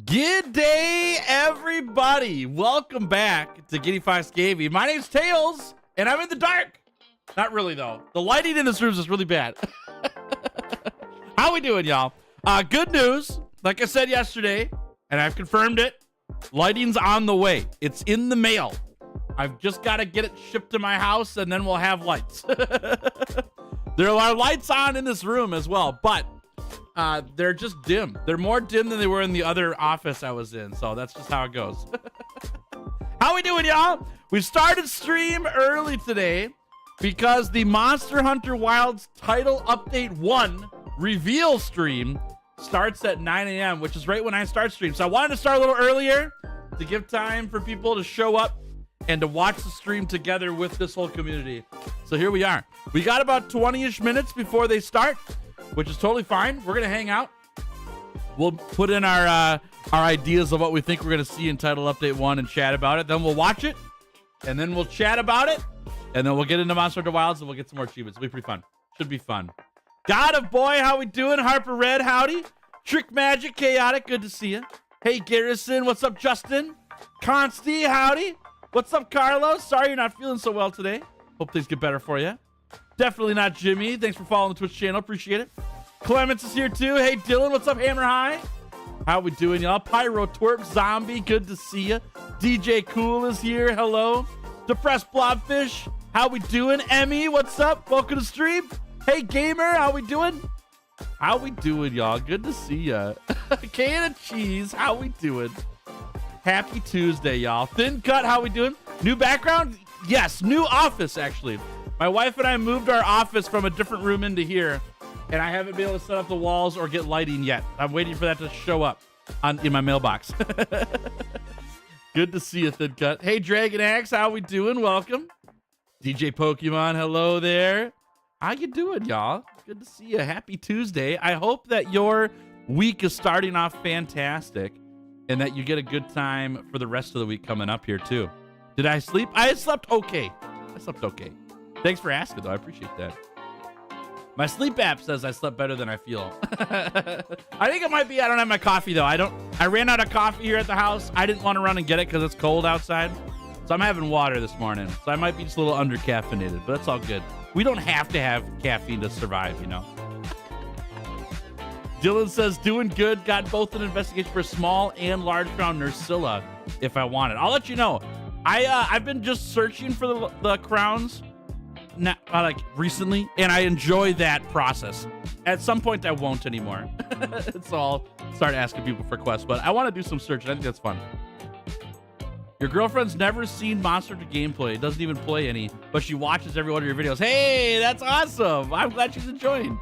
Good day, everybody. Welcome back to Giddy Fox Gaming. My name's Tails, and I'm in the dark. Not really, though. The lighting in this room is really bad. How we doing, y'all? Good news. Like I said yesterday, and I've confirmed it, lighting's on the way. It's in the mail. I've just got to get it shipped to my house, and then we'll have lights. There are lights on in this room as well, but they're just dim. They're more dim than they were in the other office I was in, so that's just how it goes. How we doing, y'all? We started stream early today because the Monster Hunter Wilds Title Update 1 reveal stream starts at 9 a.m., which is right when I start stream. So I wanted to start a little earlier to give time for people to show up and to watch the stream together with this whole community. So here we are. We got about 20-ish minutes before they start, which is totally fine. We're going to hang out. We'll put in our ideas of what we think we're going to see in Title Update 1 and chat about it. Then we'll watch it, and then we'll chat about it, and then we'll get into Monster Hunter Wilds, and we'll get some more achievements. It'll be pretty fun. Should be fun. God of Boy, how we doing? Harper Red, howdy. Trick Magic, Chaotic, good to see you. Hey, Garrison, what's up, Justin? Consty, howdy. What's up, Carlos? Sorry you're not feeling so well today. Hope things get better for you. Definitely not Jimmy. Thanks for following the Twitch channel. Appreciate it. Clements is here too. Hey, Dylan. What's up, Hammer High? How we doing, y'all? Pyro Twerp Zombie. Good to see you. DJ Cool is here. Hello. Depressed Blobfish. How we doing? Emmy, what's up? Welcome to stream. Hey, Gamer. How we doing? How we doing, y'all? Good to see ya. Can of Cheese. How we doing? Happy Tuesday, y'all. Thin Cut. How we doing? New background? Yes. New office, actually. My wife and I moved our office from a different room into here, and I haven't been able to set up the walls or get lighting yet. I'm waiting for that to show up in my mailbox. Good to see you, Thin Cut. Hey, Dragon Axe, how we doing? Welcome. DJ Pokemon, hello there. How you doing, y'all? Good to see you. Happy Tuesday. I hope that your week is starting off fantastic and that you get a good time for the rest of the week coming up here, too. Did I sleep? I slept okay. I slept okay. Thanks for asking, though. I appreciate that. My sleep app says I slept better than I feel. I think it might be I don't have my coffee, though. I ran out of coffee here at the house. I didn't want to run and get it because it's cold outside. So I'm having water this morning. So I might be just a little under-caffeinated, but that's all good. We don't have to have caffeine to survive, you know. Dylan says, doing good. Got both an investigation for small and large crown Nursilla if I want it. I'll let you know. I've been just searching for the crowns, like recently, and I enjoy that process. At some point, I won't anymore. So I'll start asking people for quests, but I want to do some searching. I think that's fun. Your girlfriend's never seen Monster Hunter gameplay, doesn't even play any, but she watches every one of your videos. Hey, that's awesome. I'm glad she's enjoying.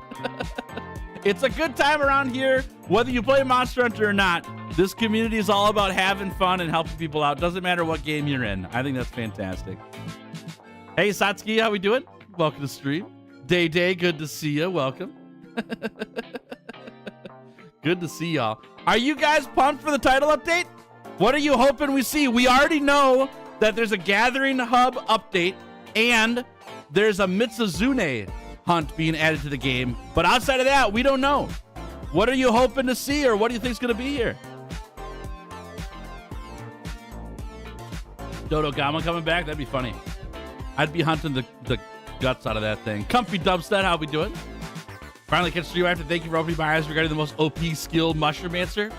It's a good time around here, whether you play Monster Hunter or not. This community is all about having fun and helping people out. Doesn't matter what game you're in. I think that's fantastic. Hey, Satsuki, how we doing? Welcome to the stream. Day, good to see you. Welcome. Good to see y'all. Are you guys pumped for the title update? What are you hoping we see? We already know that there's a Gathering Hub update and there's a Mitsuzune hunt being added to the game. But outside of that, we don't know. What are you hoping to see, or what do you think is going to be here? Dodogama coming back? That'd be funny. I'd be hunting the guts out of that thing. Comfy Dubsted, how we doing? Finally catch you after. Thank you for opening my eyes regarding the most OP skill Mushroom Answer.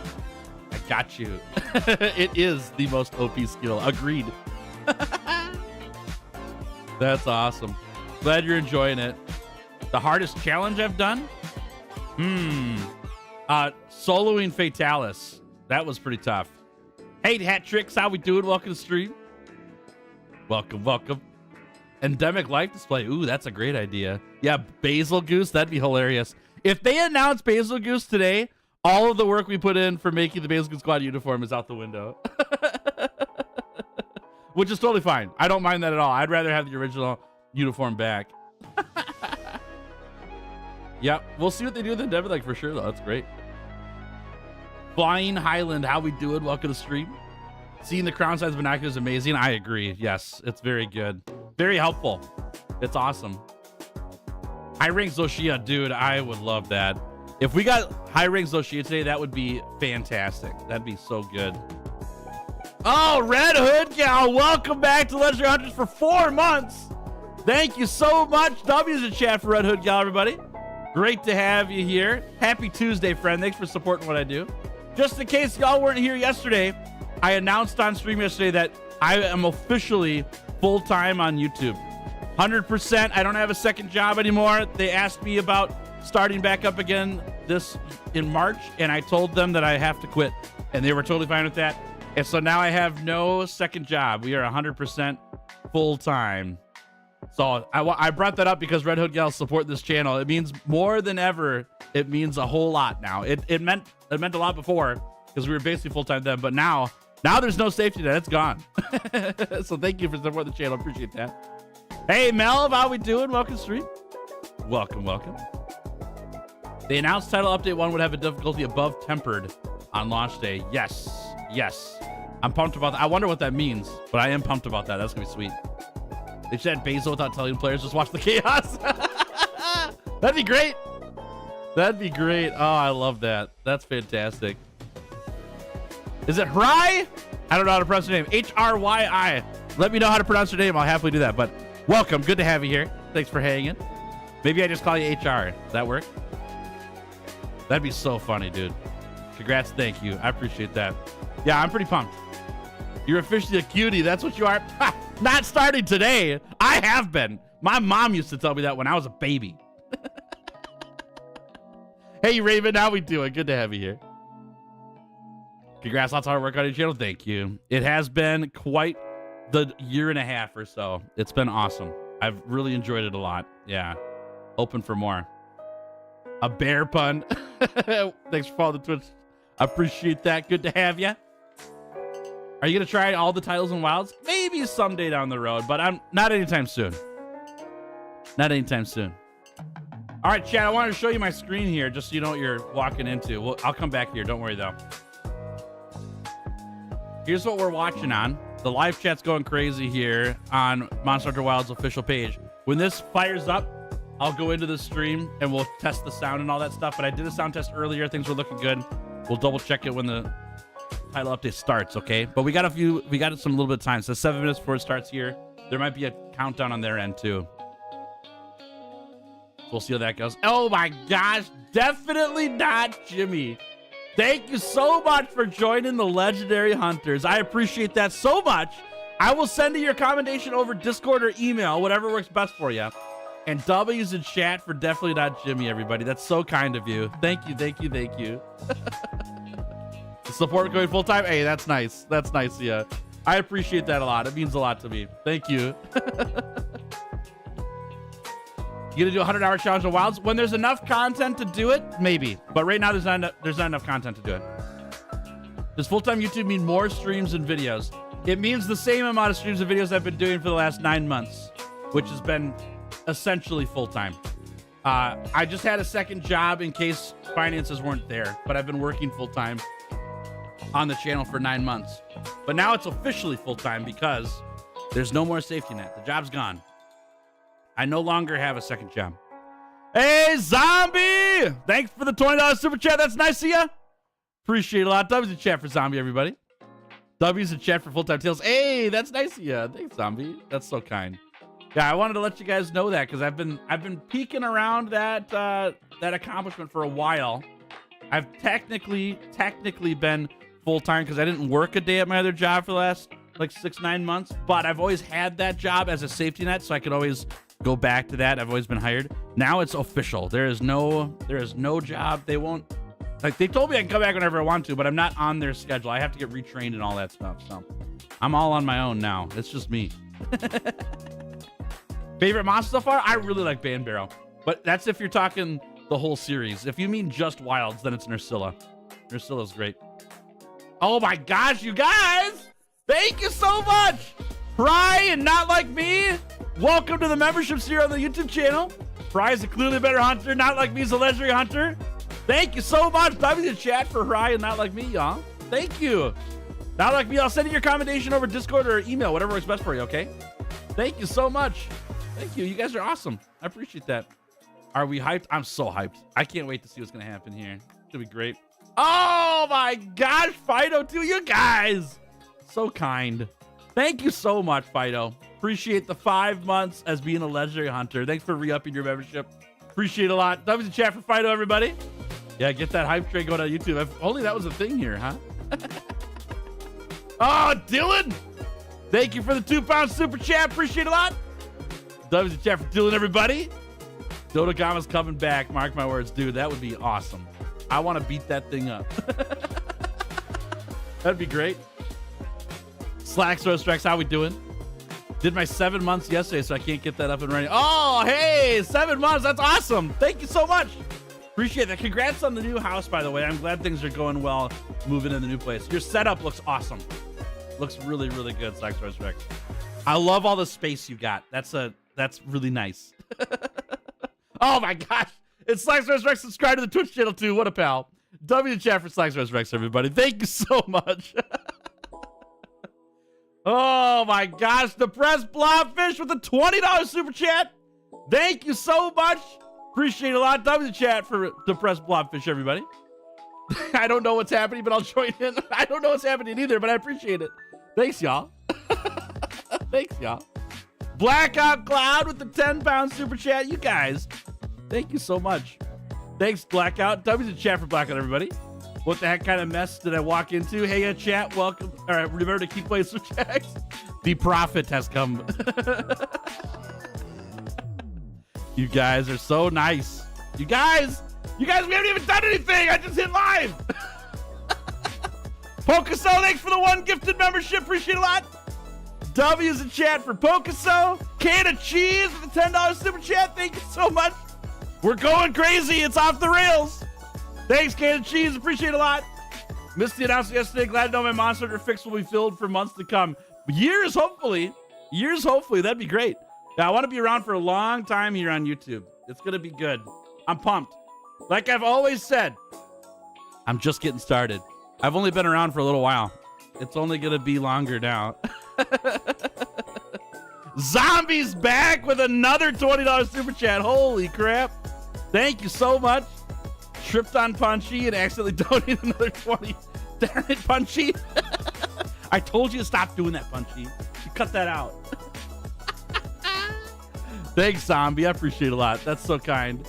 I got you. It is the most OP skill. Agreed. That's awesome. Glad you're enjoying it. The hardest challenge I've done? Soloing Fatalis. That was pretty tough. Hey, Hat Tricks, how we doing? Welcome to the stream. Welcome. Endemic life display. Ooh, that's a great idea. Yeah, Basil Goose, that'd be hilarious. If they announce Basil Goose today, all of the work we put in for making the Basil Goose Squad uniform is out the window. Which is totally fine. I don't mind that at all. I'd rather have the original uniform back. Yeah, we'll see what they do with Endemic Life for sure, though. That's great. Flying Highland, how we doing? Welcome to the stream. Seeing the crown size binoculars is amazing. I agree. Yes, it's very good. Very helpful. It's awesome. High rank Zoshia, dude, I would love that. If we got high rank Zoshia today, that would be fantastic. That'd be so good. Oh, Red Hood Gal, welcome back to Legendary Hunters for 4 months. Thank you so much. W's in chat for Red Hood Gal, everybody. Great to have you here. Happy Tuesday, friend. Thanks for supporting what I do. Just in case y'all weren't here yesterday, I announced on stream yesterday that I am officially full-time on YouTube. 100%. I don't have a second job anymore. They asked me about starting back up again in March, and I told them that I have to quit, and they were totally fine with that. And so now I have no second job. We are 100% full-time. So I brought that up because Red Hood Gals support this channel. It means more than ever. It means a whole lot now. It meant a lot before because we were basically full-time then, but now there's no safety net. It's gone. So thank you for supporting the channel. Appreciate that. Hey, Melv, how we doing? Welcome to the stream. Welcome. They announced Title Update 1 would have a difficulty above tempered on launch day. Yes. I'm pumped about that. I wonder what that means, but I am pumped about that. That's going to be sweet. They should add Basil without telling players. Just watch the chaos. That'd be great. Oh, I love that. That's fantastic. Is it Hry? I don't know how to pronounce your name. H-R-Y-I. Let me know how to pronounce your name. I'll happily do that. But welcome. Good to have you here. Thanks for hanging. Maybe I just call you HR. Does that work? That'd be so funny, dude. Congrats. Thank you. I appreciate that. Yeah, I'm pretty pumped. You're officially a cutie. That's what you are. Not starting today. I have been. My mom used to tell me that when I was a baby. Hey, Raven. How we doing? Good to have you here. Congrats. Lots of hard work on your channel. Thank you. It has been quite the year and a half or so. It's been awesome. I've really enjoyed it a lot. Yeah. Open for more. A bear pun. Thanks for following the Twitch. I appreciate that. Good to have you. Are you going to try all the titles and wilds? Maybe someday down the road, but I'm not anytime soon. Not anytime soon. All right, chat, I wanted to show you my screen here just so you know what you're walking into. Well, I'll come back here. Don't worry, though. Here's what we're watching on. The live chat's going crazy here on Monster Hunter Wilds official page. When this fires up, I'll go into the stream and we'll test the sound and all that stuff. But I did a sound test earlier. Things were looking good. We'll double check it when the title update starts, okay? But we got some little bit of time. So 7 minutes before it starts here. There might be a countdown on their end too. So we'll see how that goes. Oh my gosh, definitely not Jimmy. Thank you so much for joining the Legendary Hunters. I appreciate that so much. I will send you your commendation over Discord or email, whatever works best for you. And W's in chat for definitely not Jimmy, everybody. That's so kind of you. Thank you, thank you, thank you. Support going full time. Hey, that's nice. That's nice. Yeah, I appreciate that a lot. It means a lot to me. Thank you. You gonna do a 100-hour challenge on Wilds? When there's enough content to do it, maybe. But right now, there's not enough content to do it. Does full-time YouTube mean more streams and videos? It means the same amount of streams and videos I've been doing for the last 9 months, which has been essentially full-time. I just had a second job in case finances weren't there, but I've been working full-time on the channel for 9 months. But now it's officially full-time because there's no more safety net. The job's gone. I no longer have a second job. Hey, Zombie! Thanks for the $20 super chat. That's nice of you. Appreciate it a lot. W's in chat for Zombie, everybody. W's in chat for full-time Tails. Hey, that's nice of you. Thanks, Zombie. That's so kind. Yeah, I wanted to let you guys know that because I've been peeking around that accomplishment for a while. I've technically been full-time because I didn't work a day at my other job for the last like 6-9 months, but I've always had that job as a safety net, so I could always go back to that. I've always been hired. Now it's official. There is no job. They won't, like, they told me I can come back whenever I want to, but I'm not on their schedule. I have to get retrained and all that stuff. So I'm all on my own now. It's just me. Favorite monster so far? I really like Banbarrow, but that's if you're talking the whole series. If you mean just Wilds, then it's Nursilla. Nursilla's great. Oh my gosh, you guys! Thank you so much! Pry and Not Like Me, welcome to the memberships here on the YouTube channel. Pry is a clearly better hunter. Not Like Me is a legendary hunter. Thank you so much. W in the chat for Pry and Not Like Me, y'all. Thank you. Not Like Me, I'll send you your commendation over Discord or email, whatever works best for you, okay? Thank you so much. Thank you. You guys are awesome. I appreciate that. Are we hyped? I'm so hyped. I can't wait to see what's going to happen here. It's going to be great. Oh my gosh, Fido too, you guys. So kind. Thank you so much, Fido. Appreciate the 5 months as being a legendary hunter. Thanks for re-upping your membership. Appreciate it a lot. W's in chat for Fido, everybody. Yeah, get that hype train going on YouTube. If only that was a thing here, huh? Oh, Dylan. Thank you for the £2 super chat. Appreciate it a lot. W's in chat for Dylan, everybody. Dodogama's coming back. Mark my words, dude. That would be awesome. I want to beat that thing up. That'd be great. Slacks Roast Rex, how we doing? Did my 7 months yesterday, so I can't get that up and running. Oh, hey, 7 months. That's awesome. Thank you so much. Appreciate that. Congrats on the new house, by the way. I'm glad things are going well moving in the new place. Your setup looks awesome. Looks really, really good, Slacks Roast Rex. I love all the space you got. That's really nice. Oh my gosh. It's Slacks Roast Rex. Subscribe to the Twitch channel too. What a pal. W in chat for Slacks Roast Rex, everybody. Thank you so much. Oh my gosh. Depressed Blobfish with a $20 super chat. Thank you so much. Appreciate it a lot. W in chat for Depressed Blobfish, everybody. I don't know what's happening, but I'll join in. I don't know what's happening either, but I appreciate it. Thanks, y'all. Thanks, y'all. Blackout Cloud with the £10 super chat. You guys, thank you so much. Thanks, Blackout. W's in chat for Blackout, everybody. What the heck kind of mess did I walk into? Hey, chat, welcome. All right, remember to keep playing Switch X. The prophet has come. You guys are so nice. You guys, we haven't even done anything. I just hit live. Pokeso, thanks for the 1 gifted membership. Appreciate it a lot. W's in chat for Pokeso. Can of Cheese with a $10 super chat. Thank you so much. We're going crazy. It's off the rails. Thanks, Can of Cheese. Appreciate it a lot. Missed the announcement yesterday. Glad to know my Monster Hunter fix will be filled for months to come. Years, hopefully. Years, hopefully. That'd be great. Yeah, I want to be around for a long time here on YouTube. It's going to be good. I'm pumped. Like I've always said, I'm just getting started. I've only been around for a little while. It's only going to be longer now. Zombie's back with another $20 super chat. Holy crap. Thank you so much. Tripped on Punchy and accidentally donated another 20. Darn it, Punchy. I told you to stop doing that, Punchy. You cut that out. Thanks, Zombie. I appreciate it a lot. That's so kind.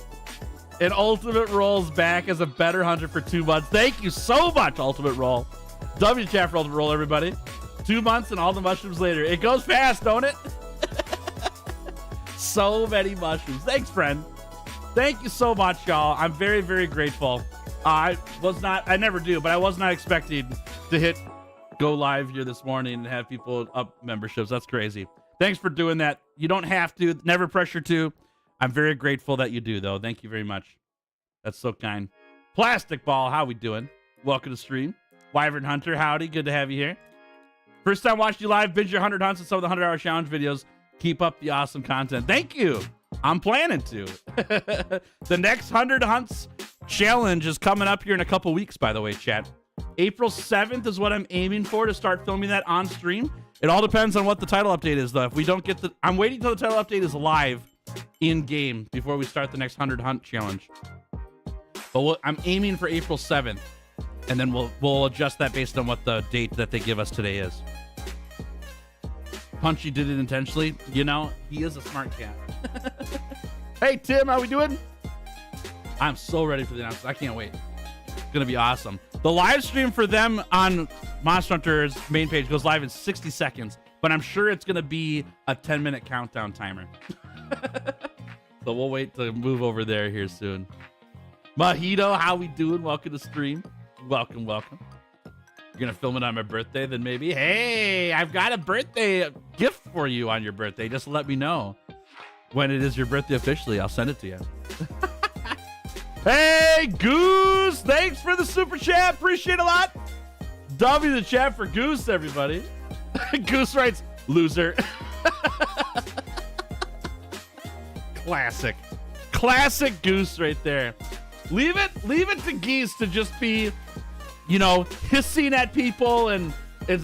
And Ultimate Roll's back as a better hunter for 2 months. Thank you so much, Ultimate Roll. W chat for Ultimate Roll, everybody. 2 months and all the mushrooms later. It goes fast, don't it? So many mushrooms. Thanks, friend. Thank you so much, y'all. I'm very, very grateful. I never do, but I was not expecting to hit go live here this morning and have people up memberships. That's crazy. Thanks for doing that. You don't have to. Never pressure to. I'm very grateful that you do, though. Thank you very much. That's so kind. Plastic Ball, how we doing? Welcome to stream. Wyvern Hunter, howdy. Good to have you here. First time watching you live. Binge your 100 hunts and some of the 100-hour challenge videos. Keep up the awesome content. Thank you. I'm planning to. The next 100 hunts challenge is coming up here in a couple weeks, by the way, chat. April 7th is what I'm aiming for to start filming that on stream. It all depends on what the title update is, though. If we don't get I'm waiting till the title update is live in game before we start the next 100 hunt challenge. But I'm aiming for April 7th, and then we'll adjust that based on what the date that they give us today is. Punchy did it intentionally. You know, he is a smart cat. Hey, Tim, how we doing? I'm so ready for the announcement. I can't wait. It's going to be awesome. The live stream for them on Monster Hunter's main page goes live in 60 seconds, but I'm sure it's going to be a 10-minute countdown timer. So we'll wait to move over there here soon. Mojito, how we doing? Welcome to stream. Welcome, welcome. You're going to film it on my birthday? Then maybe, hey, I've got a birthday gift for you on your birthday. Just let me know when it is your birthday officially. I'll send it to you. Hey, Goose, thanks for the super chat. Appreciate it a lot. W the chat for Goose, everybody. Goose writes, loser. Classic. Classic Goose right there. Leave it to Geese to just be, you know, hissing at people and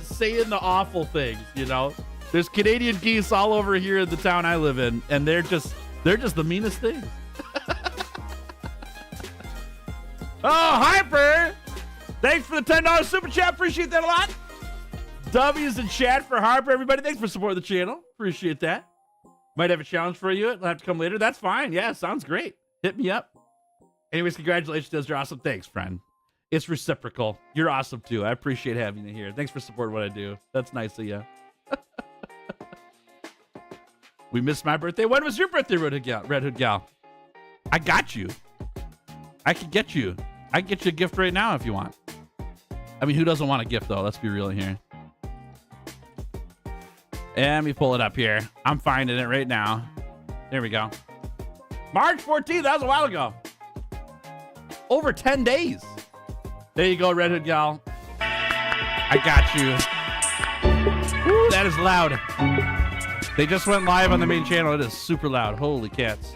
saying the awful things, you know. There's Canadian geese all over here in the town I live in, and they're just the meanest things. Oh, Hyper! Thanks for the $10 super chat. Appreciate that a lot. W's in chat for Harper, everybody. Thanks for supporting the channel. Appreciate that. Might have a challenge for you. It'll have to come later. That's fine. Yeah, sounds great. Hit me up. Anyways, congratulations. Those are awesome. Thanks, friend. It's reciprocal. You're awesome, too. I appreciate having you here. Thanks for supporting what I do. That's nice of you. We missed my birthday. When was your birthday, Red Hood Gal? I got you. I can get you a gift right now if you want. I mean, who doesn't want a gift, though? Let's be real here. And let me pull it up here. I'm finding it right now. There we go. March 14th. That was a while ago. Over 10 days. There you go, Red Hood Gal. I got you. Woo, that is loud. They just went live on the main channel. It is super loud. Holy cats.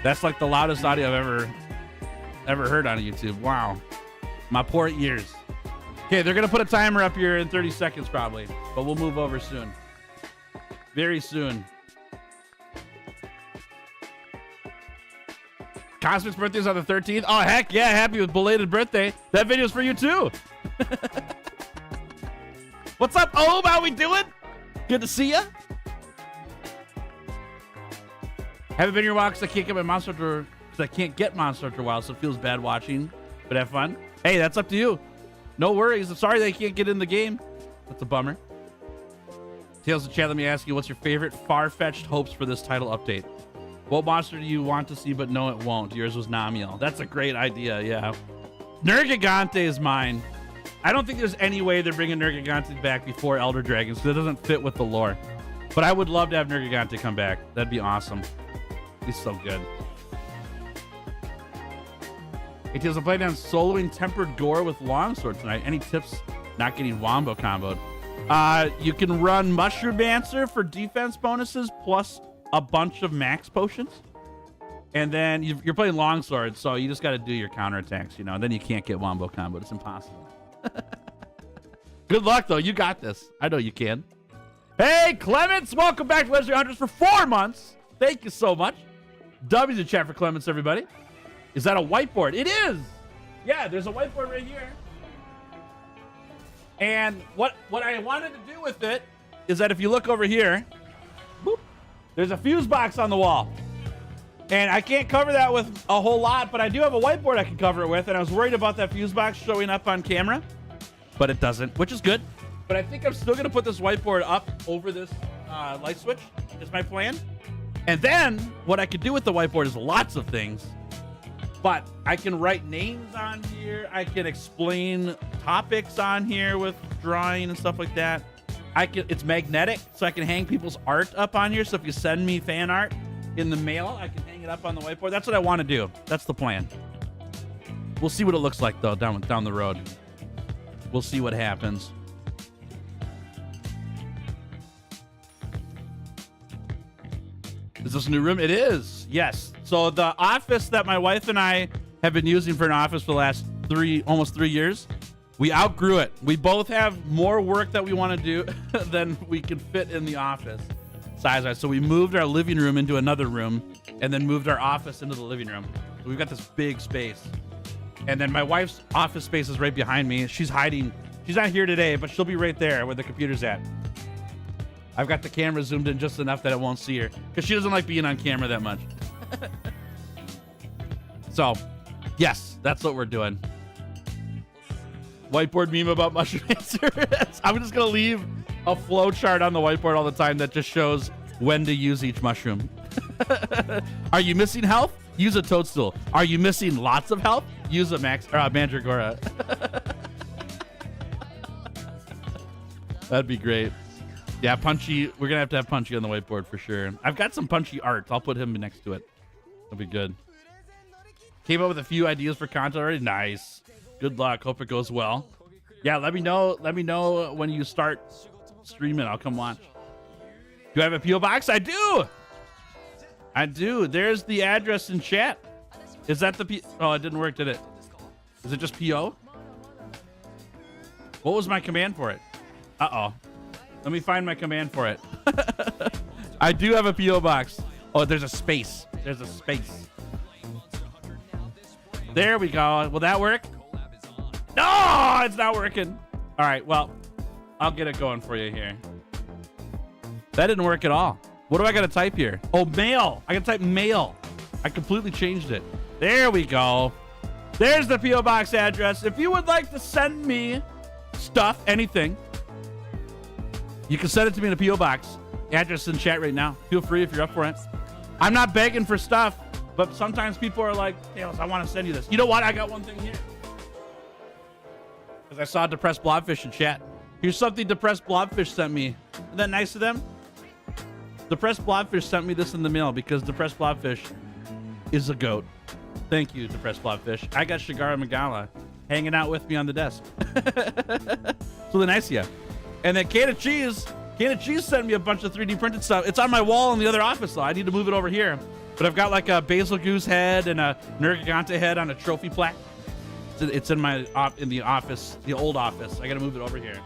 That's like the loudest audio I've ever heard on YouTube. Wow. My poor ears. Okay, they're going to put a timer up here in 30 seconds probably, but we'll move over soon. Very soon. Cosmic's birthday is on the 13th. Oh, heck yeah. Happy with belated birthday. That video's for you too. What's up, Obe? How we doing? Good to see ya. Haven't been here a while because I can't get my Monster Hunter, because I can't get Monster Hunter Wild, so it feels bad watching, but have fun. Hey, that's up to you. No worries. I'm sorry they can't get in the game. That's a bummer. Tales of Chat, let me ask you, what's your favorite far-fetched hopes for this title update? What monster do you want to see but no it won't? Yours was Namiel. That's a great idea, yeah. Nergigante is mine. I don't think there's any way they're bringing Nergigante back before Elder Dragons because it doesn't fit with the lore. But I would love to have Nergigante come back. That'd be awesome. He's so good. It is a play on soloing Tempered Gore with Longsword tonight. Any tips not getting Wombo comboed? You can run Mushroom Dancer for defense bonuses plus a bunch of max potions. And then you're playing Longsword, so you just got to do your counterattacks, you know. And then you can't get Wombo comboed. It's impossible. Good luck, though. You got this. I know you can. Hey, Clements. Welcome back to Legendary Hunters for 4 months. Thank you so much. W's in chat for Clements, everybody. Is that a whiteboard? It is. Yeah, there's a whiteboard right here. And what I wanted to do with it is that if you look over here, boop, there's a fuse box on the wall. And I can't cover that with a whole lot, but I do have a whiteboard I can cover it with, and I was worried about that fuse box showing up on camera. but it doesn't, which is good. But I think I'm still gonna put this whiteboard up over this light switch is my plan. And then what I could do with the whiteboard is lots of things, but I can write names on here. I can explain topics on here with drawing and stuff like that. It's magnetic, so I can hang people's art up on here. So if you send me fan art in the mail, I can hang it up on the whiteboard. That's what I want to do. That's the plan. We'll see what it looks like though down the road. We'll see what happens. Is this a new room? It is. Yes. So the office that my wife and I have been using for an office for the last almost 3 years, we outgrew it. We both have more work that we want to do than we can fit in the office size-wise. So we moved our living room into another room and then moved our office into the living room. So we've got this big space. And then my wife's office space is right behind me. She's hiding. She's not here today, but she'll be right there where the computer's at. I've got the camera zoomed in just enough that it won't see her because she doesn't like being on camera that much. So, yes, that's what we're doing. Whiteboard meme about mushroom answers. I'm just going to leave a flow chart on the whiteboard all the time that just shows when to use each mushroom. Are you missing health? Use a toadstool. Are you missing lots of health? Use a mandragora. That'd be great. Yeah, Punchy. We're going to have Punchy on the whiteboard for sure. I've got some Punchy art. I'll put him next to it. That'll be good. Came up with a few ideas for content already. Nice. Good luck. Hope it goes well. Yeah, let me know when you start streaming. I'll come watch. Do I have a P.O. box? I do. I do. There's the address in chat. Is that the P? Oh, it didn't work, did it? Is it just P.O.? What was my command for it? Uh-oh. Let me find my command for it. I do have a P.O. box. Oh, there's a space. There's a space. There we go. Will that work? No, it's not working. All right, well, I'll get it going for you here. That didn't work at all. What do I got to type here? Oh, mail. I can type mail. I completely changed it. There we go. There's the P.O. box address. If you would like to send me stuff, anything, you can send it to me in a P.O. box. Address in chat right now. Feel free if you're up for it. I'm not begging for stuff, but sometimes people are like, Tails, I want to send you this. You know what? I got one thing here. Because I saw Depressed Blobfish in chat. Here's something Depressed Blobfish sent me. Isn't that nice of them? Depressed Blobfish sent me this in the mail because Depressed Blobfish is a goat. Thank you, Depressed Blobfish. I got Shigara Magala hanging out with me on the desk. So the nice of you. And then Can of Cheese sent me a bunch of 3D printed stuff. It's on my wall in the other office, though. I need to move it over here. But I've got like a Basil Goose head and a Nergigante head on a trophy plaque. It's in the office, the old office. I got to move it over here.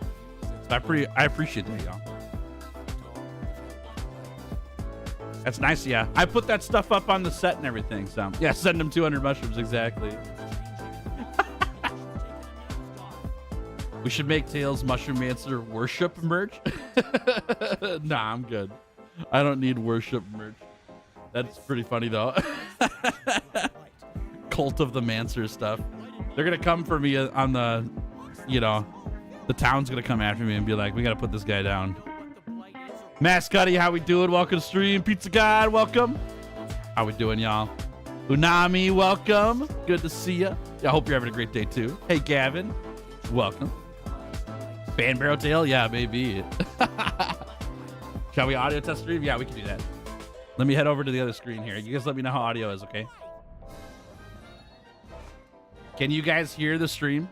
So I appreciate that, y'all. That's nice, yeah. I put that stuff up on the set and everything. So yeah, send them 200 mushrooms exactly. We should make Tails Mushroom Answer worship merch. Nah, I'm good. I don't need worship merch. That's pretty funny though. Cult of the Mancer stuff. They're gonna come for me on the, the town's gonna come after me and be like, we gotta put this guy down. Mascotty, how we doing? Welcome to stream. Pizza God, welcome. How we doing, y'all? Unami, welcome. Good to see you. I hope you're having a great day too. Hey, Gavin, welcome. Fan Barrel Tail? Yeah, maybe. Shall we audio test stream? Yeah, we can do that. Let me head over to the other screen here. You guys let me know how audio is, okay? Can you guys hear the stream?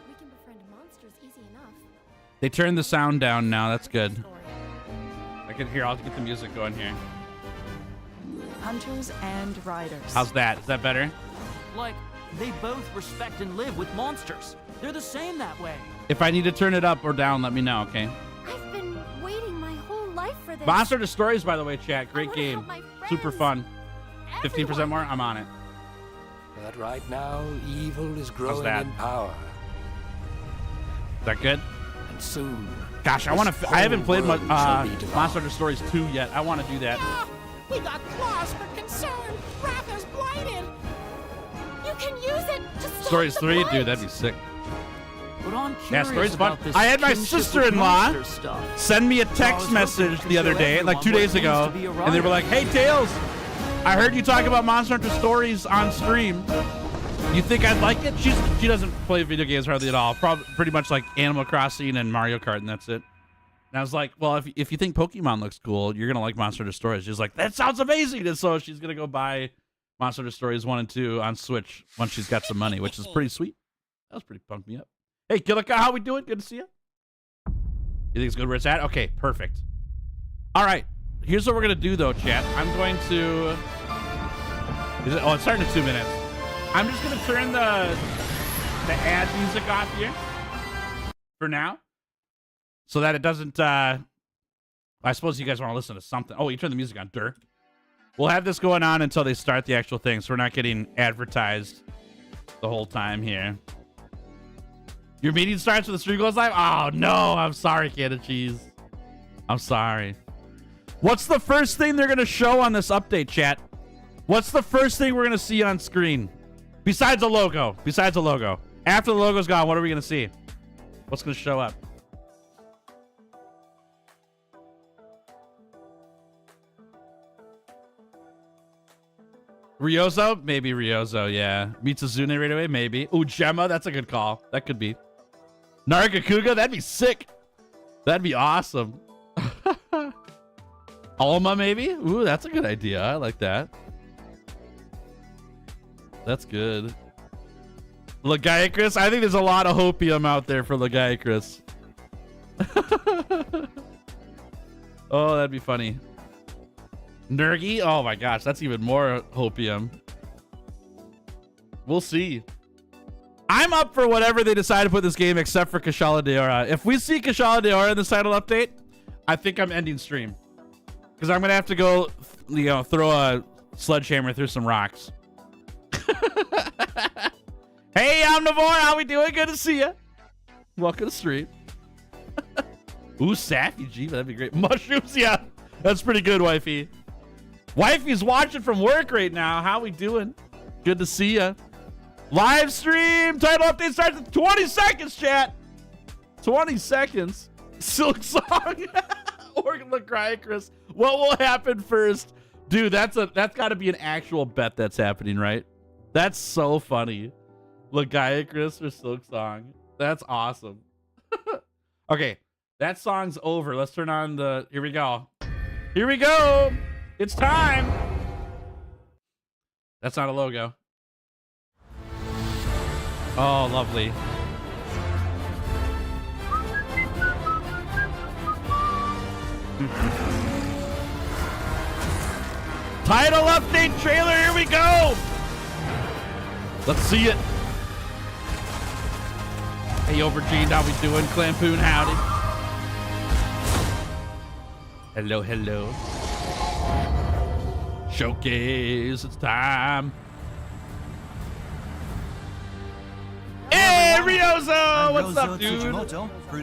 We can befriend monsters easy enough. They turned the sound down now. That's good. I can hear. I'll get the music going here. Hunters and riders. How's that? Is that better? Like, they both respect and live with monsters. They're the same that way. If I need to turn it up or down, let me know, okay? I've been waiting my whole life for this. Monster Destroyers, by the way, chat. Great I wanna game. help my friends. Super fun. 15% Everyone. more? I'm on it. But right now, evil is growing that? in power. Is that good? And soon, Gosh, I want to. I haven't played much Monster Destroyers 2 yet. I want to do that. We got claws for concern. Wrath is blighted. You can use it to stop Stories the 3, blight. dude, that'd be sick. But I'm Yeah, curious story's fun. about this I had my kinship with sister-in-law monster stuff. send me a So I text was hoping message you could the other show day, like everyone 2 what days it means ago, to be a and they were writer. like, "Hey Tails, I heard you talk about Monster Hunter Stories on stream. You think I'd like it?" She doesn't play video games hardly at all. Pretty much like Animal Crossing and Mario Kart, and that's it. And I was like, "Well, if you think Pokemon looks cool, you're gonna like Monster Hunter Stories." She's like, "That sounds amazing!" And so she's gonna go buy Monster Hunter Stories 1 and 2 on Switch once she's got some money, which is pretty sweet. That was pretty pumped me up. Hey, Kilika, how we doing? Good to see you. You think it's good where it's at? Okay, perfect. All right. Here's what we're going to do, though, chat. I'm going to... Oh, it's starting in 2 minutes. I'm just going to turn the ad music off here for now so that it doesn't... I suppose you guys want to listen to something. Oh, you turn the music on. Durr. We'll have this going on until they start the actual thing, so we're not getting advertised the whole time here. Your meeting starts when the stream goes live? Oh, no. I'm sorry, Canada Cheese. I'm sorry. What's the first thing they're going to show on this update, chat? What's the first thing we're going to see on screen? Besides a logo. Besides a logo. After the logo's gone, what are we going to see? What's going to show up? Ryozo? Maybe Ryozo, yeah. Mitsuzune right away? Maybe. Ooh, Gemma? That's a good call. That could be. Nargacuga? That'd be sick. That'd be awesome. Alma, maybe? Ooh, that's a good idea. I like that. That's good. Lagiacrus? I think there's a lot of hopium out there for Lagiacrus. Oh, that'd be funny. Nergy? Oh my gosh, that's even more hopium. We'll see. I'm up for whatever they decide to put in this game except for Kashala Daora. If we see Kashala Daora in this title update, I think I'm ending stream. Because I'm going to have to go, throw a sledgehammer through some rocks. Hey, Omnivore, how we doing? Good to see you. Welcome to the stream. Ooh, Sappy G, that'd be great. Mushrooms, yeah. That's pretty good, wifey. Wifey's watching from work right now. How we doing? Good to see you. Live stream. Title update starts in 20 seconds, chat. 20 seconds. Silk Song. Or Lagiacrus. What will happen first? Dude, that's got to be an actual bet that's happening, right? That's so funny. Lagiacrus or Silk Song. That's awesome. Okay, that song's over. Let's turn on the... Here we go. Here we go. It's time. That's not a logo. Oh, lovely. Title update trailer, here we go. Let's see it. Hey, Aubergine, how we doing? Clampoon, howdy. Hello, hello. Showcase, it's time. Hey, Ryozo! What's up, dude?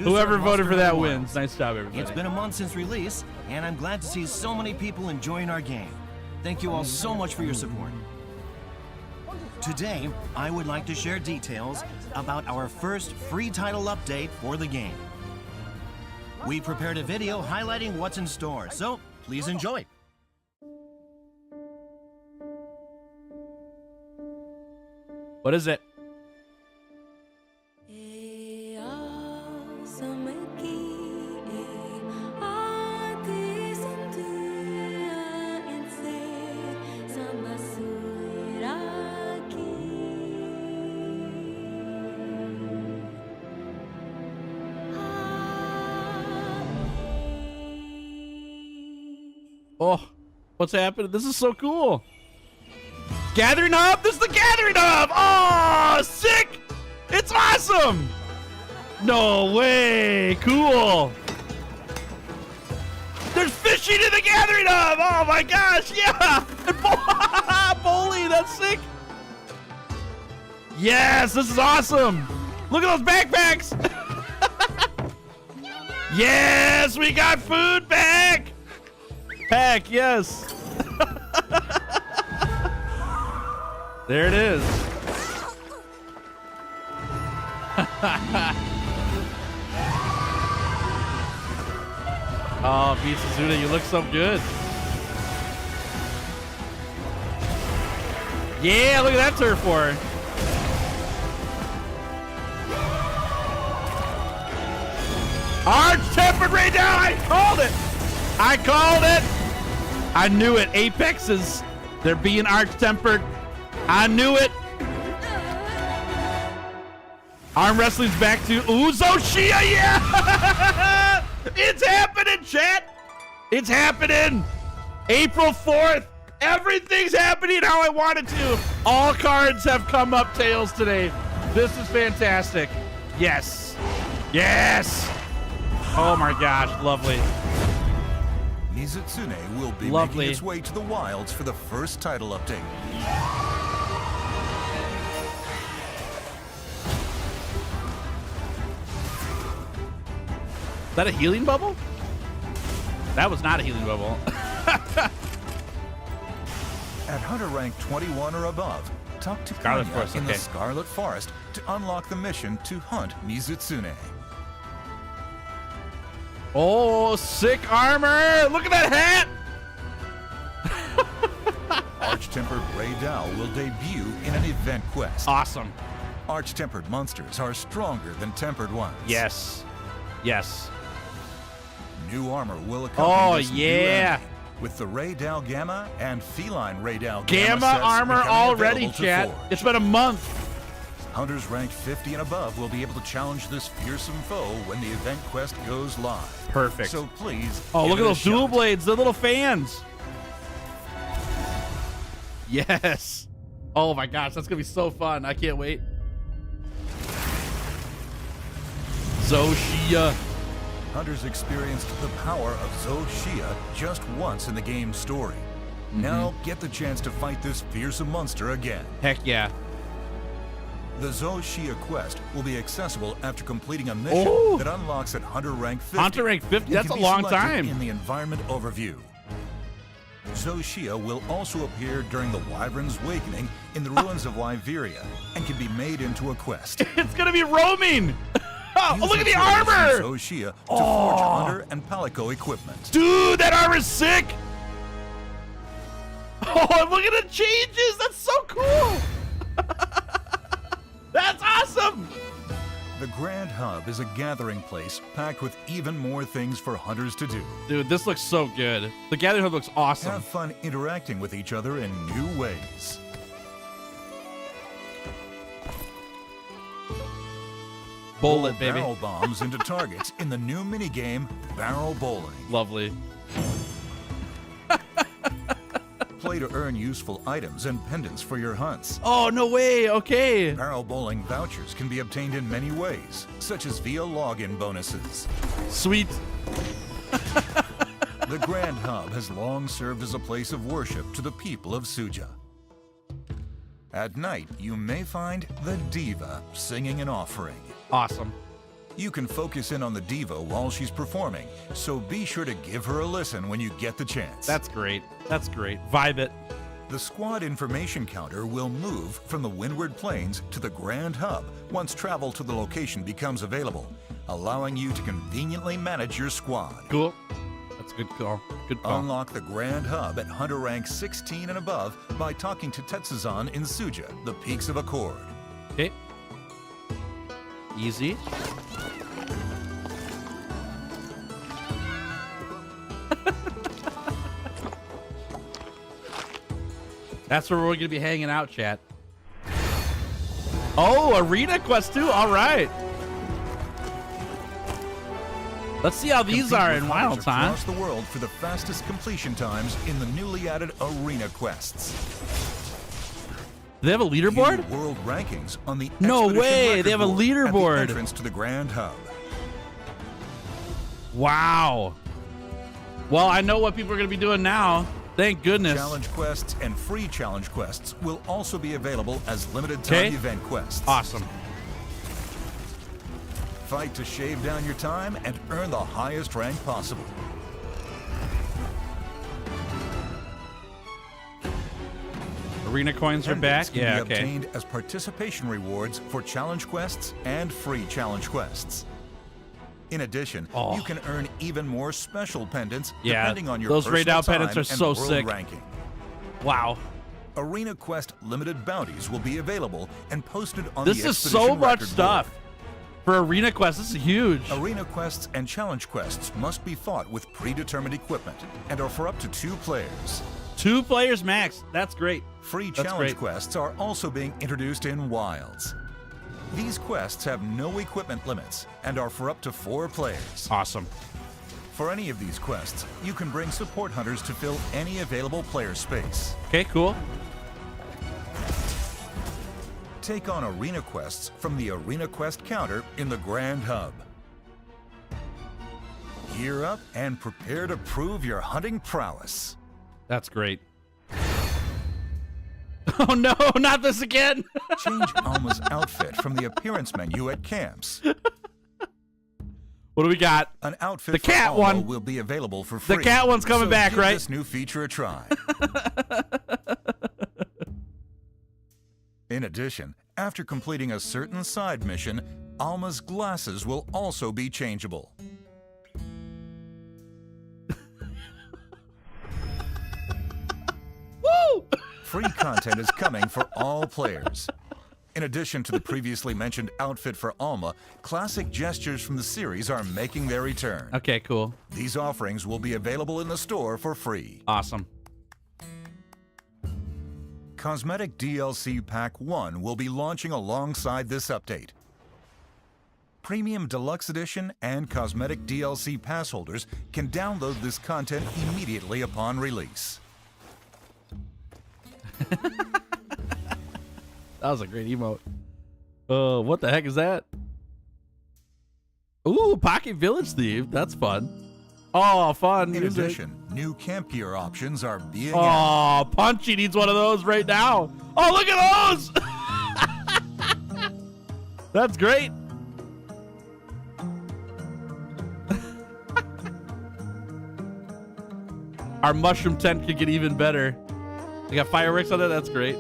Whoever voted for that wins. Nice job, everybody. It's been a month since release, and I'm glad to see so many people enjoying our game. Thank you all so much for your support. Today, I would like to share details about our first free title update for the game. We prepared a video highlighting what's in store, so please enjoy. What is it? Oh, what's happening? This is so cool. Gathering Hub? This is the Gathering Hub! Oh, sick! It's awesome! No way! Cool! There's fishing in the Gathering Hub! Oh my gosh, yeah! And bowling, that's sick! Yes, this is awesome! Look at those backpacks! Yes, we got food back! Pack, yes! There it is. Oh, Mizutsune, you look so good. Yeah, look at that turf war. Arch-tempered right now. I called it. I called it. I knew it. Apexes, they're being arch-tempered. I knew it. Arm wrestling's back to Uzoshia. Yeah. It's happening, chat. It's happening. April 4th. Everything's happening how I want it to. All cards have come up, Tails, today. This is fantastic. Yes. Yes. Oh my gosh, lovely. Mizutsune will be Lovely. making its way to the wilds for the first title update. Is that a healing bubble? That was not a healing bubble. At hunter rank 21 or above, talk to Scarlet Kanya Forest, in okay. the Scarlet Forest to unlock the mission to hunt Mizutsune. Oh, sick armor. Look at that hat. Arch-tempered Ray Dow will debut in an event quest. Awesome. Arch-tempered monsters are stronger than tempered ones. Yes. Yes. New armor will accompany Oh, this new yeah. enemy, with the Ray Dow Gamma and Feline Ray Dow Gamma sets armor becoming already, available to chat. forge. It's been a month. Hunters ranked 50 and above will be able to challenge this fearsome foe when the event quest goes live. Perfect. So please. Oh, give look at it a those dual shot. blades. They're little fans. Yes. Oh my gosh, that's gonna be so fun. I can't wait. Zoshia. Hunters experienced the power of Zoshia just once in the game's story. Now get the chance to fight this fearsome monster again. Heck yeah. The Zoshia quest will be accessible after completing a mission Oh. that unlocks at Hunter rank 50. Hunter rank 50? and That's can a be long selected time. In the environment overview. Zoshia will also appear during the Wyvern's Awakening in the ruins of Wyveria and can be made into a quest. It's gonna be roaming. Oh, Use look at the materials armor. from Zoshia to forge Hunter and Palico equipment. Dude, that armor's sick. Oh, look at the changes. That's so cool. That's awesome. The Grand Hub is a gathering place packed with even more things for hunters to do. Dude, this looks so good. The Gathering Hub looks awesome. Have fun interacting with each other in new ways. Bowl it, Roll baby. barrel bombs into targets in the new minigame Barrel Bowling. Lovely. Play to earn useful items and pendants for your hunts. Oh, no way. Okay. Barrel bowling vouchers can be obtained in many ways, such as via login bonuses. Sweet. The Grand Hub has long served as a place of worship to the people of Suja. At night, you may find the Diva singing an offering. Awesome. You can focus in on the Diva while she's performing, so be sure to give her a listen when you get the chance. That's great. That's great. Vibe it. The squad information counter will move from the Windward Plains to the Grand Hub once travel to the location becomes available, allowing you to conveniently manage your squad. Cool. That's a good call. Good call. Unlock the Grand Hub at Hunter rank 16 and above by talking to Tetsuzan in Suja, the Peaks of Accord. Okay. Easy. That's where we're going to be hanging out, chat. Oh, Arena Quest 2. All right. Let's see how these Compete are with in hunters Wilds, huh? across the world for the fastest completion times in the newly added Arena Quests. Do they have a leaderboard? View world rankings on the No Expedition way, Record they have a board at the leaderboard. entrance to the Grand Hub. Wow. Well, I know what people are going to be doing now. Thank goodness. Challenge quests and free challenge quests will also be available as limited time Okay. event quests. Awesome. Fight to shave down your time and earn the highest rank possible. Arena coins are Pendants back. can Yeah, be okay. obtained as participation rewards for challenge quests and free challenge quests. In addition, you can earn even more special pendants Yeah, depending on your those personal Raid Out time pendants are and so world sick. ranking. Wow. Arena Quest limited bounties will be available and posted on This the is so Expedition much record stuff. board. For Arena Quest, this is huge. Arena quests and challenge quests must be fought with predetermined equipment and are for up to 2 players. 2 players max. That's great. Free That's challenge great. quests are also being introduced in Wilds. These quests have no equipment limits and are for up to 4 players. Awesome. For any of these quests, you can bring support hunters to fill any available player space. Okay, cool. Take on arena quests from the Arena Quest counter in the Grand Hub. Gear up and prepare to prove your hunting prowess. That's great. Oh no, not this again. Change Alma's outfit from the appearance menu at camps. What do we got? An outfit The for cat Alma one. will be available for free. The cat one's coming so back, give right? This new feature a try. In addition, after completing a certain side mission, Alma's glasses will also be changeable. Woo! Free content is coming for all players. In addition to the previously mentioned outfit for Alma, classic gestures from the series are making their return. Okay, cool. These offerings will be available in the store for free. Awesome. Cosmetic DLC Pack 1 will be launching alongside this update. Premium Deluxe Edition and Cosmetic DLC pass holders can download this content immediately upon release. That was a great emote. What the heck is that? Ooh, Pocket Village Thief. That's fun. Oh, fun In music. addition, new camp gear options are being added. Oh, Punchy needs one of those right now. Oh, look at those. That's great. Our mushroom tent could get even better. They got fireworks on it. That's great.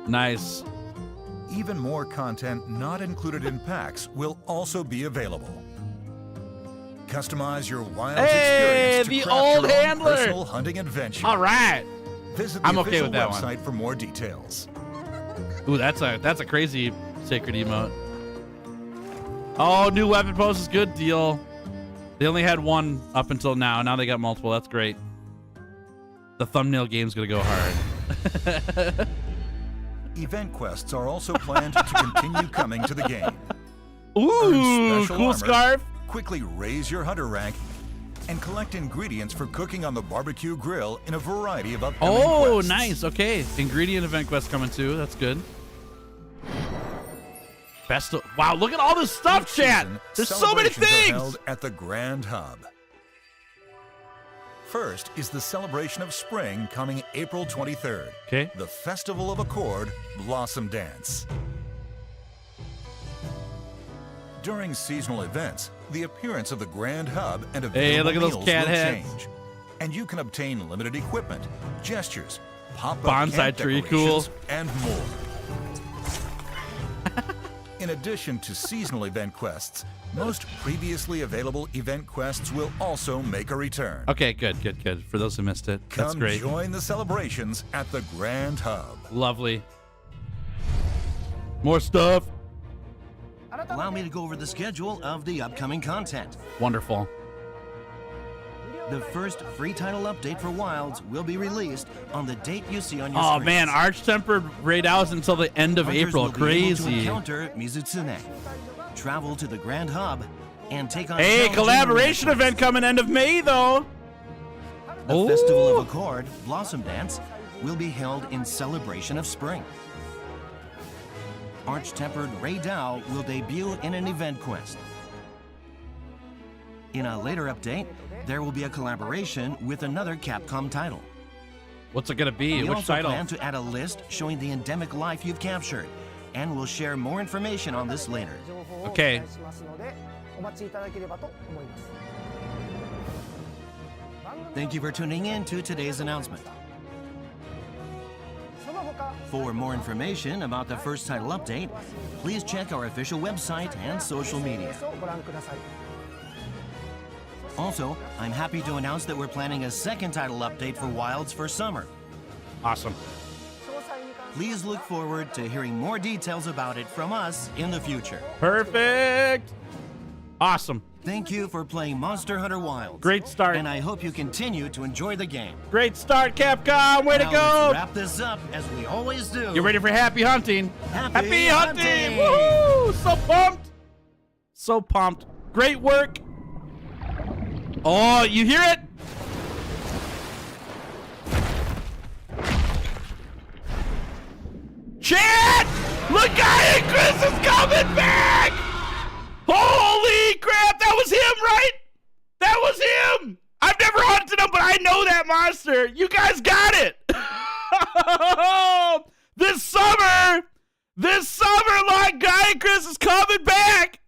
Nice. Even more content not included in packs will also be available. Customize your Wilds Hey, experience to the craft old your own handler. personal hunting adventure. All right. Visit the I'm okay official with that one. website for more details. Ooh, that's a crazy sacred emote. Oh, new weapon post is good deal. They only had one up until now. Now they got multiple. That's great. The thumbnail game's gonna go hard. Event quests are also planned to continue coming to the game. Ooh, Earn special cool armor, scarf. Quickly raise your hunter rank, and collect ingredients for cooking on the barbecue grill in a variety of upcoming Oh, quests. nice. Okay, ingredient event quest coming too. That's good. Best of, wow, look at all this stuff, Each chat. season, There's so many celebrations are things. held at the Grand Hub. First is the celebration of spring coming April 23rd. Okay. The Festival of Accord Blossom Dance. During seasonal events, the appearance of the Grand Hub and Hey, available look at those meals cat will heads. change. And you can obtain limited equipment, gestures, pop-up Bonsai camp tree, decorations, cool. and more. In addition to seasonal event quests, most previously available event quests will also make a return. Okay, good. For those who missed it, that's Come great. join the celebrations at the Grand Hub. Lovely. More stuff. Allow me to go over the schedule of the upcoming content. Wonderful. The first free title update for Wilds will be released on the date you see on your Oh screens. man, Arch-Tempered Raid Hours until the end of Hunters April. will be able to Crazy. encounter Mizutsune, travel to the Grand Hub, and take on Hey, challenging collaboration missions. event coming end of May though. The Festival of Accord, Blossom Dance, will be held in celebration of spring. Arch-Tempered Ray Dow will debut in an event quest. In a later update, there will be a collaboration with another Capcom title. What's it gonna be? We Which also title? plan to add a list showing the endemic life you've captured, and we'll share more information on this later. Okay. Thank you for tuning in to today's announcement. For more information about the first title update, please check our official website and social media. Also, I'm happy to announce that we're planning a second title update for Wilds for summer. Awesome. Please look forward to hearing more details about it from us in the future. Perfect. Awesome. Thank you for playing Monster Hunter Wilds. Great start. And I hope you continue to enjoy the game. Great start, Capcom. Way to Now go. let's wrap this up as we always do. You ready for happy hunting? Happy hunting. hunting. Woohoo! So pumped. So pumped. Great work. Oh, you hear it? Chat! Legaicus is coming back! Holy crap, that was him, right? That was him! I've never hunted him, but I know that monster. You guys got it! This summer, Legaicus is coming back!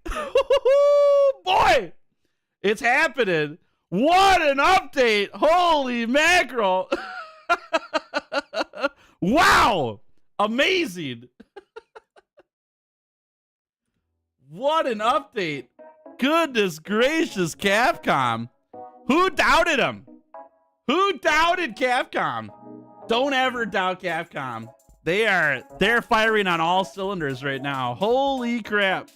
Boy, it's happening. What an update! Holy mackerel! Wow! Amazing! What an update! Goodness gracious, Capcom! Who doubted him? Who doubted Capcom? Don't ever doubt Capcom. They're firing on all cylinders right now. Holy crap!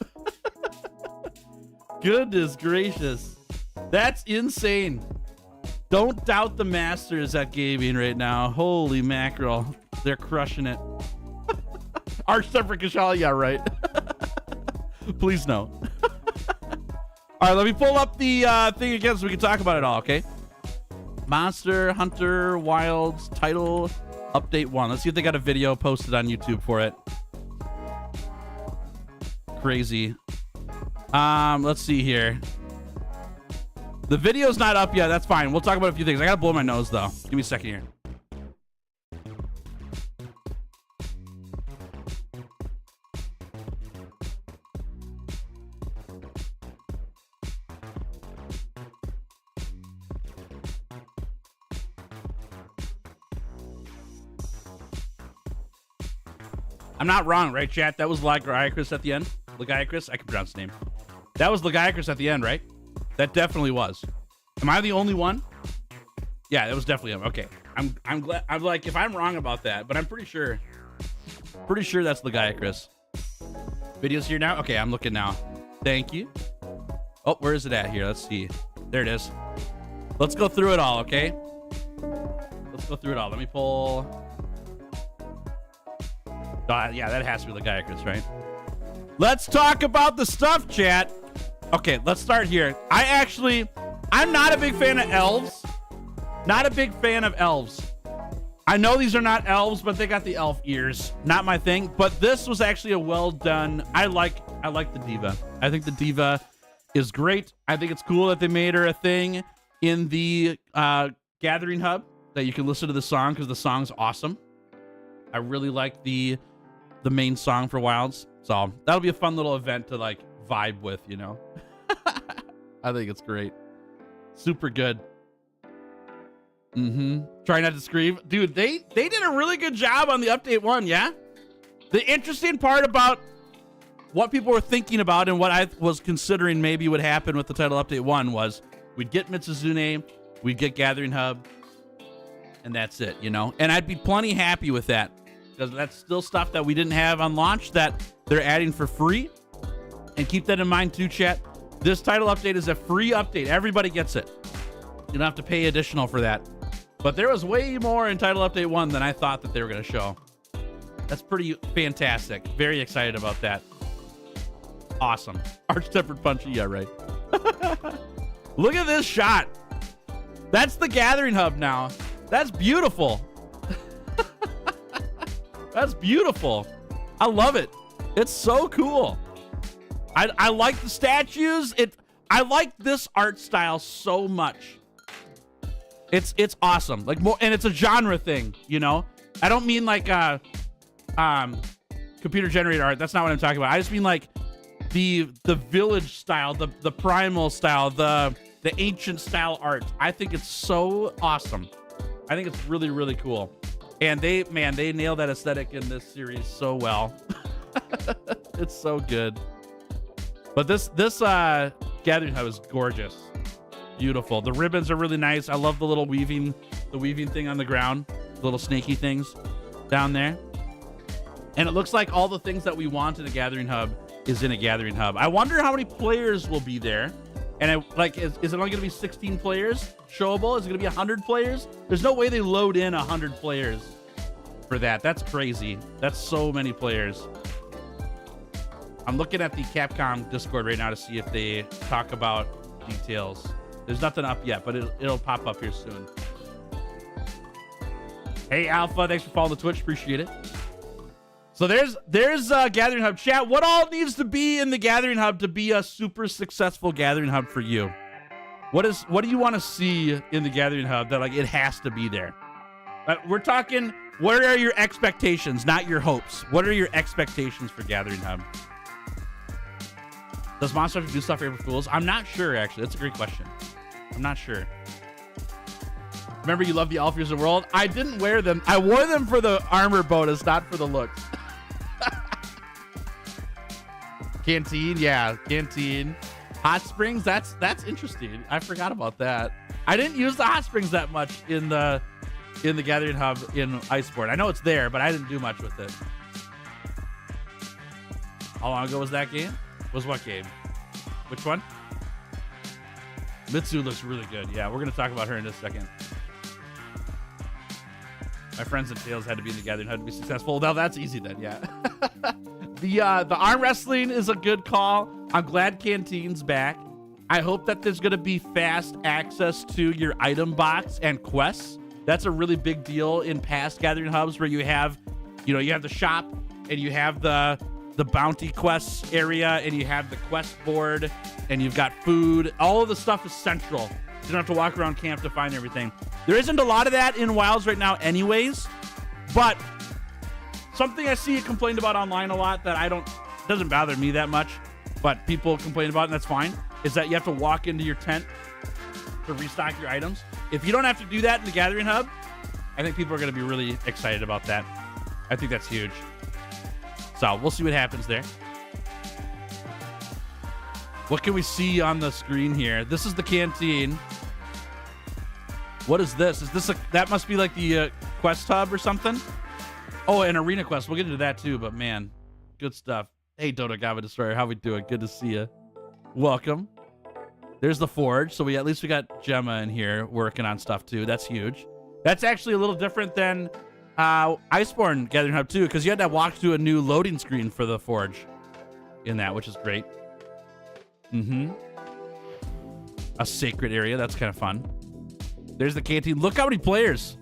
Goodness gracious. That's insane. Don't doubt the masters at gaming right now. Holy mackerel. They're crushing it. Archseparate Kashal, yeah, right. Please no. All right, let me pull up the thing again so we can talk about it all, okay? Monster Hunter Wilds title update 1. Let's see if they got a video posted on YouTube for it. Crazy. Let's see here. The video's not up yet. That's fine. We'll talk about a few things. I gotta blow my nose though. Give me a second here. I'm not wrong, right, chat? That was Legaicus at the end. Legaicus? I can pronounce the name. That was Legaicus at the end, right? That definitely was. Am I the only one? Yeah, that was definitely him. Okay. I'm glad. I'm like, if I'm wrong about that, but I'm pretty sure that's Legaicus. Video's here now? Okay, I'm looking now. Thank you. Oh, where is it at here? Let's see. There it is. Let's go through it all, okay? Let's go through it all. Let me pull. Yeah, that has to be Legaicus, right? Let's talk about the stuff, chat. Okay, let's start here. I'm not a big fan of elves. Not a big fan of elves. I know these are not elves, but they got the elf ears. Not my thing, but this was actually a well done. I like the diva. I think the diva is great. I think it's cool that they made her a thing in the Gathering Hub, that you can listen to the song because the song's awesome. I really like the main song for Wilds. So that'll be a fun little event to like vibe with, you know. I think it's great. Super good. Try not to scream. Dude, they did a really good job on the update 1, yeah? The interesting part about what people were thinking about and what I was considering maybe would happen with the title update 1 was we'd get Mitsuzune, we'd get Gathering Hub, and that's it, you know? And I'd be plenty happy with that because that's still stuff that we didn't have on launch that they're adding for free. And keep that in mind too, chat. This title update is a free update. Everybody gets it. You don't have to pay additional for that. But there was way more in title update 1 than I thought that they were going to show. That's pretty fantastic. Very excited about that. Awesome. Arch-tempered punchy. Yeah, right. Look at this shot. That's the Gathering Hub now. That's beautiful. That's beautiful. I love it. It's so cool. I like the statues. I like this art style so much. It's awesome. Like more, and it's a genre thing, you know? I don't mean like computer generated art. That's not what I'm talking about. I just mean like the village style, the primal style, the ancient style art. I think it's so awesome. I think it's really, really cool. And they nail that aesthetic in this series so well. It's so good. But this gathering hub is gorgeous. Beautiful. The ribbons are really nice. I love the little weaving thing on the ground, the little snaky things down there. And it looks like all the things that we want in a gathering hub is in a gathering hub. I wonder how many players will be there. And is it only going to be 16 players showable? Is it going to be 100 players? There's no way they load in 100 players for that. That's crazy. That's so many players. I'm looking at the Capcom Discord right now to see if they talk about details. There's nothing up yet, but it'll pop up here soon. Hey, Alpha, thanks for following the Twitch. Appreciate it. So there's Gathering Hub chat. What all needs to be in the Gathering Hub to be a super successful Gathering Hub for you? What do you want to see in the Gathering Hub that like it has to be there? We're talking, what are your expectations, not your hopes? What are your expectations for Gathering Hub? Does Monster Hunter do stuff for April Fools? I'm not sure, actually. That's a great question. I'm not sure. Remember, you love the Alphears of the World? I didn't wear them. I wore them for the armor bonus, not for the looks. Canteen, yeah, Canteen. Hot Springs, that's interesting. I forgot about that. I didn't use the Hot Springs that much in the Gathering Hub in Iceborne. I know it's there, but I didn't do much with it. How long ago was that game? Was what game? Which one? Mitsu looks really good. Yeah, we're gonna talk about her in a second. My friends and Tails had to be in the Gathering Hub to be successful. Now that's easy then, yeah. The arm wrestling is a good call. I'm glad Canteen's back. I hope that there's gonna be fast access to your item box and quests. That's a really big deal in past Gathering Hubs where you have the shop and you have the bounty quests area and you have the quest board and you've got food. All of the stuff is central. You don't have to walk around camp to find everything. There isn't a lot of that in Wilds right now anyways, but something I see complained about online a lot that doesn't bother me that much, but people complain about it, and that's fine, is that you have to walk into your tent to restock your items. If you don't have to do that in the Gathering Hub, I think people are going to be really excited about that. I think that's huge. So we'll see what happens there. What can we see on the screen here? This is the canteen. What is this? That must be like the quest hub or something? Oh, an arena quest. We'll get into that too, but man, good stuff. Hey, Dodogava Destroyer, how we doing? Good to see you. Welcome. There's the forge. So at least we got Gemma in here working on stuff too. That's huge. That's actually a little different than Iceborne Gathering Hub too, because you had to walk to a new loading screen for the forge in that, which is great. A sacred area. That's kind of fun. There's the canteen. Look how many players.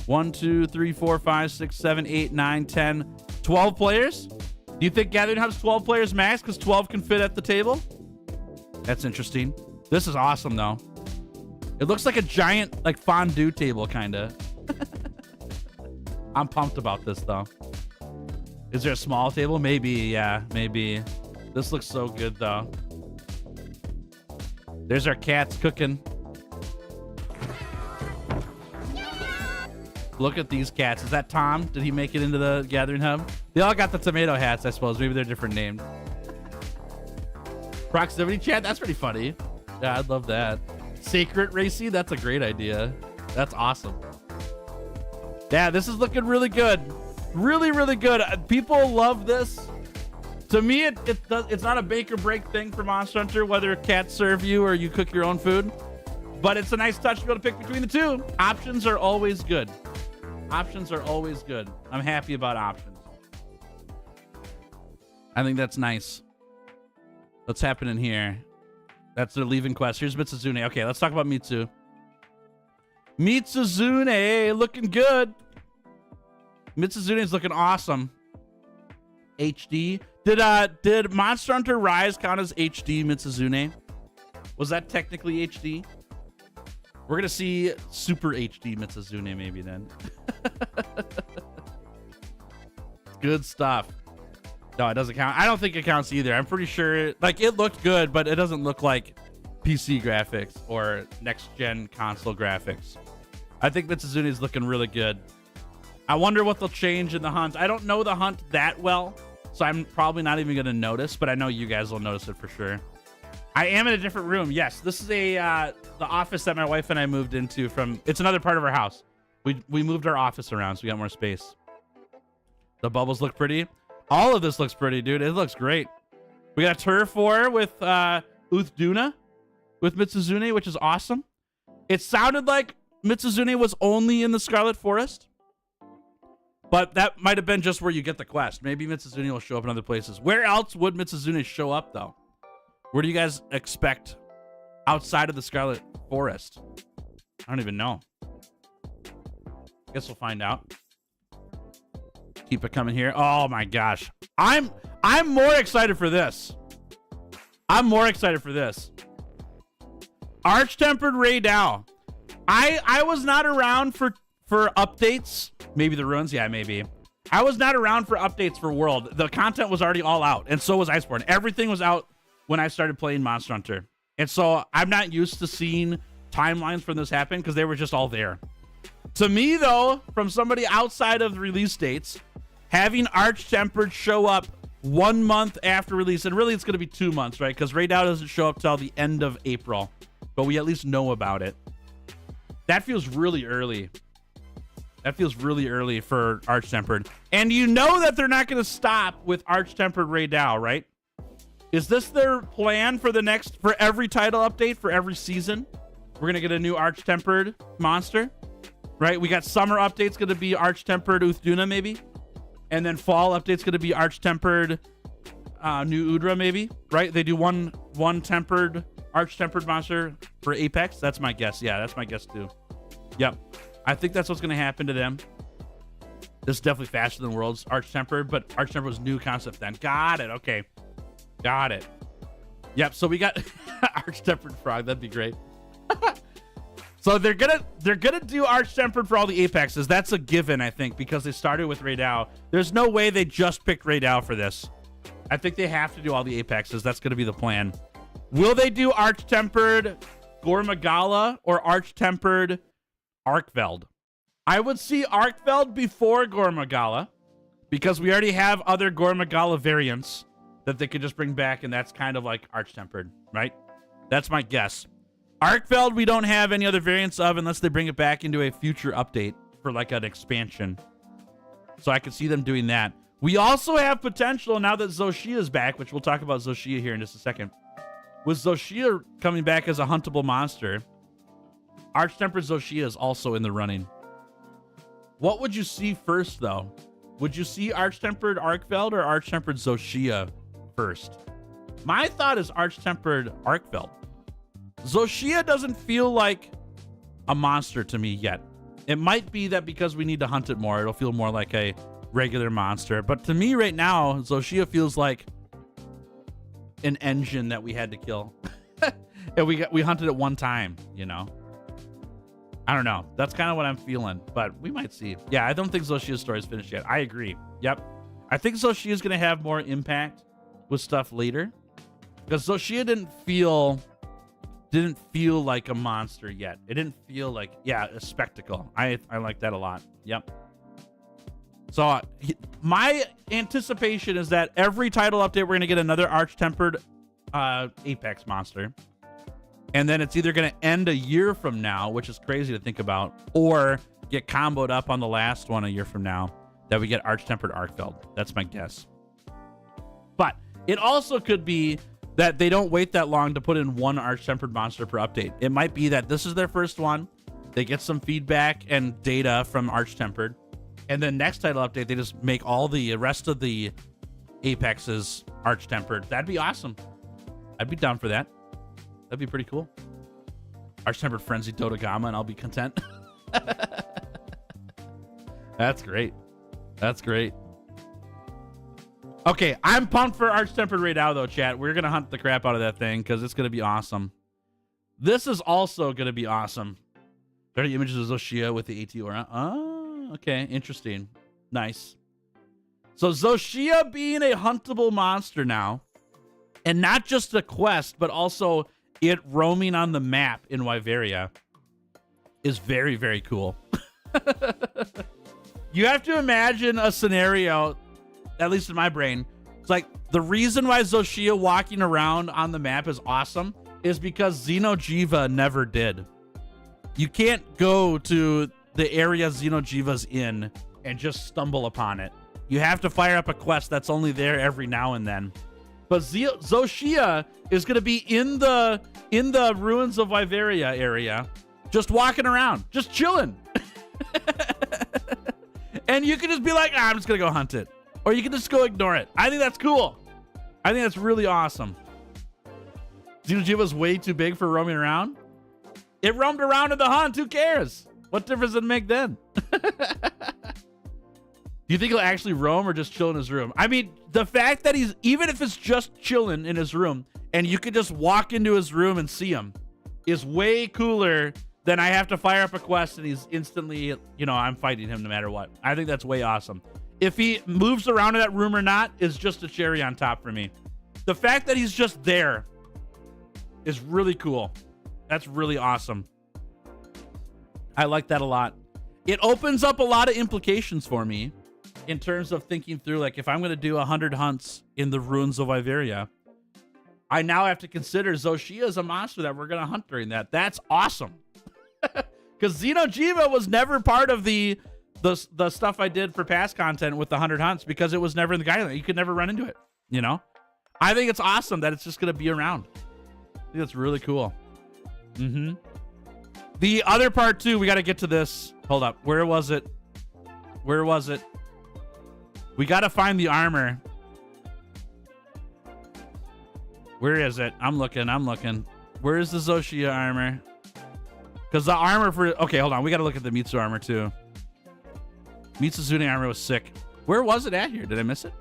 1, 2, 3, 4, 5, 6, 7, 8, 9, 10, 12 players. Do you think Gathering Hub's 12 players max because 12 can fit at the table? That's interesting. This is awesome though. It looks like a giant like fondue table kind of. I'm pumped about this though. Is there a small table? Maybe, yeah, maybe. This looks so good though. There's our cats cooking. Look at these cats. Is that Tom? Did he make it into the Gathering Hub? They all got the tomato hats, I suppose. Maybe they're different named. Proximity chat? That's pretty funny. Yeah, I'd love that. Sacred Racy? That's a great idea. That's awesome. Yeah, this is looking really good. Really, really good. People love this. To me, it's not a make or break thing for Monster Hunter, whether cats serve you or you cook your own food. But it's a nice touch to be able to pick between the two. Options are always good. Options are always good. I'm happy about options. I think that's nice. What's happening here? That's their leaving quest. Here's Mitsuzune. Okay, let's talk about Mitsu. Mitsuzune looking good. Mitsuzune's looking awesome. HD. Did Monster Hunter Rise count as HD Mitsuzune? Was that technically HD? We're gonna see Super HD Mitsuzune maybe then. Good stuff. No, it doesn't count. I don't think it counts either. I'm pretty sure like it looked good, but it doesn't look like PC graphics or next gen console graphics. I think Mitsuzune is looking really good. I wonder what they'll change in the hunt. I don't know the hunt that well, so I'm probably not even going to notice, but I know you guys will notice it for sure. I am in a different room. Yes, this is the office that my wife and I moved into from. It's another part of our house. We moved our office around, so we got more space. The bubbles look pretty. All of this looks pretty, dude. It looks great. We got Turf War with Uthduna with Mitsuzune, which is awesome. It sounded like Mitsuzune was only in the Scarlet Forest, but that might have been just where you get the quest. Maybe Mitsuzune will show up in other places. Where else would Mitsuzune show up, though? Where do you guys expect outside of the Scarlet Forest? I don't even know. Guess we'll find out. Keep it coming here. Oh my gosh. I'm more excited for this. I'm more excited for this. Arch-Tempered Raidou. I was not around for updates. Maybe the ruins. Yeah, maybe. I was not around for updates for World. The content was already all out, and so was Iceborne. Everything was out when I started playing Monster Hunter. And so I'm not used to seeing timelines from this happen because they were just all there. To me, though, from somebody outside of the release dates, having Arch-Tempered show up 1 month after release, and really it's going to be 2 months, right? Because Raidou doesn't show up till the end of April, but we at least know about it. That feels really early. That feels really early for Arch-Tempered. And you know that they're not going to stop with Arch-Tempered Raidou, right? Is this their plan for for every title update, for every season? We're going to get a new Arch-Tempered monster, right? We got summer updates going to be Arch-Tempered Uthduna, maybe. And then fall update's going to be Arch-Tempered new Udra, maybe, right? They do one tempered Arch-Tempered monster for Apex. That's my guess. Yeah, that's my guess too. Yep. I think that's what's going to happen to them. This is definitely faster than World's Arch-Tempered, but Arch-Tempered was new concept then. Got it. Okay. Got it. Yep. So we got Arch-Tempered Frog. That'd be great. So they're gonna do Arch-Tempered for all the Apexes. That's a given, I think, because they started with Raidou. There's no way they just picked Raidou for this. I think they have to do all the Apexes. That's gonna be the plan. Will they do Arch-Tempered Gormagala or Arch-Tempered Arkveld? I would see Arkveld before Gormagala because we already have other Gormagala variants that they could just bring back, and that's kind of like Arch-Tempered, right? That's my guess. Arkveld, we don't have any other variants of unless they bring it back into a future update for like an expansion. So I could see them doing that. We also have potential now that Zoshia is back, which we'll talk about Zoshia here in just a second. With Zoshia coming back as a huntable monster, Arch-Tempered Zoshia is also in the running. What would you see first, though? Would you see Arch-Tempered Arkveld or Arch-Tempered Zoshia first? My thought is Arch-Tempered Arkveld. Zoshia doesn't feel like a monster to me yet. It might be that because we need to hunt it more, it'll feel more like a regular monster. But to me right now, Zoshia feels like an engine that we had to kill. And we hunted it one time, you know? I don't know. That's kind of what I'm feeling, but we might see. Yeah, I don't think Zoshia's story is finished yet. I agree. Yep. I think Zoshia is going to have more impact with stuff later because Zoshia didn't feel like a monster yet. It didn't feel like, yeah, a spectacle. I like that a lot. Yep. So my anticipation is that every title update, we're going to get another Arch-Tempered Apex monster. And then it's either going to end a year from now, which is crazy to think about, or get comboed up on the last one a year from now that we get Arch-Tempered Arkveld. That's my guess. But it also could be that they don't wait that long to put in one Arch-Tempered monster per update. It might be that this is their first one. They get some feedback and data from Arch-Tempered. And then next title update, they just make all the rest of the Apexes Arch-Tempered. That'd be awesome. I'd be down for that. That'd be pretty cool. Arch-Tempered Frenzy Dodogama, and I'll be content. That's great. That's great. Okay, I'm pumped for Arch-Tempered Raidou, though, chat. We're going to hunt the crap out of that thing because it's going to be awesome. This is also going to be awesome. 30 images of Zoshia with the AT aura. Oh, okay. Interesting. Nice. So Zoshia being a huntable monster now, and not just a quest, but also it roaming on the map in Wyveria. is very, very cool. You have to imagine a scenario, at least in my brain. It's like the reason why Zoshia walking around on the map is awesome is because Xeno'jiiva never did. You can't go to the area Xeno'jiiva's in and just stumble upon it. You have to fire up a quest that's only there every now and then. But Zoshia is going to be in the ruins of Wyveria area, just walking around, just chilling. And you can just be like, I'm just going to go hunt it. Or you can just go ignore it. I think that's cool. I think that's really awesome. Xeno'jiiva's way too big for roaming around. It roamed around in the hunt. Who cares? What difference does it make then? Do you think he'll actually roam or just chill in his room? I mean, the fact that he's, even if it's just chilling in his room and you could just walk into his room and see him, is way cooler than I have to fire up a quest and he's instantly, you know, I'm fighting him no matter what. I think that's way awesome. If he moves around in that room or not is just a cherry on top for me. The fact that he's just there is really cool. That's really awesome. I like that a lot. It opens up a lot of implications for me in terms of thinking through, like, if I'm going to do 100 hunts in the ruins of Wyveria, I now have to consider Zoshia as a monster that we're going to hunt during that. That's awesome. Because Xeno'jiiva was never part of the stuff I did for past content with the 100 hunts because it was never in the guideline. You could never run into it, you know? I think it's awesome that it's just going to be around. I think that's really cool. Mm-hmm. The other part, too, we got to get to this. Hold up. Where was it? Where was it? We got to find the armor. Where is it? I'm looking. Where is the Zoshia armor? Because the armor for... Okay, hold on. We got to look at the Mitsu armor, too. Mitsuzune armor was sick. Where was it at here? Did I miss it?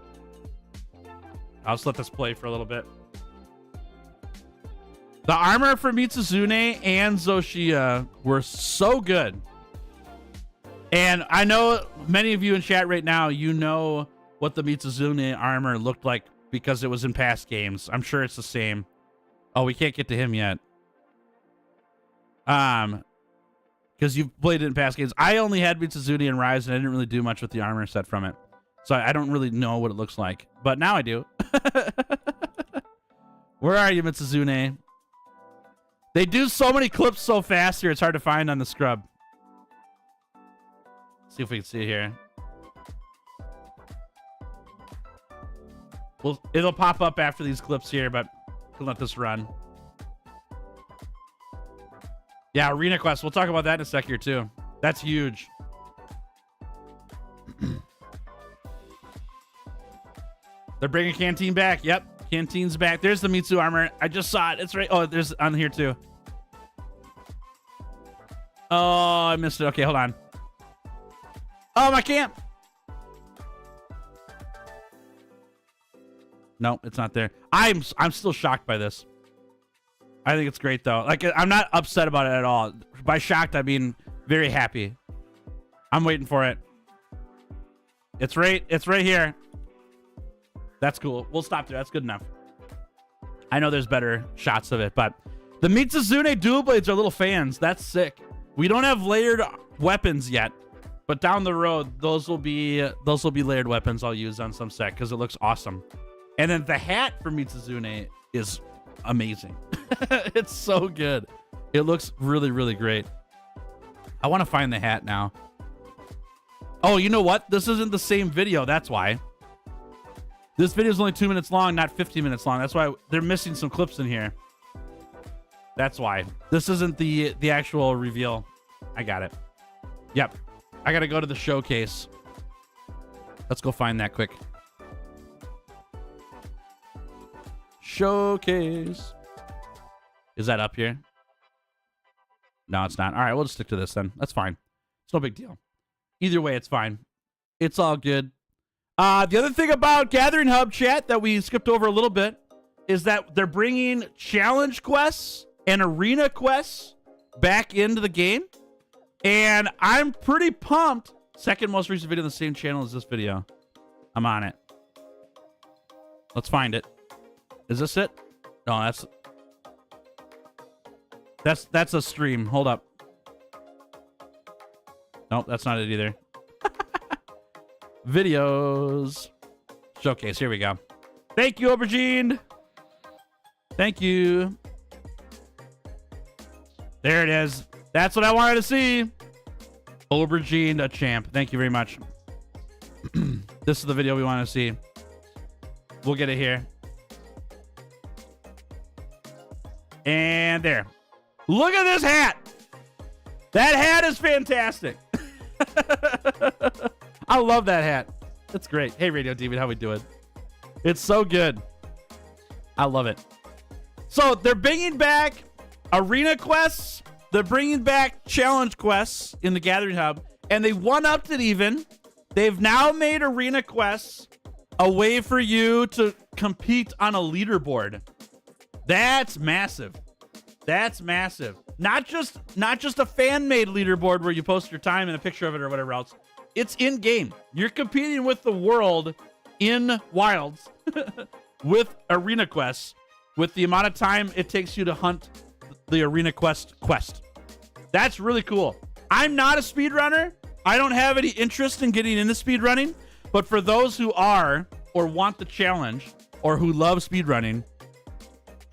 I'll just let this play for a little bit. The armor for Mitsuzune and Zoshia were so good. And I know many of you in chat right now, you know what the Mitsuzune armor looked like because it was in past games. I'm sure it's the same. Oh, we can't get to him yet. Because you've played it in past games. I only had Mitsuzune and Rise, and I didn't really do much with the armor set from it. So I don't really know what it looks like. But now I do. Where are you, Mitsuzune? They do so many clips so fast here, it's hard to find on the scrub. See if we can see it here. Well, it'll pop up after these clips here, but we'll let this run. Yeah, Arena Quest. We'll talk about that in a sec here, too. That's huge. They're bringing Canteen back. Yep, Canteen's back. There's the Mitsu armor. I just saw it. It's right. Oh, there's on here, too. Oh, I missed it. Okay, hold on. Oh, my camp. No, it's not there. I'm still shocked by this. I think it's great, though. Like, I'm not upset about it at all. By shocked, I mean very happy. I'm waiting for it. It's right here. That's cool. We'll stop there. That's good enough. I know there's better shots of it, but the Mitsuzune dual blades are little fans. That's sick. We don't have layered weapons yet, but down the road, those will be layered weapons I'll use on some set because it looks awesome. And then the hat for Mitsuzune is amazing. It's so good. It looks really, really great. I want to find the hat now. Oh, you know what? This isn't the same video. That's why. This video is only 2 minutes long, not 15 minutes long. That's why they're missing some clips in here. That's why. This isn't the actual reveal. I got it. Yep. I got to go to the showcase. Let's go find that quick. Showcase. Is that up here? No, it's not. All right, we'll just stick to this then. That's fine. It's no big deal. Either way, it's fine. It's all good. The other thing about Gathering Hub chat that we skipped over a little bit is that they're bringing challenge quests and arena quests back into the game. And I'm pretty pumped. Second most recent video on the same channel as this video. I'm on it. Let's find it. Is this it? No, that's a stream. Hold up. Nope, that's not it either. Videos. Showcase. Here we go. Thank you, Aubergine. Thank you. There it is. That's what I wanted to see. Aubergine, a champ. Thank you very much. This is the video we want to see. We'll get it here. And there. Look at this hat. That hat is fantastic. I love that hat. It's great. Hey, Radio Demon, how we doing? It's so good. I love it. So they're bringing back arena quests. They're bringing back challenge quests in the Gathering Hub, and they one-upped it even. They've now made arena quests a way for you to compete on a leaderboard. That's massive. That's massive. Not just a fan-made leaderboard where you post your time and a picture of it or whatever else. It's in-game. You're competing with the world in Wilds with arena quests, with the amount of time it takes you to hunt the arena quest. That's really cool. I'm not a speedrunner. I don't have any interest in getting into speedrunning, but for those who are or want the challenge or who love speedrunning,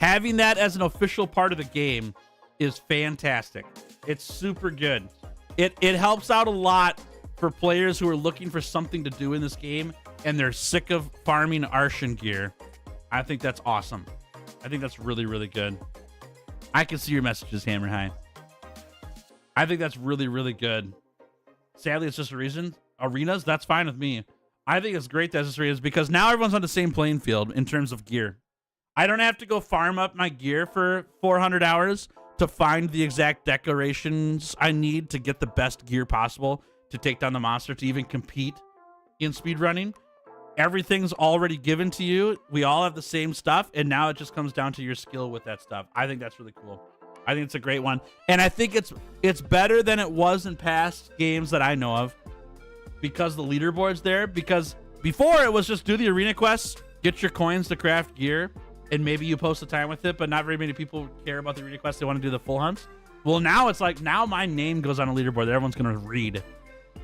having that as an official part of the game is fantastic. It's super good. It helps out a lot for players who are looking for something to do in this game and they're sick of farming Arshan gear. I think that's awesome. I think that's really, really good. I can see your messages, Hammer High. I think that's really, really good. Sadly, it's just a reason. Arenas, that's fine with me. I think it's great that it's arenas because now everyone's on the same playing field in terms of gear. I don't have to go farm up my gear for 400 hours to find the exact decorations I need to get the best gear possible to take down the monster to even compete in speedrunning. Everything's already given to you. We all have the same stuff, and now it just comes down to your skill with that stuff. I think that's really cool. I think it's a great one. And I think it's better than it was in past games that I know of because the leaderboard's there. Because before it was just do the arena quests, get your coins to craft gear, and maybe you post the time with it, but not very many people care about the arena quests. They want to do the full hunts. Well, now it's like, now my name goes on a leaderboard that everyone's going to read,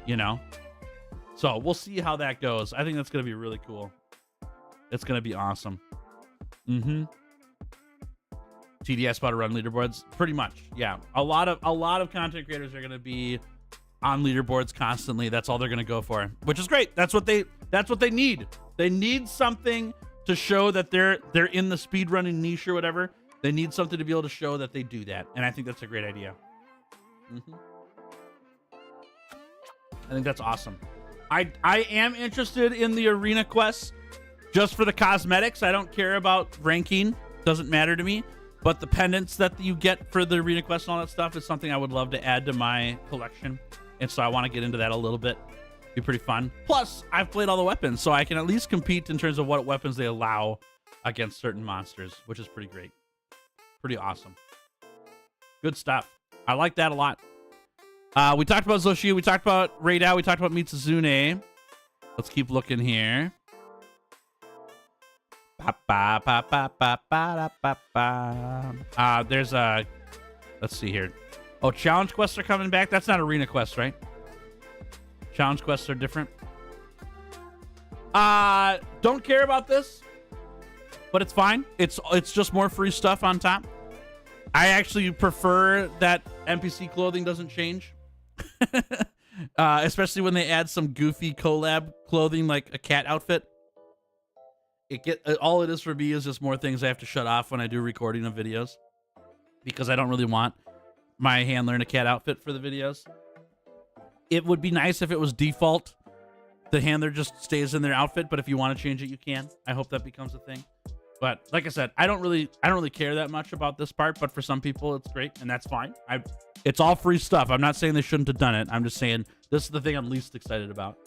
you know? So we'll see how that goes. I think that's going to be really cool. It's going to be awesome. TDS about to run leaderboards, pretty much. Yeah, a lot of content creators are going to be on leaderboards constantly. That's all they're going to go for, which is great. That's what they need. They need something to show that they're in the speedrunning niche or whatever. They need something to be able to show that they do that, and I think that's a great idea. I think that's awesome. I am interested in the arena quests just for the cosmetics. I don't care about ranking. Doesn't matter to me. But the pendants that you get for the arena quests and all that stuff is something I would love to add to my collection. And so I want to get into that a little bit. Be pretty fun. Plus, I've played all the weapons, so I can at least compete in terms of what weapons they allow against certain monsters, which is pretty great. Pretty awesome. Good stuff. I like that a lot. We talked about Zoshi. We talked about Raidou. We talked about Mitsuzune. Let's keep looking here. There's a... Let's see here. Oh, challenge quests are coming back. That's not arena quests, right? Challenge quests are different. Don't care about this, but it's fine. It's just more free stuff on top. I actually prefer that NPC clothing doesn't change. Especially when they add some goofy collab clothing like a cat outfit. All it is for me is just more things I have to shut off when I do recording of videos, because I don't really want my handler in a cat outfit for the videos. It would be nice if it was default. The handler just stays in their outfit, but if you want to change it, you can. I hope that becomes a thing. But like I said, I don't really care that much about this part, but for some people it's great, and that's fine. It's all free stuff. I'm not saying they shouldn't have done it. I'm just saying this is the thing I'm least excited about.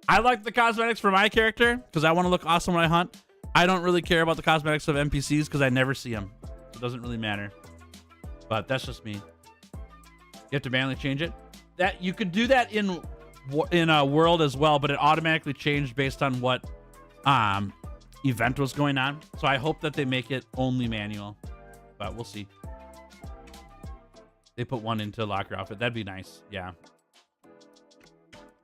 I like the cosmetics for my character because I want to look awesome when I hunt. I don't really care about the cosmetics of NPCs because I never see them. It doesn't really matter. But that's just me. You have to manually change it. That you could do that in a world as well, but it automatically changed based on what event was going on. So I hope that they make it only manual, but we'll see. They put one into locker outfit. That'd be nice. Yeah.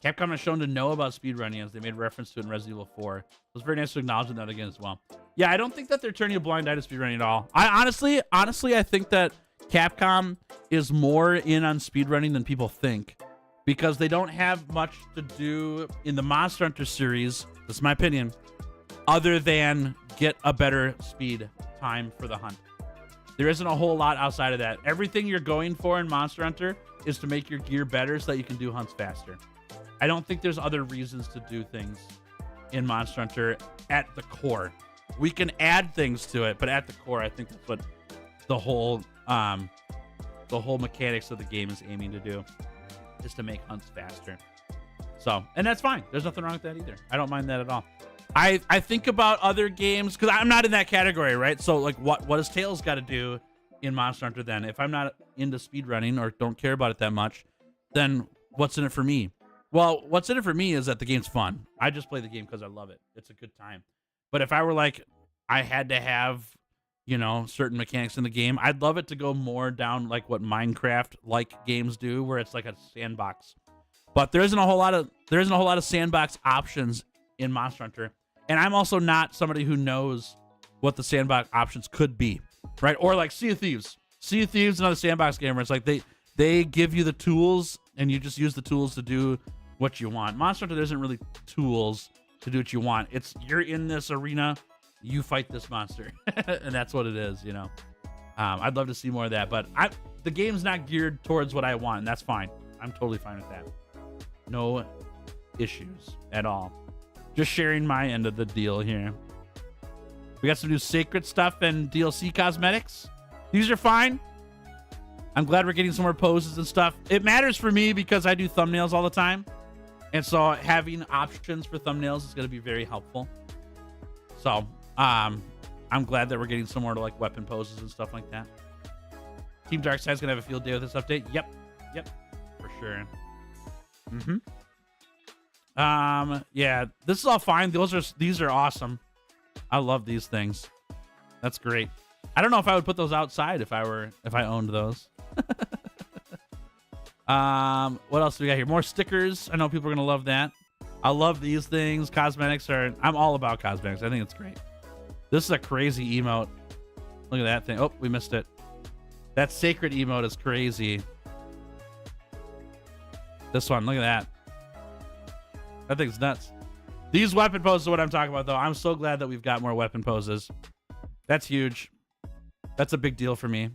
Capcom is shown to know about speedrunning as they made reference to it in Resident Evil 4. It was very nice to acknowledge that again as well. Yeah, I don't think that they're turning a blind eye to speedrunning at all. I honestly, I think that Capcom is more in on speedrunning than people think because they don't have much to do in the Monster Hunter series, this is my opinion, other than get a better speed time for the hunt. There isn't a whole lot outside of that. Everything you're going for in Monster Hunter is to make your gear better so that you can do hunts faster. I don't think there's other reasons to do things in Monster Hunter at the core. We can add things to it, but at the core, I think that's what the whole mechanics of the game is aiming to do, is to make hunts faster. So, and that's fine. There's nothing wrong with that either. I don't mind that at all. I think about other games because I'm not in that category, right? So like what does Tails got to do in Monster Hunter then? If I'm not into speedrunning or don't care about it that much, then what's in it for me? Well, what's in it for me is that the game's fun. I just play the game because I love it. It's a good time. But if I were like, I had to have, you know, certain mechanics in the game, I'd love it to go more down like what Minecraft-like games do, where it's like a sandbox. But there isn't a whole lot of sandbox options in Monster Hunter. And I'm also not somebody who knows what the sandbox options could be, right? Or like Sea of Thieves. Sea of Thieves is another sandbox game where it's like they give you the tools and you just use the tools to do what you want. Monster Hunter, there isn't really tools to do what you want. It's you're in this arena, you fight this monster, and that's what it is, you know. I'd love to see more of that, but the game's not geared towards what I want, and that's fine. I'm totally fine with that. No issues at all. Just sharing my end of the deal here. We got some new Sacred stuff and DLC cosmetics. These are fine. I'm glad we're getting some more poses and stuff. It matters for me because I do thumbnails all the time. And so having options for thumbnails is going to be very helpful. So I'm glad that we're getting some more to like weapon poses and stuff like that. Team Darkside's going to have a field day with this update. Yep, for sure. Yeah, this is all fine. These are awesome. I love these things. That's great. I don't know if I would put those outside if I owned those. What else do we got here? More stickers. I know people are gonna love that. I love these things. Cosmetics I'm all about cosmetics. I think it's great. This is a crazy emote. Look at that thing. Oh, we missed it. That Sacred emote is crazy. This one, look at that. That thing's nuts. These weapon poses are what I'm talking about, though. I'm so glad that we've got more weapon poses. That's huge. That's a big deal for me.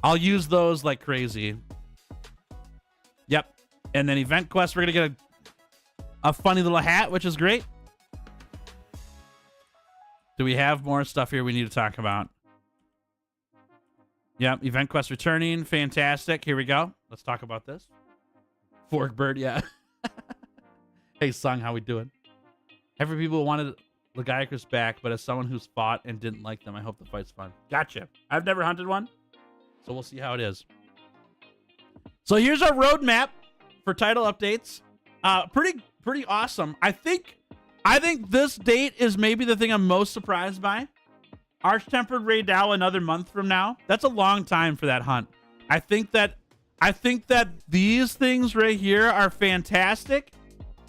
I'll use those like crazy. Yep. And then event quest, we're going to get a funny little hat, which is great. Do we have more stuff here we need to talk about? Yep. Event quest returning. Fantastic. Here we go. Let's talk about this. Forkbird, yeah. Hey, Sung, how we doing? Every people wanted Lagiacrus back, but as someone who's fought and didn't like them, I hope the fight's fun. Gotcha. I've never hunted one, so we'll see how it is. So here's our roadmap for title updates. Pretty awesome. I think this date is maybe the thing I'm most surprised by. Arch-Tempered Ray Dow another month from now. That's a long time for that hunt. I think that these things right here are fantastic,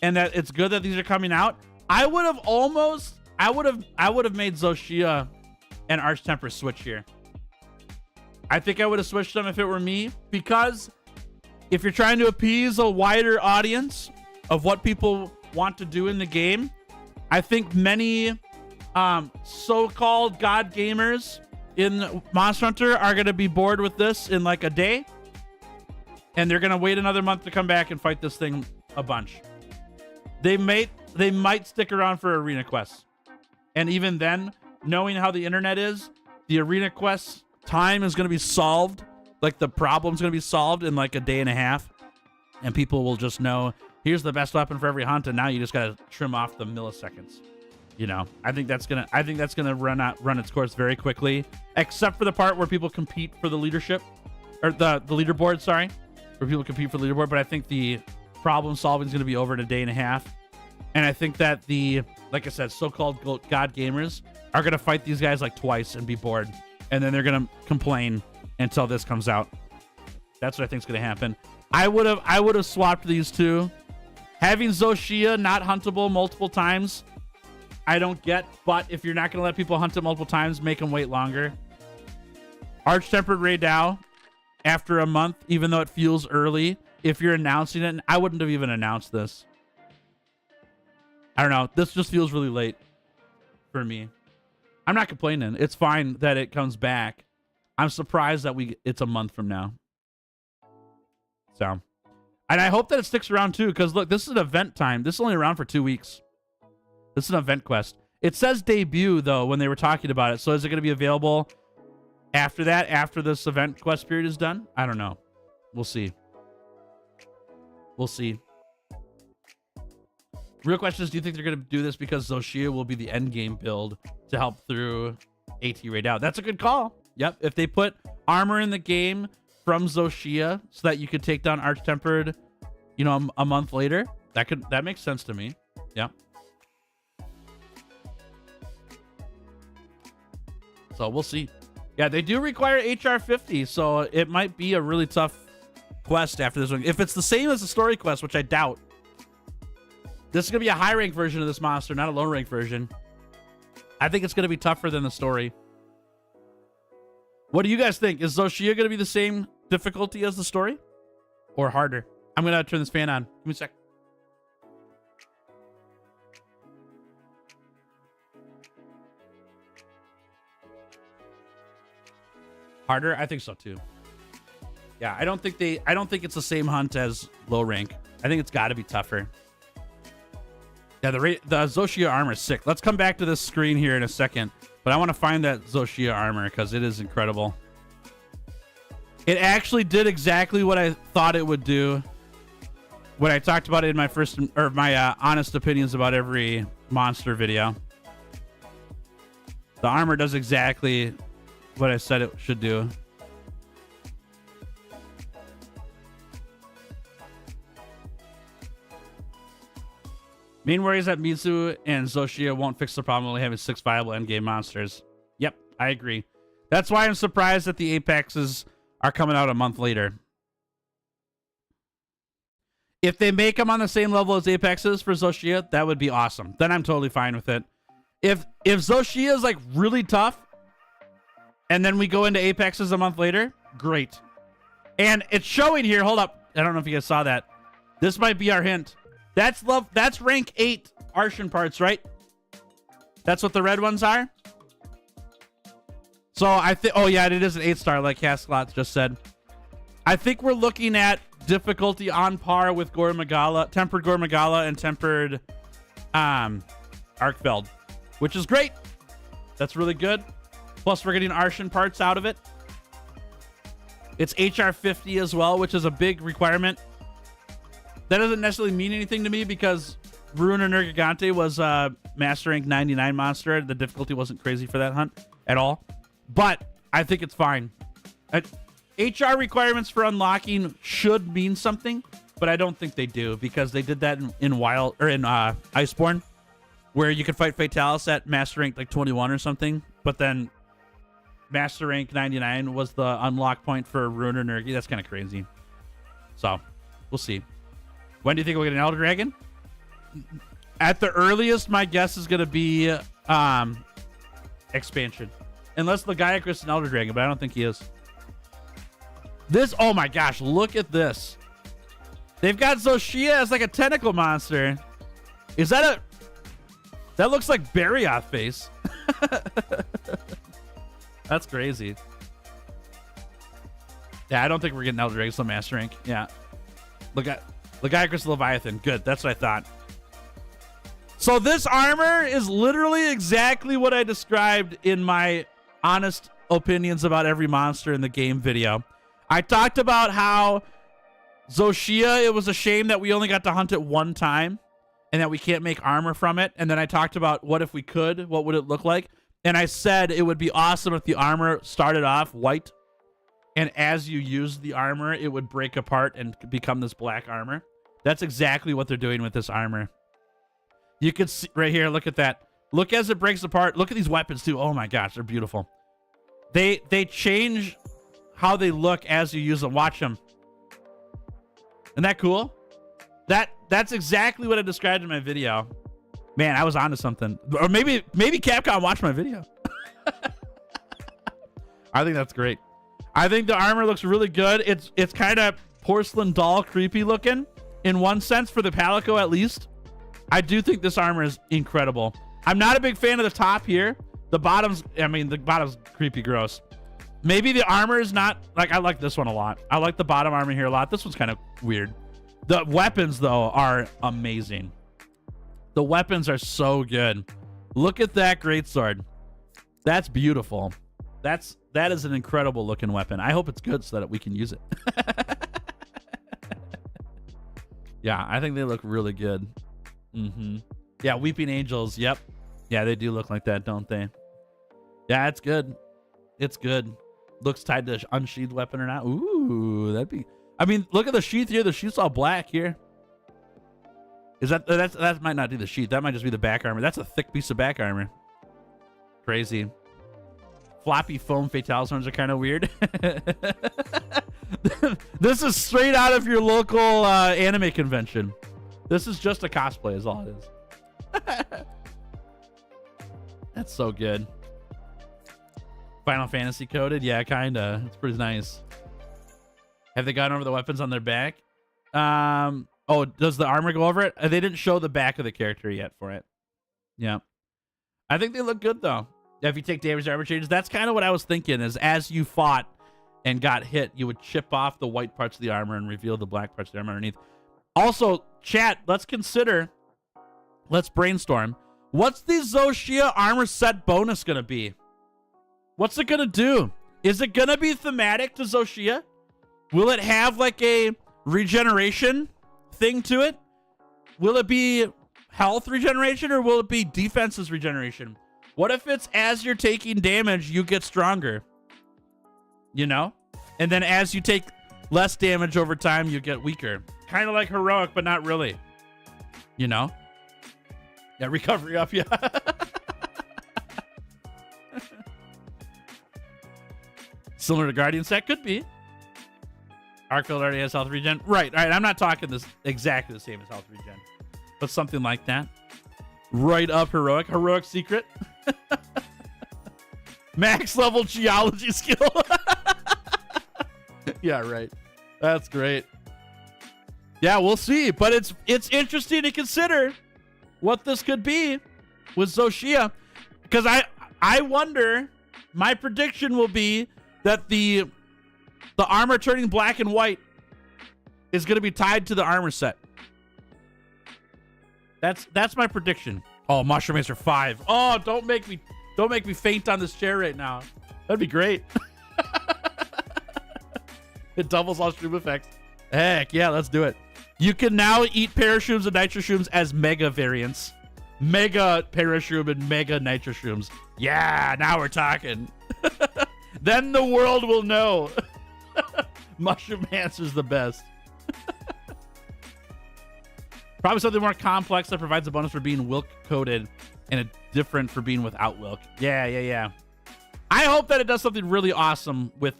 and that it's good that these are coming out. I would have made Zoshia and Arch-Temper switch here. I think I would have switched them if it were me, because if you're trying to appease a wider audience of what people want to do in the game, I think many so-called god gamers in Monster Hunter are going to be bored with this in like a day, and they're going to wait another month to come back and fight this thing a bunch. They might stick around for arena quests. And even then, knowing how the internet is, the arena quest time is going to be solved. Like the problem's going to be solved in like a day and a half. And people will just know, here's the best weapon for every hunt, and now you just got to trim off the milliseconds. You know, I think that's going to run its course very quickly, except for the part where people compete for the leadership or the leaderboard, sorry. Where people compete for the leaderboard, but I think the problem solving is going to be over in a day and a half. And I think that like I said, so-called god gamers are going to fight these guys like twice and be bored. And then they're going to complain until this comes out. That's what I think is going to happen. I would have swapped these two. Having Zoshia not huntable multiple times, I don't get. But if you're not going to let people hunt it multiple times, make them wait longer. Arch-Tempered Raidou after a month, even though it feels early. If you're announcing it, I wouldn't have even announced this. I don't know. This just feels really late for me. I'm not complaining. It's fine that it comes back. I'm surprised that it's a month from now. So, and I hope that it sticks around too, because look, this is an event time. This is only around for 2 weeks. This is an event quest. It says debut though when they were talking about it. So is it going to be available after that, after this event quest period is done? I don't know. We'll see. We'll see. Real question is, do you think they're going to do this because Zoshia will be the end game build to help through AT Raidou? That's a good call. Yep. If they put armor in the game from Zoshia so that you could take down Arch-Tempered, you know, a month later, that makes sense to me. Yeah. So we'll see. Yeah, they do require HR 50, so it might be a really tough quest after this one. If it's the same as the story quest, which I doubt. This is going to be a high rank version of this monster, not a low rank version. I think it's going to be tougher than the story. What do you guys think? Is Zoshia going to be the same difficulty as the story? Or harder? I'm going to turn this fan on. Give me a sec. Harder? I think so too. Yeah, I don't think it's the same hunt as low rank. I think it's got to be tougher. Yeah, the Zoshia armor is sick. Let's come back to this screen here in a second. But I want to find that Zoshia armor because it is incredible. It actually did exactly what I thought it would do when I talked about it in my honest opinions about every monster video. The armor does exactly what I said it should do. Main worry is that Mizu and Zoshia won't fix the problem only having 6 viable endgame monsters. Yep, I agree. That's why I'm surprised that the Apexes are coming out a month later. If they make them on the same level as Apexes for Zoshia, that would be awesome. Then I'm totally fine with it. If Zoshia is like really tough, and then we go into Apexes a month later, great. And it's showing here. Hold up. I don't know if you guys saw that. This might be our hint. That's rank 8 Arshan parts, right? That's what the red ones are. So I think, oh yeah, it is an 8-star like Casclot just said. I think we're looking at difficulty on par with Gore Magala, Tempered Gore Magala and Tempered Arkfeld, which is great. That's really good. Plus we're getting Arshan parts out of it. It's HR 50 as well, which is a big requirement. That doesn't necessarily mean anything to me because Ruiner Nergigante was a Master Rank 99 monster. The difficulty wasn't crazy for that hunt at all. But I think it's fine. HR requirements for unlocking should mean something, but I don't think they do because they did that in Iceborne, where you could fight Fatalis at Master Rank like 21 or something, but then Master Rank 99 was the unlock point for Ruiner Nergi. That's kind of crazy. So we'll see. When do you think we'll get an Elder Dragon? At the earliest, my guess is going to be expansion. Unless Lagiacrus is an Elder Dragon, but I don't think he is. This, oh my gosh, look at this. They've got Zoshia as like a tentacle monster. Is that a... That looks like Barioth face. That's crazy. Yeah, I don't think we're getting Elder Dragon, so Master Rank. Yeah. Look at... Lagiacrus Leviathan. Good. That's what I thought. So this armor is literally exactly what I described in my honest opinions about every monster in the game video. I talked about how Zoshia, it was a shame that we only got to hunt it one time and that we can't make armor from it. And then I talked about what if we could, what would it look like? And I said it would be awesome if the armor started off white. And as you use the armor, it would break apart and become this black armor. That's exactly what they're doing with this armor. You can see right here, look at that. Look as it breaks apart. Look at these weapons too. Oh my gosh, they're beautiful. They change how they look as you use them. Watch them. Isn't that cool? That's exactly what I described in my video. Man, I was onto something. Or maybe Capcom watched my video. I think that's great. I think the armor looks really good. It's kind of porcelain doll creepy looking in one sense, for the Palico at least. I do think this armor is incredible. I'm not a big fan of the top here. The bottom's creepy gross. Maybe the armor is not, like, I like this one a lot. I like the bottom armor here a lot. This one's kind of weird. The weapons, though, are amazing. The weapons are so good. Look at that greatsword. That's beautiful. That is an incredible looking weapon. I hope it's good so that we can use it. Yeah, I think they look really good. Yeah, Weeping Angels. Yep. Yeah, they do look like that, don't they? Yeah, it's good. It's good. Looks tied to unsheathed weapon or not. Ooh, that'd be... I mean, look at the sheath here. The sheath's all black here. Is that might not be the sheath. That might just be the back armor. That's a thick piece of back armor. Crazy. Floppy foam fatale horns are kind of weird. This is straight out of your local anime convention. This is just a cosplay is all it is. That's so good. Final Fantasy coded? Yeah, kinda. It's pretty nice. Have they gone over the weapons on their back? Oh, does the armor go over it? They didn't show the back of the character yet for it. Yeah. I think they look good, though. If you take damage, armor changes. That's kind of what I was thinking, is as you fought and got hit, you would chip off the white parts of the armor and reveal the black parts of the armor underneath. Also, chat, let's brainstorm. What's the Zoshia armor set bonus going to be? What's it going to do? Is it going to be thematic to Zoshia? Will it have like a regeneration thing to it? Will it be health regeneration, or will it be defenses regeneration? What if it's as you're taking damage, you get stronger? You know? And then as you take less damage over time, you get weaker. Kind of like heroic, but not really. You know? Yeah, recovery up, yeah. Similar to Guardian set, could be. Arcfield already has health regen. Right. I'm not talking this exactly the same as health regen, but something like that. Right up heroic. Heroic secret. Max level geology skill. Yeah, right. That's great. Yeah, we'll see. But it's interesting to consider what this could be with Zoshia, because I wonder. My prediction will be that the armor turning black and white is going to be tied to the armor set. That's my prediction. Oh, Mushroom Master 5. Oh, don't make me faint on this chair right now. That'd be great. It doubles all shroom effects. Heck yeah, let's do it. You can now eat parashrooms and nitroshrooms as mega variants. Mega parashroom and mega nitroshrooms. Yeah, now we're talking. Then the world will know. Mushroom Mancer's the best. Probably something more complex that provides a bonus for being Wilk coded and a different for being without Wilk. Yeah. I hope that it does something really awesome with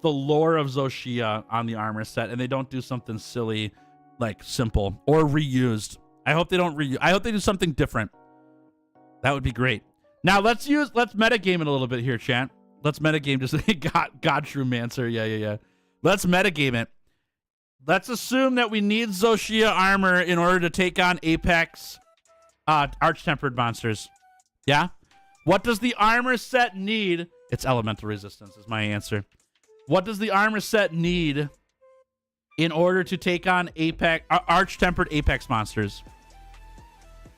the lore of Zoshia on the armor set, and they don't do something silly like simple or reused. I hope they don't I hope they do something different. That would be great. Now let's metagame it a little bit here, chat. Let's metagame just Godshroom Mancer. Yeah. Let's metagame it. Let's assume that we need Zoshia armor in order to take on Apex Arch-Tempered monsters. Yeah? What does the armor set need? It's elemental resistance is my answer. What does the armor set need in order to take on Arch-Tempered Apex monsters?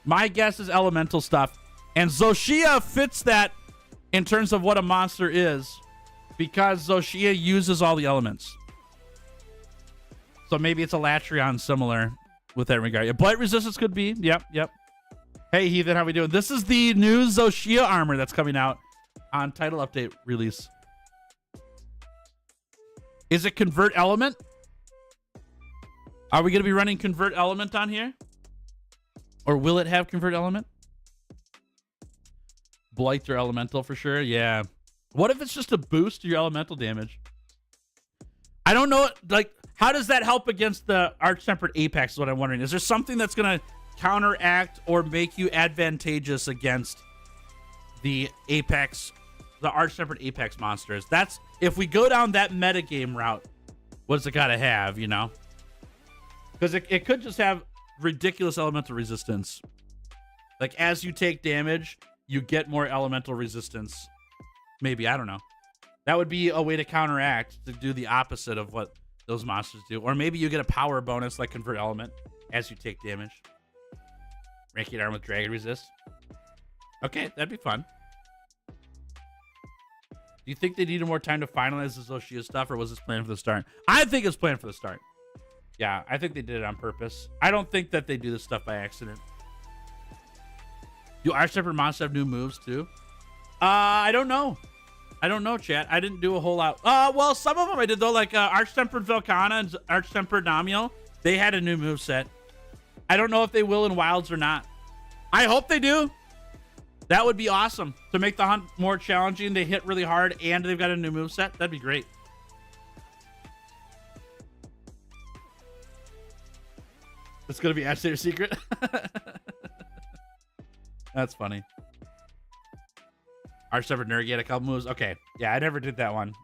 My guess is elemental stuff. And Zoshia fits that in terms of what a monster is, because Zoshia uses all the elements. So maybe it's a Latreon similar with that regard. Yeah, blight resistance could be. Yep. Hey, Heathen, how we doing? This is the new Zoshia armor that's coming out on title update release. Is it Convert Element? Are we going to be running Convert Element on here? Or will it have Convert Element? Blight or Elemental for sure. Yeah. What if it's just a boost to your elemental damage? I don't know. Like, how does that help against the Arch-Tempered Apex is what I'm wondering. Is there something that's going to counteract or make you advantageous against the Apex, the Arch-Tempered Apex monsters? That's, if we go down that metagame route, what's it got to have, you know? Because it could just have ridiculous elemental resistance. Like, as you take damage, you get more elemental resistance. Maybe, I don't know. That would be a way to counteract, to do the opposite of what those monsters do. Or maybe you get a power bonus like Convert Element as you take damage. Ranking arm with Dragon Resist. Okay, that'd be fun. Do you think they needed more time to finalize the Zoshia stuff, or was this planned for the start? I think it's planned for the start. Yeah, I think they did it on purpose. I don't think that they do this stuff by accident. Do Arch-Tempered monsters have new moves too? I don't know. I don't know, chat. I didn't do a whole lot. Well, some of them I did though, like Arch-Tempered Velkhana and Arch-Tempered Namiel. They had a new move set. I don't know if they will in Wilds or not. I hope they do. That would be awesome to make the hunt more challenging. They hit really hard and they've got a new move set. That'd be great. It's gonna be Ashtater Secret. That's funny. Arch-Tempered Nergi had a couple moves. Okay, yeah, I never did that one.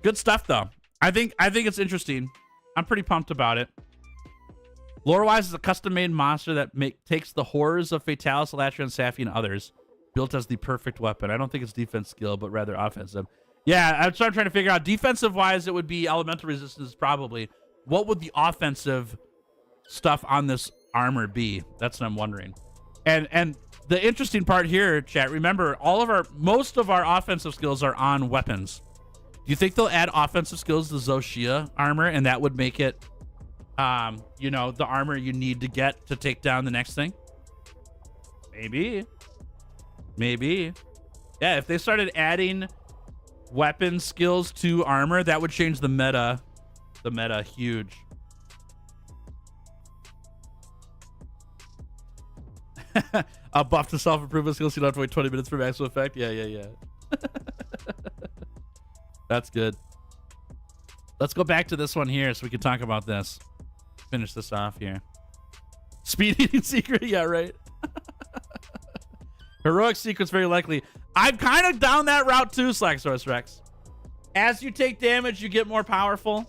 Good stuff though. I think it's interesting. I'm pretty pumped about it. Lore-wise, it's a custom-made monster that takes the horrors of Fatalis, Elatria, and Safi, and others, built as the perfect weapon. I don't think it's defense skill, but rather offensive. Yeah, I'm trying to figure out. Defensive-wise, it would be elemental resistance probably. What would the offensive stuff on this armor be? That's what I'm wondering. And the interesting part here, chat, remember, most of our offensive skills are on weapons. Do you think they'll add offensive skills to Zoshia armor, and that would make it, you know, the armor you need to get to take down the next thing? Maybe. Maybe. Yeah, if they started adding weapon skills to armor, that would change the meta. The meta huge. A buff to self-improvement skills, so you don't have to wait 20 minutes for maximum effect. Yeah. That's good. Let's go back to this one here so we can talk about this. Finish this off here. Speed eating secret, yeah, right. Heroic secrets very likely. I'm kind of down that route too, Slacksaurus Rex. As you take damage, you get more powerful.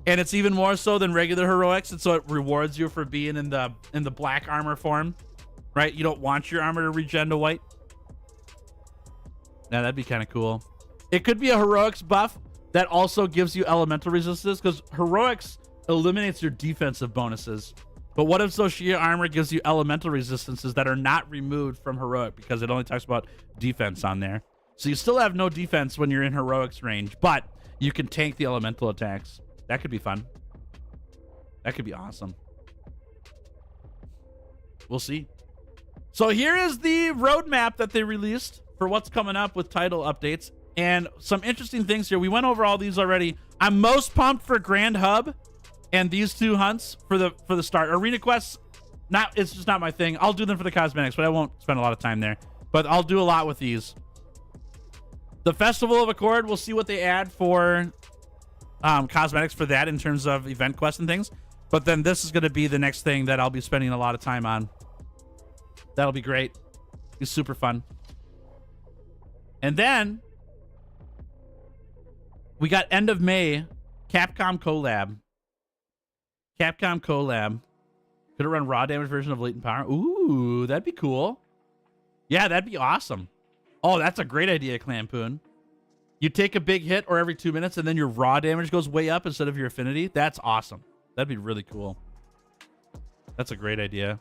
And it's even more so than regular heroics, and so it rewards you for being in the black armor form. Right? You don't want your armor to regen to white. Yeah, that'd be kind of cool. It could be a heroics buff that also gives you elemental resistance, because heroics eliminates your defensive bonuses. But what if Zoshia armor gives you elemental resistances that are not removed from heroic, because it only talks about defense on there? So you still have no defense when you're in heroics range, but you can tank the elemental attacks. That could be fun. That could be awesome. We'll see. So here is the roadmap that they released for what's coming up with title updates, and some interesting things here. We went over all these already. I'm most pumped for Grand Hub and these two hunts for the start. Arena quests, it's just not my thing. I'll do them for the cosmetics, but I won't spend a lot of time there. But I'll do a lot with these. The Festival of Accord, we'll see what they add for cosmetics for that in terms of event quests and things. But then this is going to be the next thing that I'll be spending a lot of time on. That'll be great. It's super fun. And then we got end of May, Capcom collab. Capcom collab. Could it run raw damage version of Latent Power? Ooh, that'd be cool. Yeah, that'd be awesome. Oh, that's a great idea, Clampoon. You take a big hit or every 2 minutes, and then your raw damage goes way up instead of your affinity. That's awesome. That'd be really cool. That's a great idea.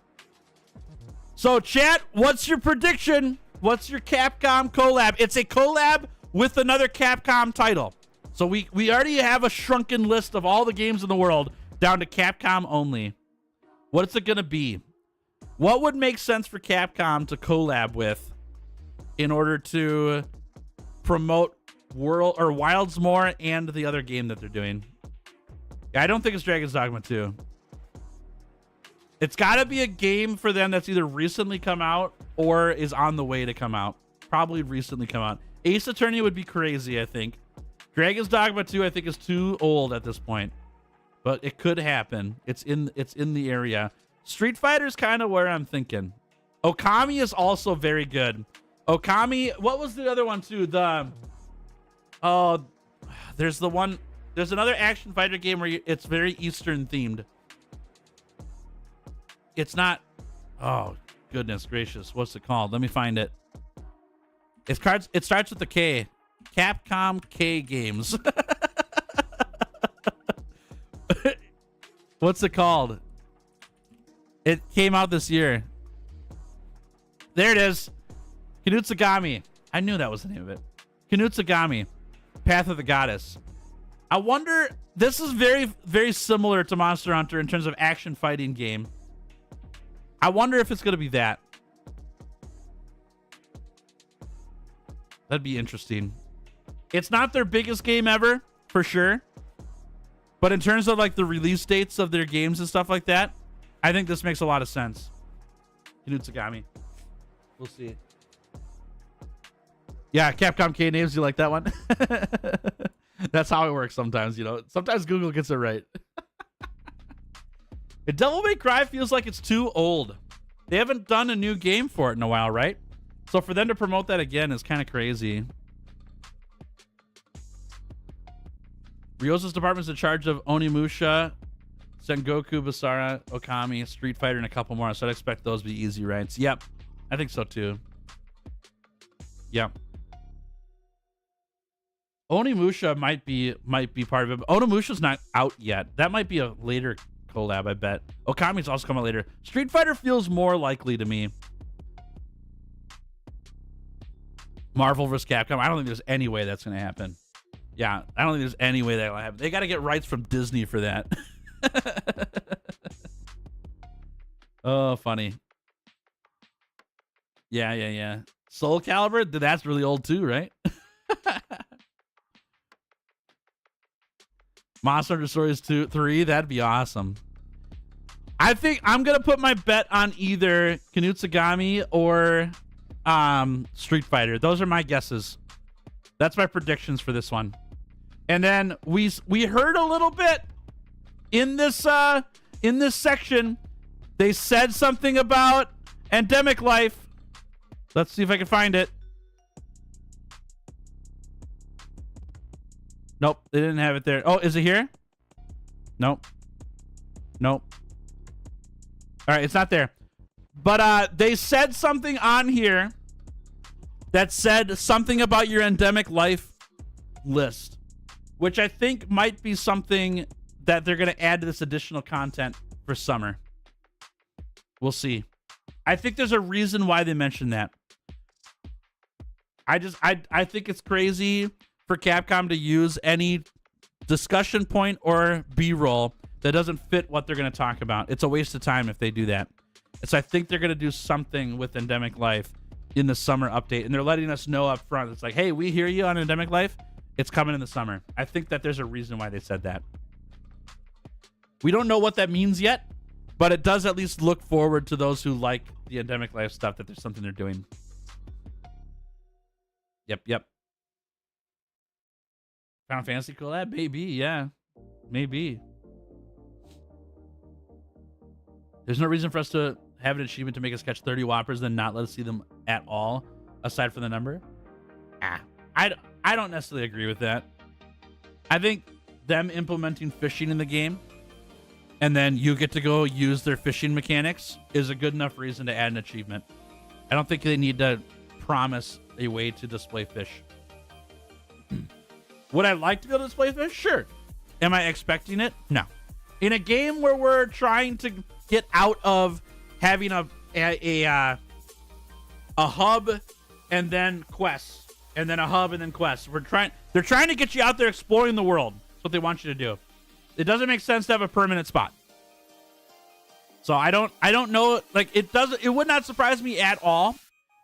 So, chat, what's your prediction? What's your Capcom collab? It's a collab with another Capcom title. So we already have a shrunken list of all the games in the world down to Capcom only. What's it going to be? What would make sense for Capcom to collab with in order to promote Wilds more and the other game that they're doing? I don't think it's Dragon's Dogma 2. It's got to be a game for them that's either recently come out or is on the way to come out. Probably recently come out. Ace Attorney would be crazy, I think. Dragon's Dogma 2, I think, is too old at this point, but it could happen. It's in the area. Street Fighter's kind of where I'm thinking. Okami is also very good. Okami, what was the other one too? There's another action fighter game where it's very Eastern themed. It's not, oh goodness gracious, what's it called? Let me find it. It starts with the K. Capcom K Games. What's it called? It came out this year. There it is. Kinutsugami. I knew that was the name of it. Kinutsugami. Path of the Goddess. I wonder, this is very, very similar to Monster Hunter in terms of action fighting game. I wonder if it's going to be that. That'd be interesting. It's not their biggest game ever, for sure. But in terms of like the release dates of their games and stuff like that, I think this makes a lot of sense. Kinutsugami. We'll see. Yeah, Capcom K names. You like that one? That's how it works sometimes, you know. Sometimes Google gets it right. Devil May Cry feels like it's too old. They haven't done a new game for it in a while, right? So for them to promote that again is kind of crazy. Ryoza's department is in charge of Onimusha, Sengoku, Basara, Okami, Street Fighter, and a couple more. So I'd expect those to be easy rights. Yep, I think so too. Yep. Onimusha might be part of it, but Onimusha's not out yet. That might be a later collab, I bet. Okami's also coming later. Street Fighter feels more likely to me. Marvel vs. Capcom. I don't think there's any way that's going to happen. Yeah, I don't think there's any way that will happen. They got to get rights from Disney for that. Oh, funny. Yeah. Soul Calibur? That's really old too, right? Monster Hunter Stories 2, 3, that'd be awesome. I think I'm going to put my bet on either Kinutsugami or Street Fighter. Those are my guesses. That's my predictions for this one. And then we heard a little bit in this section. They said something about Endemic Life. Let's see if I can find it. Nope, they didn't have it there. Oh, is it here? Nope. All right, it's not there. But they said something on here that said something about your Endemic Life list, which I think might be something that they're going to add to this additional content for summer. We'll see. I think there's a reason why they mentioned that. I think it's crazy for Capcom to use any discussion point or B-roll that doesn't fit what they're going to talk about. It's a waste of time if they do that. And so I think they're going to do something with Endemic Life in the summer update. And they're letting us know up front. It's like, hey, we hear you on Endemic Life. It's coming in the summer. I think that there's a reason why they said that. We don't know what that means yet, but it does at least look forward to those who like the Endemic Life stuff that there's something they're doing. Yep. Final Fantasy collab? Maybe, yeah. Maybe. There's no reason for us to have an achievement to make us catch 30 Whoppers, then not let us see them at all, aside from the number. I don't necessarily agree with that. I think them implementing fishing in the game, and then you get to go use their fishing mechanics, is a good enough reason to add an achievement. I don't think they need to promise a way to display fish. Would I like to be able to display fish? Sure. Am I expecting it? No. In a game where we're trying to get out of having a hub and then quests, and then a hub and then quests, they're trying to get you out there exploring the world. That's what they want you to do. It doesn't make sense to have a permanent spot. So I don't know, like it would not surprise me at all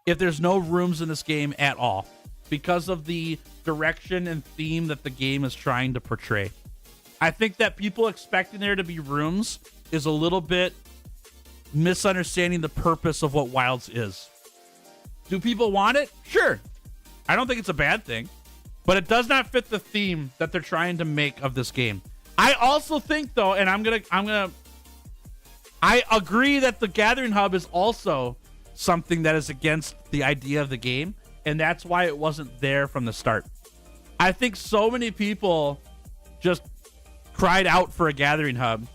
if there's no rooms in this game at all, because of the direction and theme that the game is trying to portray. I think that people expecting there to be rooms is a little bit misunderstanding the purpose of what Wilds is. Do people want it? Sure. I don't think it's a bad thing. but it does not fit the theme that they're trying to make of this game. I also think though, and I agree that the Gathering Hub is also something that is against the idea of the game, and that's why it wasn't there from the start. I think so many people just cried out for a Gathering Hub,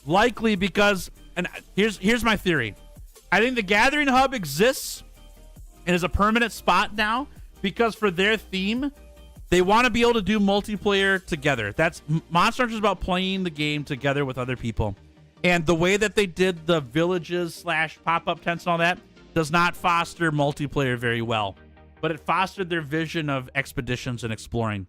likely because, and here's my theory. I think the Gathering Hub exists and is a permanent spot now because for their theme, they want to be able to do multiplayer together. That's Monster Hunter is about playing the game together with other people. And the way that they did the villages / pop-up tents and all that does not foster multiplayer very well. But it fostered their vision of expeditions and exploring.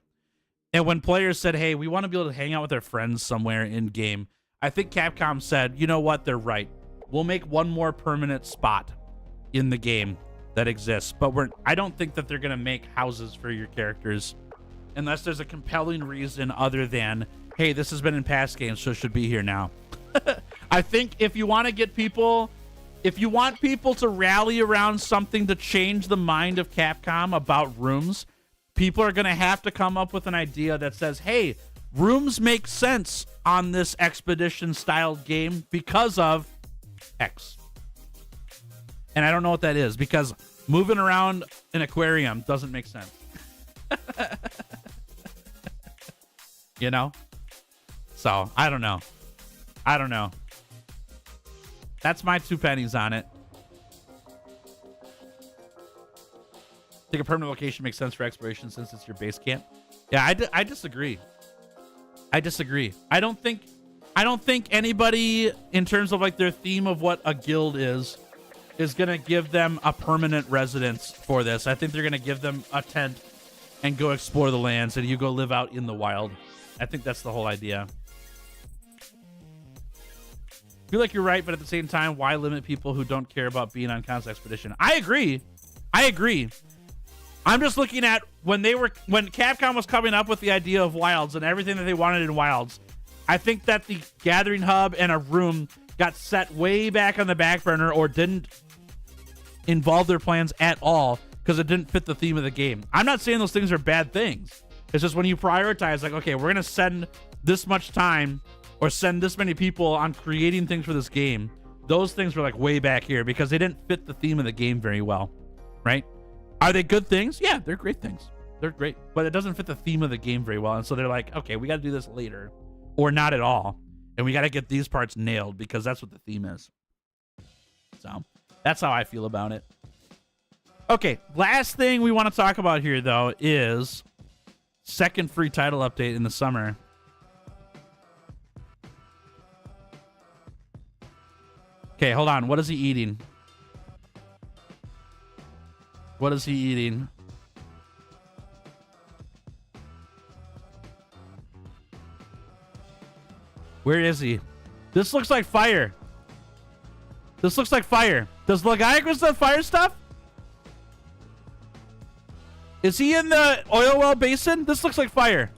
And when players said, hey, we want to be able to hang out with our friends somewhere in game, I think Capcom said, you know what, they're right. We'll make one more permanent spot in the game that exists. But I don't think that they're going to make houses for your characters unless there's a compelling reason other than, hey, this has been in past games, so it should be here now. I think if you want to get people, if you want people to rally around something to change the mind of Capcom about rooms, people are going to have to come up with an idea that says, hey, rooms make sense on this expedition style game because of X. And I don't know what that is because moving around an aquarium doesn't make sense. You know? So, I don't know. That's my 2 pennies on it. I think a permanent location makes sense for exploration since it's your base camp. Yeah, I disagree. I don't think anybody, in terms of like their theme of what a guild is gonna give them a permanent residence for this. I think they're gonna give them a tent and go explore the lands, and you go live out in the wild. I think that's the whole idea. I feel like you're right, but at the same time, why limit people who don't care about being on console expedition? I agree. I'm just looking at when Capcom was coming up with the idea of wilds and everything that they wanted in wilds. I think that the Gathering Hub and a room got set way back on the back burner or didn't involve their plans at all because it didn't fit the theme of the game. I'm not saying those things are bad things. It's just when you prioritize, like, okay, we're going to send this much time or send this many people on creating things for this game. Those things were like way back here because they didn't fit the theme of the game very well, right? Are they good things? Yeah, they're great things. They're great, but it doesn't fit the theme of the game very well. And so they're like, okay, we got to do this later or not at all. And we got to get these parts nailed because that's what the theme is. So that's how I feel about it. Okay, last thing we want to talk about here, though, is second free title update in the summer. Okay, hold on. What is he eating? What is he eating? Where is he? This looks like fire. This looks like fire. Does Lagiacrus have fire stuff? Is he in the oil well basin? This looks like fire.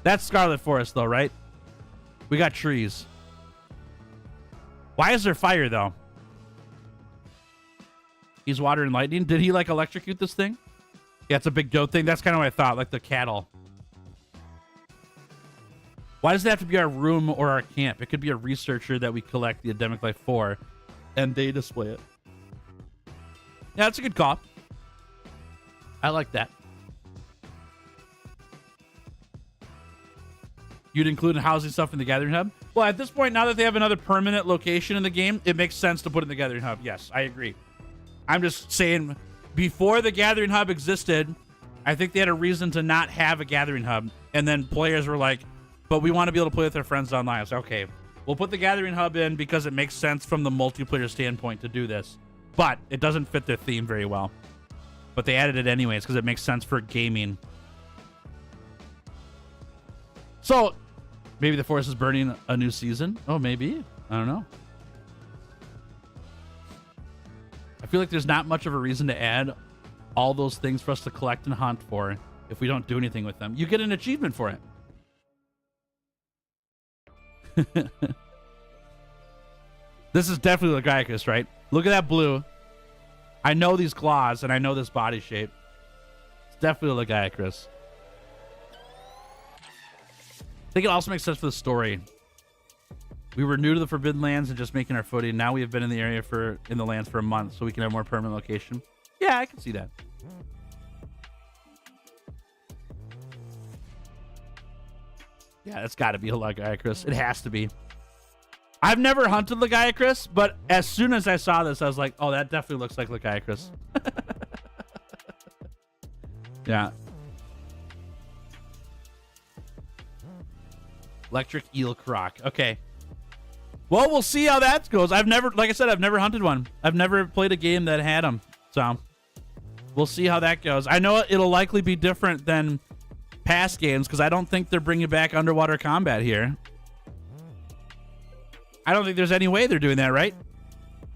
That's Scarlet Forest, though, right? We got trees. Why is there fire, though? He's water and lightning. Did he, like, electrocute this thing? Yeah, it's a big goat thing. That's kind of what I thought, like the cattle. Why does it have to be our room or our camp? It could be a researcher that we collect the Endemic Life for, and they display it. Yeah, that's a good call. I like that. You'd include housing stuff in the Gathering Hub? Well, at this point, now that they have another permanent location in the game, it makes sense to put in the Gathering Hub. Yes, I agree. I'm just saying, before the Gathering Hub existed, I think they had a reason to not have a Gathering Hub. And then players were like, but we want to be able to play with our friends online. So, okay, we'll put the Gathering Hub in because it makes sense from the multiplayer standpoint to do this. But it doesn't fit their theme very well. But they added it anyways because it makes sense for gaming. So, maybe the forest is burning a new season. Oh, maybe. I don't know. I feel like there's not much of a reason to add all those things for us to collect and hunt for if we don't do anything with them. You get an achievement for it. This is definitely Lagiacrus, right? Look at that blue. I know these claws and I know this body shape. Definitely Lagiacrus. I think it also makes sense for the story. We were new to the Forbidden Lands and just making our footing. Now we have been in the area in the lands for a month, so we can have more permanent location. Yeah, I can see that. Yeah, it's got to be a Lagiacrus. It has to be. I've never hunted Lagiacrus, but as soon as I saw this, I was like, oh, that definitely looks like Lagiacrus. Yeah. Electric Eel Croc. Okay. Well, we'll see how that goes. Like I said, I've never hunted one. I've never played a game that had them. So we'll see how that goes. I know it'll likely be different than past games because I don't think they're bringing back underwater combat here. I don't think there's any way they're doing that, right?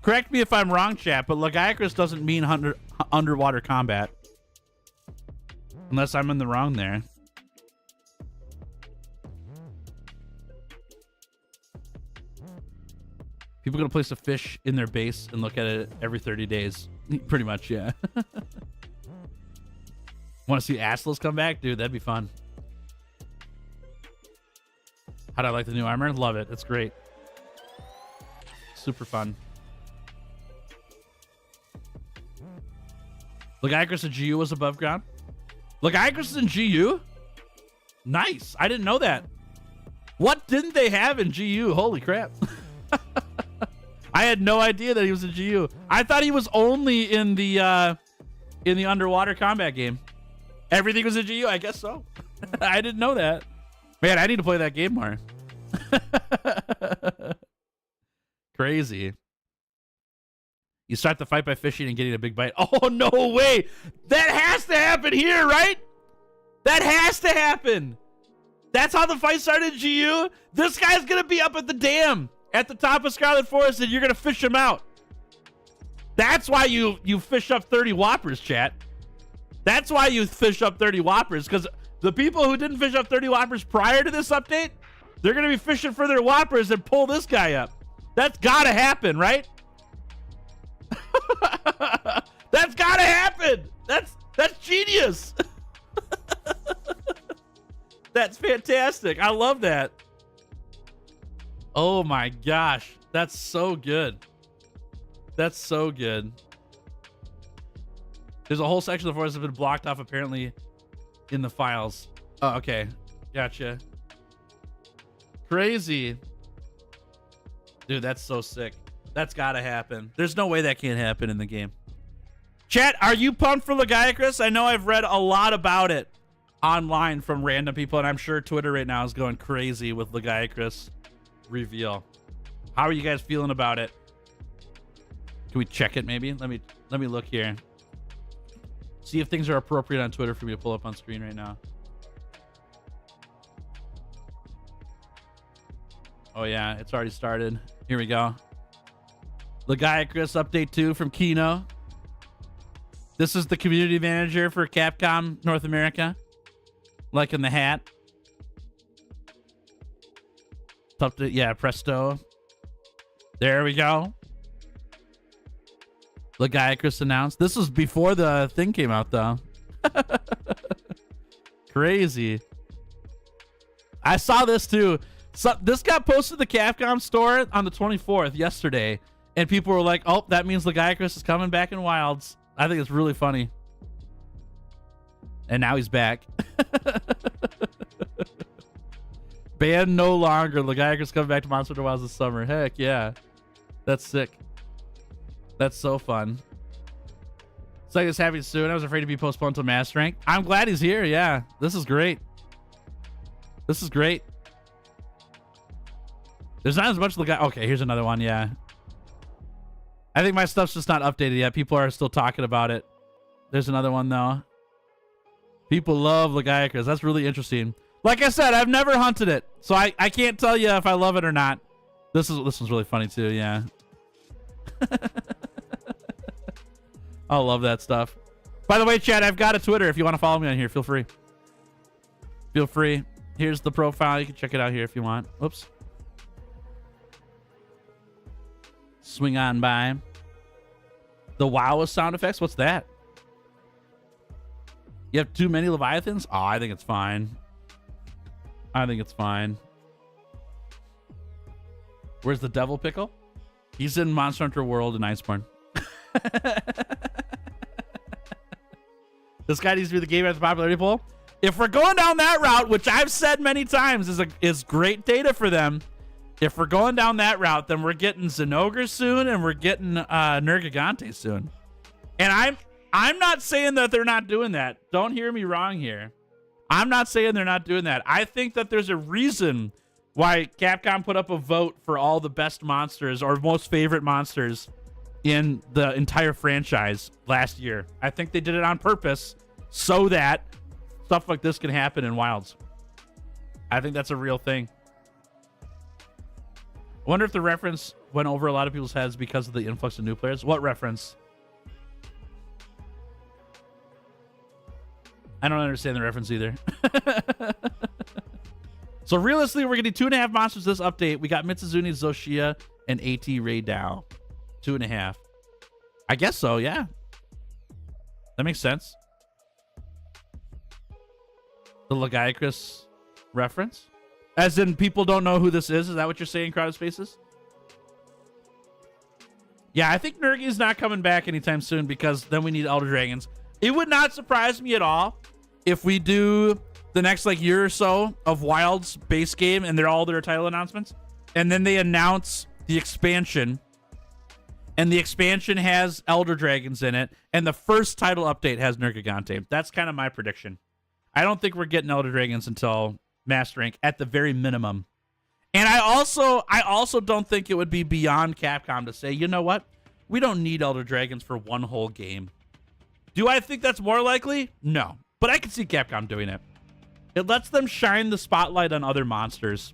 Correct me if I'm wrong, chat, but Lagiacrus doesn't mean underwater combat. Unless I'm in the wrong there. People gonna place a fish in their base and look at it every 30 days. Pretty much, yeah. Want to see Assless come back? Dude, that'd be fun. How'd I like the new armor? Love it. It's great. Super fun. Lagiacrus and GU was above ground? Lagiacrus and GU? Nice. I didn't know that. What didn't they have in GU? Holy crap. I had no idea that he was in GU. I thought he was only in the underwater combat game. Everything was in GU? I guess so. I didn't know that. Man, I need to play that game more. Crazy. You start the fight by fishing and getting a big bite. Oh, no way. That has to happen here, right? That has to happen. That's how the fight started in GU. This guy's going to be up at the dam at the top of Scarlet Forest, and you're going to fish him out. That's why you fish up 30 Whoppers, chat. That's why you fish up 30 Whoppers, because the people who didn't fish up 30 Whoppers prior to this update, they're going to be fishing for their Whoppers and pull this guy up. That's got to happen, right? That's got to happen. That's genius. That's fantastic. I love that. Oh my gosh. That's so good. That's so good. There's a whole section of the forest that's been blocked off apparently in the files. Oh, okay. Gotcha. Crazy. Dude, that's so sick. That's gotta happen. There's no way that can't happen in the game. Chat, are you pumped for Lagiacrus? I know I've read a lot about it online from random people, and I'm sure Twitter right now is going crazy with Lagiacrus reveal. How are you guys feeling about it? Can we check it maybe? Let me look here. See if things are appropriate on Twitter for me to pull up on screen right now. Oh yeah, it's already started. Here we go. Lagiacrus update 2 from Kino. This is the community manager for Capcom North America. Like in the hat. Update, yeah, presto. There we go. Lagiacrus announced. This was before the thing came out, though. Crazy. I saw this too. So this got posted to the Capcom store on the 24th yesterday, and people were like, "Oh, that means Lagiacrus is coming back in Wilds." I think it's really funny. And now he's back. Banned no longer. Lagiacrus coming back to Monster Hunter Wilds this summer. Heck yeah, that's sick. That's so fun. It's like it's happening soon. I was afraid to be postponed to Master Rank. I'm glad he's here. Yeah, this is great. This is great. There's not as much Lagiacrus. Okay, here's another one. Yeah. I think my stuff's just not updated yet. People are still talking about it. There's another one, though. People love Lagiacrus. That's really interesting. Like I said, I've never hunted it, so I can't tell you if I love it or not. This one's really funny, too. Yeah. I love that stuff. By the way, chat, I've got a Twitter. If you want to follow me on here, feel free. Feel free. Here's the profile. You can check it out here if you want. Oops. Swing on by. The wow sound effects. What's that? You have too many Leviathans? Oh, I think it's fine. I think it's fine. Where's the Devil Pickle? He's in Monster Hunter World in Iceborne. This guy needs to be the game at the popularity poll. If we're going down that route, which I've said many times is great data for them, if we're going down that route, then we're getting Zenogre soon and we're getting Nergigante soon. And I'm not saying that they're not doing that. Don't hear me wrong here. I'm not saying they're not doing that. I think that there's a reason why Capcom put up a vote for all the best monsters or most favorite monsters in the entire franchise last year. I think they did it on purpose so that stuff like this can happen in Wilds. I think that's a real thing. I wonder if the reference went over a lot of people's heads because of the influx of new players. What reference? I don't understand the reference either. So realistically, we're getting 2.5 monsters this update. We got Mitsuzune, Zoshia, and AT Ray Dao. 2.5. I guess so, yeah. That makes sense. The Lagiacrus reference? As in, people don't know who this is? Is that what you're saying, Crowded Spaces? Yeah, I think Nergi's not coming back anytime soon because then we need Elder Dragons. It would not surprise me at all if we do the next like year or so of Wilds base game and they're all their title announcements, and then they announce the expansion, and the expansion has Elder Dragons in it, and the first title update has Nergigante. That's kind of my prediction. I don't think we're getting Elder Dragons until Master Rank at the very minimum. And I also don't think it would be beyond Capcom to say, you know what? We don't need Elder Dragons for one whole game. Do I think that's more likely? No. But I can see Capcom doing it. It lets them shine the spotlight on other monsters,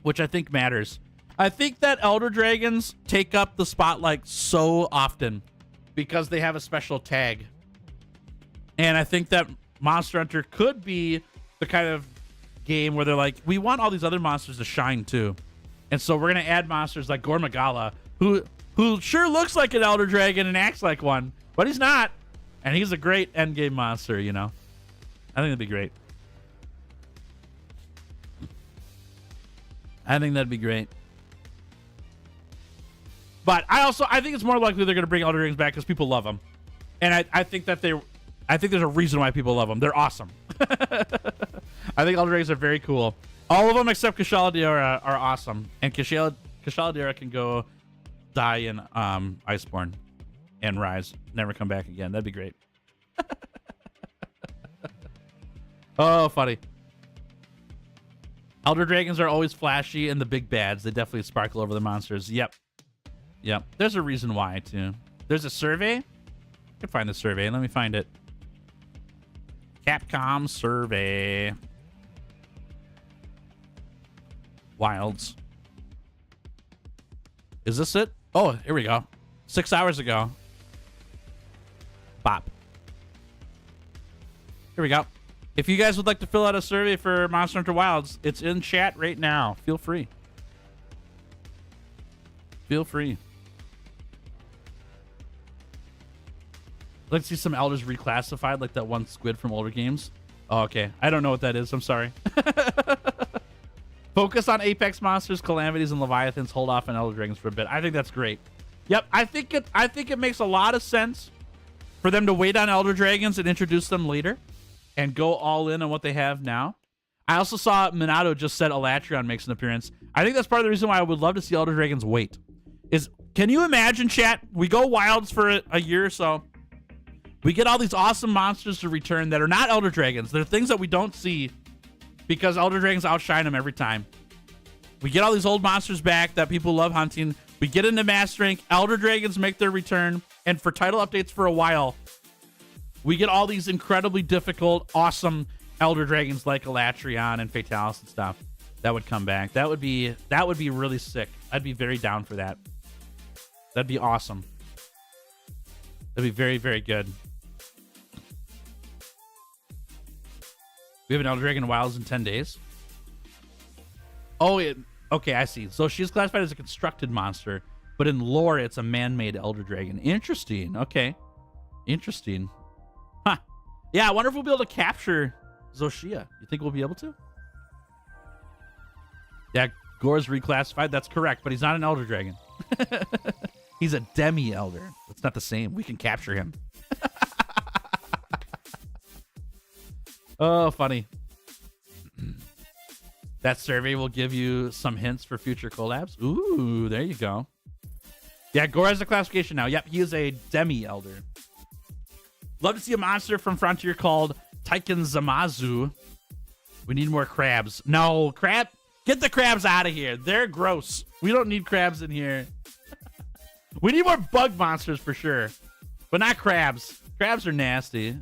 which I think matters. I think that Elder Dragons take up the spotlight so often because they have a special tag. And I think that Monster Hunter could be the kind of game where they're like, we want all these other monsters to shine too. And so we're going to add monsters like Gormagala, who sure looks like an Elder Dragon and acts like one, but he's not. And he's a great endgame monster, you know? I think that'd be great. I think that'd be great. But I think it's more likely they're going to bring Elder Dragons back because people love them. And I think that I think there's a reason why people love them. They're awesome. I think Elder Dragons are very cool. All of them except Kushala are awesome. And Kushala can go die in Iceborne and rise. Never come back again. That'd be great. Oh, funny. Elder Dragons are always flashy and the big bads. They definitely sparkle over the monsters. Yep. There's a reason why, too. There's a survey. I can find the survey. Let me find it. Capcom survey. Wilds. Is this it? Oh, here we go. 6 hours ago. Bop. Here we go. If you guys would like to fill out a survey for Monster Hunter Wilds, it's in chat right now. Feel free. Feel free. Let's see some elders reclassified, like that one squid from older games. Oh, okay. I don't know what that is. I'm sorry. Focus on Apex monsters, calamities, and leviathans. Hold off on Elder Dragons for a bit. I think that's great. Yep, I think it makes a lot of sense for them to wait on Elder Dragons and introduce them later and go all in on what they have now. I also saw Minato just said Elatrion makes an appearance. I think that's part of the reason why I would love to see Elder Dragons wait. Can you imagine, chat? We go Wilds for a year or so. We get all these awesome monsters to return that are not Elder Dragons. They're things that we don't see because Elder Dragons outshine them every time. We get all these old monsters back that people love hunting. We get into Master Rank. Elder Dragons make their return. And for title updates for a while, we get all these incredibly difficult, awesome Elder Dragons like Elatrion and Fatalis and stuff that would come back. That would be really sick. I'd be very down for that. That'd be awesome. That'd be very, very good. We have an Elder Dragon Wilds in 10 days. Oh, okay, I see. So she's classified as a constructed monster, but in lore, it's a man-made Elder Dragon. Interesting. Okay. Interesting. Huh. Yeah, I wonder if we'll be able to capture Zoshia. You think we'll be able to? Yeah, Gore's reclassified. That's correct, but he's not an Elder Dragon. He's a demi-elder. It's not the same. We can capture him. Oh, funny. That survey will give you some hints for future collabs. Ooh, there you go. Yeah, Gore has a classification now. Yep, he is a demi-elder. Love to see a monster from Frontier called Taiken Zamazu. We need more crabs. No, crab. Get the crabs out of here. They're gross. We don't need crabs in here. We need more bug monsters for sure, but not crabs. Crabs are nasty.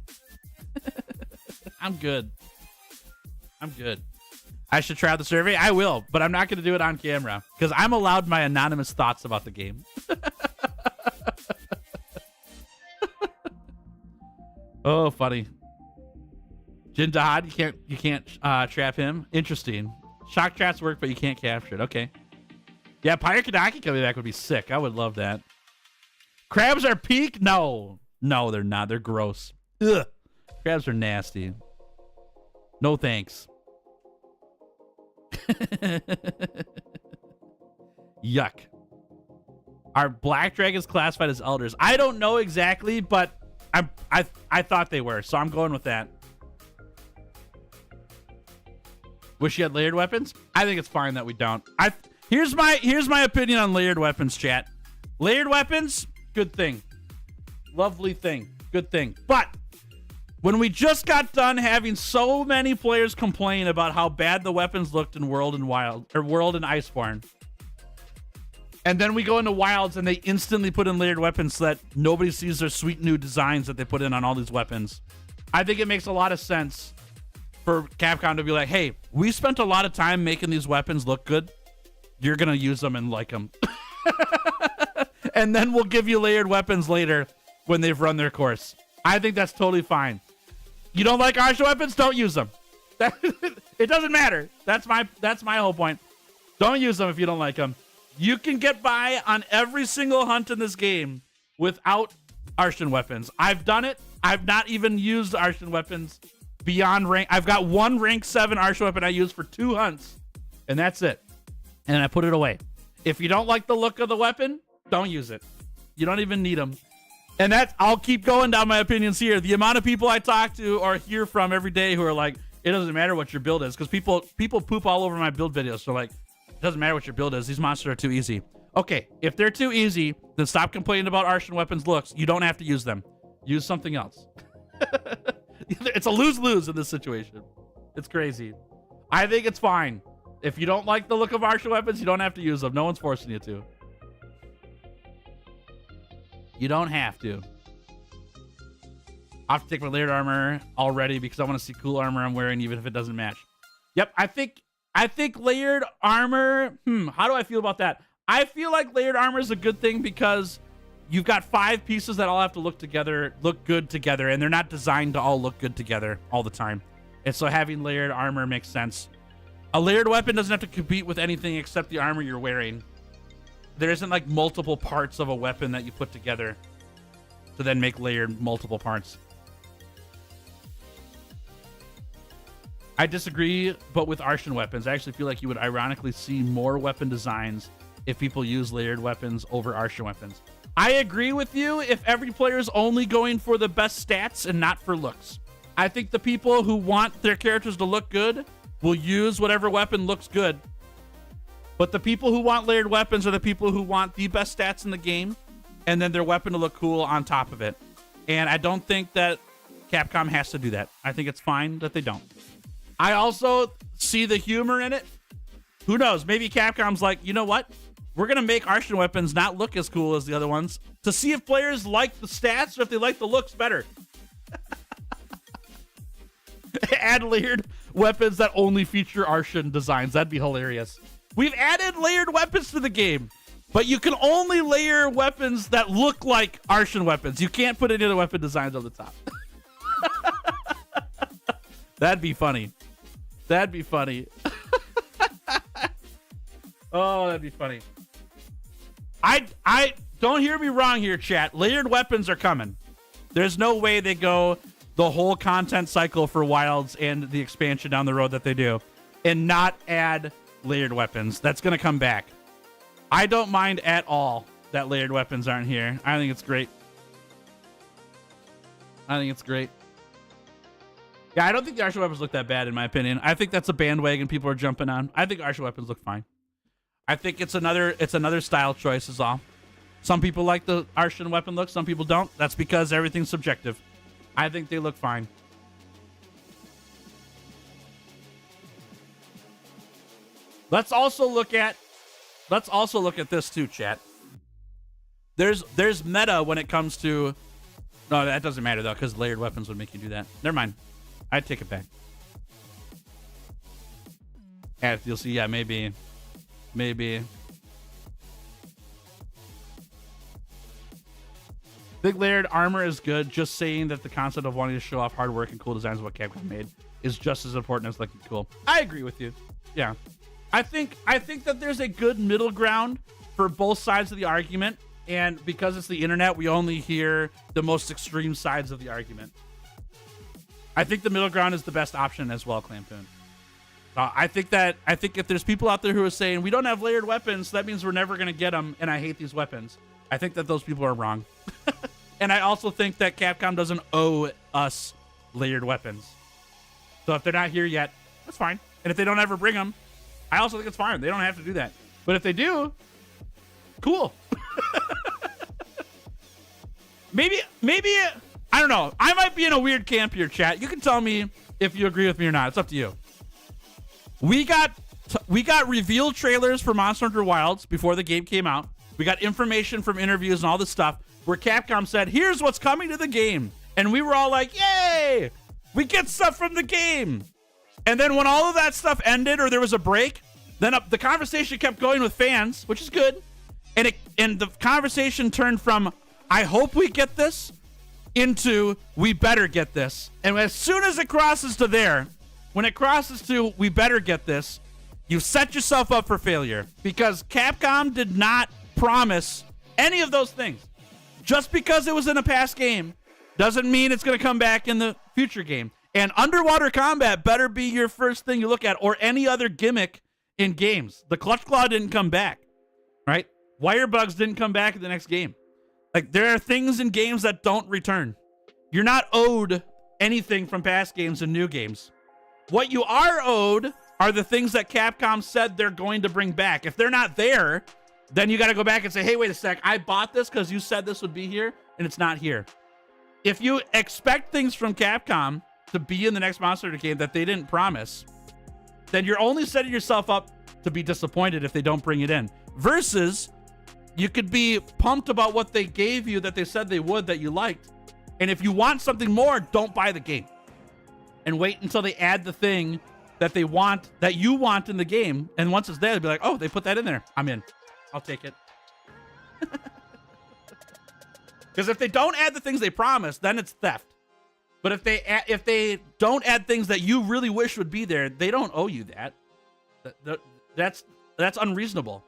I'm good. I'm good. I should try out the survey. I will, but I'm not going to do it on camera because I'm allowed my anonymous thoughts about the game. Oh, funny. Jindad, you can't trap him. Interesting. Shock traps work, but you can't capture it. Okay. Yeah, Pyre Kadaki coming back would be sick. I would love that. Crabs are peak? No. No, they're not. They're gross. Ugh. Crabs are nasty. No thanks. Yuck. Are black dragons classified as elders? I don't know exactly, but I thought they were, so I'm going with that. Wish you had layered weapons? I think it's fine that we don't. Here's my opinion on layered weapons, chat. Layered weapons, good thing. Lovely thing. Good thing. But when we just got done having so many players complain about how bad the weapons looked in World and Wild, or World and Iceborne, and then we go into Wilds and they instantly put in layered weapons so that nobody sees their sweet new designs that they put in on all these weapons, I think it makes a lot of sense for Capcom to be like, hey, we spent a lot of time making these weapons look good. You're going to use them and like them. And then we'll give you layered weapons later when they've run their course. I think that's totally fine. You don't like Arsha weapons? Don't use them. It doesn't matter. That's my whole point. Don't use them if you don't like them. You can get by on every single hunt in this game without Arshan weapons. I've done it. I've not even used Arshan weapons beyond rank. I've got one rank 7 Arshan weapon I use for 2 hunts, and that's it. And I put it away. If you don't like the look of the weapon, don't use it. You don't even need them. And I'll keep going down my opinions here. The amount of people I talk to or hear from every day who are like, it doesn't matter what your build is, because people poop all over my build videos. So like, it doesn't matter what your build is. These monsters are too easy. Okay, if they're too easy, then stop complaining about Arshan weapons looks. You don't have to use them. Use something else. It's a lose-lose in this situation. It's crazy. I think it's fine. If you don't like the look of Arshan weapons, you don't have to use them. No one's forcing you to. You don't have to. I have to take my layered armor already because I want to see cool armor I'm wearing even if it doesn't match. Yep, I think layered armor, how do I feel about that? I feel like layered armor is a good thing because you've got 5 pieces that all have to look good together, and they're not designed to all look good together all the time. And so having layered armor makes sense. A layered weapon doesn't have to compete with anything except the armor you're wearing. There isn't like multiple parts of a weapon that you put together to then make layered multiple parts. I disagree, but with Arshan weapons, I actually feel like you would ironically see more weapon designs if people use layered weapons over Arshan weapons. I agree with you if every player is only going for the best stats and not for looks. I think the people who want their characters to look good will use whatever weapon looks good. But the people who want layered weapons are the people who want the best stats in the game and then their weapon to look cool on top of it. And I don't think that Capcom has to do that. I think it's fine that they don't. I also see the humor in it. Who knows? Maybe Capcom's like, you know what? We're going to make Arshan weapons not look as cool as the other ones to see if players like the stats or if they like the looks better. Add layered weapons that only feature Arshan designs. That'd be hilarious. We've added layered weapons to the game, but you can only layer weapons that look like Arshan weapons. You can't put any other weapon designs on the top. That'd be funny. That'd be funny. Oh, that'd be funny. I don't hear me wrong here, chat. Layered weapons are coming. There's no way they go the whole content cycle for Wilds and the expansion down the road that they do and not add layered weapons. That's going to come back. I don't mind at all that layered weapons aren't here. I think it's great. I think it's great. Yeah, I don't think the archer weapons look that bad in my opinion. I think that's a bandwagon people are jumping on. I think archer weapons look fine. I think it's another style choice is all. Some people like the archer weapon look, some people don't. That's because everything's subjective. I think they look fine. Let's also look at this too, chat. There's meta when it comes to... No, that doesn't matter, though, because layered weapons would make you do that. Never mind. I'd take it back. Yeah, you'll see, yeah, maybe. Big layered armor is good. Just saying that the concept of wanting to show off hard work and cool designs of what Capcom made is just as important as looking cool. I agree with you. Yeah. I think that there's a good middle ground for both sides of the argument. And because it's the internet, we only hear the most extreme sides of the argument. I think the middle ground is the best option as well, Clampoon. I think if there's people out there who are saying we don't have layered weapons, that means we're never going to get them, and I hate these weapons. I think that those people are wrong. And I also think that Capcom doesn't owe us layered weapons. So if they're not here yet, that's fine. And if they don't ever bring them, I also think it's fine. They don't have to do that. But if they do, cool.Maybe, I don't know. I might be in a weird camp here, chat. You can tell me if you agree with me or not. It's up to you. We got reveal trailers for Monster Hunter Wilds before the game came out. We got information from interviews and all this stuff where Capcom said, here's what's coming to the game. And we were all like, yay! We get stuff from the game. And then when all of that stuff ended or there was a break, then the conversation kept going with fans, which is good. And the conversation turned from, I hope we get this, into we better get this. And as soon as it crosses to there, when it crosses to we better get this, you set yourself up for failure. Because Capcom did not promise any of those things. Just because it was in a past game doesn't mean it's going to come back in the future game. And underwater combat better be your first thing you look at, or any other gimmick in games. The Clutch Claw didn't come back, right? Wire bugs didn't come back in the next game. Like, there are things in games that don't return. You're not owed anything from past games and new games. What you are owed are the things that Capcom said they're going to bring back. If they're not there, then you got to go back and say, hey, wait a sec, I bought this because you said this would be here, and it's not here. If you expect things from Capcom to be in the next Monster Hunter game that they didn't promise, then you're only setting yourself up to be disappointed if they don't bring it in. Versus, you could be pumped about what they gave you that they said they would that you liked. And if you want something more, don't buy the game. And wait until they add the thing that they want, that you want in the game. And once it's there, they'll be like, oh, they put that in there. I'm in. I'll take it. Because if they don't add the things they promised, then it's theft. But if they don't add things that you really wish would be there, they don't owe you that. That's unreasonable.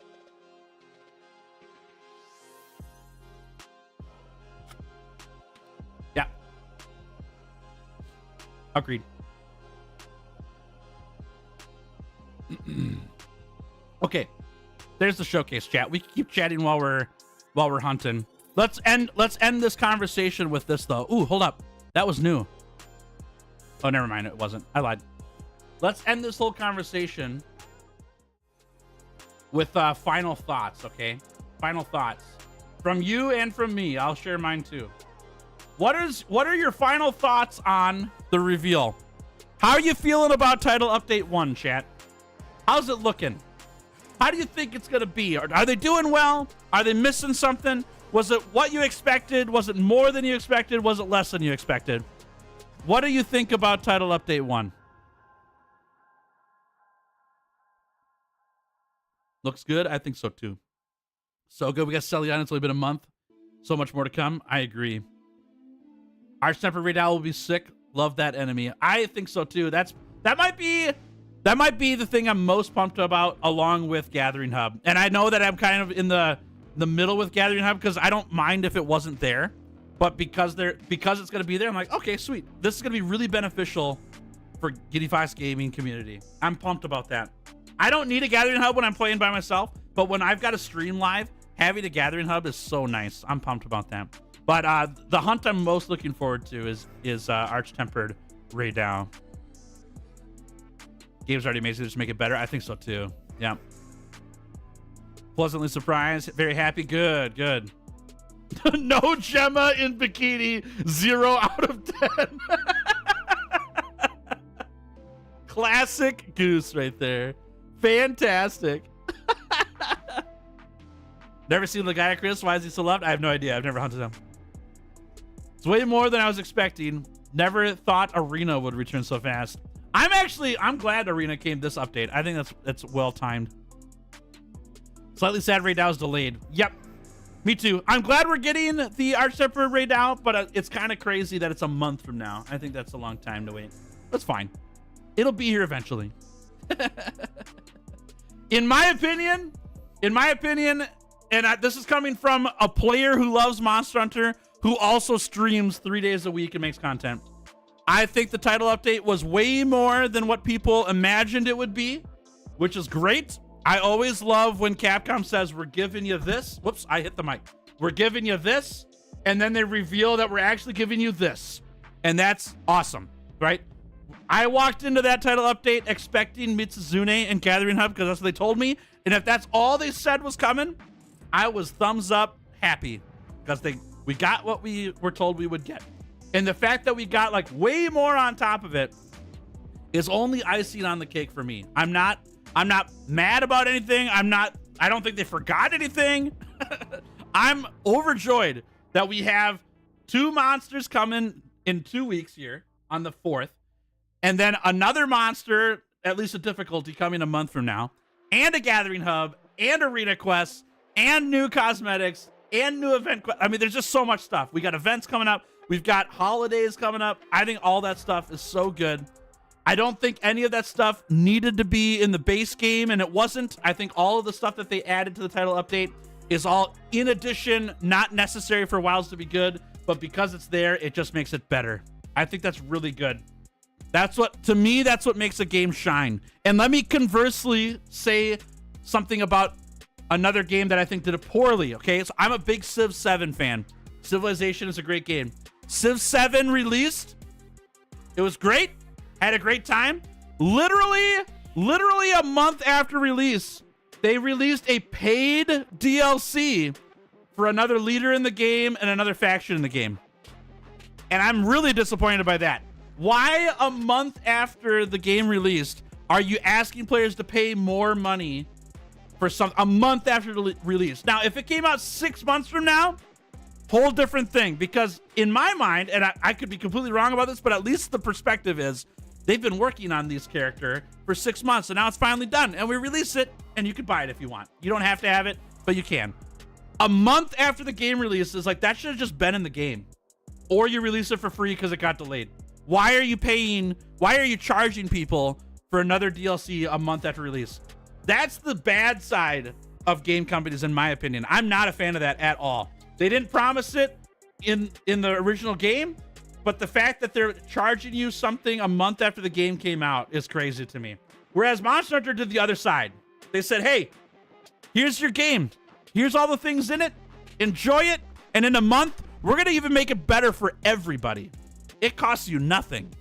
Yeah. Agreed. Okay. There's the showcase chat. We keep chatting while we're hunting. Let's end this conversation with this though. Ooh, hold up. That was new. Oh, never mind. It wasn't. I lied. Let's end this whole conversation with final thoughts, okay? Final thoughts. From you and from me. I'll share mine too. What are your final thoughts on the reveal? How are you feeling about Title Update 1, chat? How's it looking? How do you think it's going to be? Are they doing well? Are they missing something? Was it what you expected? Was it more than you expected? Was it less than you expected? What do you think about Title Update 1? Looks good? I think so too. So good. We got Celion. It's only been a month. So much more to come. I agree. Arch-Tempered Raid Owl will be sick. Love that enemy. I think so too. That might be the thing I'm most pumped about, along with Gathering Hub. And I know that I'm kind of in the middle with Gathering Hub because I don't mind if it wasn't there. but because it's going to be there, I'm like, okay, sweet. This is going to be really beneficial for Giddy Fox Gaming community. I'm pumped about that. I don't need a Gathering Hub when I'm playing by myself, but when I've got to stream live, having a Gathering Hub is so nice. I'm pumped about that. But the hunt I'm most looking forward to is Arch-Tempered Raidao. Game's already amazing. Just make it better. I think so too. Yeah. Pleasantly surprised. Very happy. Good. Good. No Gemma in bikini. 0 out of 10. Classic Goose right there. Fantastic. Never seen Legiacris. Why is he so loved? I have no idea. I've never hunted him. It's way more than I was expecting. Never thought Arena would return so fast. I'm glad Arena came this update. I think that's well timed. Slightly sad Raidao is delayed. Yep. Me too. I'm glad we're getting the Arch-Tempered Raidao, but it's kind of crazy that it's a month from now. I think that's a long time to wait. That's fine. It'll be here eventually. In my opinion, and this is coming from a player who loves Monster Hunter, who also streams 3 days a week and makes content. I think the title update was way more than what people imagined it would be, which is great. I always love when Capcom says, we're giving you this. Whoops, I hit the mic. We're giving you this. And then they reveal that we're actually giving you this. And that's awesome, right? I walked into that title update expecting Mitsuzune and Gathering Hub because that's what they told me. And if that's all they said was coming, I was thumbs up happy because we got what we were told we would get. And the fact that we got like way more on top of it is only icing on the cake for me. I'm not mad about anything. I don't think they forgot anything. I'm overjoyed that we have 2 monsters coming in 2 weeks here on the 4th. And then another monster, at least a difficulty, coming a month from now. And a Gathering Hub, and Arena Quests, and new cosmetics, and new event quests. I mean, there's just so much stuff. We got events coming up. We've got holidays coming up. I think all that stuff is so good. I don't think any of that stuff needed to be in the base game, and it wasn't. I think all of the stuff that they added to the title update is all in addition, not necessary for WoWs to be good, but because it's there, it just makes it better. I think that's really good. To me, that's what makes a game shine. And let me conversely say something about another game that I think did it poorly, okay? So I'm a big Civ 7 fan. Civilization is a great game. Civ 7 released. It was great. Had a great time. Literally a month after release, they released a paid DLC for another leader in the game and another faction in the game. And I'm really disappointed by that. Why a month after the game released are you asking players to pay more money for a month after the release? Now, if it came out 6 months from now, whole different thing. Because in my mind, and I could be completely wrong about this, but at least the perspective is they've been working on this character for 6 months, and now it's finally done. And we release it, and you can buy it if you want. You don't have to have it, but you can. A month after the game releases, like, that should have just been in the game. Or you release it for free because it got delayed. Why are you charging people for another DLC a month after release? That's the bad side of game companies, in my opinion. I'm not a fan of that at all. They didn't promise it in the original game, but the fact that they're charging you something a month after the game came out is crazy to me. Whereas Monster Hunter did the other side. They said, hey, here's your game. Here's all the things in it. Enjoy it. And in a month, we're going to even make it better for everybody. It costs you nothing.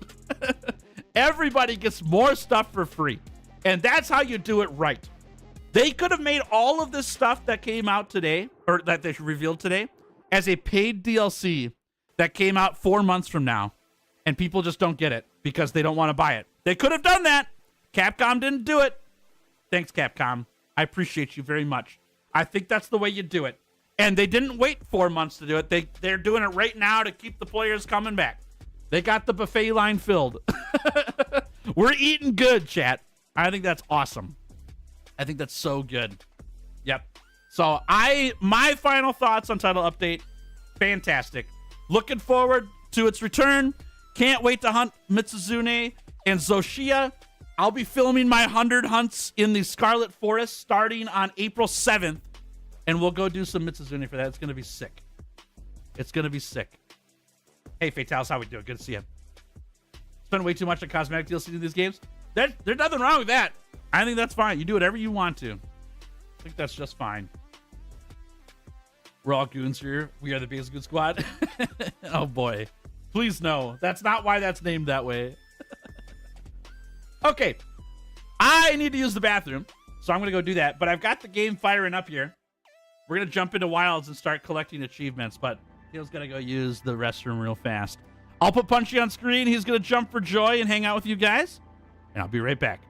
Everybody gets more stuff for free. And that's how you do it right. They could have made all of this stuff that came out today, or that they revealed today, as a paid DLC that came out 4 months from now. And people just don't get it because they don't want to buy it. They could have done that. Capcom didn't do it. Thanks, Capcom. I appreciate you very much. I think that's the way you do it. And they didn't wait 4 months to do it. They're doing it right now to keep the players coming back. They got the buffet line filled. We're eating good, chat. I think that's awesome. I think that's so good. Yep. So my final thoughts on title update, fantastic. Looking forward to its return. Can't wait to hunt Mitsuzune and Zoshia. I'll be filming my 100 hunts in the Scarlet Forest starting on April 7th. And we'll go do some Mitsuzune for that. It's going to be sick. It's going to be sick. Hey, Fatalis, how we doing? Good to see you. Spend way too much on cosmetic DLC in these games. There's nothing wrong with that. I think that's fine. You do whatever you want to. I think that's just fine. We're all goons here. We are the Basic Goon Squad. Oh, boy. Please no. That's not why that's named that way. Okay. I need to use the bathroom, so I'm going to go do that. But I've got the game firing up here. We're going to jump into Wilds and start collecting achievements, but Tails got to go use the restroom real fast. I'll put Punchy on screen. He's going to jump for joy and hang out with you guys, and I'll be right back.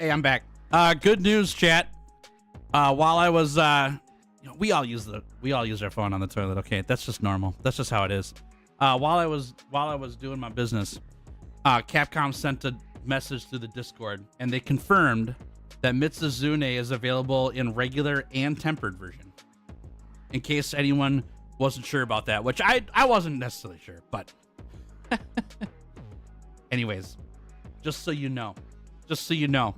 Hey, I'm back. Good news, chat. While I was, we all use our phone on the toilet. Okay, that's just normal. That's just how it is. While I was doing my business, Capcom sent a message through the Discord, and they confirmed that Mitsuzune is available in regular and tempered version. In case anyone wasn't sure about that, which I wasn't necessarily sure, but anyways, Just so you know. Just so you know.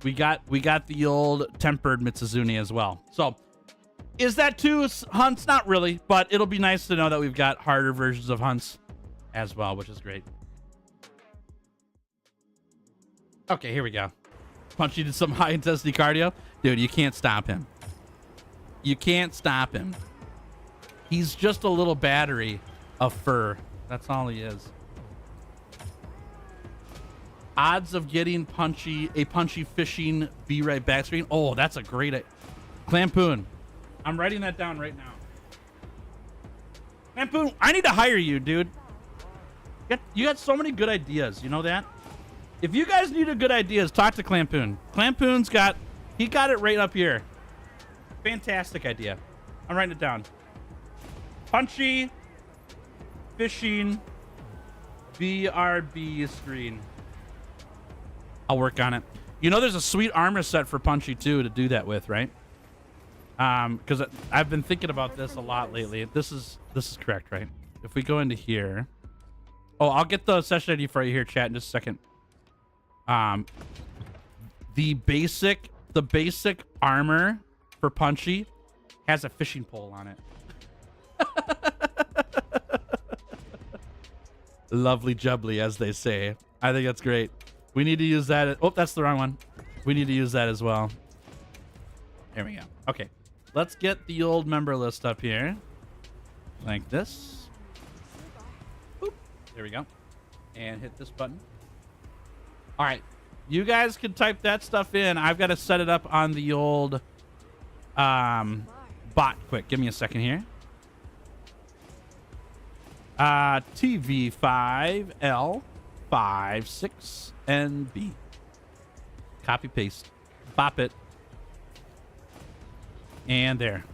We got the old tempered Mitsuzuni as well. So, is that 2 hunts? Not really, but it'll be nice to know that we've got harder versions of hunts as well, which is great. Okay, here we go. Punchy did some high intensity cardio. Dude, you can't stop him. You can't stop him. He's just a little battery of fur. That's all he is. Odds of getting a punchy fishing be right back screen. Oh, that's a great Clampoon. I'm writing that down right now. Clampoon, I need to hire you, dude. You got so many good ideas. You know that? If you guys need good ideas, talk to Clampoon. Clampoon's got it right up here. Fantastic idea. I'm writing it down. Punchy fishing BRB screen. I'll work on it. You know, there's a sweet armor set for Punchy too to do that with, right? Because I've been thinking about this a lot lately. This is correct, right? If we go into here, oh, I'll get the session ID for you here, chat, in just a second. The basic armor for Punchy has a fishing pole on it. Lovely jubbly, as they say. I think that's great. We need to use that. Oh, that's the wrong one. We need to use that as well. There we go. Okay. Let's get the old member list up here. Like this. Boop. There we go. And hit this button. All right. You guys can type that stuff in. I've got to set it up on the old bot quick. Give me a second here. TV5L56NB. Copy paste. Bop it. And there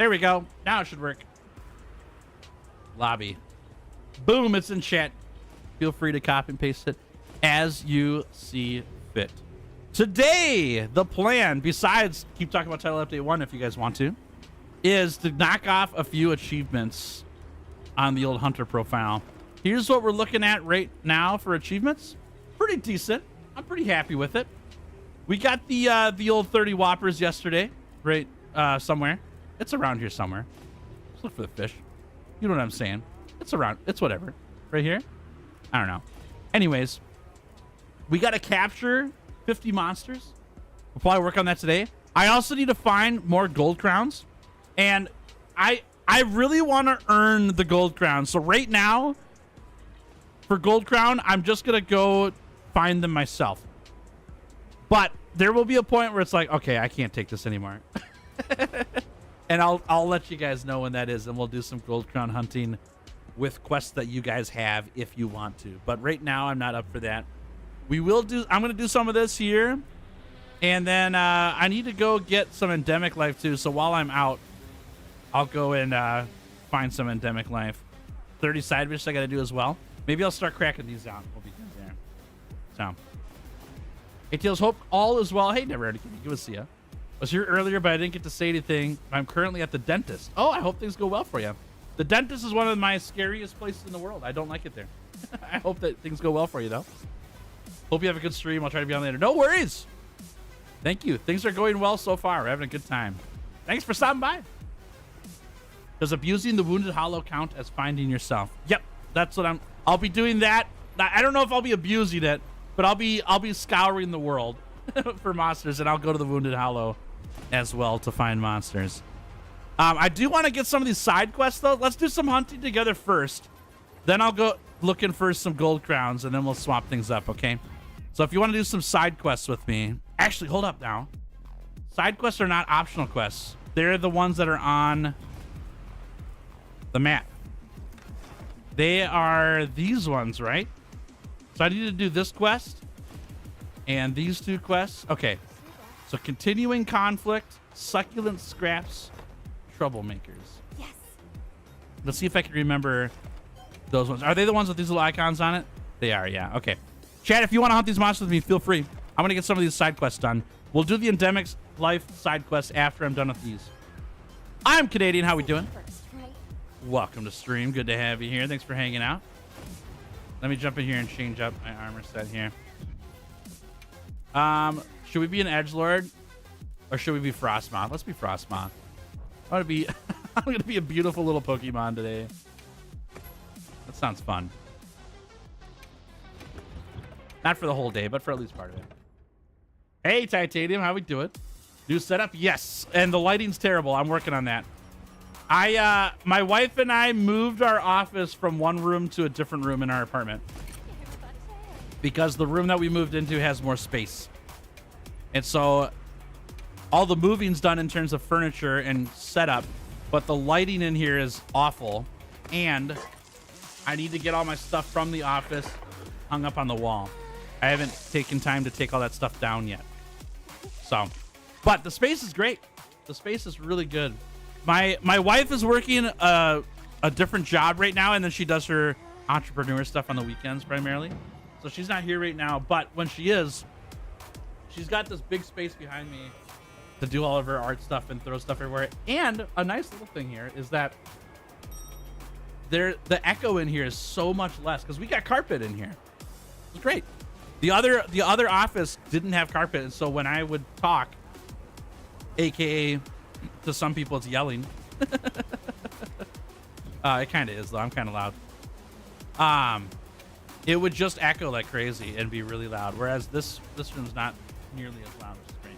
we go. Now it should work. Lobby. Boom, it's in chat. Feel free to copy and paste it as you see fit. Today, the plan, besides keep talking about Title Update 1 if you guys want to, is to knock off a few achievements on the old Hunter profile. Here's what we're looking at right now for achievements. Pretty decent. I'm pretty happy with it. We got the old 30 Whoppers yesterday, right? Somewhere. It's around here somewhere. Let's look for the fish. You know what I'm saying? It's around. It's whatever. Right here? I don't know. Anyways, we got to capture 50 monsters. We'll probably work on that today. I also need to find more gold crowns. And I really want to earn the gold crown. So right now, for gold crown, I'm just going to go find them myself. But there will be a point where it's like, okay, I can't take this anymore. And I'll let you guys know when that is, and we'll do some gold crown hunting with quests that you guys have if you want to. But right now, I'm not up for that. I'm going to do some of this here. And then I need to go get some endemic life too. So while I'm out, I'll go and find some endemic life. 30 side missions I got to do as well. Maybe I'll start cracking these out. We'll be good there. So. Hey, Tails, hope all is well. Hey, never heard of you. Good to see you. I was here earlier, but I didn't get to say anything. I'm currently at the dentist. Oh, I hope things go well for you. The dentist is one of my scariest places in the world. I don't like it there. I hope that things go well for you, though. Hope you have a good stream. I'll try to be on later. No worries. Thank you. Things are going well so far. We're having a good time. Thanks for stopping by. Does abusing the Wounded Hollow count as finding yourself? Yep, that's what I'll be doing that. I don't know if I'll be abusing it, but I'll be scouring the world for monsters, and I'll go to the Wounded Hollow as well to find monsters. I do want to get some of these side quests though. Let's do some hunting together first. Then I'll go looking for some gold crowns, and then we'll swap things up, okay? So if you want to do some side quests with me, actually hold up now. Side quests are not optional quests. They're the ones that are on the map. They are these ones, right? So I need to do this quest and these two quests. Okay. So continuing conflict, succulent scraps, troublemakers. Yes. Let's see if I can remember those ones. Are they the ones with these little icons on it? They are, yeah. Okay. Chat, if you want to hunt these monsters with me, feel free. I'm going to get some of these side quests done. We'll do the endemic life side quests after I'm done with these. I'm Canadian. How we doing? First, right? Welcome to stream. Good to have you here. Thanks for hanging out. Let me jump in here and change up my armor set here. Should we be an edgelord or should we be Frostmoth? Let's be Frostmoth. I'm gonna be I'm gonna be a beautiful little Pokemon today. That sounds fun. Not for the whole day, but for at least part of it. Hey, Titanium, how we doing? New setup? Yes. And the lighting's terrible. I'm working on that. My wife and I moved our office from one room to a different room in our apartment because the room that we moved into has more space. And so all the moving's done in terms of furniture and setup, but the lighting in here is awful. And I need to get all my stuff from the office hung up on the wall. I haven't taken time to take all that stuff down yet. So, but the space is great. The space is really good. My wife is working a different job right now, and then she does her entrepreneur stuff on the weekends primarily. So she's not here right now, but when she is, she's got this big space behind me to do all of her art stuff and throw stuff everywhere. And a nice little thing here is that the echo in here is so much less because we got carpet in here. It's great. The other office didn't have carpet, and so when I would talk, aka to some people it's yelling. It kind of is though. I'm kind of loud. It would just echo like crazy and be really loud, whereas this room's not nearly as loud, which is great.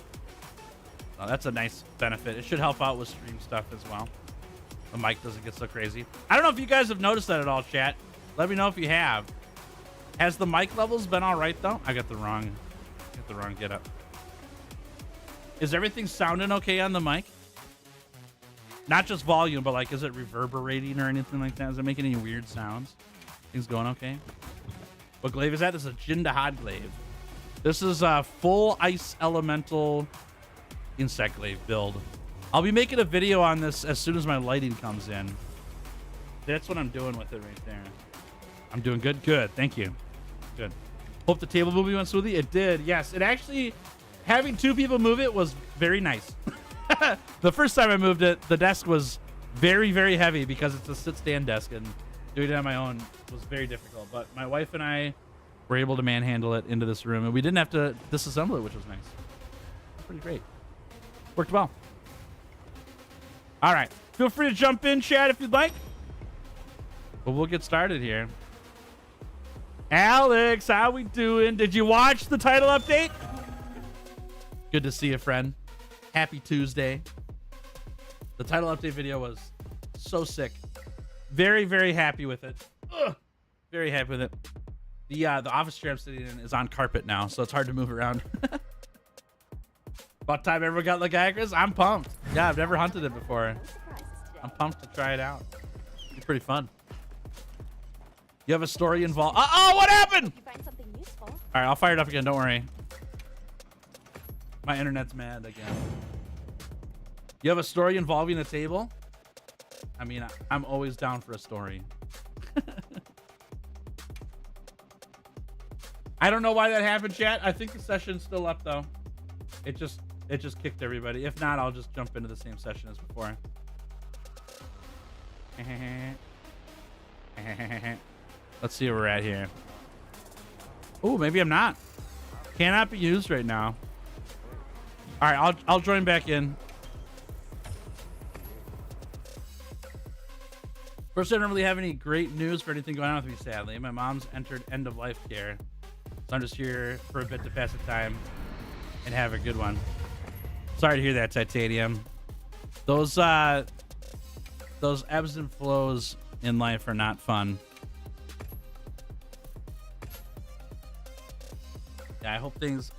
So that's a nice benefit. It should help out with stream stuff as well. The mic doesn't get so crazy. I don't know if you guys have noticed that at all, chat. Let me know if you have. Has the mic levels been all right though? I got the wrong get up. Is everything sounding okay on the mic? Not just volume, but like, is it reverberating or anything like that? Is it making any weird sounds? Things going okay? What glaive is that? This is a Jindahad glaive. This is a full ice elemental insect glaive build. I'll be making a video on this as soon as my lighting comes in. That's what I'm doing with it right there. I'm doing good. Good. Thank you. Good. Hope the table movie went smoothly. It did. Yes. It actually, having two people move it was very nice. The first time I moved it, the desk was very, very heavy because it's a sit-stand desk, and doing it on my own was very difficult. But my wife and I were able to manhandle it into this room, and we didn't have to disassemble it, which was nice. Pretty great. Worked well. All right. Feel free to jump in, chat, if you'd like. But we'll get started here. Alex, how we doing? Did you watch the title update? Good to see you, friend. Happy Tuesday. The title update video was so sick. Very, very happy with it. Ugh. Very happy with it. The office chair I'm sitting in is on carpet now, so it's hard to move around. About time everyone got Lagagras. I'm pumped. Yeah, I've never hunted it before. I'm pumped to try it out. It's pretty fun. You have a story involved. Oh, what happened? You find something useful. All right, I'll fire it up again. Don't worry. My internet's mad again. You have a story involving a table? I mean, I'm always down for a story. I don't know why that happened, chat. I think the session's still up though. It just kicked everybody. If not, I'll just jump into the same session as before. Let's see where we're at here. Oh, maybe I'm not. Cannot be used right now. All right, I'll join back in. First, I don't really have any great news for anything going on with me, sadly. My mom's entered end of life care, so I'm just here for a bit to pass the time and have a good one. Sorry to hear that, Titanium. Those ebbs and flows in life are not fun. Yeah, I hope things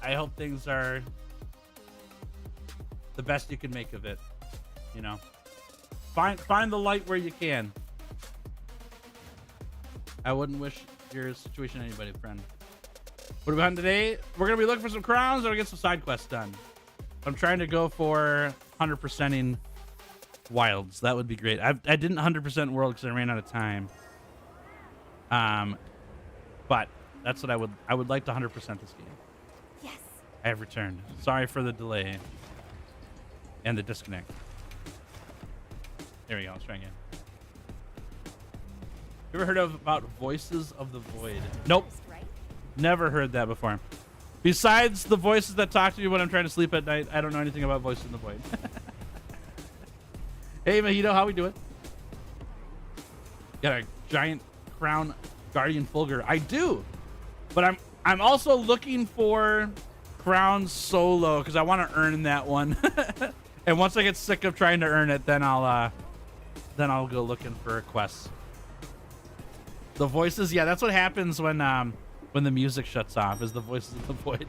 are the best you can make of it. You know, find the light where you can. I wouldn't wish your situation on anybody, friend. What are we on today? We're gonna be looking for some crowns or get some side quests done. I'm trying to go for 100%ing wilds. That would be great. I didn't 100% world because I ran out of time. But that's what I would like to 100% this game. Yes. I have returned. Sorry for the delay and the disconnect. There we go. Let's try again. You ever heard about Voices of the Void? Nope. Right? Never heard that before. Besides the voices that talk to me when I'm trying to sleep at night, I don't know anything about Voices in the Void. Hey, Mojito, how we doing? Got a giant crown Guardian Fulgur. I do, but I'm also looking for crown solo because I want to earn that one. And once I get sick of trying to earn it, then I'll go looking for quests. The voices, yeah, that's what happens when the music shuts off. Is the Voices in the Void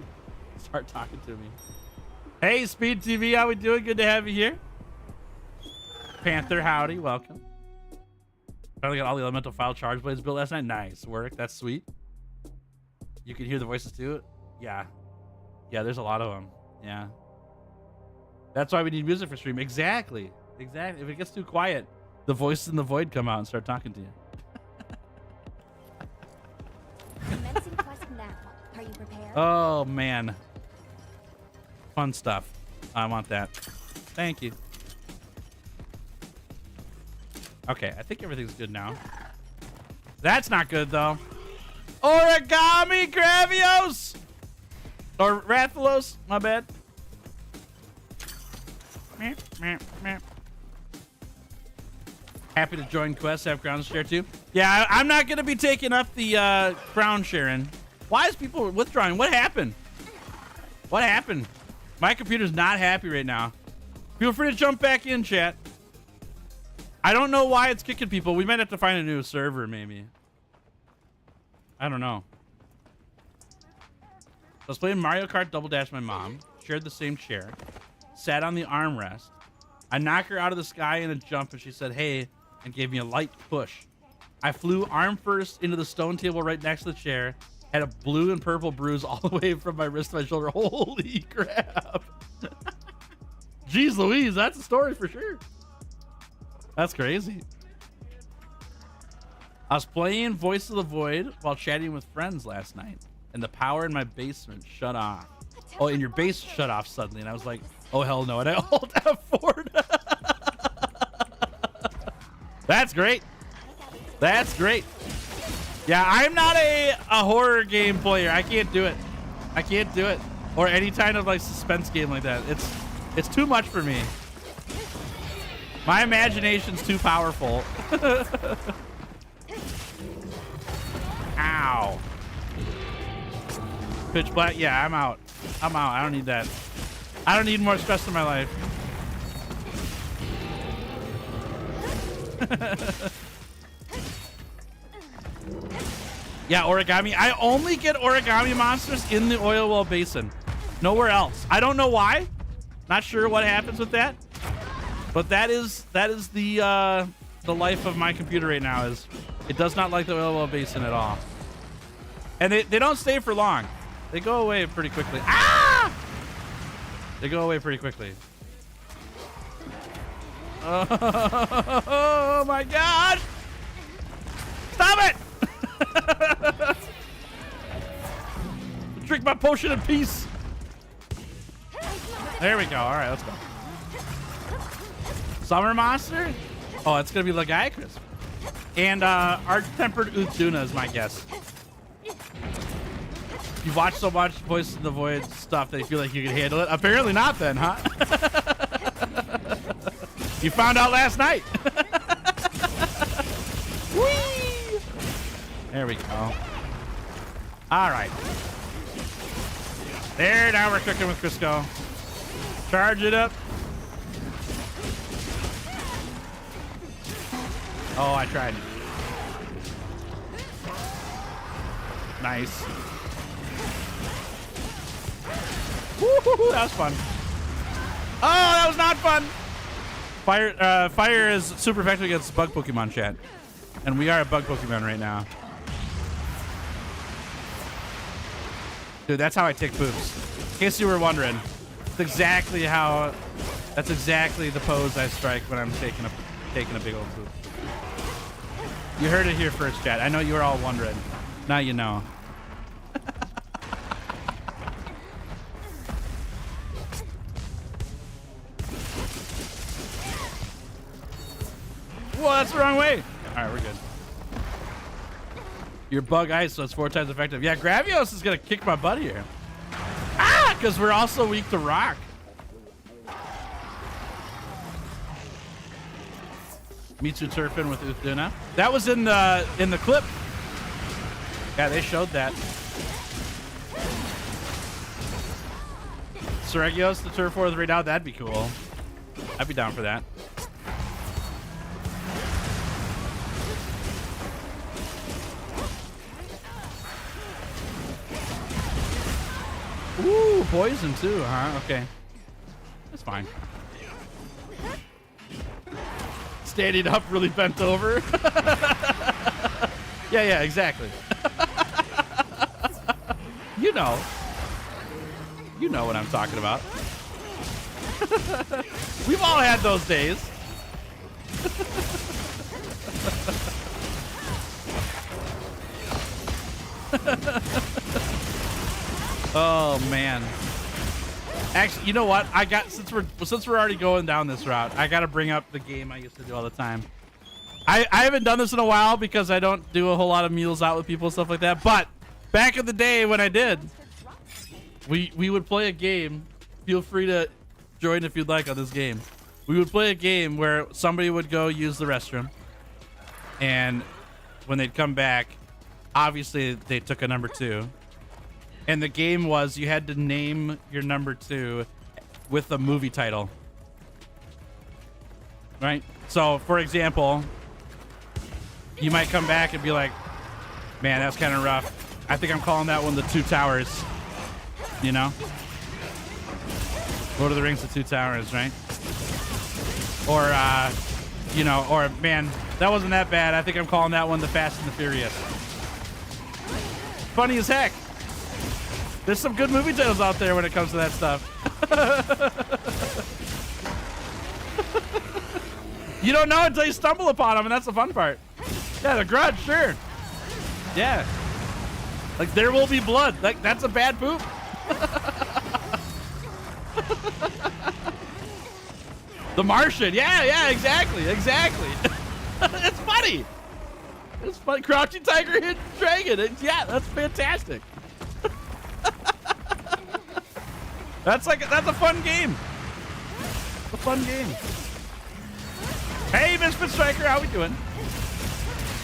start talking to me? Hey, Speed TV, how we doing? Good to have you here. Panther, howdy, welcome. Finally got all the elemental file charge blades built last night. Nice work. That's sweet. You can hear the voices too. Yeah, there's a lot of them. Yeah, that's why we need music for stream. Exactly. If it gets too quiet, the Voices in the Void come out and start talking to you. Commencing quest now. Are you prepared? Oh man, fun stuff. I want that. Thank you. Okay, I think everything's good now. That's not good though. Origami Gravios! Or Rathalos, my bad. Happy to join quests, have crown share too. Yeah, I'm not gonna be taking up the crown sharing. Why is people withdrawing? What happened? What happened? My computer's not happy right now. Feel free to jump back in, chat. I don't know why it's kicking people. We might have to find a new server, maybe. I don't know. I was playing Mario Kart Double Dash with my mom. Shared the same chair. Sat on the armrest. I knocked her out of the sky in a jump, and she said, hey, and gave me a light push. I flew arm first into the stone table right next to the chair. Had a blue and purple bruise all the way from my wrist to my shoulder. Holy crap. Jeez Louise, that's a story for sure. That's crazy. I was playing Voice of the Void while chatting with friends last night, and the power in my basement shut off. Oh, and your base shut off suddenly, and I was like, oh, hell no. And I alt F4'd. That's great. That's great. Yeah, I'm not a horror game player. I can't do it. I can't do it. Or any kind of like suspense game like that. It's too much for me. My imagination's too powerful. Ow. Pitch black. Yeah, I'm out. I'm out. I don't need that. I don't need more stress in my life. Yeah, origami. I only get origami monsters in the oil well basin. Nowhere else. I don't know why. Not sure what happens with that. But that is the life of my computer right now. Is it does not like the oil well basin at all. And they don't stay for long. They go away pretty quickly. Ah! They go away pretty quickly. Oh my god! Stop it! Drink my potion in peace. There we go. All right, let's go. Summer monster? Oh, it's gonna be Lagiacrus. And Arch-Tempered Utsuna is my guess. You've watched so much Voices in the Void stuff that you feel like you can handle it. Apparently not then, huh? You found out last night. Whee! There we go. All right. There, now we're cooking with Crisco. Charge it up. Oh, I tried. Nice. Woo-hoo-hoo, that was fun. Oh, that was not fun. Fire is super effective against bug Pokemon, chat. And we are a bug Pokemon right now. Dude, that's how I take poops. In case you were wondering. That's exactly the pose I strike when I'm taking a big old poop. You heard it here first, chat. I know you were all wondering. Now you know. Whoa, that's the wrong way. All right, we're good. Your bug ice, so it's 4 times effective. Yeah, Gravios is gonna kick my butt here. because we're also weak to rock. Mitsu Turfin with Uthduna. That was in the clip. Yeah, they showed that. Seregios, the turf war with Raid out. That'd be cool. I'd be down for that. Ooh, poison too, huh? Okay. That's fine. Standing up, really bent over. Yeah, exactly. You know. You know what I'm talking about. We've all had those days. Oh man. Actually, you know what? I got since we're already going down this route, I got to bring up the game I used to do all the time. I haven't done this in a while because I don't do a whole lot of meals out with people and stuff like that. But back in the day when I did, we would play a game. Feel free to join if you'd like on this game. We would play a game where somebody would go use the restroom, and when they'd come back, obviously they took a number 2. And the game was you had to name your number 2 with a movie title. Right? So, for example, you might come back and be like, man, that's kind of rough. I think I'm calling that one the Two Towers. You know? Lord of the Rings, the Two Towers, right? Or, you know, or, man, that wasn't that bad. I think I'm calling that one the Fast and the Furious. Funny as heck. There's some good movie titles out there when it comes to that stuff. You don't know until you stumble upon them, and that's the fun part. Yeah, The Grudge, sure. Yeah. Like, There Will Be Blood. Like, that's a bad poop. The Martian. Yeah, exactly. It's funny. It's funny. Crouching Tiger, Hidden Dragon. Yeah, that's fantastic. That's a fun game. A fun game. Hey, Misfit Striker, how we doing?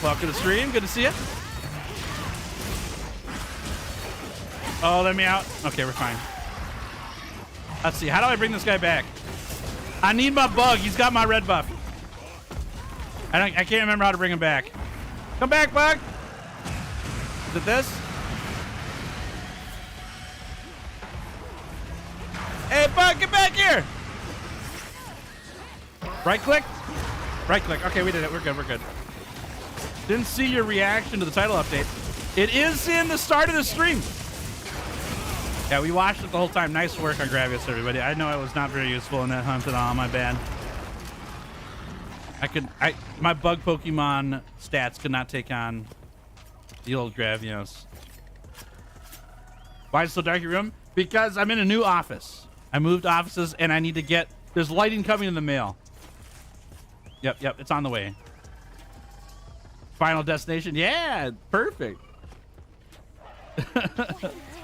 Welcome to the stream. Good to see you. Oh, let me out. Okay, we're fine. Let's see. How do I bring this guy back? I need my bug. He's got my red buff. I can't remember how to bring him back. Come back, bug. Is it this? Hey, bug, get back here. Right click? Right click. Okay, we did it. We're good. Didn't see your reaction to the title update. It is in the start of the stream. Yeah, we watched it the whole time. Nice work on Gravius, everybody. I know I was not very useful in that hunt at all. My bad. My bug Pokemon stats could not take on the old Gravios. Why is it so dark in your room? Because I'm in a new office. I moved offices and I need to get... There's lighting coming in the mail. Yep, it's on the way. Final destination. Yeah, perfect.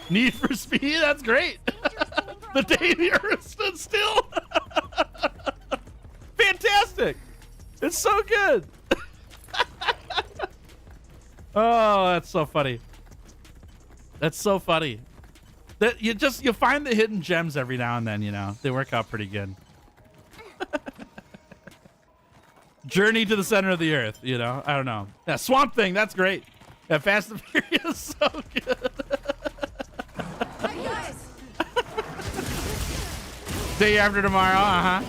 Need for Speed, that's great. The day the Earth stood still. Fantastic. It's so good. Oh, that's so funny. That's so funny. That you find the hidden gems every now and then, you know. They work out pretty good. Journey to the center of the earth, you know. I don't know. Yeah, Swamp Thing, that's great. Yeah, Fast and Furious, so good. Day after tomorrow,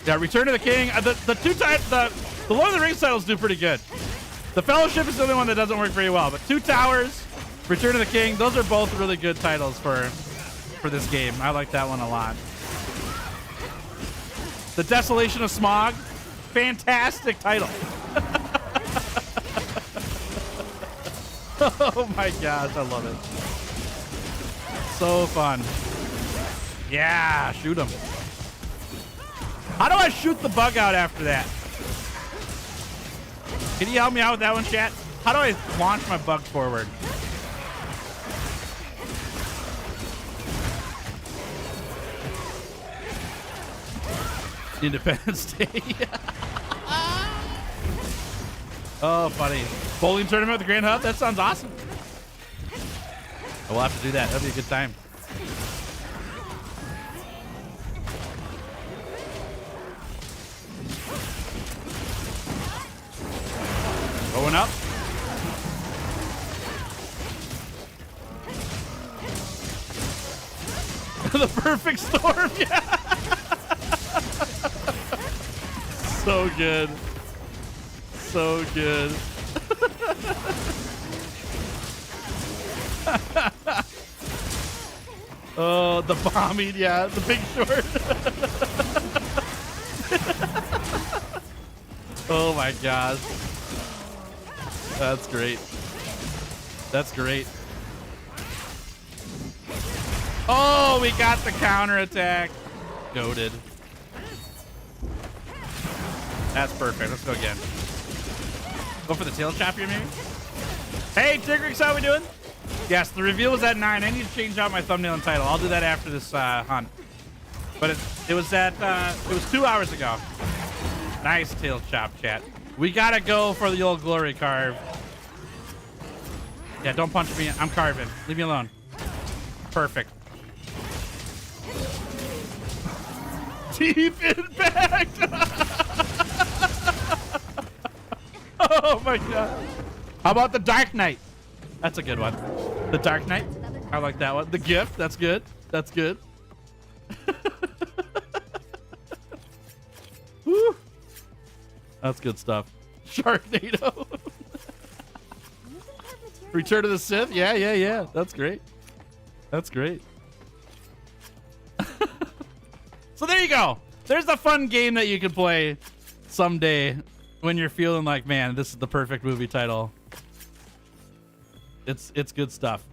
Yeah, Return of the King. The Lord of the Rings titles do pretty good. The Fellowship is the only one that doesn't work very well, but Two Towers, Return of the King, those are both really good titles for this game. I like that one a lot. The Desolation of Smog, fantastic title. Oh my gosh, I love it. So fun. Yeah, shoot him. How do I shoot the bug out after that? Can you help me out with that one, chat? How do I launch my bug forward? Independence Day. Oh, funny. Bowling tournament with the Grand Hub? That sounds awesome. We'll have to do that. That'll be a good time. Going up. The perfect storm, yeah. So good. So good. Oh, the bombing, yeah, the Big Short. Oh my gosh. That's great. That's great. Oh, we got the counterattack. Goated. That's perfect. Let's go again. Go for the tail chop here, maybe? Hey, Tigrix, how we doing? Yes, the reveal was at 9. I need to change out my thumbnail and title. I'll do that after this hunt. But it was 2 hours ago. Nice tail chop, chat. We gotta go for the old glory carve. Yeah, don't punch me. I'm carving. Leave me alone. Perfect. Deep impact. Oh my god. How about the Dark Knight? That's a good one. The Dark Knight. I like that one. The gift. That's good. That's good. Woo. That's good stuff. Sharknado. Return of the Sith. Yeah, yeah, yeah. That's great. That's great. So there you go. There's a fun game that you can play someday when you're feeling like, man, this is the perfect movie title. It's good stuff.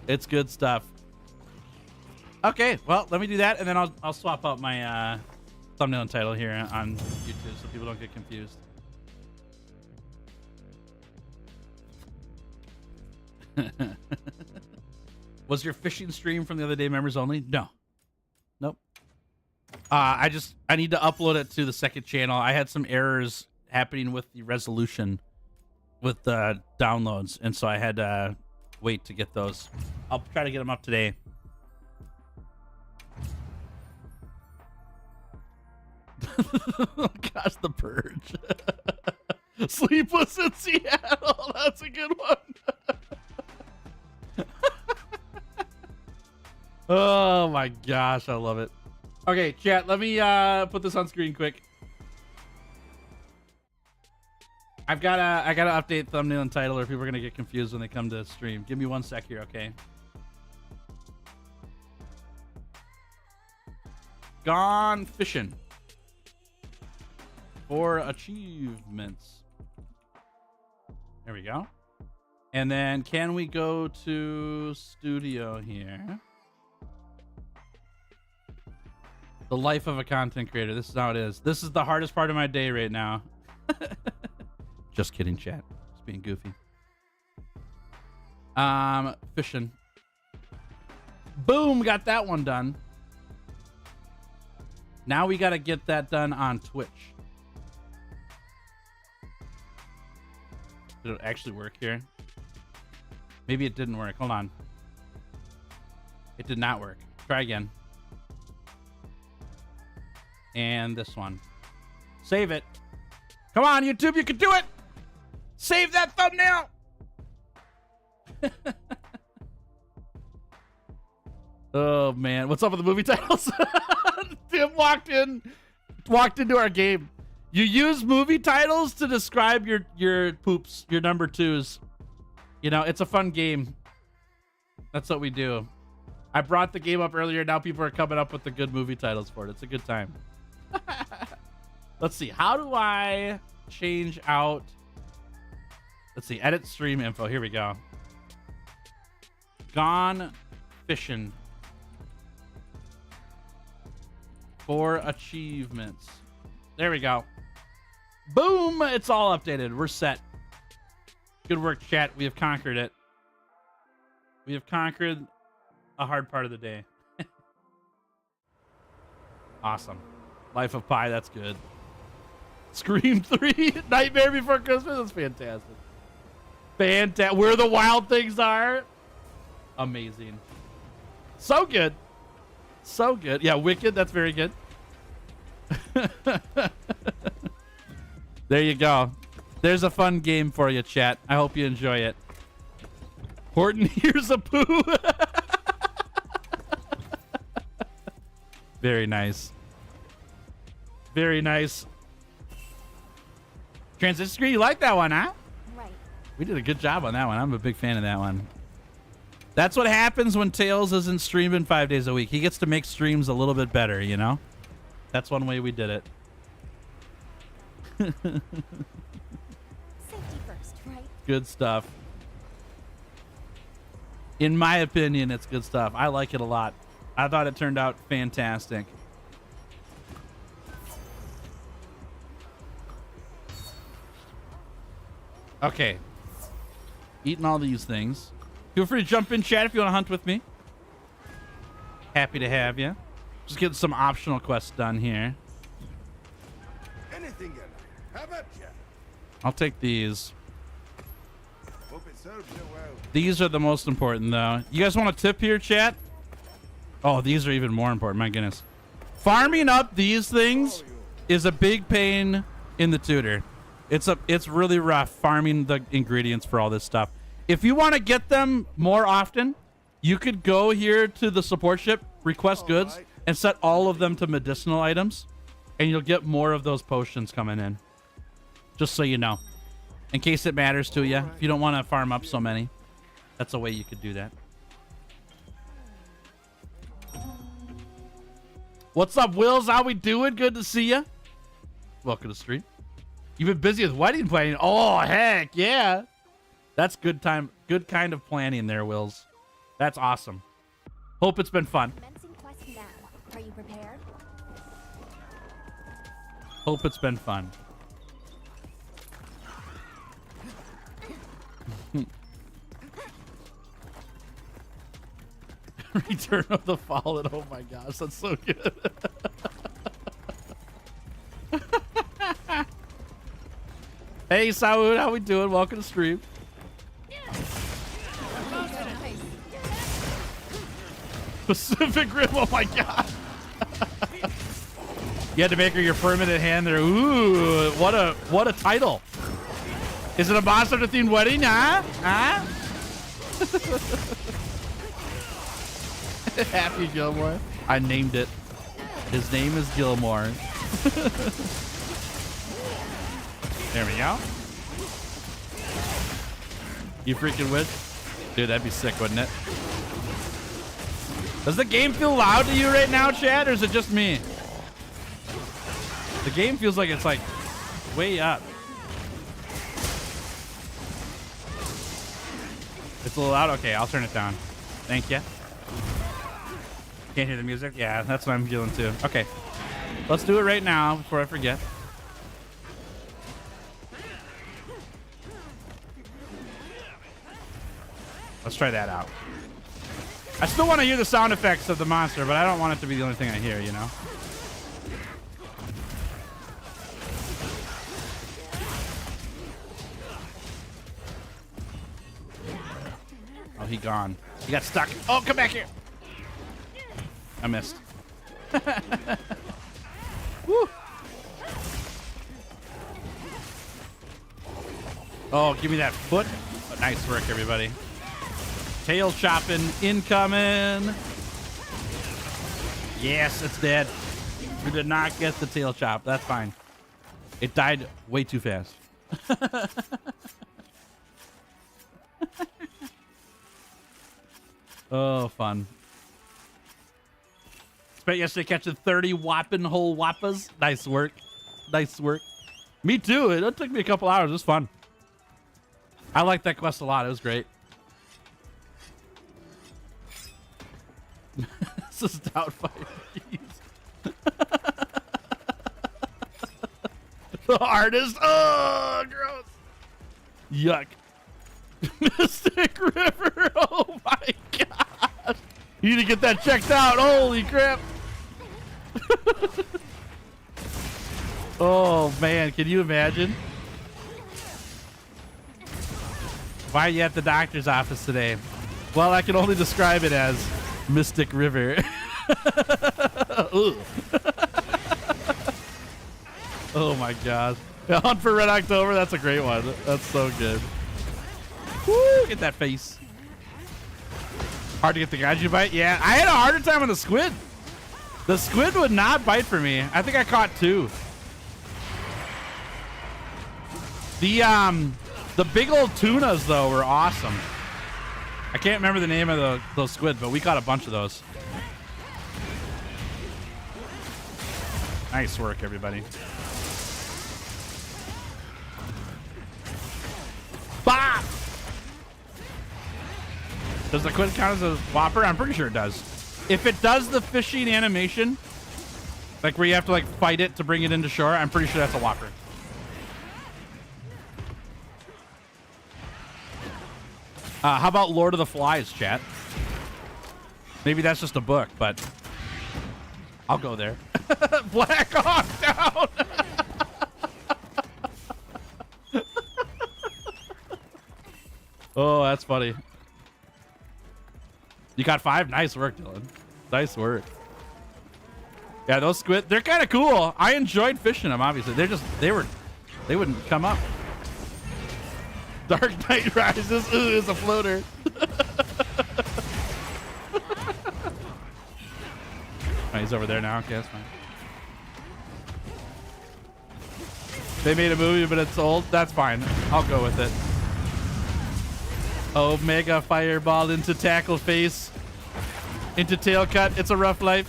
It's good stuff. Okay, well, let me do that, and then I'll swap out my thumbnail and title here on YouTube so people don't get confused. Was your fishing stream from the other day members only? No. Nope. I need to upload it to the second channel. I had some errors happening with the resolution with the downloads, and so I had to wait to get those. I'll try to get them up today. Oh gosh, The Purge. Sleepless in Seattle. That's a good one. Oh my gosh, I love it. Okay, chat, let me put this on screen quick. I gotta update thumbnail and title, or people are gonna get confused when they come to stream. Give me 1 sec here, okay? Gone fishing for achievements. There we go. And then can we go to studio here? The life of a content creator. This is how it is. This is the hardest part of my day right now. Just kidding, chat. Just being goofy. Fishing. Boom, got that one done. Now we got to get that done on Twitch. Did it actually work here? Maybe it didn't work. Hold on. It did not work. Try again. And this one. Save it. Come on, YouTube, you can do it. Save that thumbnail. Oh man, what's up with the movie titles? Tim walked into our game. You use movie titles to describe your poops, your number twos. You know, it's a fun game. That's what we do. I brought the game up earlier. Now people are coming up with the good movie titles for it. It's a good time. Let's see. How do I change out? Let's see. Edit stream info. Here we go. Gone fishing for achievements. There we go. Boom. It's all updated. We're set. Good work, chat. We have conquered it. We have conquered a hard part of the day. Awesome. Life of Pi, that's good. Scream 3, Nightmare Before Christmas, that's fantastic. Fantastic. Where the Wild Things Are. Amazing. So good. So good. Yeah, Wicked, that's very good. There you go. There's a fun game for you, chat. I hope you enjoy it. Horton hears a poo. Very nice. Very nice. Transition screen, you like that one, huh? Right. We did a good job on that one. I'm a big fan of that one. That's what happens when Tails isn't streaming 5 days a week. He gets to make streams a little bit better, you know? That's one way we did it. Safety first, right? Good stuff. In my opinion, it's good stuff. I like it a lot. I thought it turned out fantastic. Okay. Eating all these things. Feel free to jump in chat if you want to hunt with me. Happy to have you. Just getting some optional quests done here. Anything you like. How about you? I'll take these. Hope it serves you well. These are the most important, though. You guys want a tip here, chat? Oh, these are even more important. My goodness. Farming up these things is a big pain in the tutor. It's really rough farming the ingredients for all this stuff. If you want to get them more often, you could go here to the support ship, request goods, and set all of them to medicinal items, and you'll get more of those potions coming in. Just so you know. In case it matters to you. If you don't want to farm up so many, that's a way you could do that. What's up, Wills? How we doing? Good to see you. Welcome to the stream. You've been busy with wedding planning. Oh, heck yeah. That's good time. Good kind of planning there, Wills. That's awesome. Hope it's been fun. Commencing quest now. Are you prepared? Hope it's been fun. Return of the Fallen. Oh my gosh, that's so good. Hey, Saud, how we doing? Welcome to stream. Pacific Rim. Oh my god. You had to make her your permanent hand there. Ooh, what a title. Is it a Monster Hunter themed wedding? Huh? Huh? Happy Gilmore. I named it. His name is Gilmore. There we go. You freaking witch. Dude, that'd be sick, wouldn't it? Does the game feel loud to you right now, Chad, or is it just me? The game feels like it's like way up. It's a little loud? Okay, I'll turn it down. Thank you. Can't hear the music? Yeah, that's what I'm feeling too. Okay. Let's do it right now before I forget. Let's try that out. I still want to hear the sound effects of the monster, but I don't want it to be the only thing I hear, you know? Oh, he gone. He got stuck. Oh, come back here. I missed. Woo. Oh, give me that foot. Oh, nice work, everybody. Tail chopping incoming. Yes, it's dead. We did not get the tail chop. That's fine. It died way too fast. Oh, fun. Spent yesterday catching 30 whopping whole wappas. Nice work. Nice work. Me too. It took me a couple hours. It was fun. I liked that quest a lot. It was great. This is Doubtfire. The artist. Oh, gross. Yuck. Mystic River. Oh my gosh. You need to get that checked out. Holy crap. Oh man, can you imagine? Why are you at the doctor's office today? Well, I can only describe it as Mystic River. Ooh. Oh my god. Hunt for Red October, that's a great one. That's so good. Woo, get that face. Hard to get the Gaiju bite? Yeah, I had a harder time on the squid. The squid would not bite for me. I think I caught 2. The big old tunas though were awesome. I can't remember the name of those squid, but we caught a bunch of those. Nice work, everybody. Bop! Does the squid count as a whopper? I'm pretty sure it does. If it does the fishing animation, like where you have to like fight it to bring it into shore, I'm pretty sure that's a whopper. How about Lord of the Flies, chat? Maybe that's just a book, but I'll go there. Black Hawk down! Oh, that's funny. You got 5? Nice work, Dylan. Nice work. Yeah, those squid, they're kind of cool. I enjoyed fishing them, obviously. They wouldn't come up. Dark Knight Rises. Ooh, it's a floater. Oh, he's over there now. Okay, that's fine. They made a movie, but it's old. That's fine. I'll go with it. Omega Fireball into tackle face. Into tail cut. It's a rough life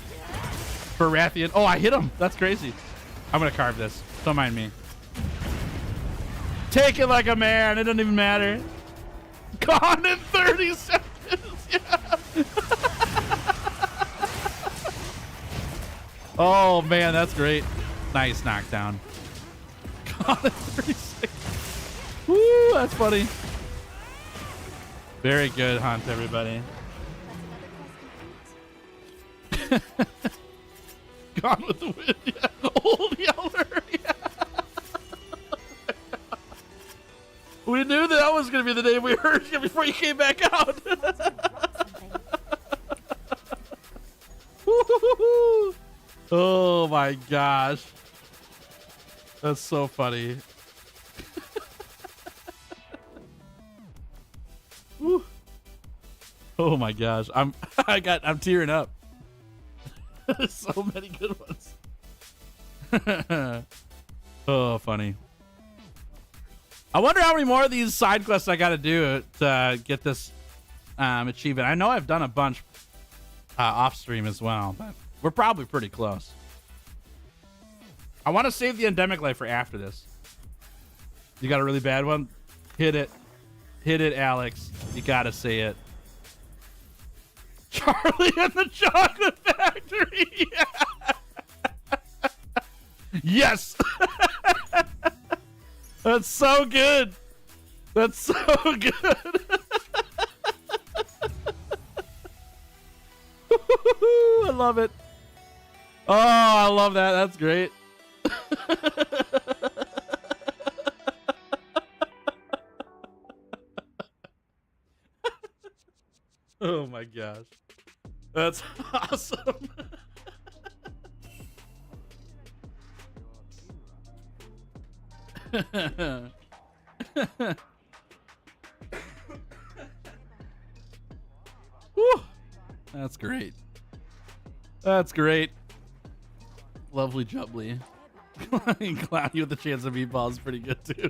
for Rathian. Oh, I hit him. That's crazy. I'm going to carve this. Don't mind me. Take it like a man. It doesn't even matter. Gone in 30 seconds. Yeah. Oh, man. That's great. Nice knockdown. Gone in 30 seconds. Woo, that's funny. Very good hunt, everybody. Gone with the wind. Yeah. Old Yeller. Yeah. We knew that was going to be the name we heard you before you came back out. Oh my gosh. That's so funny. Oh my gosh. I'm tearing up. So many good ones. Oh, funny. I wonder how many more of these side quests I got to do to get this achievement. I know I've done a bunch off stream as well, but we're probably pretty close. I want to save the endemic life for after this. You got a really bad one? Hit it. Hit it, Alex. You got to say it. Charlie and the Chocolate Factory. Yeah. Yes. That's so good. That's so good. I love it. Oh, I love that. That's great. Oh my gosh. That's awesome. Woo. That's great. That's great. Lovely jubbly. Clowny with a chance of meatballs is pretty good too.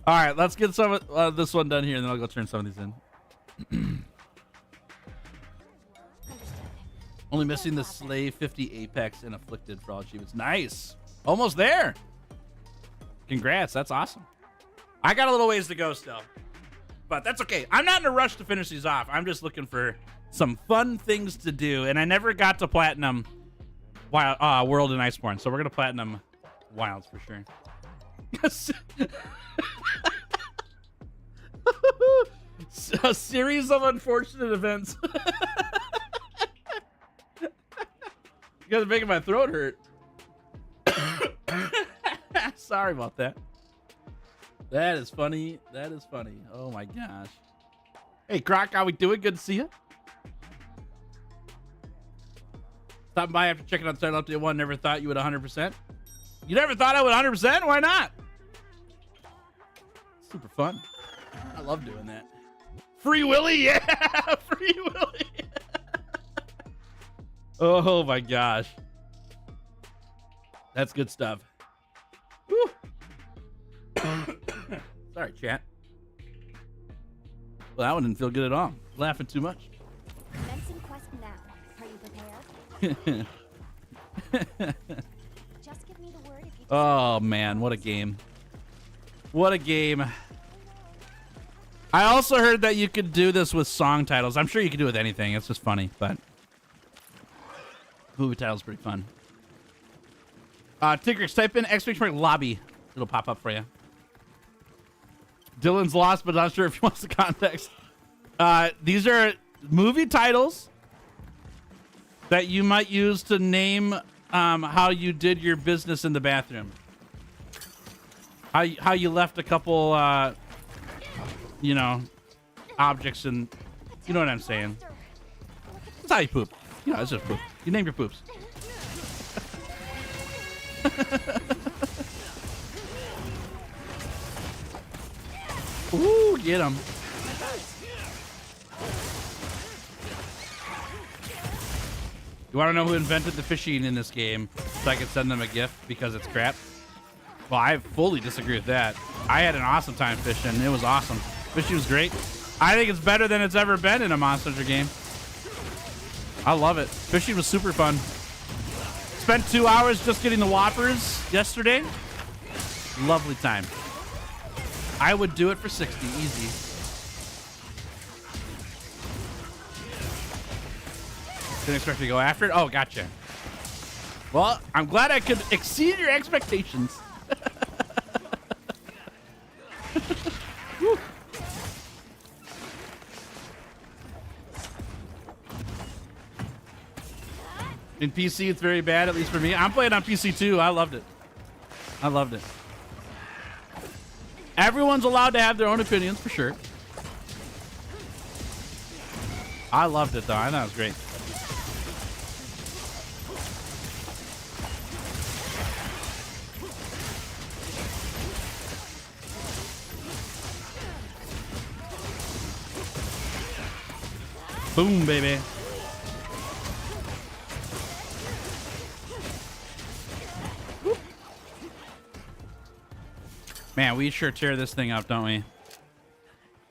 All right, let's get some of this one done here, and then I'll go turn some of these in. Only missing the Slay 50 Apex and Afflicted for all achievements. Nice. Almost there. Congrats. That's awesome. I got a little ways to go still, but that's okay. I'm not in a rush to finish these off. I'm just looking for some fun things to do, and I never got to platinum World and Iceborne, so we're going to platinum Wilds for sure. A series of unfortunate events. You guys are making my throat hurt. Sorry about that. That is funny. That is funny. Oh my gosh. Hey, Croc, how we doing? Good to see you. Stopping by after checking out Title Update 1. Never thought you would 100%. You never thought I would 100%? Why not? Super fun. I love doing that. Free Willy? Yeah! Free Willy! Oh my gosh. That's good stuff. Woo. Sorry, chat. Well, that one didn't feel good at all. Laughing too much. Commencing quest now. Are you prepared? Just give me the word if you Oh man, what a game. What a game. I also heard that you could do this with song titles. I'm sure you could do it with anything. It's just funny, but movie titles pretty fun. Tigrix, type in ! lobby. It'll pop up for you. Dylan's lost, but not sure if he wants the context. These are movie titles that you might use to name how you did your business in the bathroom. How you left a couple, you know, objects, and you know what I'm saying. That's how you poop. You know, it's just poop. You name your poops. Ooh, get him. You want to know who invented the fishing in this game so I could send them a gift because it's crap? Well, I fully disagree with that. I had an awesome time fishing. It was awesome. Fishing was great. I think it's better than it's ever been in a Monster Hunter game. I love it. Fishing was super fun. Spent 2 hours just getting the whoppers yesterday. Lovely time. I would do it for 60, easy. Didn't expect me to go after it. Oh, gotcha. Well, I'm glad I could exceed your expectations. In PC, it's very bad, at least for me. I'm playing on PC too. I loved it. I loved it. Everyone's allowed to have their own opinions, for sure. I loved it, though. I thought it was great. Boom, baby. Man, we sure tear this thing up, don't we?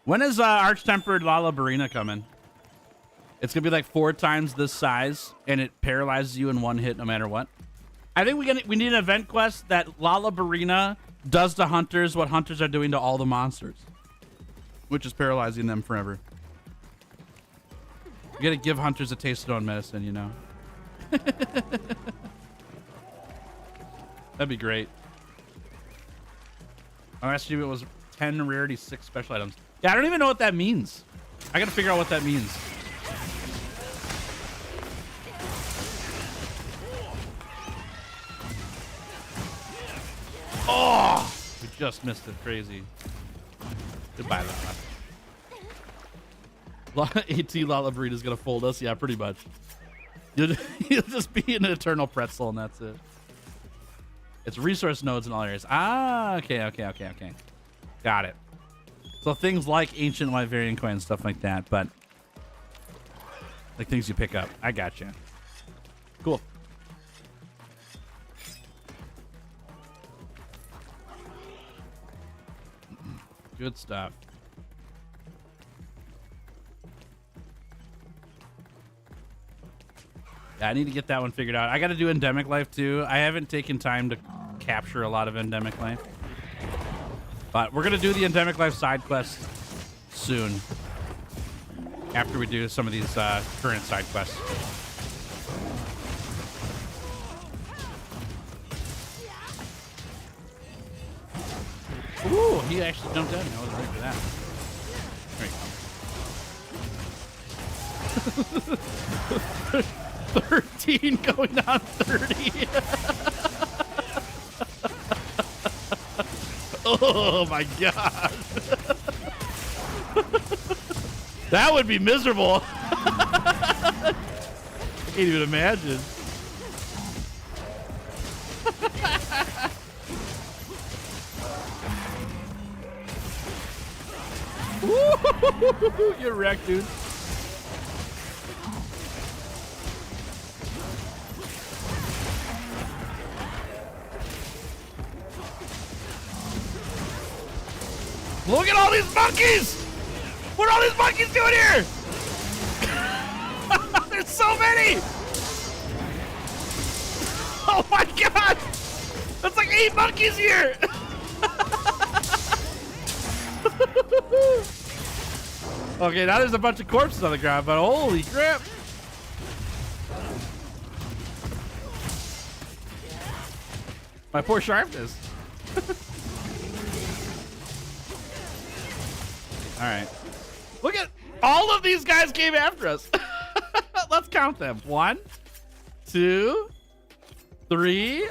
When is Arch-Tempered Lalabarina coming? It's gonna be like 4 times this size, and it paralyzes you in one hit no matter what. I think we need an event quest that Lalabarina does to hunters what hunters are doing to all the monsters, which is paralyzing them forever. You gotta give hunters a taste of their own medicine, you know? That'd be great. Last achievement was 10 rarity, 6 special items. Yeah, I don't even know what that means. I gotta figure out what that means. Oh! We just missed it. Crazy. Goodbye, Lala. AT Lalabarina's gonna fold us. Yeah, pretty much. You'll just be an eternal pretzel, and that's it. It's resource nodes in all areas. Ah, okay. Got it. So things like ancient Wyverian coins, stuff like that, but like things you pick up. I gotcha. Cool. Good stuff. Yeah, I need to get that one figured out. I got to do Endemic Life too. I haven't taken time to capture a lot of Endemic Life. But we're going to do the Endemic Life side quest soon. After we do some of these current side quests. Ooh, he actually jumped out. I was ready for that. There you go. 13 going on 30. Oh my god. That would be miserable. I can't even imagine. You're wrecked, dude. Look at all these monkeys! What are all these monkeys doing here? There's so many! Oh my god! That's like 8 monkeys here! Okay, now there's a bunch of corpses on the ground, but holy crap! My poor sharpness. All right. Look at all of these guys came after us. Let's count them. 1, 2, 3,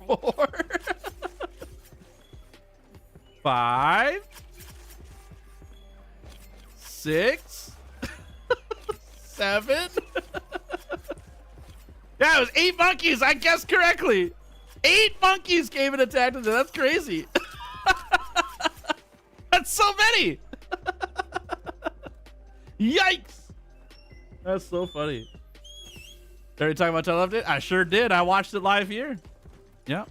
4, 5, 6, 7. Yeah, it was 8 monkeys. I guessed correctly. 8 monkeys came and attacked us. That's crazy. That's so many. Yikes. That's so funny. Are you talking about Title Update? I sure did. I watched it live here. Yep.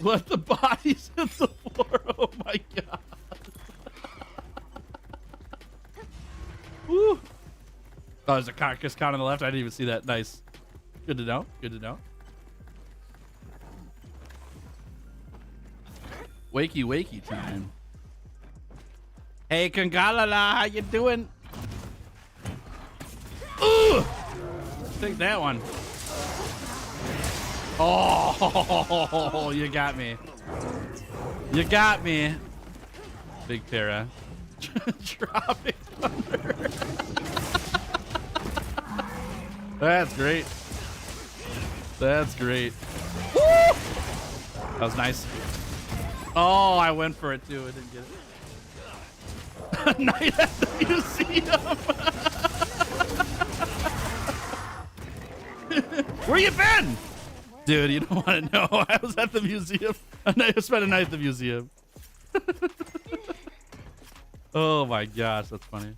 Let the bodies hit the floor. Oh my god. Woo. Oh, there's a carcass count on the left. I didn't even see that. Nice. Good to know. Good to know. Wakey wakey time. Hey Kangalala, how you doing? Ooh! Take that one. Oh, you got me. You got me. Big para. Tropic Thunder. That's great. That's great. Woo! That was nice. Oh, I went for it too. I didn't get it. Night at the museum. Where you been? Dude, you don't want to know. I was at the museum. I spent a night at the museum. Oh my gosh, that's funny.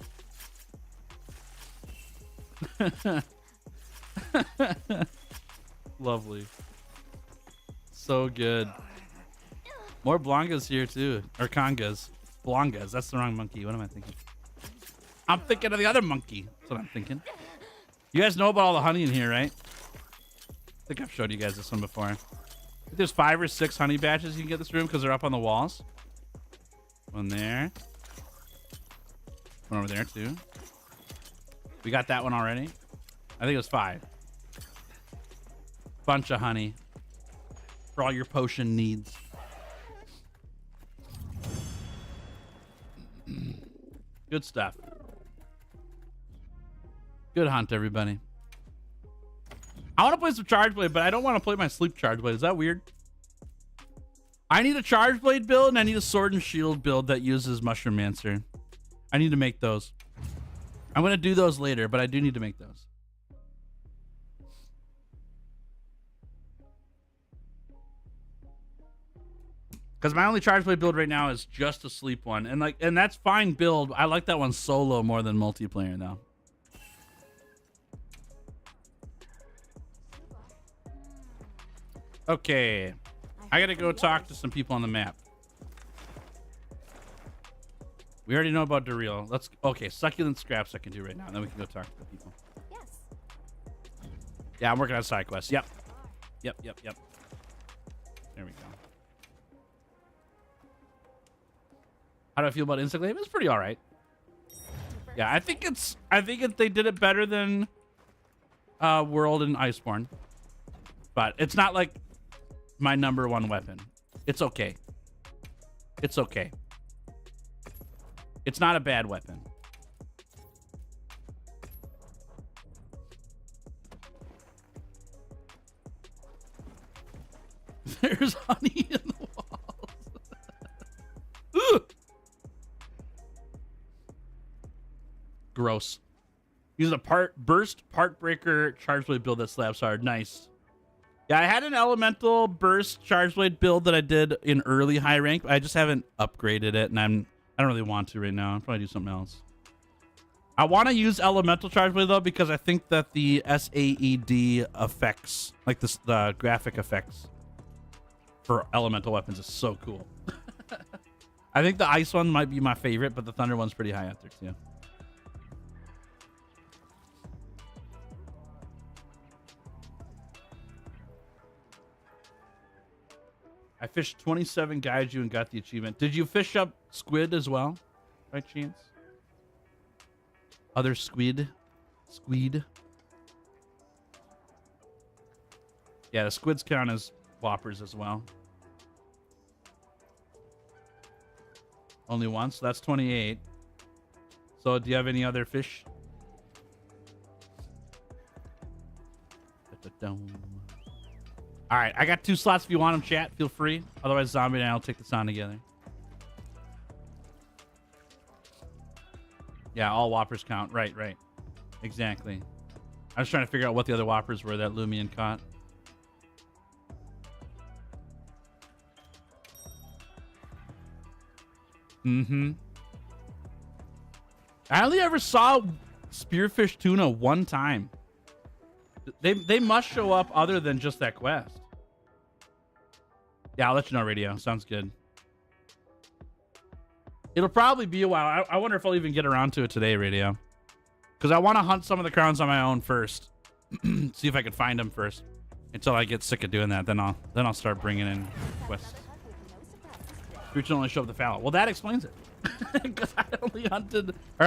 Lovely. So good. More Blangas here too. Or Congas. Blangas. That's the wrong monkey. What am I thinking? I'm thinking of the other monkey. That's what I'm thinking. You guys know about all the honey in here, right? I think I've showed you guys this one before. I think there's 5 or 6 honey batches you can get this room because they're up on the walls. One there. One over there too. We got that one already. I think it was 5. Bunch of honey for all your potion needs. Good stuff. Good hunt, everybody. I want to play some Charge Blade, but I don't want to play my Sleep Charge Blade. Is that weird? I need a Charge Blade build, and I need a Sword and Shield build that uses Mushroom Mancer. I need to make those. I'm going to do those later, but I do need to make those. Because my only Charge Blade build right now is just a sleep one. And that's fine build. I like that one solo more than multiplayer though. Okay. I gotta go talk to some people on the map. We already know about Daryl. Okay, succulent scraps I can do right now. Then we can go talk to the people. Yes. Yeah, I'm working on side quests. Yep. Yep. There we go. How do I feel about Insect Glaive? It's pretty all right. Yeah, I think they did it better than World and Iceborne, but it's not like my #1 weapon. It's okay. It's okay. It's not a bad weapon. There's honey in the walls. Ugh. Gross. Use a burst part breaker charge blade build that slabs hard. Nice. Yeah, I had an elemental burst charge blade build that I did in early high rank. I just haven't upgraded it, and I don't really want to right now. I'll probably do something else. I want to use elemental charge blade though because I think that the SAED effects, like the graphic effects for elemental weapons, is so cool. I think the ice one might be my favorite, but the thunder one's pretty high up there too. I fished 27 Gaiju and got the achievement. Did you fish up squid as well, by chance? Other squid? Squid? Yeah, the squids count as whoppers as well. Only once? So that's 28. So do you have any other fish? All right, I got 2 slots if you want them, chat. Feel free. Otherwise, Zombie and I will take this on together. Yeah, all whoppers count. Right. Exactly. I was trying to figure out what the other whoppers were that Lumion caught. I only ever saw spearfish tuna one time. They must show up other than just that quest. Yeah, I'll let you know, Radio. Sounds good. It'll probably be a while. I wonder if I'll even get around to it today, Radio. Because I want to hunt some of the crowns on my own first. See if I can find them first. Until I get sick of doing that. Then I'll start bringing in quests. Creatures only show up the fallow. Well, that explains it. Because I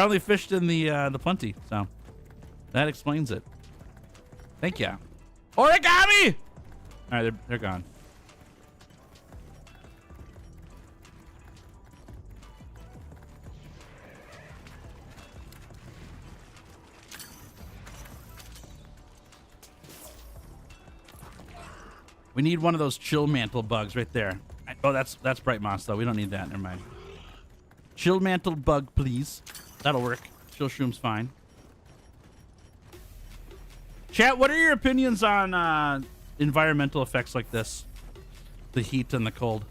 only fished in the plenty. So that explains it. Thank you. Origami! All right, they're gone. We need one of those chill mantle bugs right there. Oh, that's bright moss though. We don't need that. Never mind. Chill mantle bug, please. That'll work. Chill shroom's fine. Chat, what are your opinions on environmental effects like this? The heat and the cold.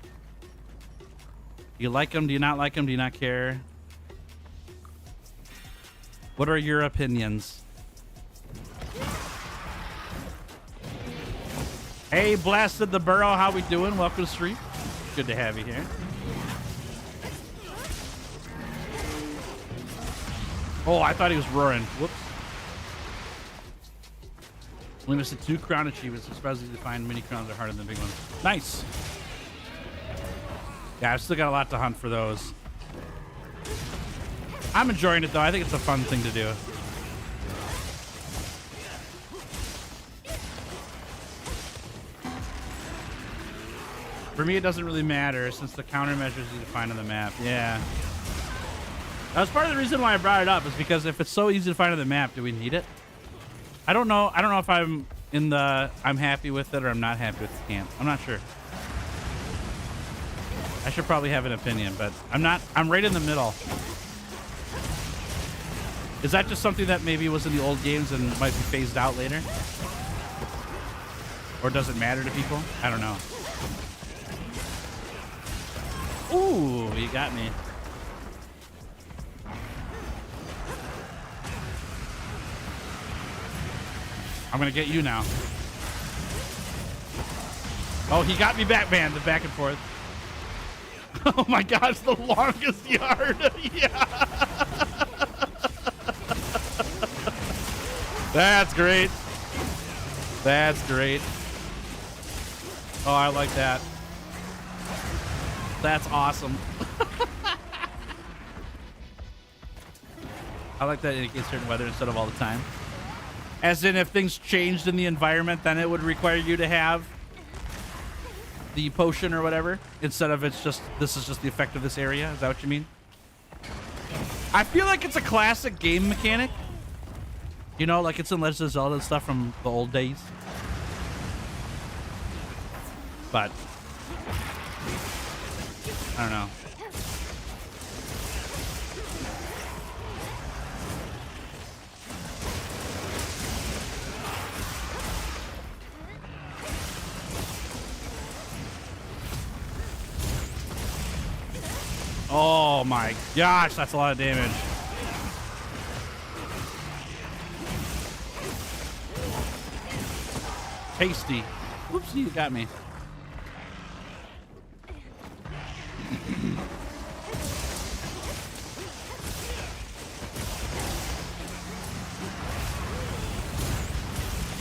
Do you like them? Do you not like them? Do you not care? What are your opinions? Hey, Blasted the Burrow, how we doing? Welcome to the stream. Good to have you here. Oh, I thought he was roaring. Whoops. We missed 2 crown achievements. I'm surprised to find mini crowns are harder than big ones. Nice. Yeah, I've still got a lot to hunt for those. I'm enjoying it though. I think it's a fun thing to do. For me, it doesn't really matter since the countermeasures you find on the map. Yeah. That was part of the reason why I brought it up, is because if it's so easy to find on the map, do we need it? I don't know. I don't know if I'm in the I'm happy with it or I'm not happy with the camp. I'm not sure. I should probably have an opinion, but I'm not. I'm right in the middle. Is that just something that maybe was in the old games and might be phased out later? Or does it matter to people? I don't know. Ooh, you got me. I'm gonna get you now. Oh, he got me, Batman. The back and forth. Oh my gosh, the longest yard. Yeah. That's great. That's great. Oh, I like that. That's awesome. I like that it indicates certain weather instead of all the time. As in, if things changed in the environment, then it would require you to have the potion or whatever, instead of it's just, this is just the effect of this area. Is that what you mean? I feel like it's a classic game mechanic. You know, like it's in Legend of Zelda and stuff from the old days. but I don't know. Oh my gosh, that's a lot of damage. Tasty. Oopsie, you got me.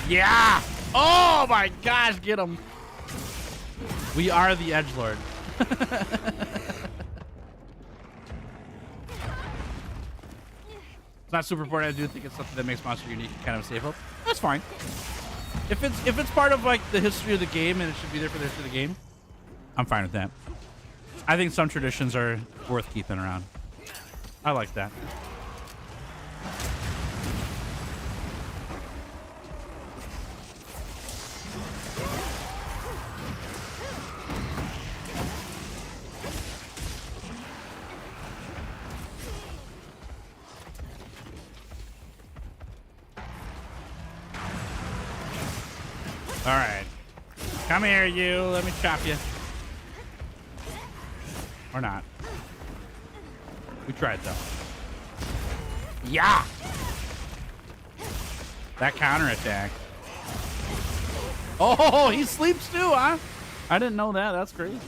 Yeah! Oh my gosh, get him. We are the edgelord. It's not super important. I do think it's something that makes Monster unique and kind of a staple. That's fine. If it's part of like the history of the game and it should be there for the history of the game, I'm fine with that. I think some traditions are worth keeping around. I like that. All right. Come here, you. Let me chop you. Or not. We tried, though. Yeah! That counterattack. Oh, he sleeps too, huh? I didn't know that. That's crazy.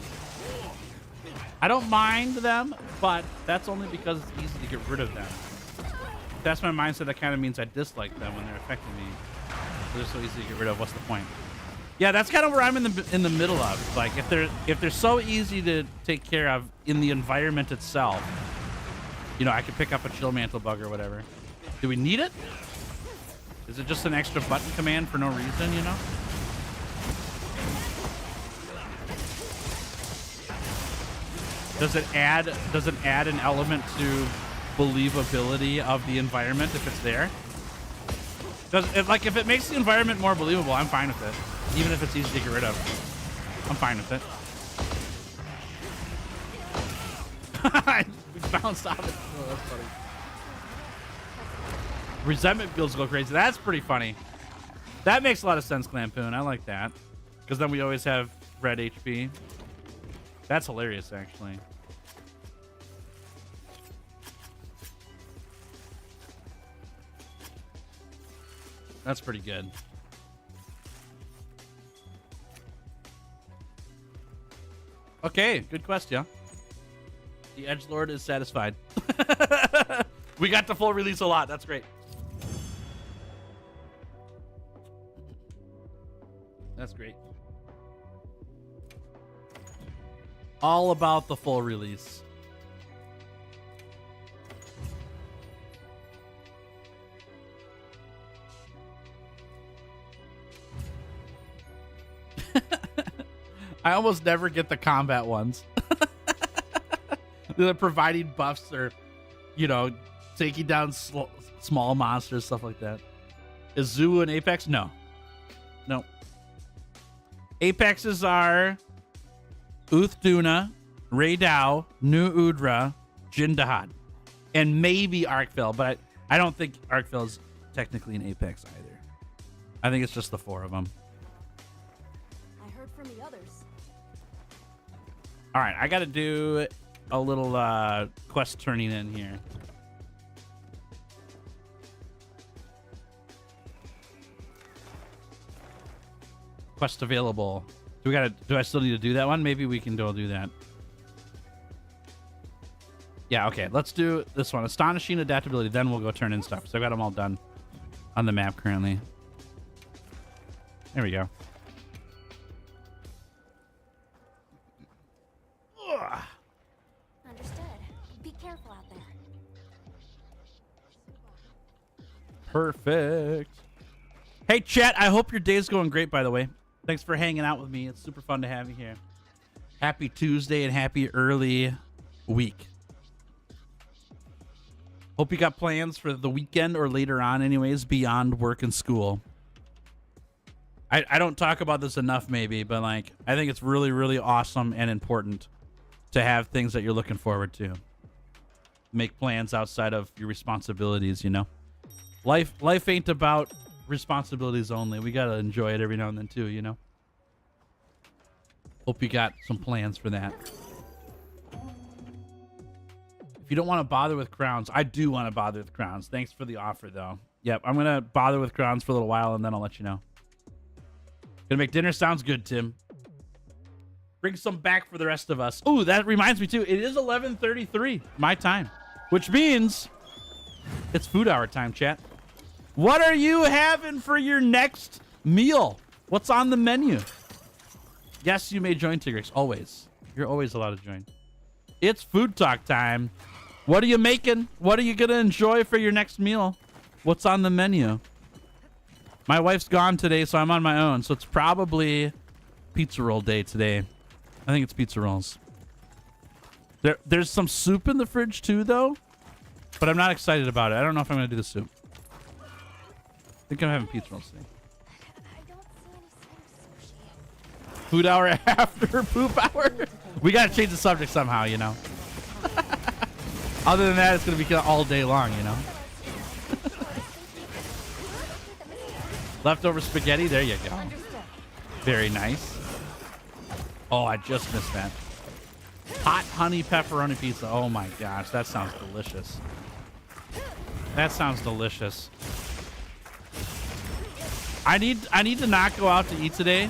I don't mind them, but that's only because it's easy to get rid of them. If that's my mindset. That kind of means I dislike them when they're affecting me. They're so easy to get rid of. What's the point? Yeah, that's kind of where I'm in the middle of. Like, if they're so easy to take care of in the environment itself, you know, I could pick up a chill mantle bug or whatever. Do we need it? Is it just an extra button command for no reason? You know? Does it add an element to believability of the environment if it's there? If it makes the environment more believable, I'm fine with it. Even if it's easy to get rid of. I'm fine with it. We bounced off it. Oh, that's funny. Resentment fields go crazy. That's pretty funny. That makes a lot of sense, Clampoon. I like that. Because then we always have red HP. That's hilarious, actually. That's pretty good. Okay, good quest, yeah. The edgelord is satisfied. We got the full release a lot. That's great. That's great. All about the full release. I almost never get the combat ones. They're providing buffs or, you know, taking down small monsters, stuff like that. Is Zoo an Apex? No. No. Apexes are Uthduna, Raydao, New Udra, Jindahad, and maybe Arkville, but I don't think Arkville is technically an Apex either. I think it's just the 4 of them. I heard from the others. All right, I got to do a little quest turning in here. Quest available. Do I still need to do that one? Maybe we can do that. Yeah, okay. Let's do this one. Astonishing adaptability. Then we'll go turn in stuff. So I've got them all done on the map currently. There we go. Understood. Be careful out there. Perfect. Hey, chat. I hope your day's going great, by the way. Thanks for hanging out with me. It's super fun to have you here. Happy Tuesday and happy early week. Hope you got plans for the weekend or later on anyways, beyond work and school. I don't talk about this enough maybe, but like I think it's really, really awesome and important to have things that you're looking forward to. Make plans outside of your responsibilities, you know. Life ain't about responsibilities only. We gotta enjoy it every now and then too, you know. Hope you got some plans for that. If you don't want to bother with crowns, I do want to bother with crowns. Thanks for the offer though. Yep, I'm gonna bother with crowns for a little while and then I'll let you know. Gonna make dinner. Sounds good, Tim. Bring some back for the rest of us. Oh, that reminds me too. It is 11:33 my time, which means it's food hour time, chat. What are you having for your next meal? What's on the menu? Yes, you may join, Tigrix. Always. You're always allowed to join. It's food talk time. What are you making? What are you gonna enjoy for your next meal? What's on the menu? My wife's gone today, so I'm on my own. So it's probably pizza roll day today. I think it's pizza rolls. There's some soup in the fridge too, though. But I'm not excited about it. I don't know if I'm going to do the soup. I think I'm having pizza rolls today. Food hour after poop hour? We got to change the subject somehow, you know. Other than that, it's going to be all day long, you know. Leftover spaghetti. There you go. Very nice. Oh, I just missed that. Hot honey pepperoni pizza. Oh my gosh, that sounds delicious. That sounds delicious. I need to not go out to eat today,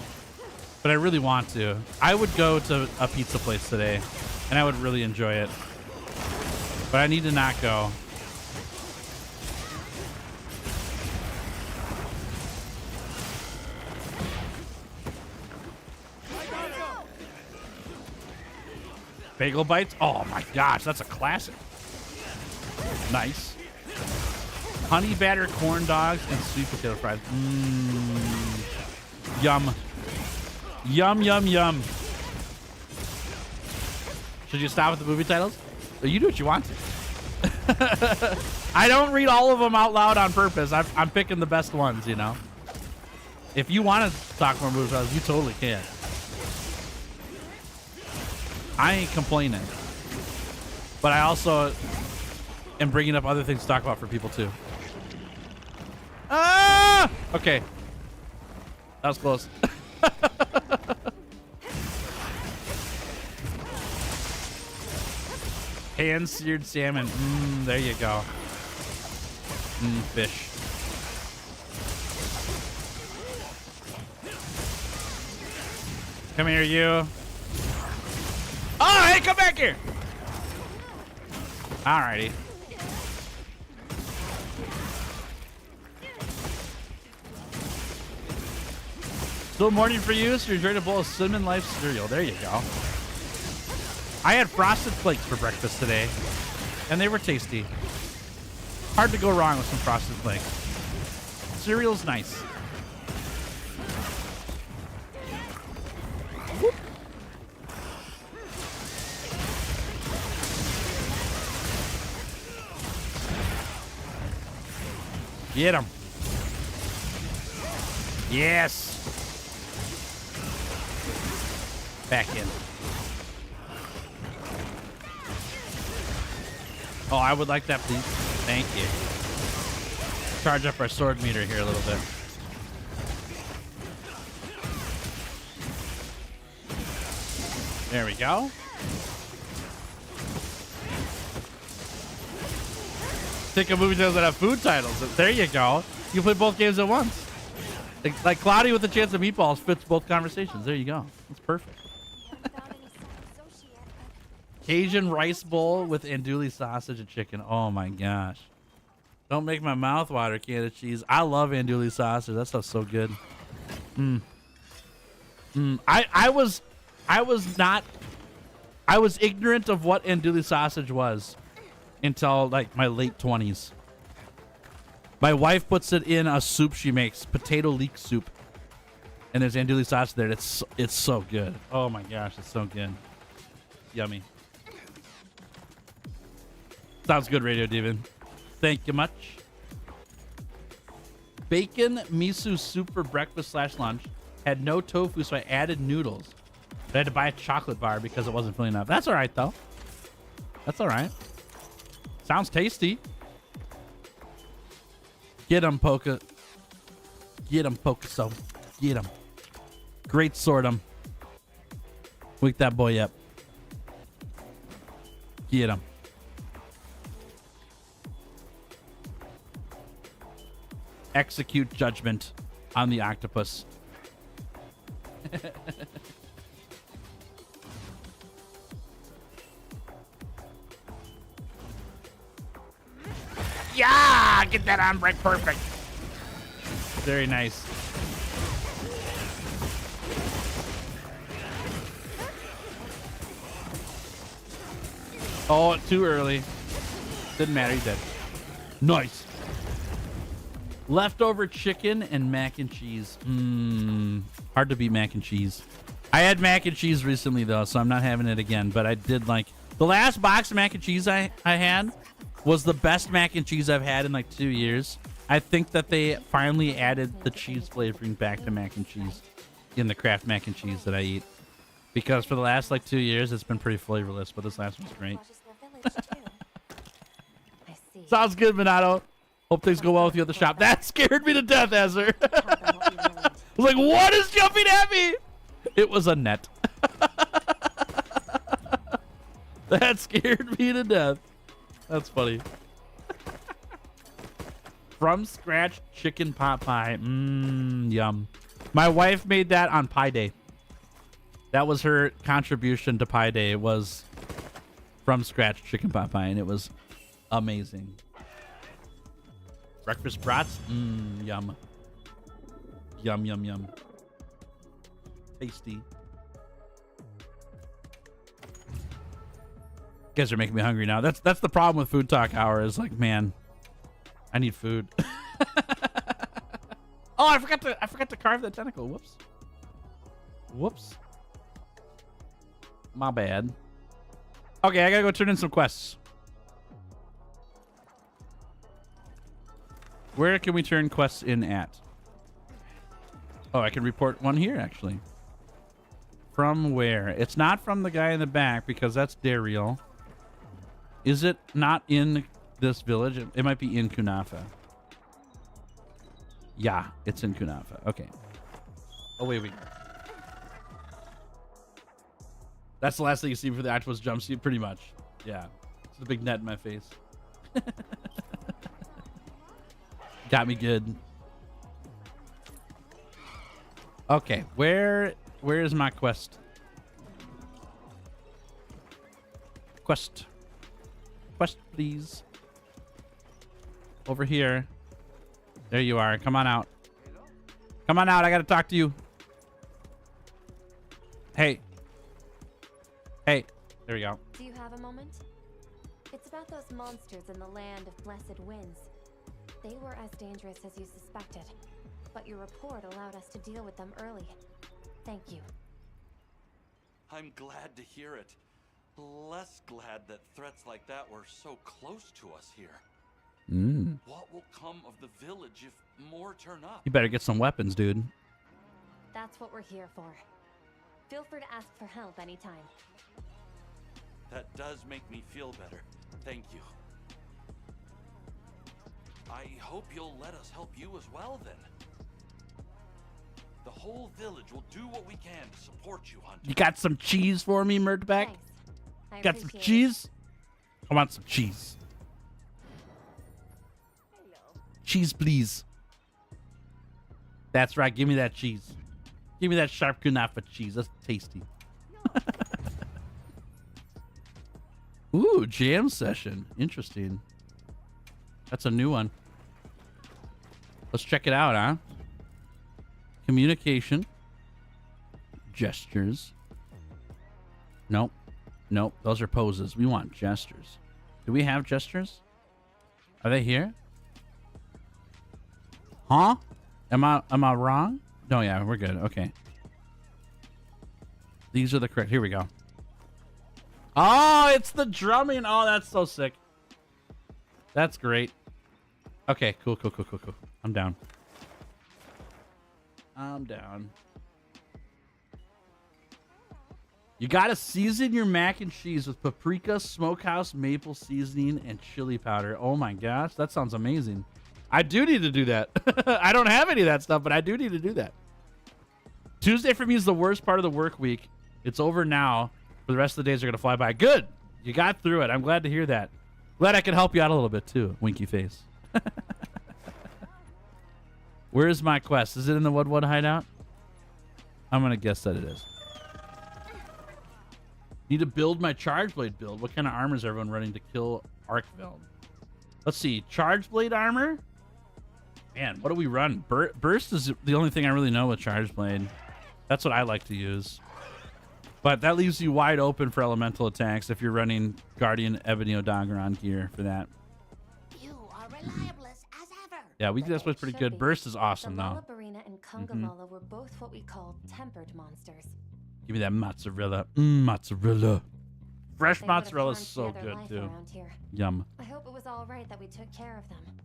but I really want to. I would go to a pizza place today, and I would really enjoy it. But I need to not go. Bagel bites? Oh my gosh, that's a classic. Nice. Honey batter corn dogs and sweet potato fries. Yum. Yum, yum, yum. Should you stop with the movie titles? Or you do what you want to. I don't read all of them out loud on purpose. I'm picking the best ones, you know. If you want to talk more movie titles, you totally can. I ain't complaining, but I also am bringing up other things to talk about for people too. Ah! Okay. That was close. Hand-seared salmon. There you go. Fish. Come here, you. Oh, hey, come back here. Alrighty. Still morning for you, so you're enjoying a bowl of Cinnamon Life cereal. There you go. I had Frosted Flakes for breakfast today, and they were tasty. Hard to go wrong with some Frosted Flakes. Cereal's nice. Whoop. Get him. Yes. Back in. Oh, I would like that, please. Thank you. Charge up our sword meter here a little bit. There we go. Think of movie titles that have food titles. There you go. You play both games at once. Like Cloudy with a Chance of Meatballs fits both conversations. There you go. That's perfect. Cajun rice bowl with andouille sausage and chicken. Oh my gosh. Don't make my mouth water, can of cheese. I love andouille sausage. That stuff's so good. I was ignorant of what andouille sausage was until like my late 20s. My wife puts it in a soup she makes, potato leek soup. And there's andouille sausage there. It's so good. Oh my gosh, it's so good. Yummy. Sounds good, Radio Demon. Thank you much. bacon miso soup for breakfast / lunch. Had no tofu, so I added noodles. But I had to buy a chocolate bar because it wasn't filling up. That's all right, though. That's all right. Sounds tasty. Get him, Poca. Get him, Poca. So, get him. Great sword him. Wake that boy up. Get him. Execute judgment on the octopus. Yeah, get that on break perfect. Very nice. Oh, too early. Didn't matter, he's dead. Nice. Leftover chicken and mac and cheese. Hard to beat mac and cheese. I had mac and cheese recently though, so I'm not having it again. But I did like the last box of mac and cheese I had was the best mac and cheese I've had in like 2 years. I think that they finally added the cheese flavoring back to mac and cheese in the Kraft mac and cheese that I eat. Because for the last like 2 years, it's been pretty flavorless, but this last one's great. Sounds good, Minato. Hope things go well with you at the shop. That scared me to death, Ezra. I was like, what is jumping at me? It was a net. That scared me to death. That's funny. From scratch chicken pot pie. Yum. My wife made that on Pie Day. That was her contribution to Pie Day. It was from scratch chicken pot pie, and it was amazing. Breakfast brats. Yum. Yum, yum, yum. Tasty. You guys are making me hungry now. That's the problem with Food Talk Hour is like, man, I need food. Oh, I forgot to carve that tentacle. Whoops. Whoops. My bad. Okay, I gotta go turn in some quests. Where can we turn quests in at? Oh, I can report one here, actually. From where? It's not from the guy in the back, because that's Daryl. Is it not in this village? It might be in Kunafa. Yeah, it's in Kunafa. Okay. Oh, wait. That's the last thing you see for the octopus jumpsuit, pretty much. Yeah. It's a big net in my face. Got me good. Okay, where is my quest? Quest, please. Over here. There you are. Come on out. Come on out. I gotta talk to you. Hey. Hey. There we go. Do you have a moment? It's about those monsters in the land of blessed winds. They were as dangerous as you suspected, but your report allowed us to deal with them early. Thank you. I'm glad to hear it. Less glad that threats like that were so close to us here. What will come of the village if more turn up? You better get some weapons, dude. That's what we're here for. Feel free to ask for help anytime. That does make me feel better. Thank you. I hope you'll let us help you as well, then. The whole village will do what we can to support you, Hunter. You got some cheese for me, Murderback? Thanks. I Got some appreciate it. cheese? I want some cheese. Cheese, please. That's right. Give me that cheese. Give me that sharp kunafa cheese. That's tasty. Ooh, jam session. Interesting. That's a new one. Let's check it out, huh? Communication. Gestures. Nope. Nope. Those are poses. We want gestures. Do we have gestures? Are they here? Huh? Am I wrong? No, yeah, we're good. Okay. These are the correct. Here we go. Oh, it's the drumming. Oh, that's so sick. That's great. Okay, cool. I'm down. I'm down. You gotta season your mac and cheese with paprika, smokehouse maple seasoning, and chili powder. Oh my gosh, that sounds amazing. I do need to do that. I don't have any of that stuff, but I do need to do that. Tuesday for me is the worst part of the work week. It's over now. For the rest of the days are gonna fly by. Good. You got through it. I'm glad to hear that. Glad I could help you out a little bit too. Winky face. Where is my quest? Is it in the Woodwood hideout? I'm gonna guess that it is. Need to build my Charge Blade build. What kind of armor is everyone running to kill Arkveld? Let's see. Charge Blade armor? Man, what do we run? Burst is the only thing I really know with Charge Blade. That's what I like to use. But that leaves you wide open for elemental attacks if you're running Guardian Ebony Odogaron gear for that. You are reliable as ever. Yeah, we that's what's pretty good. Burst is awesome The though. Lullabarina and Kungamala were both what we call tempered monsters. Give me that mozzarella. Mozzarella. Fresh They would have mozzarella is harmed so their good life too. around here. Yum. I hope it was all right that we took care of them.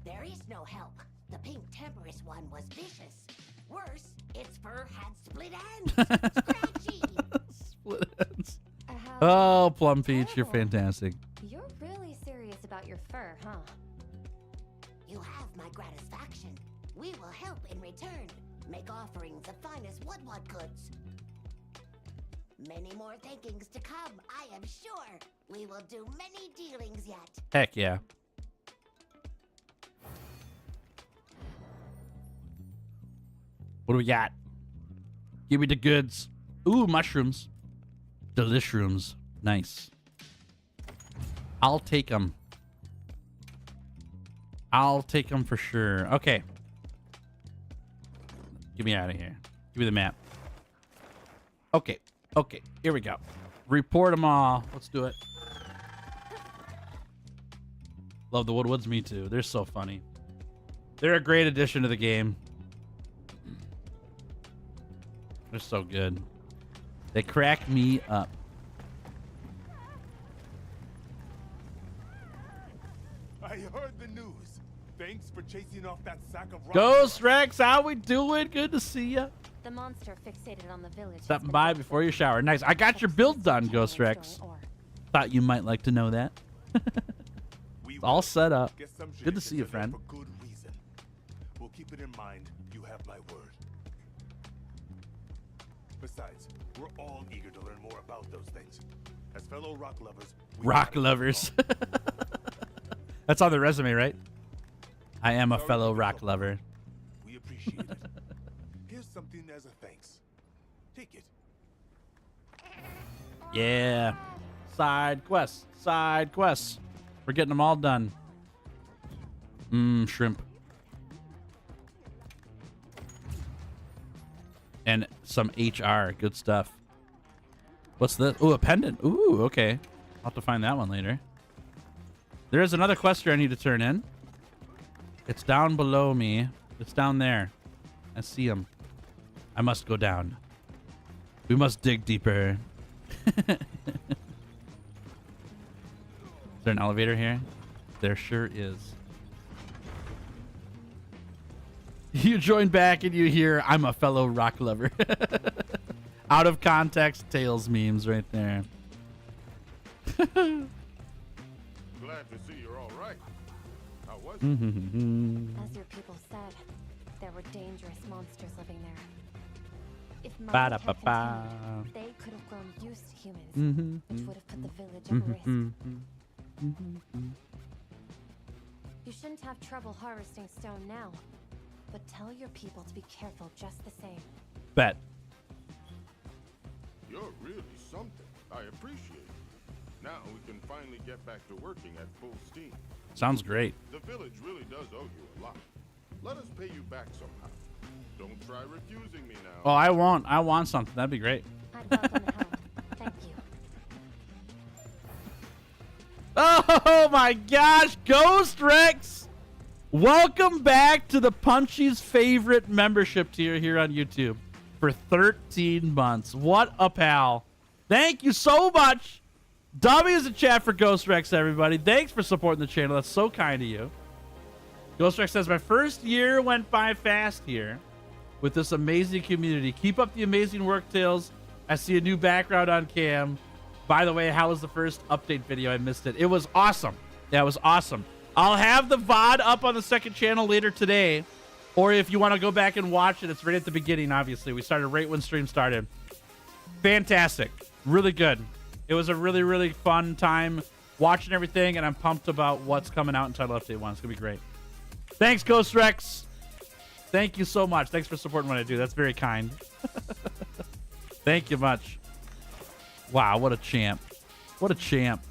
There is no help. The pink temperous one was vicious. Worse, its fur had split ends. Scratchy. Split ends. How Oh, Plum Peach, you're terrible. fantastic. You're really serious about your fur, huh? You have my gratification. We will help in return. Make offerings of finest Woodward goods. Many more thankings to come, I am sure. We will do many dealings yet. Heck yeah. What do we got? Give me the goods. Ooh, mushrooms. Delishrooms. Nice. I'll take them. I'll take them for sure. Okay. Get me out of here. Give me the map. Okay. Okay. Here we go. Report them all. Let's do it. Love the Woodwoods. Me too. They're so funny. They're a great addition to the game. They're so good. They crack me up. I heard the news. Thanks for chasing off that sack of rock. Ghost Rex, how we doing? Good to see ya. The monster fixated on the village. has Stopping been by dealt before with. you shower. Nice. I got your build done, Excess Ghost cannons Rex. storing ore. Thought you might like to know that. We It's all will. set up. Get some Good to shit see you, into there friend. For good reason. We'll keep it in mind. You have my word. Besides, we're all eager to learn more about those things. As fellow rock lovers, we Rock gotta lovers. know. That's on the resume, right? I am a Sorry fellow for the rock trouble. lover. We appreciate it. Here's something as a thanks. Take it. Yeah. Side quests. Side quests. We're getting them all done. Shrimp. And some HR. Good stuff. What's this? Ooh, a pendant. Ooh, okay. I'll have to find that one later. There is another quest here I need to turn in. It's down below me. It's down there. I see him. I must go down. We must dig deeper. Is there an elevator here? There sure is. You join back and you hear, I'm a fellow rock lover. Out of context Tails memes right there. Glad to see you're all right. How was it? As your people said, there were dangerous monsters living there. If might had Ba-da-ba-ba. continued, they could have grown used to humans, Mhm, which would have put the village mhm, at risk. mhm. You shouldn't have trouble harvesting stone now, but tell your people to be careful just the same. Bet. You're really something. I appreciate it. Now we can finally get back to working at full steam. Sounds great. The village really does owe you a lot. Let us pay you back somehow. Don't try refusing me now. Oh, I won't. I want something. That'd be great. I'd welcome the help. Thank you. Oh my gosh, Ghost Rex! Welcome back to the Punchy's favorite membership tier here on YouTube for 13 months. What a pal. Thank you so much. W's in chat for Ghost Rex, everybody. Thanks for supporting the channel. That's so kind of you. Ghost Rex says, my first year went by fast here with this amazing community. Keep up the amazing work, Tails. I see a new background on cam. By the way, how was the first update video? I missed it. It was awesome. Yeah, it was awesome. I'll have the VOD up on the second channel later today. Or if you want to go back and watch it, it's right at the beginning, obviously. We started right when stream started. Fantastic. Really good. It was a really, really fun time watching everything, and I'm pumped about what's coming out in Title Update 1. It's going to be great. Thanks, Ghost Rex. Thank you so much. Thanks for supporting what I do. That's very kind. Thank you much. Wow, what a champ. What a champ.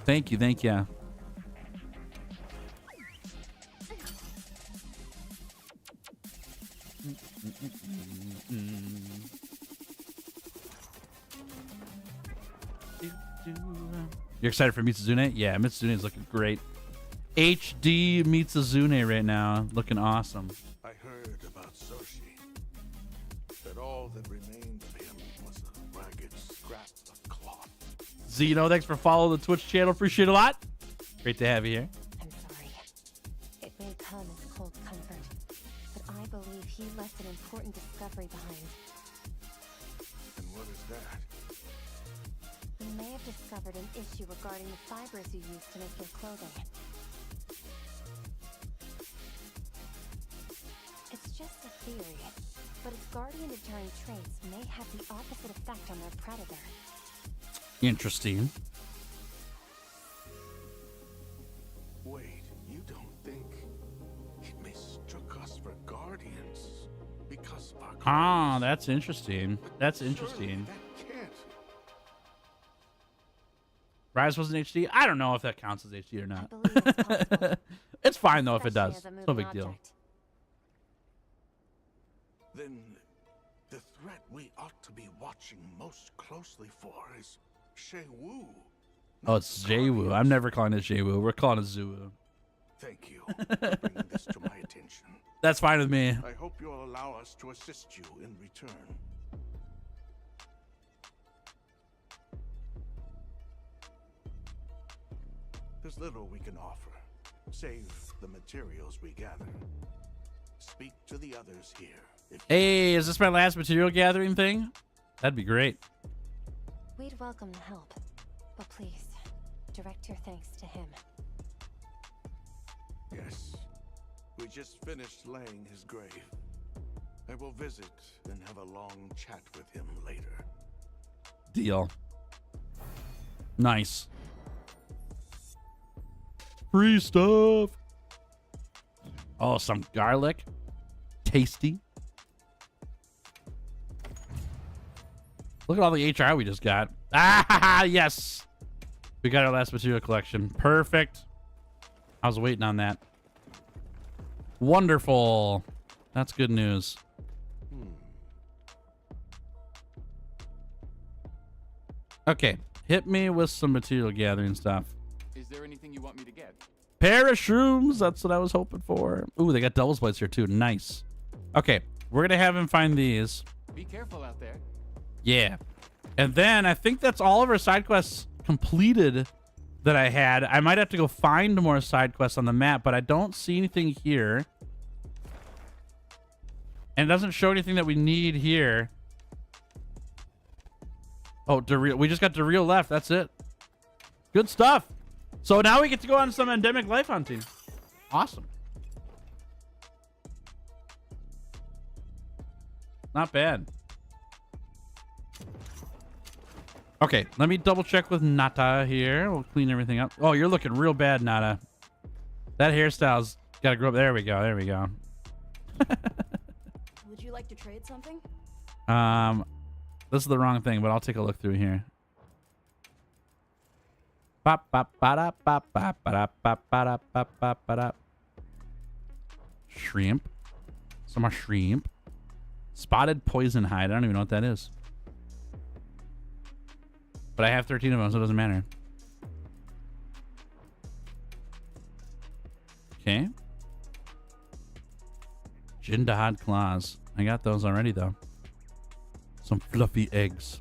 Thank you, thank you. You're excited for Mitsuzune? Yeah, Mitsuzune is looking great. HD Mitsuzune right now, looking awesome. I heard about Soshi. That all that remained of him was a ragged scrap of cloth. Zeno, thanks for following the Twitch channel. Appreciate it a lot. Great to have you here. I'm sorry. It may come as cold comfort, but I believe he left an important discovery behind. And what is that? You may have discovered an issue regarding the fibers you use to make your clothing. It's just a theory, but its guardian deterrent traits may have the opposite effect on their predator. Interesting. Wait, you don't think it mistook us for guardians because of our Ah, clothes? that's interesting. That's Surely interesting. that can't. Rise wasn't HD? I don't know if that counts as HD or I not. believe it's possible. It's fine though if it Especially does. as a It's no moving big deal. object. Then the threat we ought to be watching most closely for is Shei Wu. Oh, it's Jaywu. I'm never calling it Jaywu. We're calling it Zuwu. Thank you for bringing this to my attention. That's fine with me. I hope you'll allow us to assist you in return. There's little we can offer, save the materials we gather. Speak to the others here. If you Hey, is this my last material gathering thing? That'd be great. We'd welcome the help, but please, direct your thanks to him. Yes. We just finished laying his grave. I will visit and have a long chat with him later. Deal. Nice. Free stuff. Oh, some garlic. Tasty. Look at all the HR we just got. Ah, yes. We got our last material collection. Perfect. I was waiting on that. Wonderful. That's good news. Okay. Hit me with some material gathering stuff. Is there anything you want me to get? Pair of shrooms. That's what I was hoping for. Ooh, they got double splits here too. Nice. Okay. We're going to have him find these. Be careful out there. Yeah. And then I think that's all of our side quests completed that I had. I might have to go find more side quests on the map, but I don't see anything here. And it doesn't show anything that we need here. Oh, Daryl. We just got Daryl left. That's it. Good stuff. So now we get to go on some endemic life hunting. Awesome. Not bad. Okay, let me double check with Nata here. We'll clean everything up. Oh, you're looking real bad, Nata. That hairstyle's got to grow up. There we go. There we go. Would you like to trade something? This is the wrong thing, but I'll take a look through here. Bop, bop, ba-da, bop, bop, ba-da, bop, ba-da, bop, bop, ba-da. Shrimp. Some more shrimp. Spotted poison hide. I don't even know what that is. But I have 13 of them, so it doesn't matter. Okay. Jindahad claws. I got those already, though. Some fluffy eggs.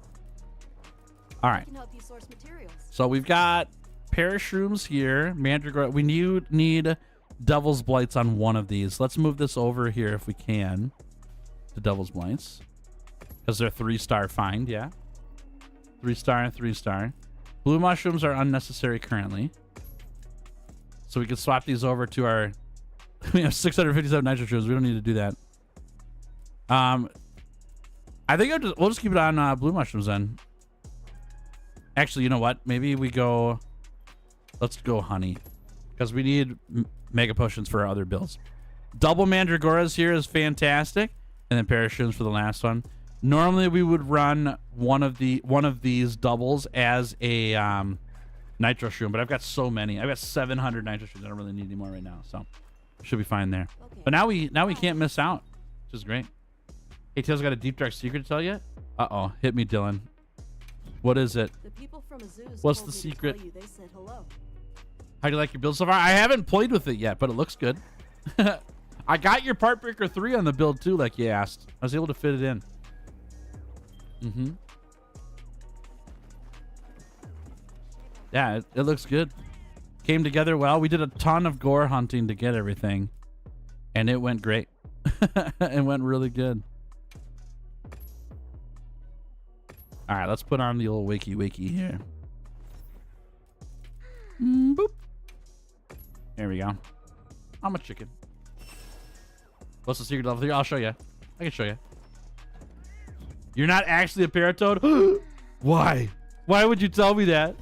All right. I can help you source materials. So we've got Parashrooms here. Mandragora. We need Devil's Blights on one of these. Let's move this over here if we can. The Devil's Blights. Because they're 3-star find, yeah. 3-star and 3-star. Blue mushrooms are unnecessary currently. So we can swap these over to our... We have 657 nitro shrooms. We don't need to do that. I think we'll just keep it on blue mushrooms then. Actually, you know what? Maybe we go... Let's go honey. Because we need mega potions for our other builds. Double mandragoras here is fantastic. And then parashrooms for the last one. Normally we would run one of these doubles as a nitro shroom, but I've got so many. I've got 700 nitro shrooms. I don't really need any more right now, so should be fine there. Okay. But now we can't miss out, which is great. Hey, Tails got a deep dark secret to tell you? Uh-oh, hit me, Dylan. What is it? The people from Azuz What's told the me to secret? tell you they said hello. How do you like your build so far? I haven't played with it yet, but it looks good. I got your Part Breaker 3 on the build too, like you asked. I was able to fit it in. Yeah, it looks good. Came together well. We did a ton of gore hunting to get everything, and it went great. It went really good. All right, let's put on the old wakey here. Boop. There we go. I'm a chicken. What's the secret level 3? I'll show you. I can show you. You're not actually a Paratoad? Why? Why would you tell me that?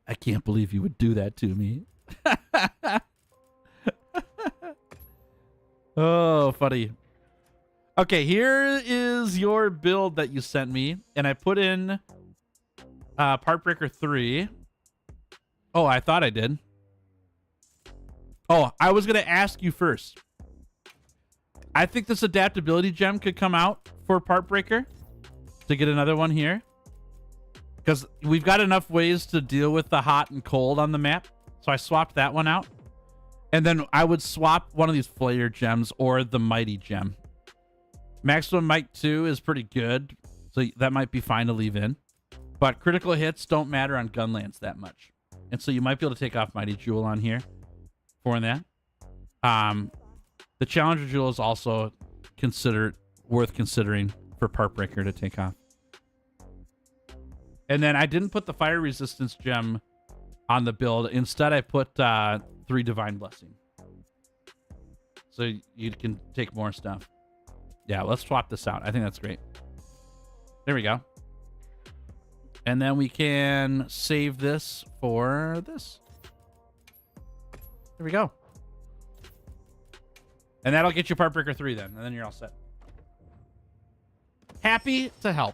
I can't believe you would do that to me. Oh, funny. Okay, here is your build that you sent me. And I put in Part Breaker 3. Oh, I thought I did. Oh, I was going to ask you first. I think this adaptability gem could come out for Part Breaker to get another one here. Because we've got enough ways to deal with the hot and cold on the map. So I swapped that one out. And then I would swap one of these Flayer gems or the Mighty gem. Maximum Might 2 is pretty good. So that might be fine to leave in. But critical hits don't matter on Gunlance that much. And so you might be able to take off Mighty Jewel on here for that. The Challenger Jewel is also worth considering for Part Breaker to take off. And then I didn't put the Fire Resistance gem on the build. Instead, I put 3 Divine Blessing. So you can take more stuff. Yeah, let's swap this out. I think that's great. There we go. And then we can save this for this. There we go. And that'll get you Part Breaker 3 then. And then you're all set. Happy to help.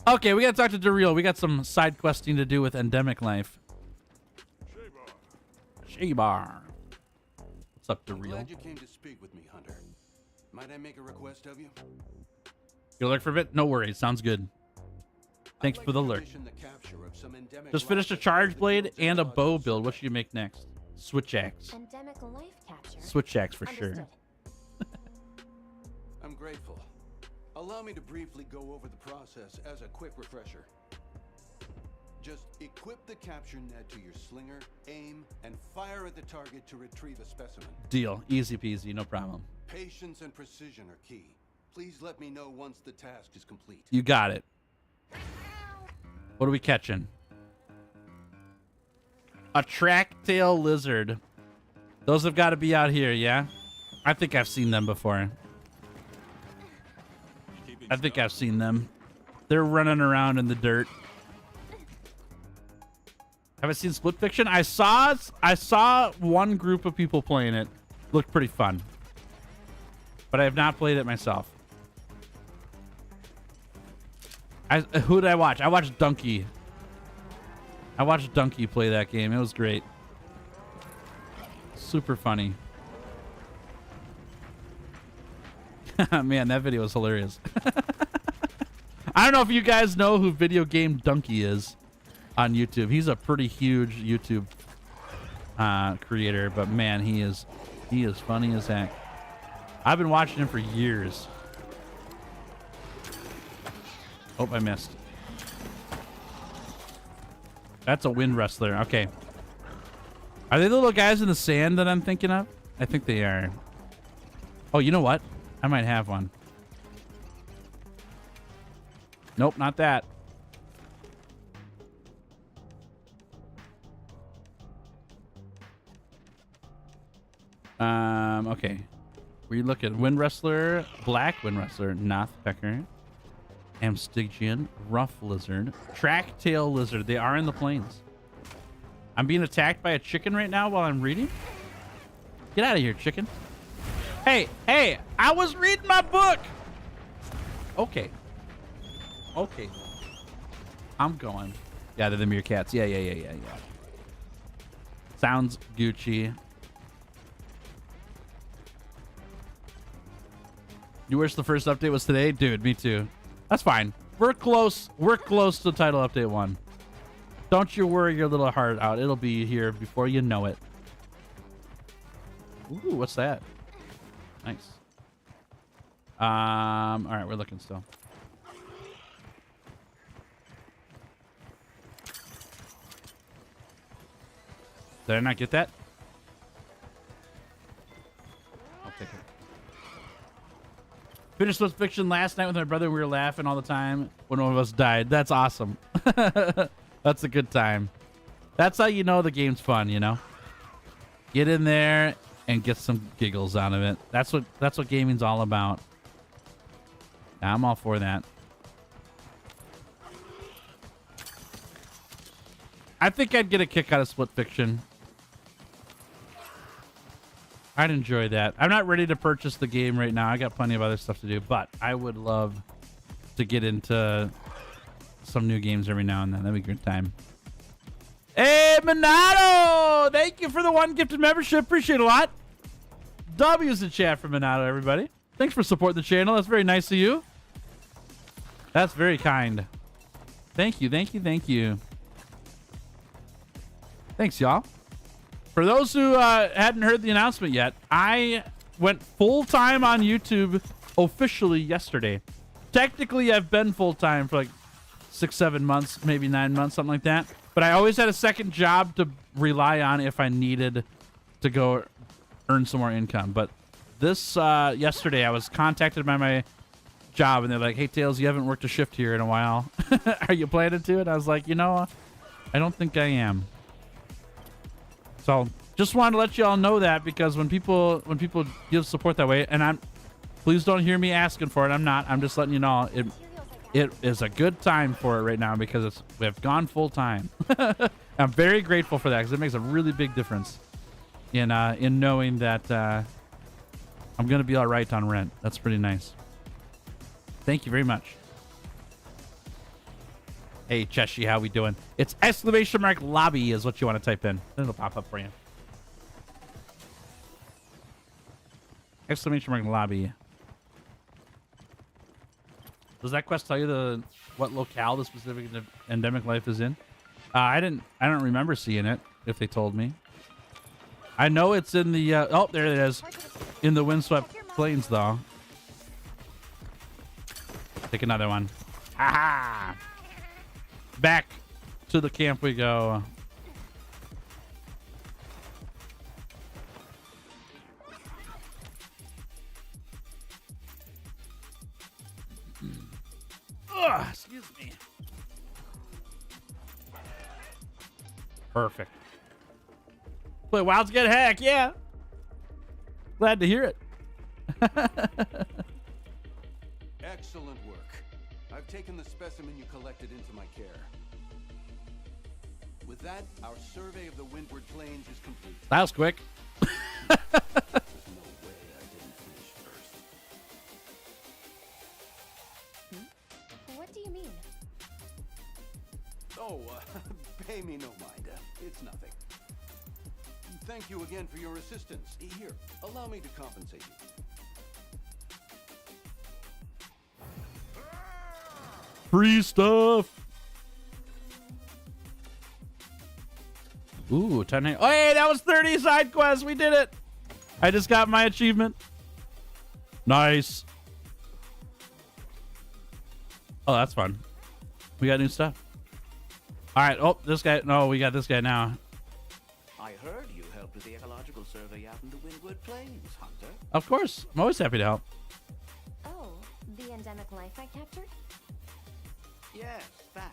Okay, we got to talk to Daryl. We got some side questing to do with Endemic Life. Shaybar. What's up, Daryl? Glad you came to speak with me, Hunter. Might I make a request of you? You lurk for a bit? No worries. Sounds good. Thanks for the lurk. Just finished a Charge Blade and a bow build. What should you make next? Switch Axe. Endemic life capture. Switch Axe for Understood. sure. I'm grateful. Allow me to briefly go over the process as a quick refresher. Just equip the capture net to your slinger, aim, and fire at the target to retrieve a specimen. Deal. Easy peasy. No problem. Patience and precision are key. Please let me know once the task is complete. You got it. What are we catching? A track-tail lizard. Those have got to be out here, yeah? I think I've seen them before. I think I've seen them. They're running around in the dirt. Have I seen Split Fiction? I saw one group of people playing it. Looked pretty fun. But I have not played it myself. Who did I watch? I watched Donkey. I watched Donkey play that game. It was great. Super funny. Man, that video was hilarious. I don't know if you guys know who Video Game Donkey is on YouTube. He's a pretty huge YouTube creator, but man, he is funny as heck. I've been watching him for years. Oh, I missed. That's a wind wrestler. Okay. Are they the little guys in the sand that I'm thinking of? I think they are. Oh, you know what? I might have one. Nope, not that. Okay. We look at Wind Wrestler, Black Wind Wrestler, Nothpecker, Amstygian, Rough Lizard, Track-tail Lizard. They are in the plains. I'm being attacked by a chicken right now while I'm reading. Get out of here, chicken. Hey, hey, I was reading my book. Okay. Okay. I'm going. Yeah, they're the meerkats. Yeah. Sounds Gucci. You wish the first update was today? Dude, me too. That's fine. We're close. We're close to title update 1. Don't you worry your little heart out. It'll be here before you know it. Ooh, what's that? Nice. All right, we're looking still. Did I not get that? I'll take it. Finished Swift Fiction last night with my brother. We were laughing all the time when one of us died. That's awesome. That's a good time. That's how you know the game's fun, you know? Get in there and get some giggles out of it. That's what gaming's all about. I'm all for that. I think I'd get a kick out of Split Fiction. I'd enjoy that. I'm not ready to purchase the game right now. I got plenty of other stuff to do, but I would love to get into some new games every now and then. That'd be a good time. Hey, Minato! Thank you for the 1 gifted membership. Appreciate it a lot. W's in chat for Minato, everybody. Thanks for supporting the channel. That's very nice of you. That's very kind. Thank you. Thanks, y'all. For those who hadn't heard the announcement yet, I went full-time on YouTube officially yesterday. Technically, I've been full-time for like 6-7 months, maybe 9 months, something like that. But I always had a second job to rely on if I needed to go earn some more income. But this yesterday, I was contacted by my job, and they're like, "Hey, Tails, you haven't worked a shift here in a while. Are you planning to?" And I was like, I don't think I am. So just wanted to let you all know that, because when people give support that way, and please don't hear me asking for it. I'm not. I'm just letting you know it is a good time for it right now, because we've gone full time. I'm very grateful for that, because it makes a really big difference in knowing that I'm gonna be all right on rent. That's pretty nice. Thank you very much. Hey, Cheshi, how we doing? It's !lobby is what you want to type in. Then it'll pop up for you. !lobby. Does that quest tell you what locale the specific endemic life is in? I don't remember seeing it, if they told me. I know it's in the oh, there it is. In the windswept plains, though. Take another one. Aha! Back to the camp we go. Ugh, excuse me. Perfect. Play Wilds Get Hack, yeah. Glad to hear it. Excellent work. I've taken the specimen you collected into my care. With that, our survey of the Windward Plains is complete. That was quick. There's no way I didn't finish first. What do you mean? Oh, pay me no mind. It's nothing. Thank you again for your assistance. Here, allow me to compensate you. Free stuff. Ooh, 10. Oh, hey, that was 30 side quests. We did it. I just got my achievement. Nice. Oh, that's fun. We got new stuff. All right. Oh, this guy. No, we got this guy now. I heard you helped with the ecological survey out in the Windward Plains, Hunter. Of course. I'm always happy to help. Oh, the endemic life I captured? Yes, that.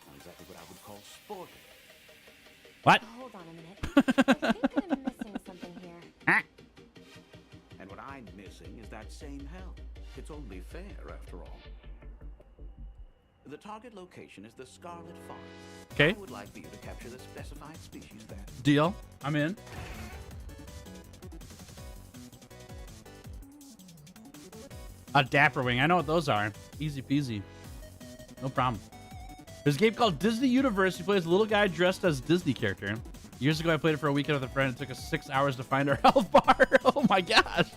Not exactly what I would call sporting. What? Hold on a minute. I think I'm missing something here. And what I'm missing is that same help. It's only fair, after all. The target location is the Scarlet Forest. Okay. I would like for you to capture the specified species there. Deal. I'm in. A Dapper Wing. I know what those are. Easy peasy. No problem. There's a game called Disney Universe. You play as a little guy dressed as a Disney character. Years ago, I played it for a weekend with a friend. It took us 6 hours to find our health bar. Oh my gosh.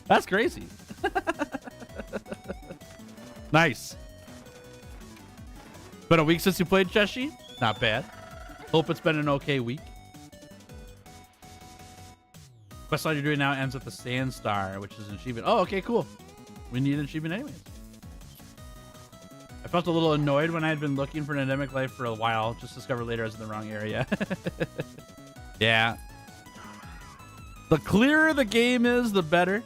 That's crazy. Nice. Been a week since you played, Cheshi? Not bad. Hope it's been an okay week. Quest line you're doing now ends with the Sand Star, which is an achievement. Oh, okay, cool. We need an achievement anyways. I felt a little annoyed when I had been looking for an endemic life for a while. Just discovered later I was in the wrong area. Yeah. The clearer the game is, the better.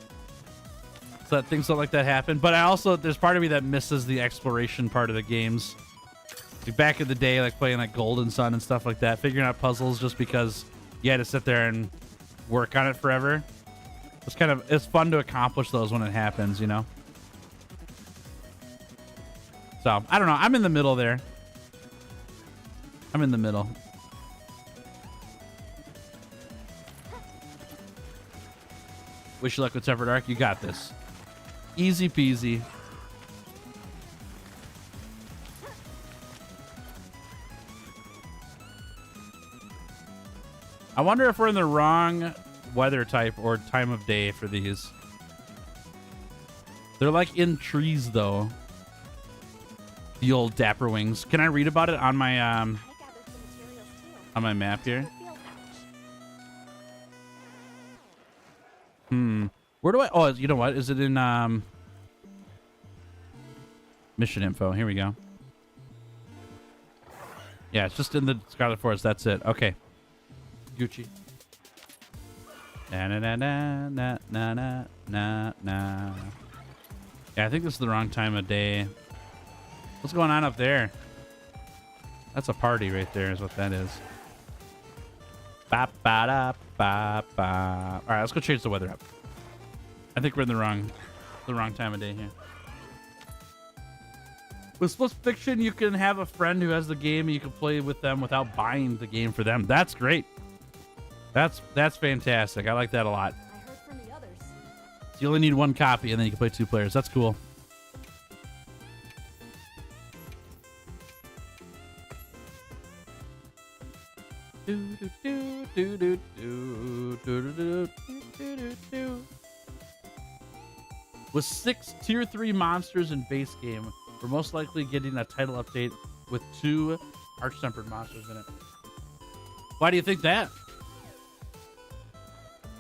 So that things don't like that happen. But I also, there's part of me that misses the exploration part of the games. Like back in the day, like playing like Golden Sun and stuff like that, figuring out puzzles just because you had to sit there and work on it forever. It's fun to accomplish those when it happens, you know? So, I don't know. I'm in the middle there. I'm in the middle. Wish you luck with Tempered Arc. You got this. Easy peasy. I wonder if we're in the wrong weather type or time of day for these. They're like in trees, though. The old Dapper Wings. Can I read about it on my map here? Where do I? Oh, you know what? Is it in mission info? Here we go. Yeah, it's just in the Scarlet Forest. That's it. Okay. Gucci. Na na na na na na na na na. Yeah, I think this is the wrong time of day. What's going on up there? That's a party right there, is what that is. Ba ba da ba ba. All right, let's go change the weather up. I think we're in the wrong time of day here. With Split Fiction, you can have a friend who has the game and you can play with them without buying the game for them. That's great. That's fantastic. I like that a lot. I heard from the others. So you only need one copy and then you can play 2 players. That's cool. With 6 tier 3 monsters in base game, we're most likely getting a title update with 2 Arch-Tempered monsters in it. Why do you think that?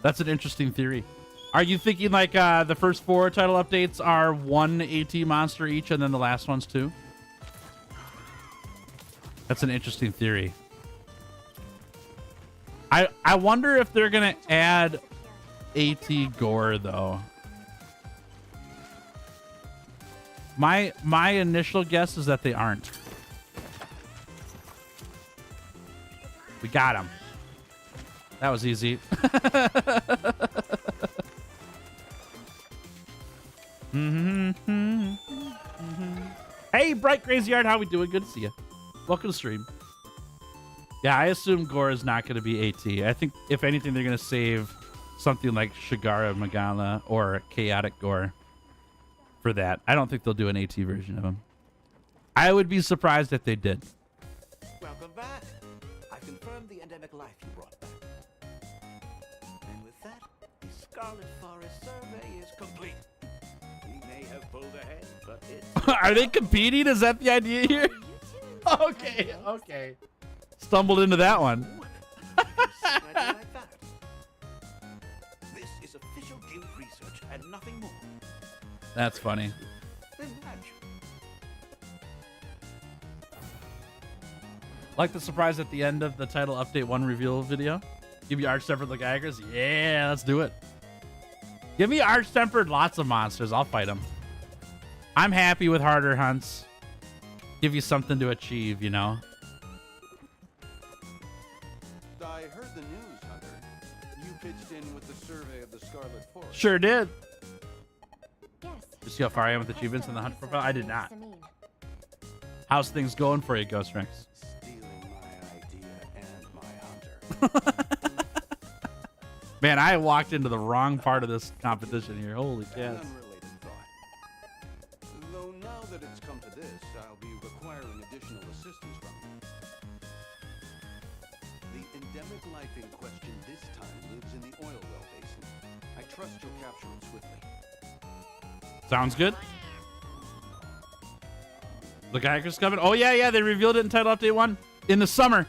That's an interesting theory. Are you thinking like the first 4 title updates are 1 AT monster each and then the last one's 2? That's an interesting theory. I wonder if they're going to add AT gore, though. My initial guess is that they aren't. We got him. That was easy. Hey, Bright Crazy Art, how we doing? Good to see you. Welcome to stream. Yeah, I assume Gore is not going to be AT. I think, if anything, they're going to save something like Shigara Magala or Chaotic Gore for that. I don't think they'll do an AT version of him. I would be surprised if they did. Welcome back. I confirmed the endemic life you brought back. And with that, the Scarlet Forest survey is complete. We may have pulled ahead, but it's... Are they competing? Is that the idea here? Okay. Stumbled into that one. like that. This is official guild research and nothing more. That's funny. Imagine. Like the surprise at the end of the title update 1 reveal video. Give you Arch-Tempered Lagagras? Yeah, let's do it. Give me Arch-Tempered lots of monsters. I'll fight them. I'm happy with harder hunts. Give you something to achieve, you know? I heard the news, Hunter. You pitched in with the survey of the Scarlet Forest. Sure did. Yes. You see how far I am with achievements in the hunt profile? I did not. How's things going for you, Ghost Rex? Stealing my idea and my hunter. Man, I walked into the wrong part of this competition here. Holy An cats. unrelated thought. Though now that it's come to this, I'll be requiring additional assistance from you. The endemic life in question this time lives in the oil well basin. I trust you'll capture it swiftly. Sounds good. Lagiacrus coming. Oh, yeah. They revealed it in Title Update 1 in the summer.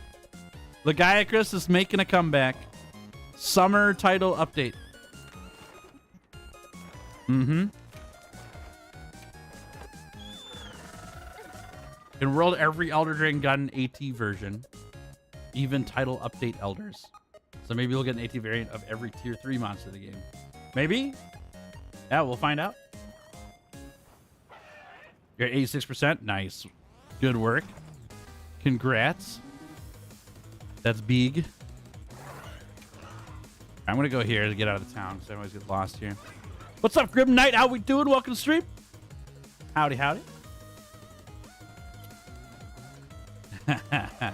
Lagiacrus is making a comeback. Summer title update. Enrolled every Elder Dragon got an AT version. Even title update elders. So maybe we'll get an AT variant of every tier 3 monster of the game. Maybe? Yeah, we'll find out. You're at 86%. Nice. Good work. Congrats. That's big. I'm going to go here to get out of the town because I always get lost here. What's up, Grim Knight? How we doing? Welcome to stream. Howdy, howdy. I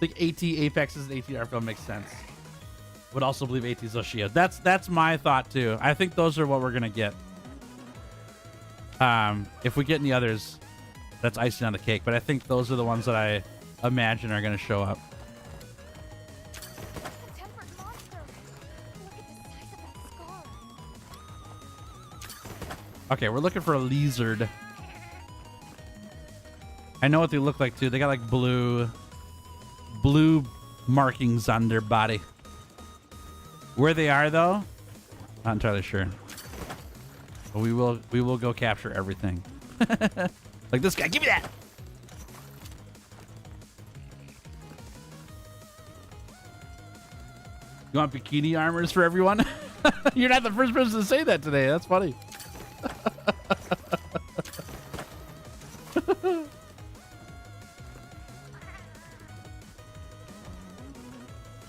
think AT Apex's and AT Arfel makes sense. Would also believe AT Zoshia. That's my thought too. I think those are what we're gonna get. If we get any others, that's icing on the cake. But I think those are the ones that I imagine are gonna show up. Okay, we're looking for a lizard. I know what they look like too. They got like blue markings on their body. Where they are though, not entirely sure. But we will go capture everything. Like this guy, give me that. You want bikini armors for everyone? You're not the first person to say that today. That's funny.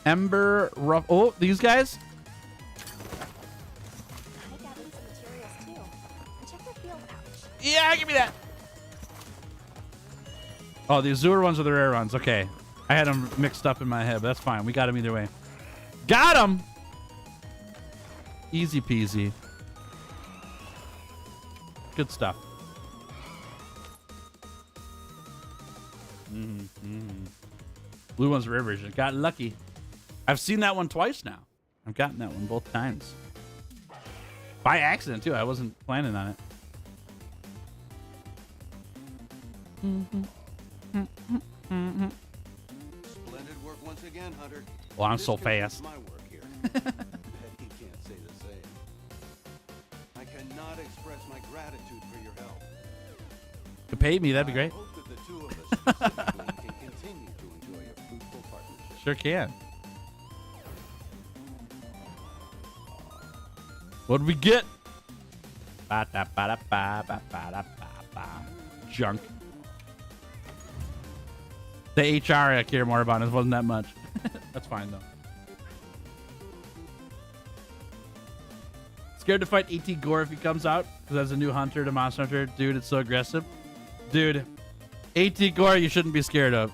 Ember rough. Oh, these guys. Yeah, give me that. Oh, the Azure ones are the rare ones. Okay, I had them mixed up in my head, but that's fine. We got them either way. Got him. Easy peasy. Good stuff. Blue one's rare version. Got lucky. I've seen that one twice now. I've gotten that one both times. By accident, too. I wasn't planning on it. Splendid work once again, Hunter. Well, I'm This so confirms fast. My work here. Bet he can't say the same. I cannot express my gratitude for your help. You pay me, that'd be great. I hope that the two of us specifically can continue to enjoy a fruitful partnership. Sure can. What'd we get? Junk. The HR I care more about. It wasn't that much. That's fine, though. Scared to fight AT Gore if he comes out? Because as a new hunter to Monster Hunter, dude, it's so aggressive. Dude, AT Gore you shouldn't be scared of.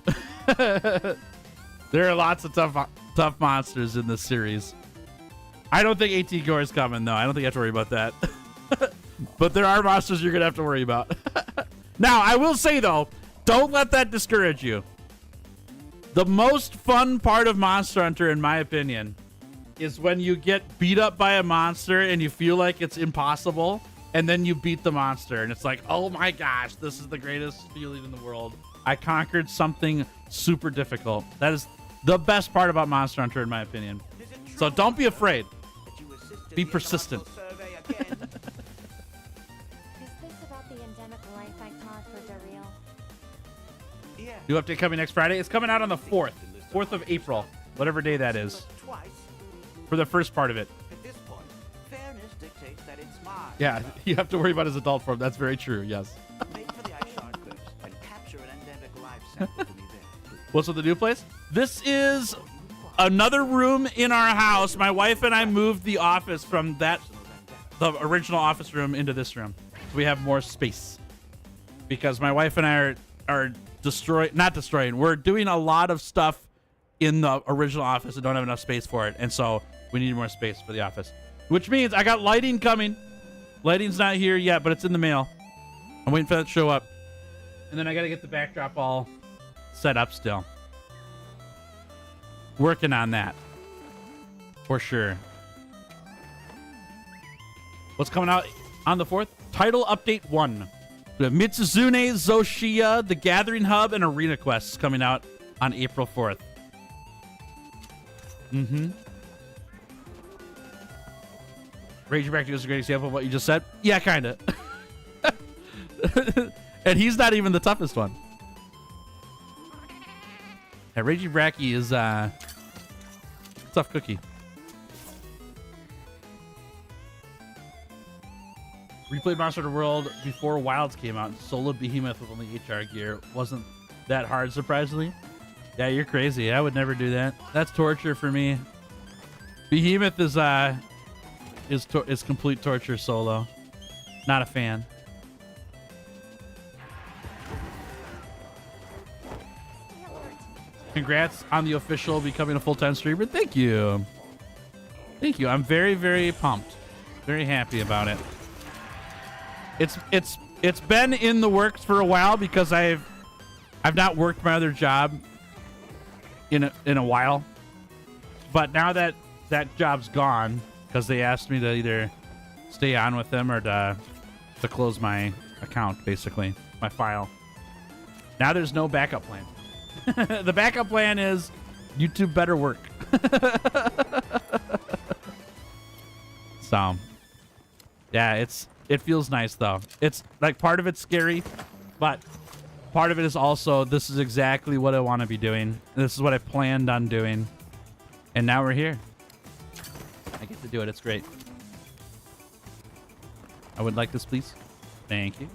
There are lots of tough monsters in this series. I don't think AT Gore is coming, though. I don't think you have to worry about that. But there are monsters you're going to have to worry about. Now, I will say, though, don't let that discourage you. The most fun part of Monster Hunter, in my opinion, is when you get beat up by a monster and you feel like it's impossible, and then you beat the monster, and it's like, oh my gosh, this is the greatest feeling in the world. I conquered something super difficult. That is the best part about Monster Hunter, in my opinion. So don't be afraid. Be persistent. Is this about the endemic life I caught for Daryl? Yeah. New update coming next Friday. It's coming out on the 4th. 4th of April. Whatever day that is. Twice. For the first part of it. At this point, fairness dictates that it's mine. Yeah, you have to worry about his adult form. That's very true, yes. Make for the ice shard cliffs and capture an endemic life sample for me there, please. What's with the new place? This is another room in our house. My wife and I moved the office from the original office room into this room. So we have more space. Because my wife and I are we're doing a lot of stuff in the original office and don't have enough space for it. And so we need more space for the office. Which means I got lighting coming. Lighting's not here yet, but it's in the mail. I'm waiting for that to show up. And then I got to get the backdrop all set up still. Working on that. For sure. What's coming out on the 4th? Title Update 1. We have Mitsuzune, Zoshia, The Gathering Hub, and Arena Quests coming out on April 4th. Raging Back is a great example of what you just said. Yeah, kind of. And he's not even the toughest one. Yeah, Raging Bracky is tough cookie. Replayed Monster Hunter World before Wilds came out and soloed Behemoth with only HR gear. Wasn't that hard, surprisingly. Yeah, you're crazy. I would never do that. That's torture for me. Behemoth is complete torture solo. Not a fan. Congrats on the official becoming a full-time streamer. Thank you. Thank you. I'm very, very pumped. Very happy about it. It's been in the works for a while because I've not worked my other job in a while. But now that that job's gone, because they asked me to either stay on with them or to close my account, basically, my file. Now there's no backup plan. The backup plan is YouTube better work. So, yeah, it feels nice though. It's like part of it's scary, but part of it is also this is exactly what I want to be doing. This is what I planned on doing, and now we're here. I get to do it. It's great. I would like this, please. Thank you.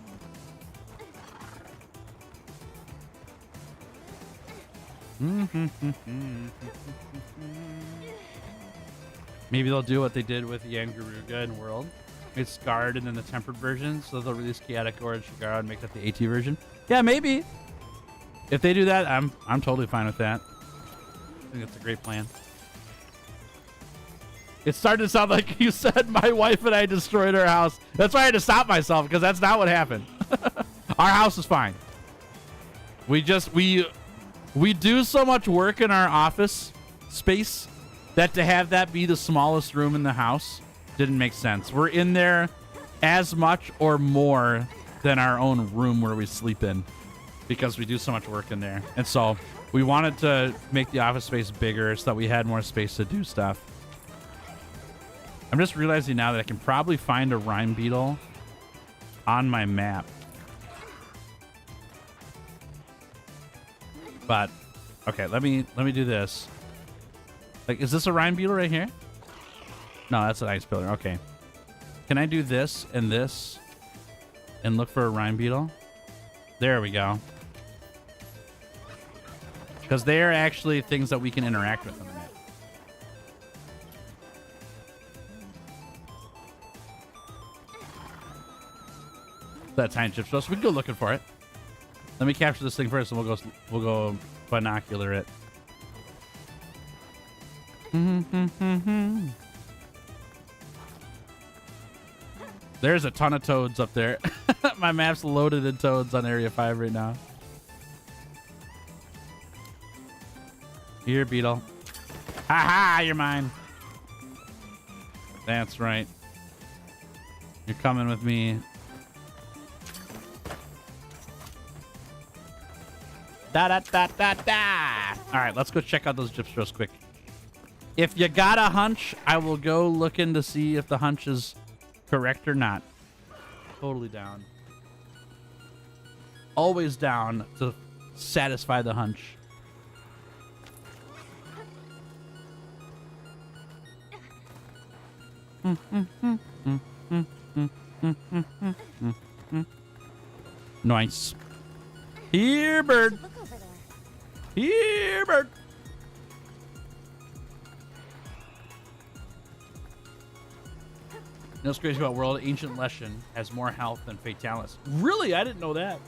Maybe they'll do what they did with Yangaruga and World. It's Scarred and then the tempered version, so they'll release Chaotic Orange Shigara and make that the AT version. Yeah, maybe. If they do that, I'm totally fine with that. I think that's a great plan. It started to sound like you said my wife and I destroyed our house. That's why I had to stop myself, because that's not what happened. Our house is fine. We do so much work in our office space that to have that be the smallest room in the house didn't make sense. We're in there as much or more than our own room where we sleep in because we do so much work in there. And so we wanted to make the office space bigger so that we had more space to do stuff. I'm just realizing now that I can probably find a rime beetle on my map. But okay, let me do this. Like, is this a rime beetle right here? No, that's an ice pillar. Okay. Can I do this and look for a rime beetle? There we go. Because they are actually things that we can interact with on the map. That tiny chip so we can go looking for it. Let me capture this thing first, and we'll go binocular it. There's a ton of toads up there. My map's loaded in toads on Area 5 right now. Here, beetle. Ha! You're mine. That's right. You're coming with me. Da da da da da. All right, let's go check out those gyps real quick. If you got a hunch, I will go looking to see if the hunch is correct or not. Totally down. Always down to satisfy the hunch. Nice. Here, bird. Look over there. Here, bird. You know what's crazy about World? Ancient Leshen has more health than Fatalis. Really? I didn't know that.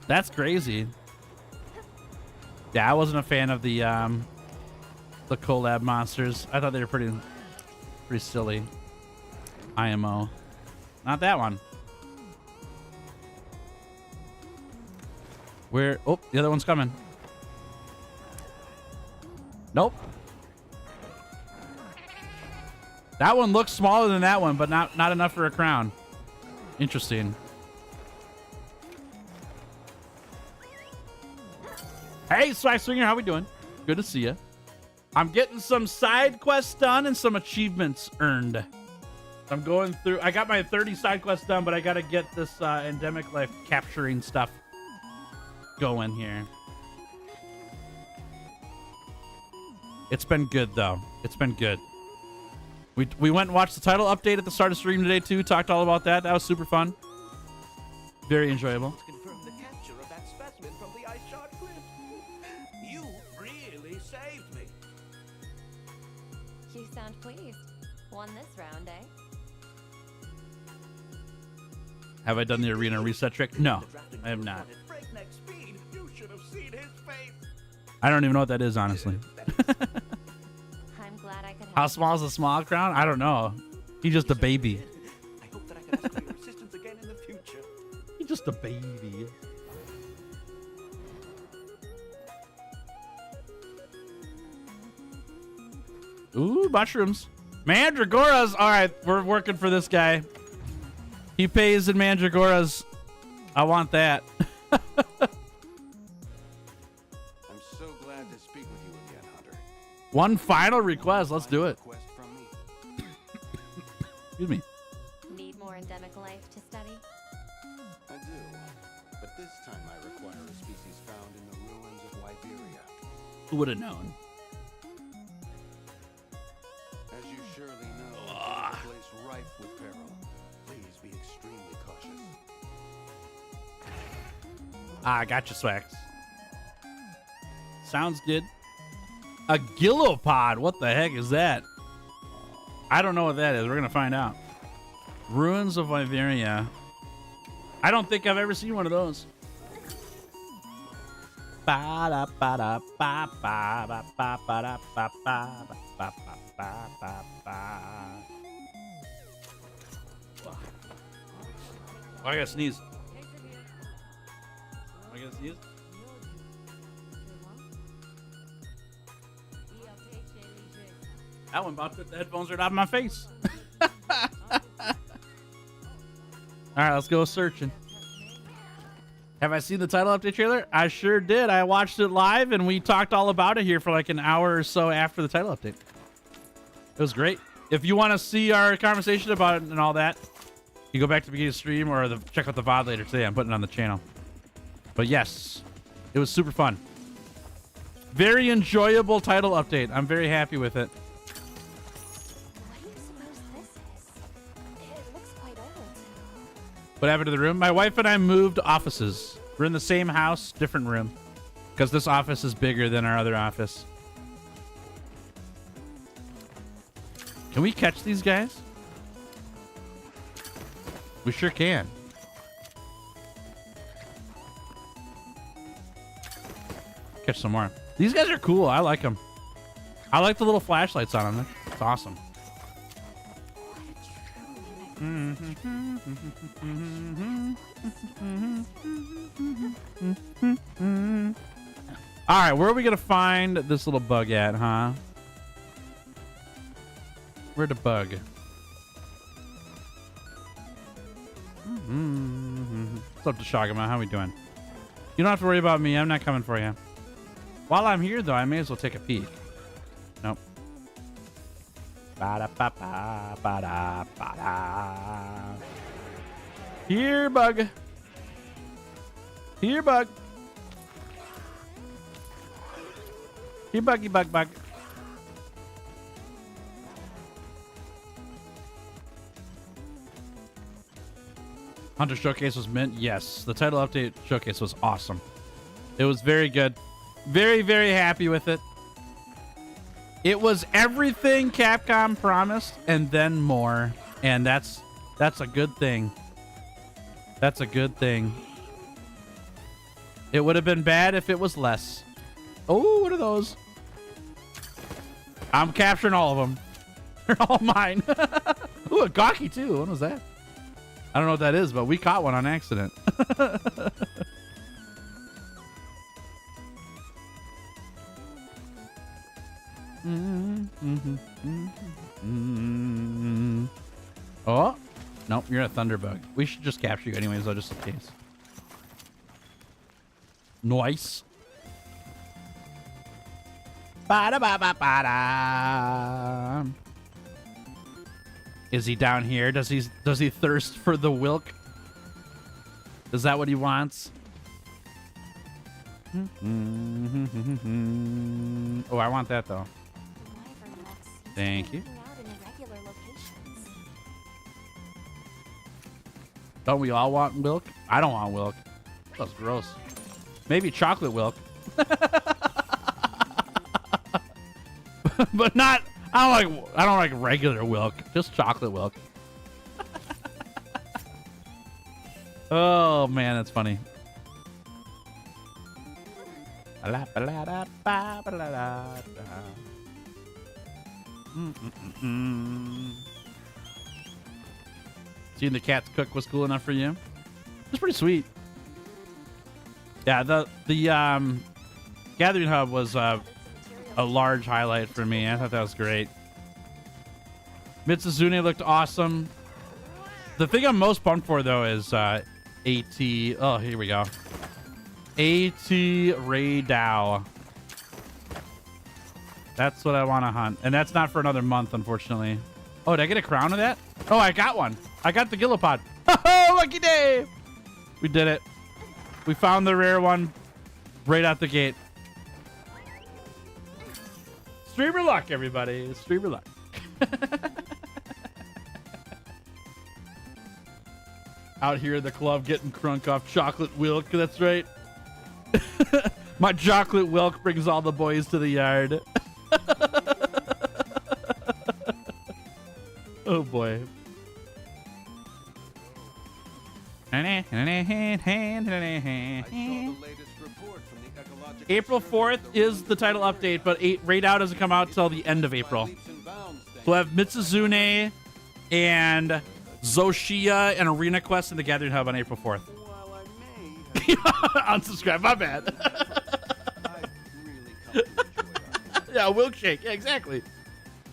That's crazy. Yeah, I wasn't a fan of the collab monsters. I thought they were pretty silly. IMO. Not that one. Where? Oh, the other one's coming. Nope. That one looks smaller than that one, but not enough for a crown. Interesting. Hey, Swag Swinger, how we doing? Good to see you. I'm getting some side quests done and some achievements earned. I'm going through. I got my 30 side quests done, but I got to get this endemic life capturing stuff going here. It's been good though. It's been good. We went and watched the title update at the start of stream today too. Talked all about that. That was super fun. Very enjoyable. Confirm the capture of that specimen from the ice shard cliff. You really saved me. You sound pleased. Won this round, eh? Have I done the arena reset trick? No, I have not. Breakneck speed. You should have seen his face. I don't even know what that is, honestly. I'm glad I could help. How small is a small crown? I don't know. He's just a baby. I hope that I can ask for your assistance again in the future. He's just a baby. Ooh, mushrooms. Mandragoras. All right, we're working for this guy. He pays in Mandragoras. I want that. I'm so glad to speak with you again, Hunter. One final request. Let's do it. Request from me. Excuse me. Need more endemic life to study? I do, but this time I require a species found in the ruins of Wyberia. Who would have known? As you surely know, it is a place rife with peril. Please be extremely cautious. Ah, gotcha, Swax. Sounds good. A gillopod. What the heck is that? I don't know what that is. We're going to find out. Ruins of Wyveria. I don't think I've ever seen one of those. I gotta sneeze. I gotta sneeze. That one about to put the headphones right out of my face. All right, let's go searching. Have I seen the title update trailer? I sure did. I watched it live and we talked all about it here for like an hour or so after the title update. It was great. If you want to see our conversation about it and all that, you go back to the beginning of the stream or check out the VOD later today. I'm putting it on the channel. But yes, it was super fun. Very enjoyable title update. I'm very happy with it. What do you suppose this is? It looks quite old. What happened to the room? My wife and I moved offices. We're in the same house, different room. Because this office is bigger than our other office. Can we catch these guys? We sure can. Catch some more. These guys are cool. I like them. I like the little flashlights on them. It's awesome. All right, where are we gonna find this little bug at, huh? Where'd the bug? What's up, Deshagama? How we doing? You don't have to worry about me. I'm not coming for you. While I'm here, though, I may as well take a peek. Nope. Ba-da-ba-ba, ba-da-ba-da. Here, bug. Here, bug. Here, buggy, bug, bug. Hunter Showcase was mint. Yes, the title update showcase was awesome. It was very good. Very, very happy with it. It was everything Capcom promised and then more. And that's a good thing. That's a good thing. It would have been bad if it was less. Oh, what are those? I'm capturing all of them. They're all mine. Ooh, a Gawky too. What was that? I don't know what that is, but we caught one on accident. Oh, nope, you're a Thunderbug. We should just capture you anyways, though, just in case. Nice. Ba-da-ba-ba-ba-da. Is he down here? Does he thirst for the Wilk? Is that what he wants? Oh, I want that though. Thank you. Don't we all want Wilk? I don't want Wilk. That's gross. Maybe chocolate Wilk. But not. I don't like regular Wilk. Just chocolate Wilk. Oh man, that's funny. Seeing the cats cook was cool enough for you. It's pretty sweet. Yeah, the Gathering Hub was a large highlight for me. I thought that was great. Mitsuzune looked awesome. The thing I'm most pumped for though is AT. Oh, here we go. AT Ray Dow. That's what I want to hunt, and that's not for another month, unfortunately. Oh, did I get a crown of that? Oh, I got one. I got the Gillipod. Oh, lucky day! We did it. We found the rare one right out the gate. Streamer luck, everybody. Streamer luck. Out here at the club getting crunk off chocolate Wilk. That's right. My chocolate Wilk brings all the boys to the yard. Oh boy. April 4th is the title update, but Raid Out doesn't come out till the end of April. So we'll have Mitsuzune and Zoshia and Arena Quest in the Gathering Hub on April 4th. Unsubscribe, my bad. Yeah, Wilkshake. Yeah, exactly.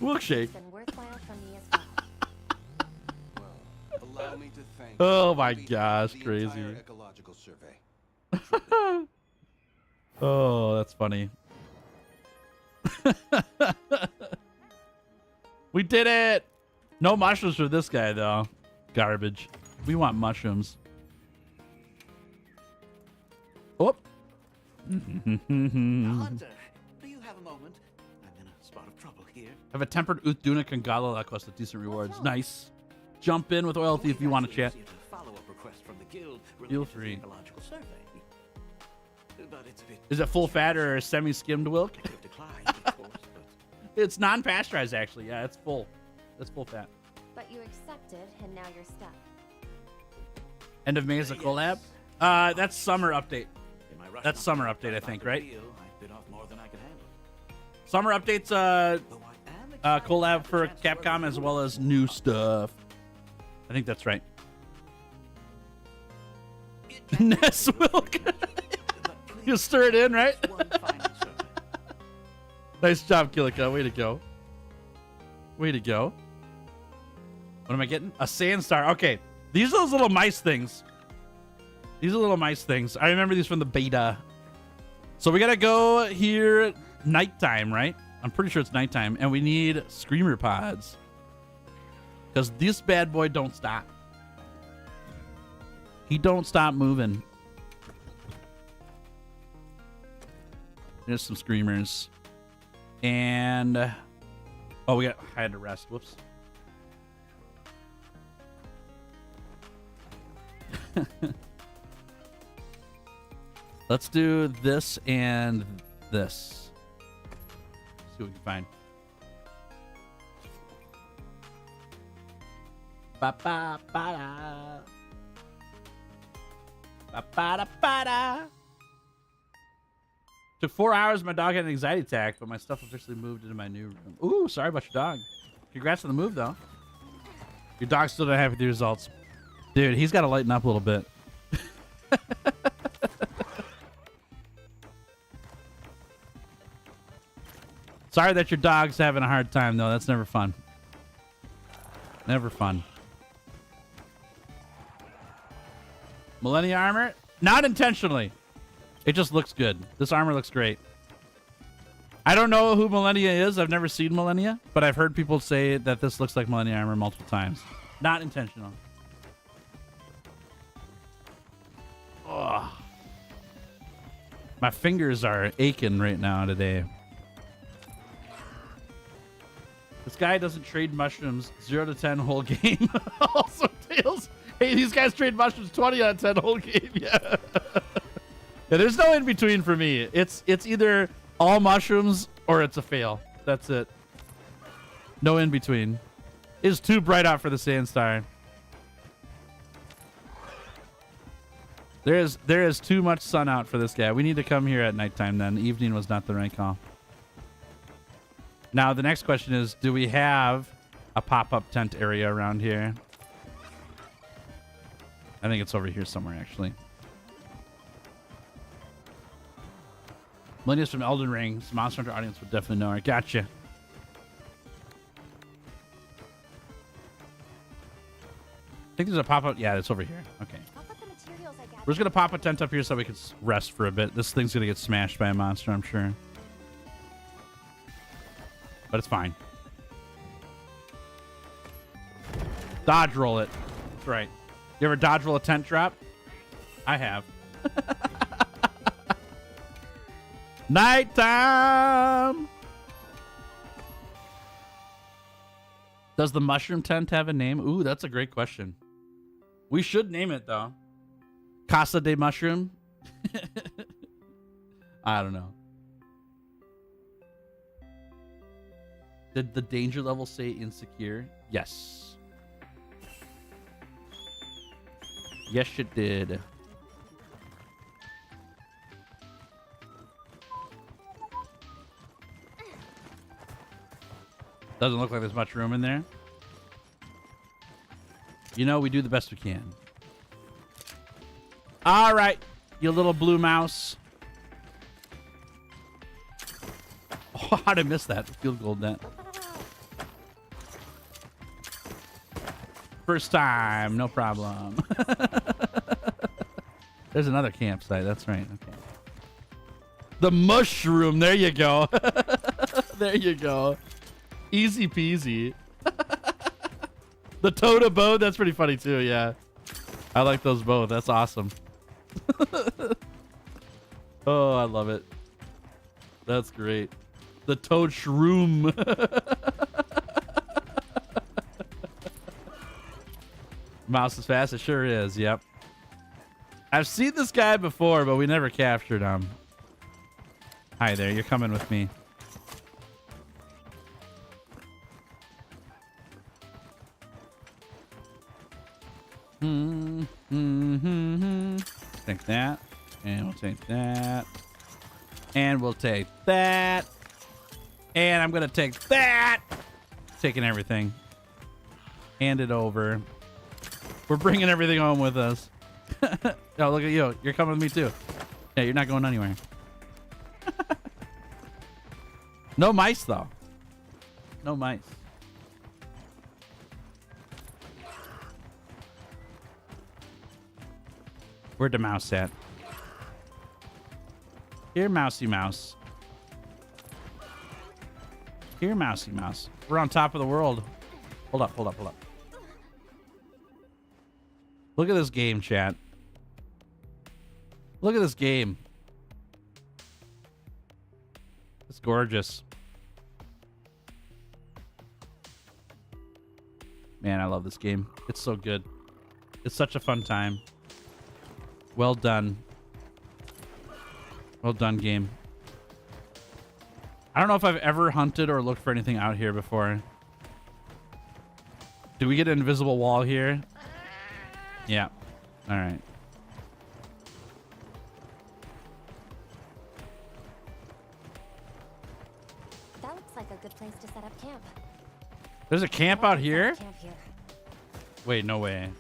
Wilkshake. Allow me to thank Oh my gosh, crazy. ecological survey. Oh, that's funny. We did it. No mushrooms for this guy though. Garbage. We want mushrooms. Oh. Hunter, do you have a moment? I'm in a spot of trouble here. Have a tempered Uthduna Kangala that costs decent rewards. Nice. Jump in with Oilthy if you want to chat. Follow-up request from the guild Feel free. ecological survey. But it's a bit Is it full fat or semi-skimmed milk? declined, of course, but It's non-pasteurized actually. Yeah, it's full. It's full fat. But you accepted, and now you're stuck. End of May is a collab. That's summer update. in my rush That's not summer to update, I find think, the right? deal, I bit off more than I could handle. Summer updates. Though I am excited to Collab have for the chance to work Capcom with as you. well as new stuff. I think that's right. Ness Wilk. You stir it in, right? One final survey. Nice job, Killico. Way to go. Way to go. What am I getting? A Sandstar. Okay. These are those little mice things. These are little mice things. I remember these from the beta. So we gotta go here nighttime, right? I'm pretty sure it's nighttime. And we need Screamer Pods. Because this bad boy don't stop. He don't stop moving. There's some screamers. And oh, I had to rest. Whoops. Let's do this and this. See what we can find. Ba ba ba da. Ba ba da ba da. Took 4 hours. My dog had an anxiety attack, but my stuff officially moved into my new room. Ooh, sorry about your dog. Congrats on the move, though. Your dog's still not happy with the results. Dude, he's got to lighten up a little bit. Sorry that your dog's having a hard time, though. That's never fun. Never fun. Millennia armor? Not intentionally. It just looks good. This armor looks great. I don't know who Millennia is. I've never seen Millennia, but I've heard people say that this looks like Millennia armor multiple times. Not intentional. Ugh. My fingers are aching right now today. This guy doesn't trade mushrooms 0 to 10 whole game. Also, Tails. Hey, these guys trade mushrooms 20 out of 10 whole game. Yeah. Yeah, there's no in between for me. It's either all mushrooms or it's a fail. That's it. No in between. It's too bright out for the Sandstar. There is too much sun out for this guy. We need to come here at nighttime then. Evening was not the right call. Now the next question is, do we have a pop-up tent area around here? I think it's over here somewhere actually. Millennia's from Elden Ring. So Monster Hunter audience would definitely know her. Gotcha. I think there's a pop-up. Yeah, it's over here. Okay. We're just going to pop a tent up here so we can rest for a bit. This thing's going to get smashed by a monster, I'm sure. But it's fine. Dodge roll it. That's right. You ever dodge roll a tent drop? I have. Nighttime! Does the mushroom tent have a name? Ooh, that's a great question. We should name it, though. Casa de Mushroom? I don't know. Did the danger level say insecure? Yes. Yes, it did. Doesn't look like there's much room in there. You know, we do the best we can. All right, you little blue mouse. Oh, how'd I miss that? Field goal net. First time, no problem. There's another campsite. That's right. Okay. The mushroom. There you go. There you go. Easy peasy. The toad bow. That's pretty funny too. Yeah. I like those both. That's awesome. Oh, I love it. That's great. The toad shroom. Mouse is fast. It sure is. Yep. I've seen this guy before, but we never captured him. Hi there. You're coming with me. Take that. And we'll take that. And we'll take that. And I'm going to take that. Taking everything. Hand it over. We're bringing everything home with us. Oh, look at you. You're coming with me too. Yeah, you're not going anywhere. No mice, though. No mice. Where'd the mouse at? Here, mousy mouse. Here, mousy mouse. We're on top of the world. Hold up, hold up, hold up. Look at this game, chat. Look at this game. It's gorgeous. Man, I love this game. It's so good. It's such a fun time. Well done. Well done, game. I don't know if I've ever hunted or looked for anything out here before. Do we get an invisible wall here? Yeah. All right. That looks like a good place to set up camp. There's a camp out here? Camp here. Wait, no way.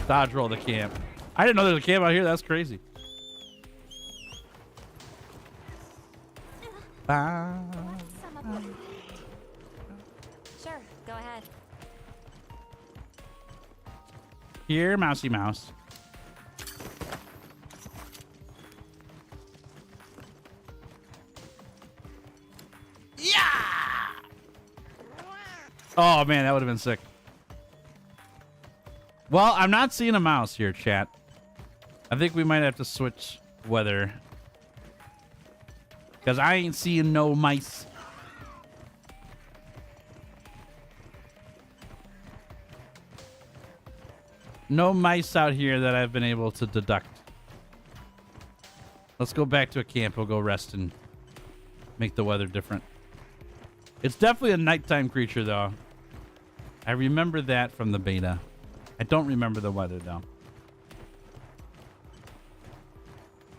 Dodge roll the camp. I didn't know there was a camp out here. That's crazy. Sure, go ahead. Here, mousy mouse. Yeah! Oh, man, that would have been sick. Well, I'm not seeing a mouse here, chat. I think we might have to switch weather. Because I ain't seeing no mice. No mice out here that I've been able to deduct. Let's go back to a camp. We'll go rest and make the weather different. It's definitely a nighttime creature, though. I remember that from the beta. I don't remember the weather, though.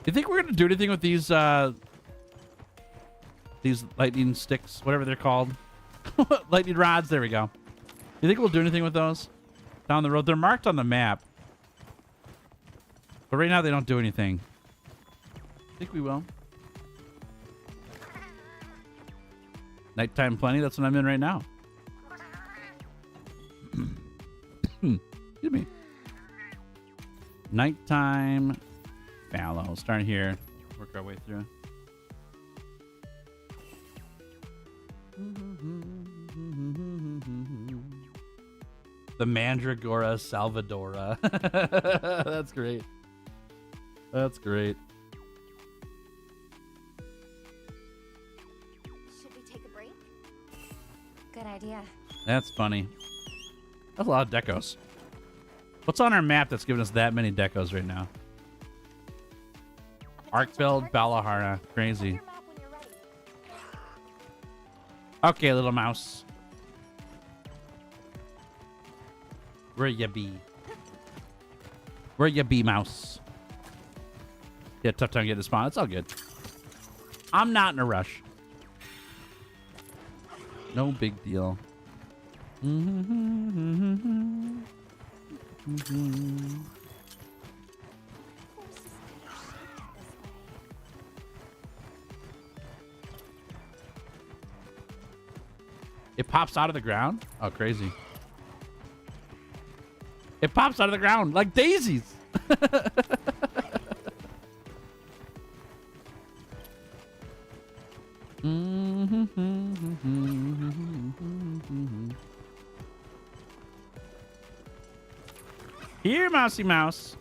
Do you think we're going to do anything with these lightning sticks, whatever they're called? Lightning rods, there we go. Do you think we'll do anything with those down the road? They're marked on the map. But right now they don't do anything. I think we will. Nighttime plenty, that's what I'm in right now. Excuse me. Nighttime fallow. Starting here. Work our way through. The Mandragora Salvadora. That's great. That's great. Should we take a break? Good idea. That's funny. That's a lot of decos. What's on our map that's giving us that many decos right now? Arkfeld, Balahara. Crazy. Okay, little mouse. Where ya be? Where ya be, mouse? Yeah, tough time getting the spawn. It's all good. I'm not in a rush. No big deal. It pops out of the ground? Oh, crazy. It pops out of the ground like daisies. Here, mousy mouse.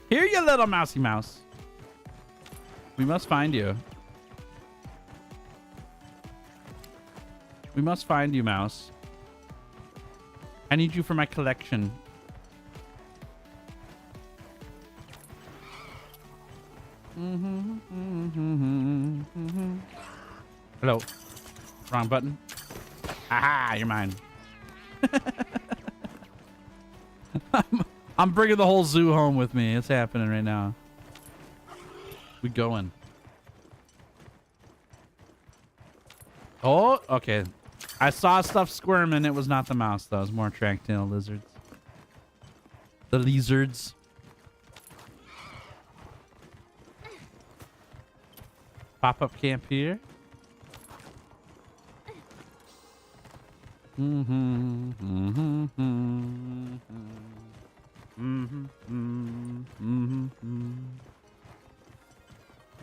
Here, you little mousy mouse. We must find you. We must find you, mouse. I need you for my collection. Hello. Wrong button. Aha, you're mine. I'm bringing the whole zoo home with me. It's happening right now. We going. Oh, okay. I saw stuff squirming. It was not the mouse, though. It was more track-tail lizards. The lizards. Pop-up camp here.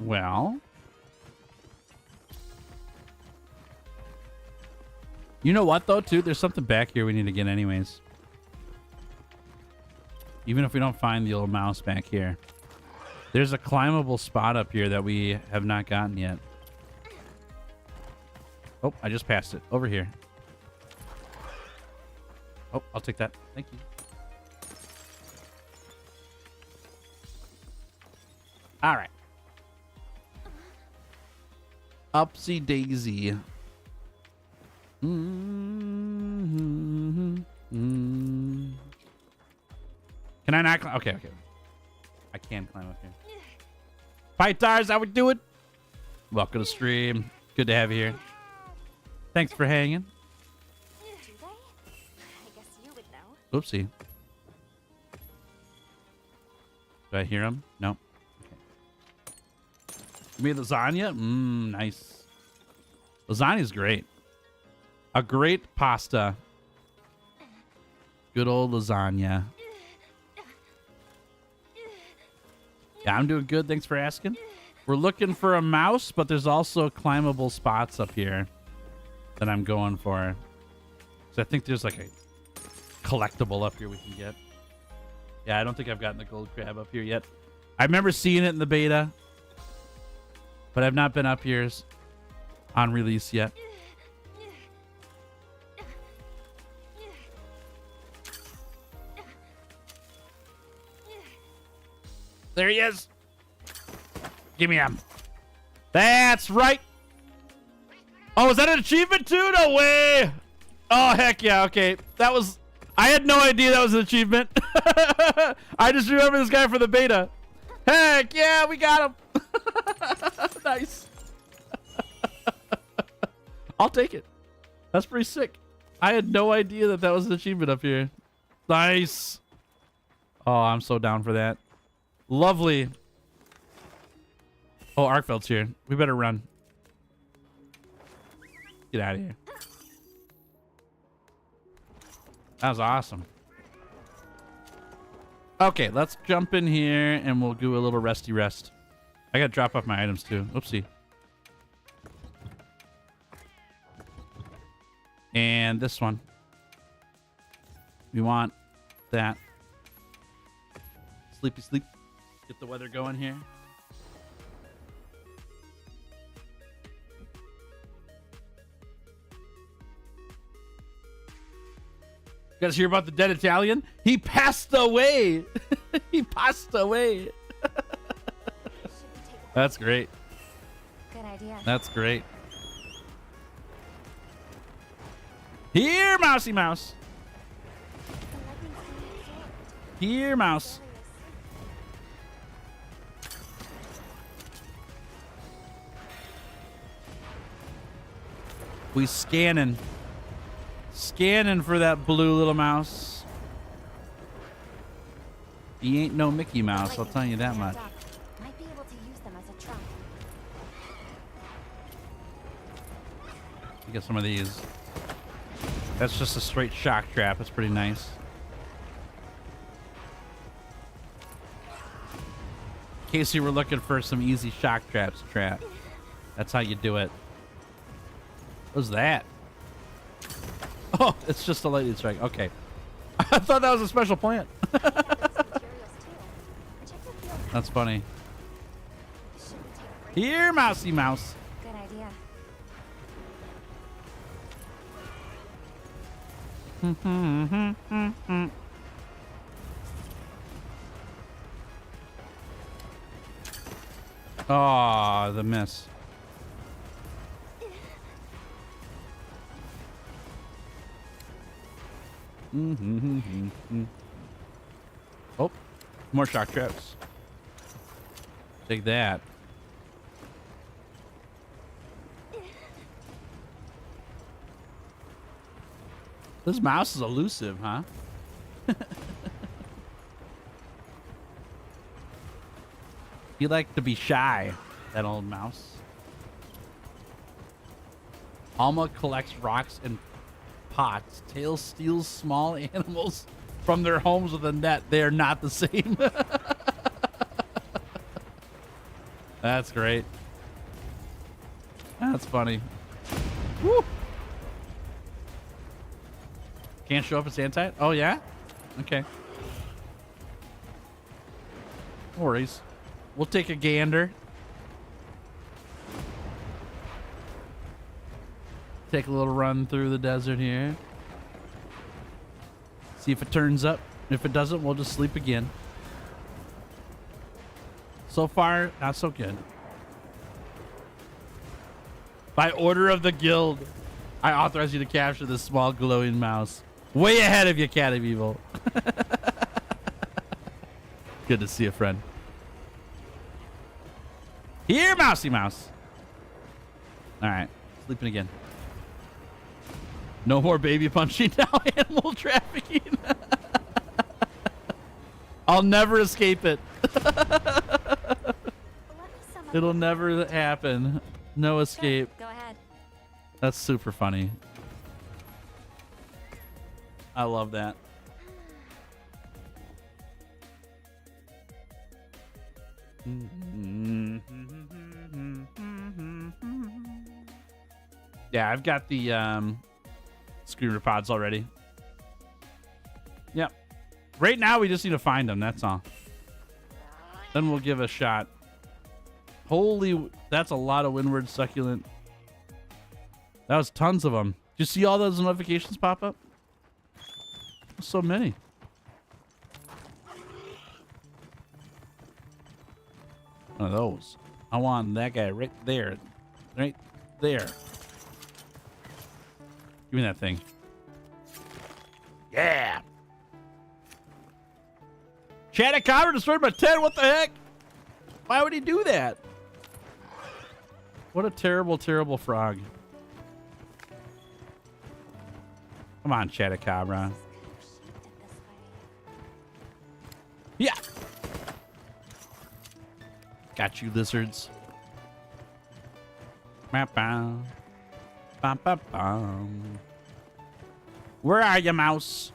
Well, you know what though, too? There's something back here we need to get anyways. Even if we don't find the old mouse back here. There's a climbable spot up here that we have not gotten yet. Oh, I just passed it. Over here. Oh, I'll take that. Thank you. All right. Upsy daisy. Can I not climb? Okay, okay. I can climb up here. Pytars, how we do it? Welcome to stream. Good to have you here. Thanks for hanging. Do they? I guess you would know. Oopsie. Do I hear him? No. Okay. You made lasagna? Nice. Lasagna's great. A great pasta. Good old lasagna. Yeah, I'm doing good. Thanks for asking. We're looking for a mouse, but there's also climbable spots up here that I'm going for. So I think there's like a collectible up here we can get. Yeah, I don't think I've gotten the gold crab up here yet. I remember seeing it in the beta, but I've not been up here on release yet. There he is. Give me him. That's right. Oh, is that an achievement too? No way. Oh, heck yeah. Okay. That was... I had no idea that was an achievement. I just remember this guy for the beta. Heck yeah, we got him. Nice. I'll take it. That's pretty sick. I had no idea that that was an achievement up here. Nice. Oh, I'm so down for that. Lovely. Oh, Arkfeld's here. We better run. Get out of here. That was awesome. Okay, let's jump in here and we'll do a little resty rest. I gotta drop off my items too. Oopsie. And this one. We want that. Sleepy sleep. Get the weather going here. You guys hear about the dead Italian? He passed away. He passed away. That's great. Good idea. That's great. Here, mousy mouse. Here, mouse. We scanning. Scanning for that blue little mouse. He ain't no Mickey Mouse, I'll tell you that much. Might be able to use them as a trunk. You get some of these. That's just a straight shock trap. It's pretty nice. In case you were looking for some easy shock traps to trap. That's how you do it. What's that? Oh, it's just a lightning strike. Okay. I thought that was a special plant. That's funny. Here, mousy mouse. Good idea. Oh, the miss. Oh, more shock traps. Take that. This mouse is elusive, huh? He liked to be shy, that old mouse. Alma collects rocks and pots. Tails steals small animals from their homes with a net. They are not the same. That's great. That's funny. Woo! Can't show up as anti? Oh, yeah? Okay. No worries. We'll take a gander. Take a little run through the desert here. See if it turns up. If it doesn't, we'll just sleep again. So far, not so good. By order of the guild, I authorize you to capture this small glowing mouse. Way ahead of you, Cat of Evil. Good to see a friend. Here, Mousy Mouse. All right, sleeping again. No more baby punching, now animal trafficking. I'll never escape it. It'll never happen. No escape. Go ahead. That's super funny. I love that. Yeah, I've got the screamer pods already. Yep. Right now we just need to find them, that's all. Then we'll give it a shot. Holy, that's a lot of windward succulent. That was tons of them. Did you see all those notifications pop up? So many. One of those. I want that guy right there. Right there. Give me that thing. Yeah. Chadicabra destroyed my tent. What the heck? Why would he do that? What a terrible, terrible frog. Come on, Chadicabra. Yeah. Got you, lizards. Bam, bam, bam. Where are you, mouse?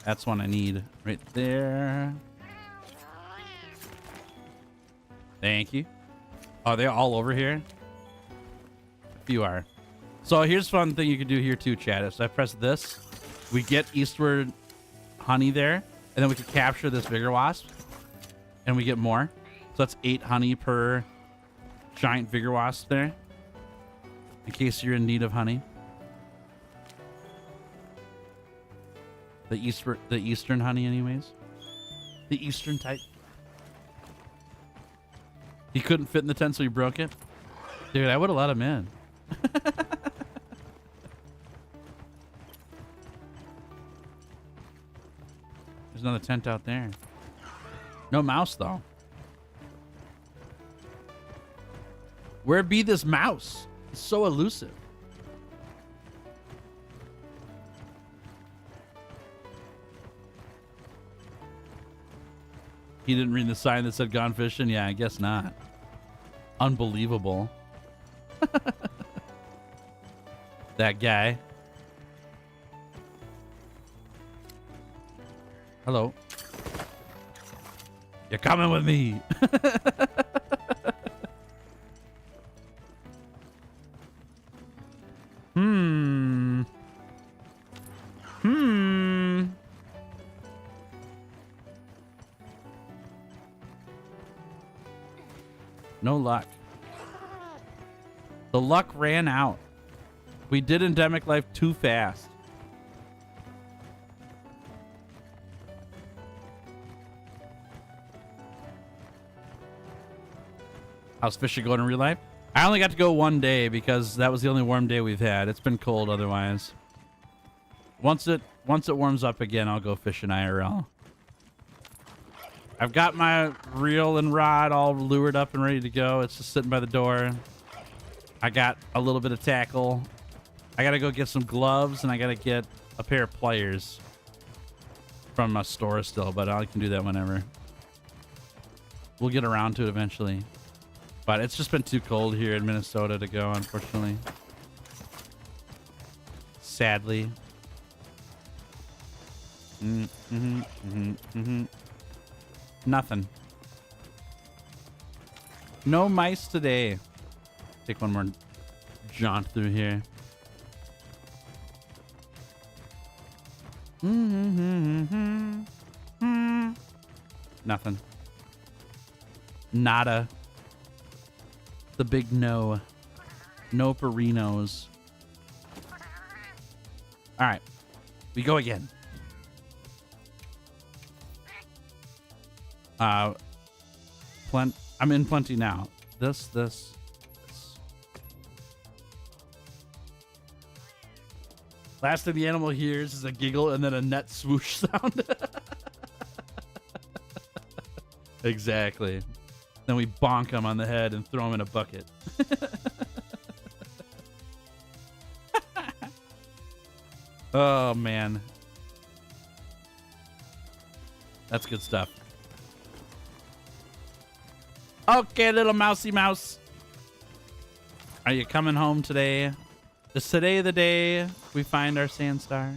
That's one I need right there. Thank you. Oh, they're all over here? You are. So here's a fun thing you can do here too, Chad. If I press this, we get eastward honey there, and then we can capture this bigger wasp, and we get more. So that's 8 honey per giant vigor wasp there, in case you're in need of honey. The eastern honey, anyways. The eastern type. He couldn't fit in the tent, so he broke it. Dude, I would have let him in. There's another tent out there. No mouse, though. Where be this mouse? It's so elusive. He didn't read the sign that said gone fishing? Yeah, I guess not. Unbelievable. That guy. Hello. You're coming with me. No luck. The luck ran out. We did endemic life too fast. How's fishing going in real life? I only got to go one day because that was the only warm day we've had. It's been cold otherwise. Once it warms up again, I'll go fishing IRL. I've got my reel and rod all lured up and ready to go. It's just sitting by the door. I got a little bit of tackle. I gotta go get some gloves and I gotta get a pair of pliers from my store still, but I can do that whenever. We'll get around to it eventually. But it's just been too cold here in Minnesota to go, unfortunately. Sadly. Nothing. No mice today. Take one more jaunt through here. Nothing. Nada. The big no. No Perinos. All right. We go again. I'm in plenty now. This. Last thing the animal hears is a giggle and then a net swoosh sound. Exactly. Then we bonk him on the head and throw him in a bucket. Oh, man. That's good stuff. Okay, little mousy mouse. Are you coming home today? Is today the day we find our sand star?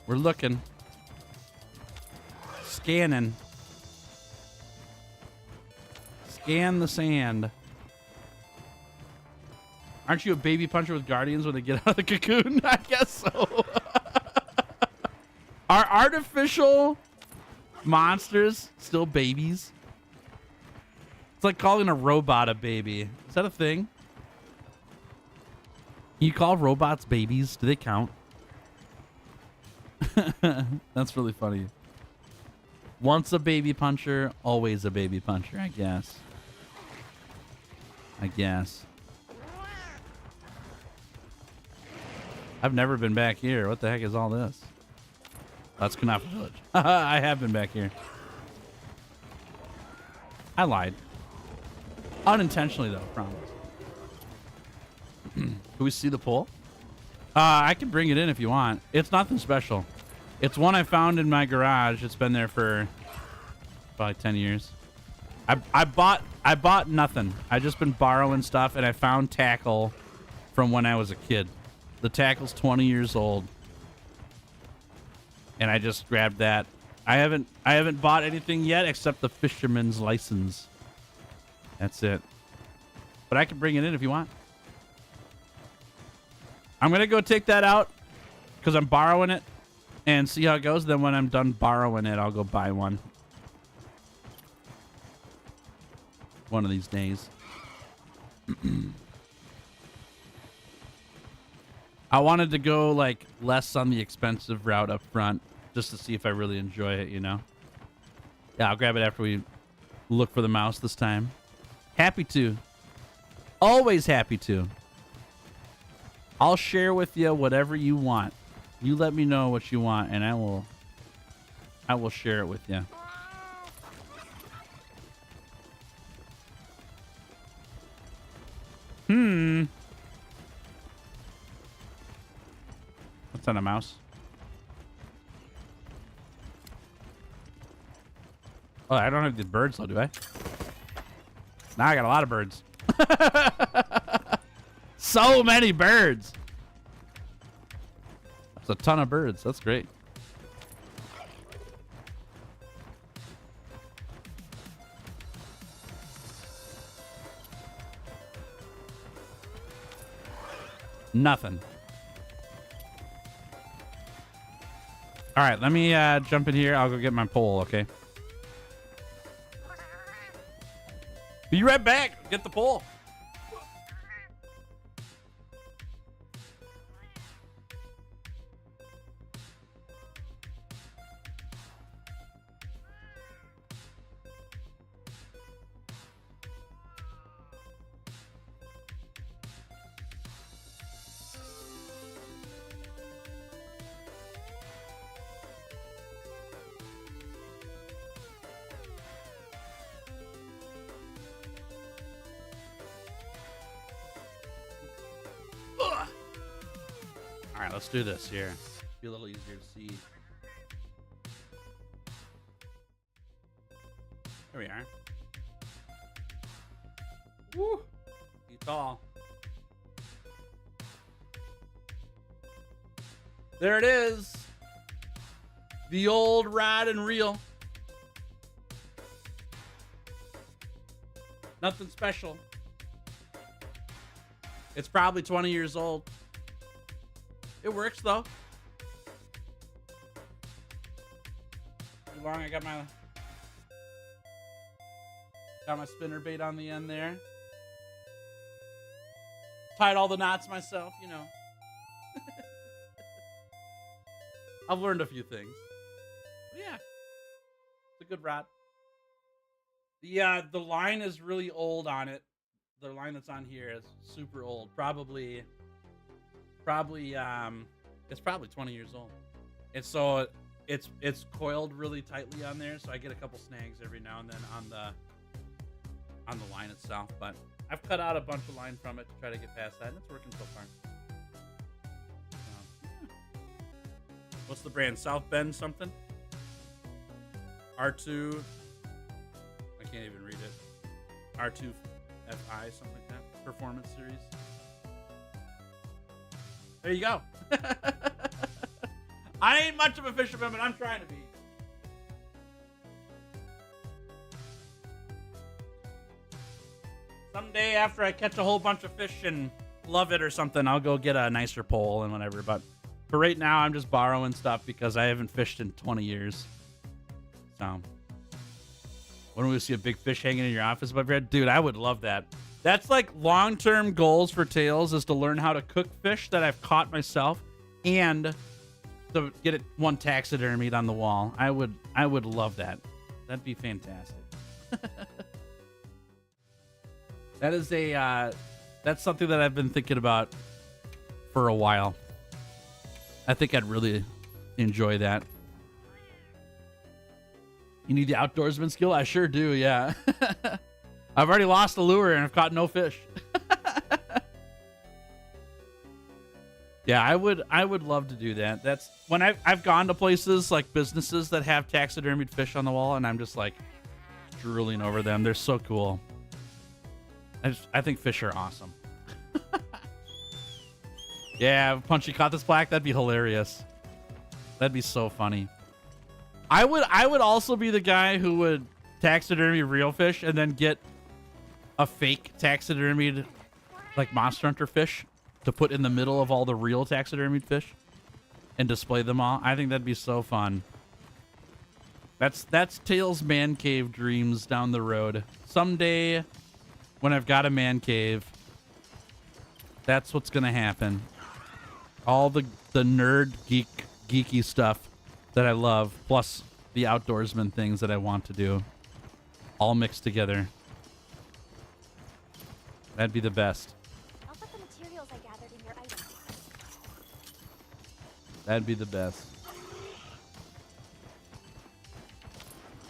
We're looking. Scanning. Scan the sand. Aren't you a baby puncher with guardians when they get out of the cocoon? I guess so. Are artificial monsters still babies? It's like calling a robot a baby. Is that a thing? You call robots babies? Do they count? That's really funny. Once a baby puncher, always a baby puncher, I guess. I've never been back here. What the heck is all this? That's Kunafa Village. I have been back here. I lied. Unintentionally, though, promise. Can we see the pole? I can bring it in if you want. It's nothing special. It's one I found in my garage. It's been there for probably 10 years. I bought nothing. I just been borrowing stuff, and I found tackle from when I was a kid. The tackle's 20 years old, and I just grabbed that. I haven't bought anything yet except the fisherman's license. That's it. But I can bring it in if you want. I'm gonna go take that out because I'm borrowing it and see how it goes. Then when I'm done borrowing it, I'll go buy one. One of these days. I wanted to go like less on the expensive route up front just to see if I really enjoy it, you know? Yeah, I'll grab it after we look for the mouse this time. Happy to. Always happy to. I'll share with you whatever you want. You let me know what you want and I will share it with you. What's on a mouse? Oh, I don't have the birds though, do I? Now I got a lot of birds. So many birds. That's a ton of birds. That's great. Nothing. All right, let me jump in here. I'll go get my pole, okay? Be right back. Get the pole. All right, let's do this here. Be a little easier to see. There we are. Woo! You tall. There it is. The old rod and reel. Nothing special. It's probably 20 years old. It works though. Too long. I got my spinner bait on the end there. Tied all the knots myself, you know. I've learned a few things. But yeah, it's a good rod. The line is really old on it. The line that's on here is super old. Probably it's probably 20 years old. And so it's coiled really tightly on there, so I get a couple snags every now and then on the line itself. But I've cut out a bunch of line from it to try to get past that, and it's working so far. Yeah. What's the brand? South Bend something? R2. I can't even read it. R2 FI, something like that. Performance series. There you go. I ain't much of a fisherman, but I'm trying to be. Someday after I catch a whole bunch of fish and love it or something, I'll go get a nicer pole and whatever. But for right now, I'm just borrowing stuff because I haven't fished in 20 years. So when we see a big fish hanging in your office above your head, dude, I would love that. That's like long-term goals for Tails, is to learn how to cook fish that I've caught myself and to get it one taxidermied on the wall. I would love that. That'd be fantastic. That is that's something that I've been thinking about for a while. I think I'd really enjoy that. You need the outdoorsman skill? I sure do, yeah. I've already lost the lure and I've caught no fish. Yeah, I would love to do that. That's when I've gone to places like businesses that have taxidermied fish on the wall, and I'm just like drooling over them. They're so cool. I think fish are awesome. Yeah, Punchy caught this black. That'd be hilarious. That'd be so funny. I would also be the guy who would taxidermy real fish and then get a fake taxidermied like Monster Hunter fish to put in the middle of all the real taxidermied fish and display them all. I think that'd be so fun. That's Tails man cave dreams down the road. Someday when I've got a man cave, that's what's gonna happen. All the nerd geeky stuff that I love, plus the outdoorsman things that I want to do, all mixed together. That'd be the best. I'll put the materials I gathered in your items. That'd be the best.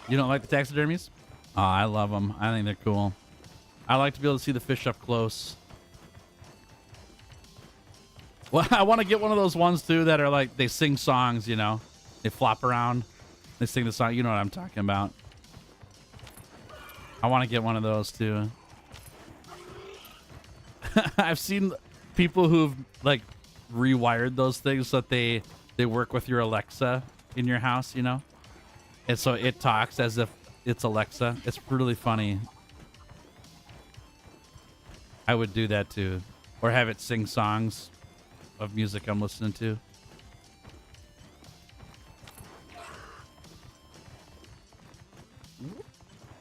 You don't like the taxidermies? Oh, I love them. I think they're cool. I like to be able to see the fish up close. Well, I want to get one of those ones too that are like, they sing songs, you know. They flop around. They sing the song. You know what I'm talking about. I want to get one of those too. I've seen people who've like rewired those things so that they work with your Alexa in your house, you know? And so it talks as if it's Alexa. It's really funny. I would do that too. Or have it sing songs of music I'm listening to.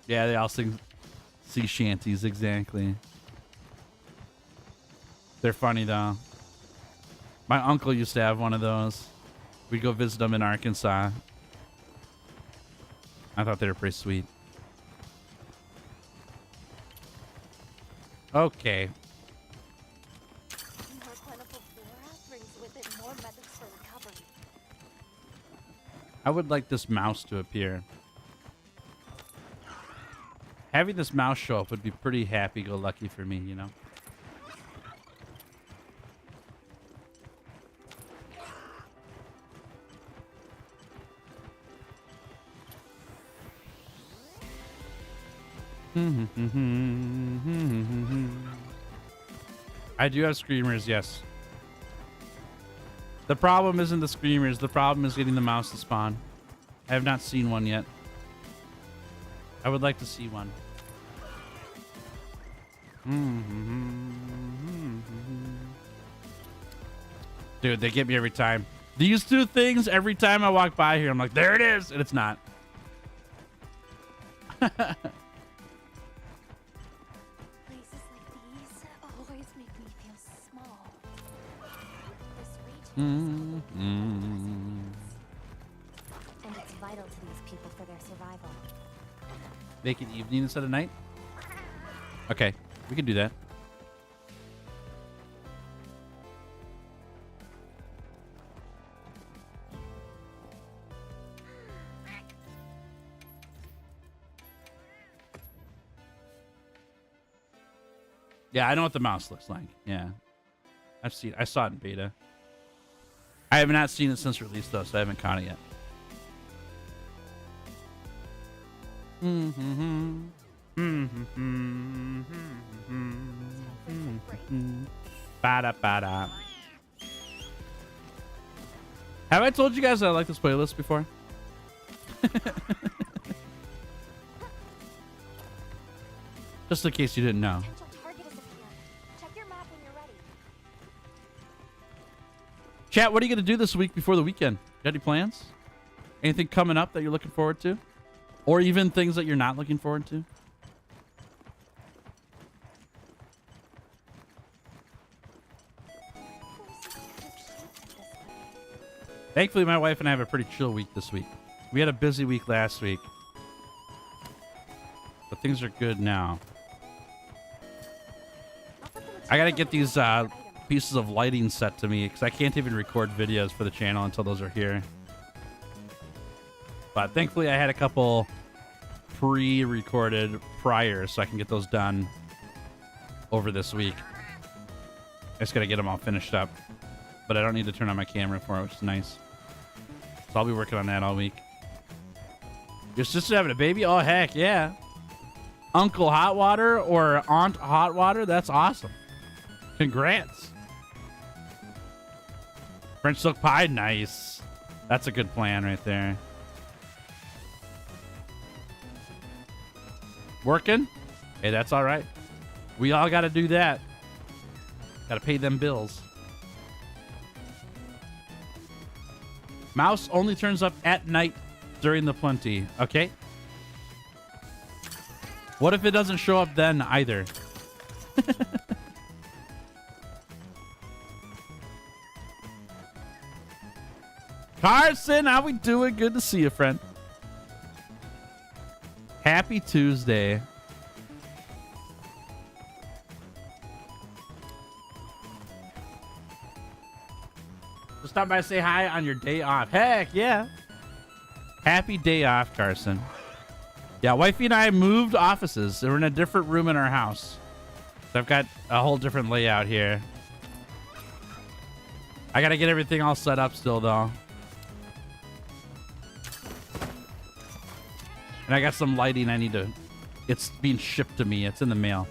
Yeah, they all sing sea shanties, exactly. They're funny though. My uncle used to have one of those. We'd go visit him in Arkansas. I thought they were pretty sweet. Okay. More plentiful flora brings with it more methods for recovery. I would like this mouse to appear. Having this mouse show up would be pretty happy-go-lucky for me, you know? I do have screamers, yes. The problem isn't the screamers. The problem is getting the mouse to spawn. I have not seen one yet. I would like to see one. Dude, they get me every time. These two things, every time I walk by here, I'm like, there it is, and it's not. Places like these always make me feel small. This region is and it's vital to these people for their survival. Make it evening instead of night? Okay, we can do that. Yeah, I know what the mouse looks like. Yeah. I saw it in beta. I have not seen it since release though, so I haven't caught it yet. Ba-da-ba-da. Have I told you guys that I like this playlist before? Just in case you didn't know. Chat, what are you going to do this week before the weekend? Got any plans? Anything coming up that you're looking forward to? Or even things that you're not looking forward to? Thankfully, my wife and I have a pretty chill week this week. We had a busy week last week. But things are good now. I got to get these pieces of lighting set to me because I can't even record videos for the channel until those are here. But thankfully I had a couple pre-recorded prior so I can get those done over this week. I just gotta get them all finished up, but I don't need to turn on my camera for it, which is nice. So I'll be working on that all week. Your sister having a baby? Oh heck yeah. Uncle Hot Water or Aunt Hot Water? That's awesome. Congrats. French silk pie, nice. That's a good plan right there. Working? Hey, that's all right. We all got to do that. Got to pay them bills. Mouse only turns up at night during the plenty. Okay. What if it doesn't show up then either? Carson, how we doing? Good to see you, friend. Happy Tuesday. Just stop by to say hi on your day off. Heck yeah. Happy day off, Carson. Yeah, wifey and I moved offices. We're in a different room in our house. So I've got a whole different layout here. I got to get everything all set up still, though. And I got some lighting I need to... It's being shipped to me. It's in the mail.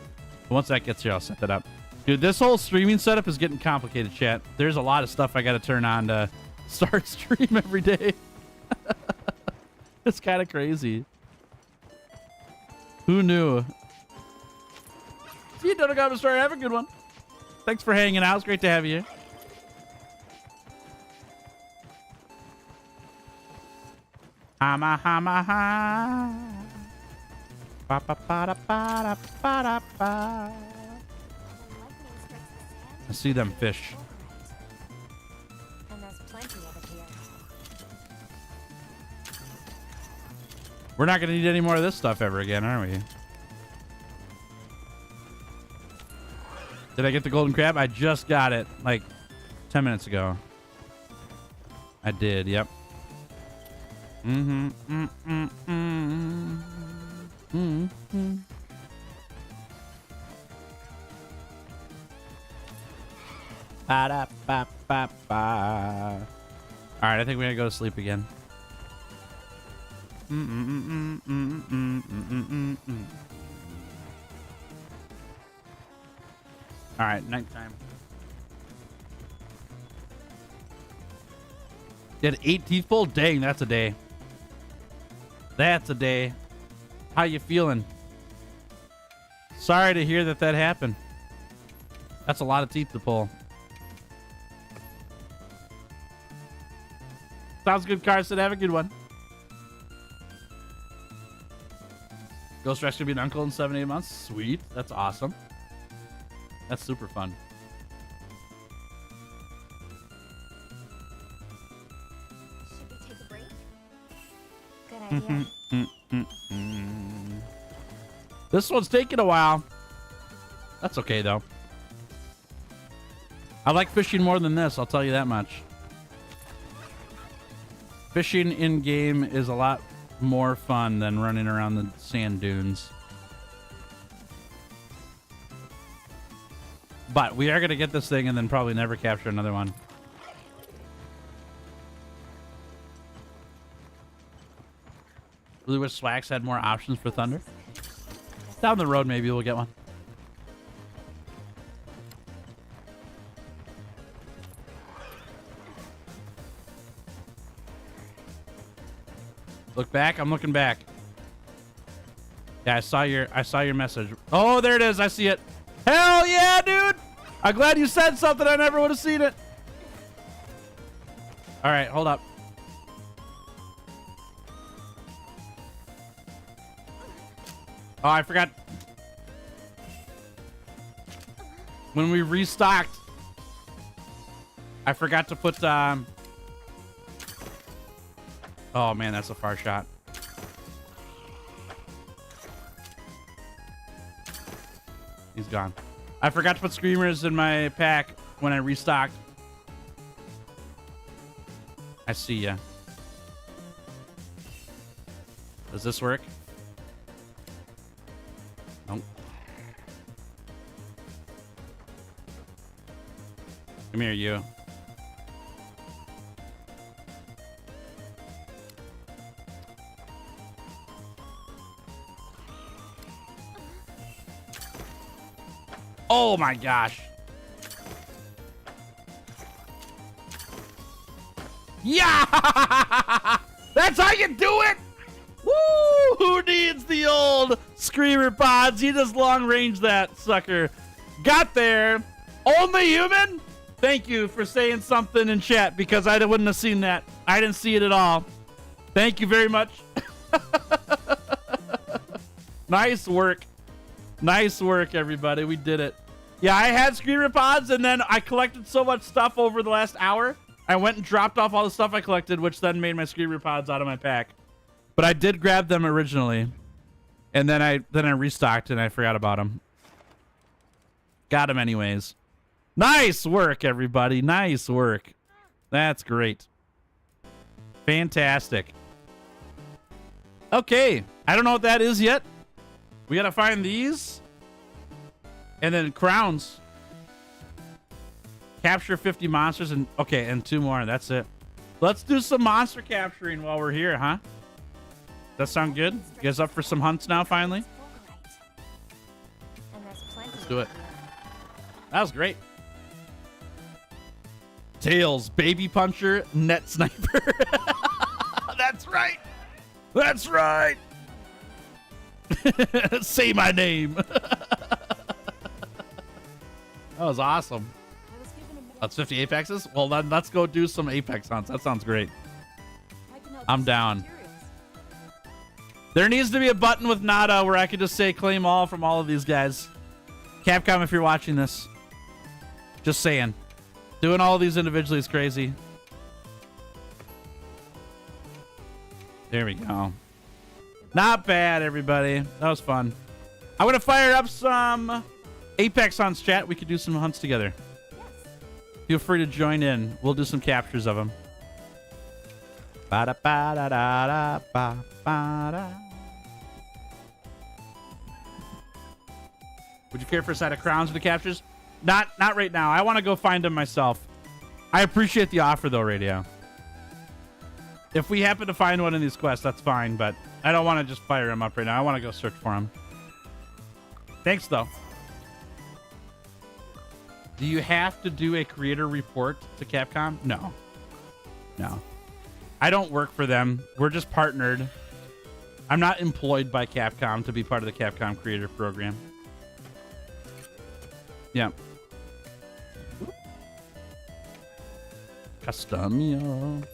But once that gets here, I'll set that up. Dude, this whole streaming setup is getting complicated, chat. There's a lot of stuff I got to turn on to start stream every day. It's kind of crazy. Who knew? See you, Dodo Goblin Story. Have a good one. Thanks for hanging out. It's great to have you here. Hama hama ha. Ba ba ba da ba da ba da ba. I see them fish. And there's plenty of it here. We're not gonna need any more of this stuff ever again, are we? Did I get the golden crab? I just got it like 10 minutes ago. I did, yep. Ba-da-ba-ba-ba. All right, I think we're gonna go to sleep again. All right, nighttime. Did 8 teeth pull? Dang, that's a day. That's a day. How you feeling? Sorry to hear that happened. That's a lot of teeth to pull. Sounds good, Carson. Have a good one. Ghost Rex gonna be an uncle in 7 to 8 months. Sweet. That's awesome. That's super fun. Should we take a break? Good idea. This one's taking a while. That's okay, though. I like fishing more than this, I'll tell you that much. Fishing in-game is a lot more fun than running around the sand dunes. But we are going to get this thing and then probably never capture another one. Really wish Swax had more options for Thunder. Down the road, maybe we'll get one. Look back. I'm looking back. Yeah, I saw your message. Oh, there it is. I see it. Hell yeah, dude. I'm glad you said something. I never would have seen it. All right, hold up. Oh, I forgot. When we restocked, I forgot to put oh man, that's a far shot. He's gone. I forgot to put screamers in my pack when I restocked. I see ya. Does this work? Nope. Come here, you. Oh my gosh. Yeah! That's how you do it! Woo! Who needs the old screamer pods? You just long range that sucker. Got there. Only human? Thank you for saying something in chat because I wouldn't have seen that. I didn't see it at all. Thank you very much. Nice work. Nice work, everybody. We did it. Yeah, I had screamer pods, and then I collected so much stuff over the last hour. I went and dropped off all the stuff I collected, which then made my screamer pods out of my pack. But I did grab them originally, and then I restocked, and I forgot about them. Got them anyways. Nice work, everybody. Nice work. That's great. Fantastic. Okay. I don't know what that is yet. We got to find these. And then crowns. Capture 50 monsters and okay, and 2 more. That's it. Let's do some monster capturing while we're here, huh? That sound good? You guys up for some hunts now, finally? Let's do it. That was great. Tails, baby puncher, net sniper. That's right. That's right. Say my name. That was awesome. That's 50 apexes? Well, then let's go do some apex hunts. That sounds great. I'm down. There needs to be a button with Nada where I could just say claim all from all of these guys. Capcom, if you're watching this. Just saying. Doing all of these individually is crazy. There we go. Not bad, everybody. That was fun. I'm going to fire up some Apex hunts, chat. We could do some hunts together. Feel free to join in. We'll do some captures of them. Would you care for a side of crowns for the captures? Not right now. I want to go find them myself. I appreciate the offer, though, Radio. If we happen to find one in these quests, that's fine, but I don't want to just fire them up right now. I want to go search for them. Thanks, though. Do you have to do a creator report to Capcom? No. No. I don't work for them. We're just partnered. I'm not employed by Capcom to be part of the Capcom Creator Program. Yeah. Customio.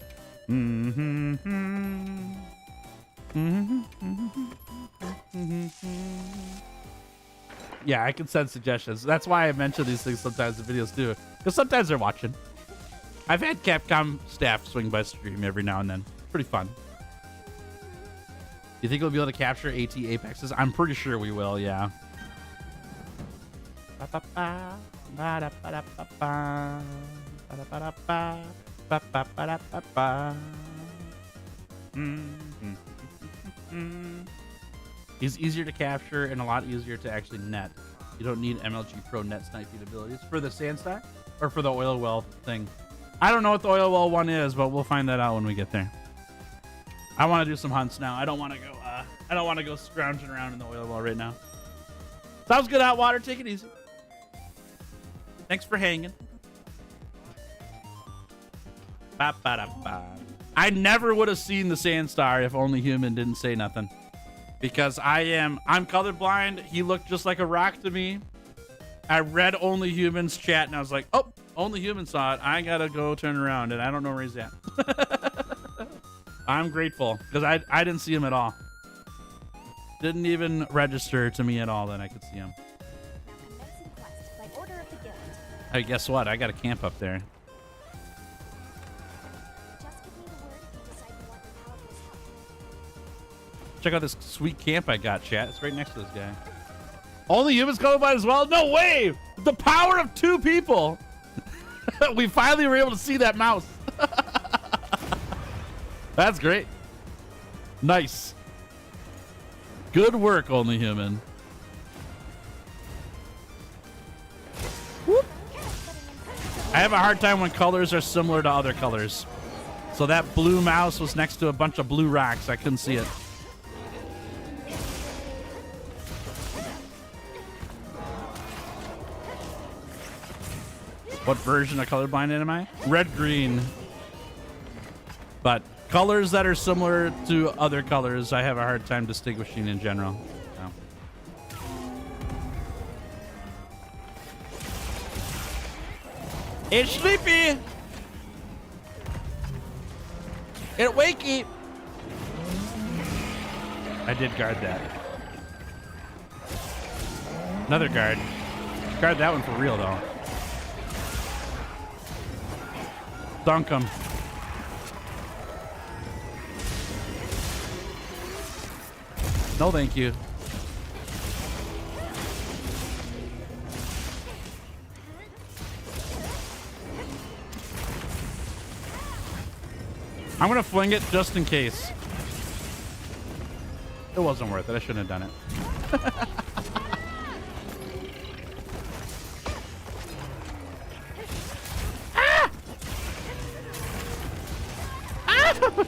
Yeah, I can send suggestions. That's why I mention these things sometimes in videos too, because sometimes they're watching. I've had Capcom staff swing by stream every now and then. Pretty fun. You think we'll be able to capture AT Apexes? I'm pretty sure we will, yeah. He's easier to capture and a lot easier to actually net. You don't need MLG Pro net sniping abilities for the Sandstar or for the oil well thing. I don't know what the oil well one is, but we'll find that out when we get there. I want to do some hunts now. I don't want to go. I don't want to go scrounging around in the oil well right now. Sounds good, Outwater. Take it easy. Thanks for hanging. Ba-ba-da-ba. I never would have seen the Sandstar if Only Human didn't say nothing. Because I'm colorblind. He looked just like a rock to me. I read Only Human's chat and I was like, oh, Only Human saw it. I gotta go turn around and I don't know where he's at. I'm grateful because I didn't see him at all. Didn't even register to me at all that I could see him. Hey, guess what? I got a camp up there. Check out this sweet camp I got, chat. It's right next to this guy. Only Humans colorblind as well? No way! The power of 2 people! We finally were able to see that mouse. That's great. Nice. Good work, Only Human. Whoop. I have a hard time when colors are similar to other colors. So that blue mouse was next to a bunch of blue rocks. I couldn't see it. What version of colorblind am I? Red, green. But colors that are similar to other colors, I have a hard time distinguishing in general. So. It's sleepy. It wakey. I did guard that. Another guard. Guard that one for real though. Dunk him. No, thank you. I'm gonna fling it just in case. It wasn't worth it. I shouldn't have done it.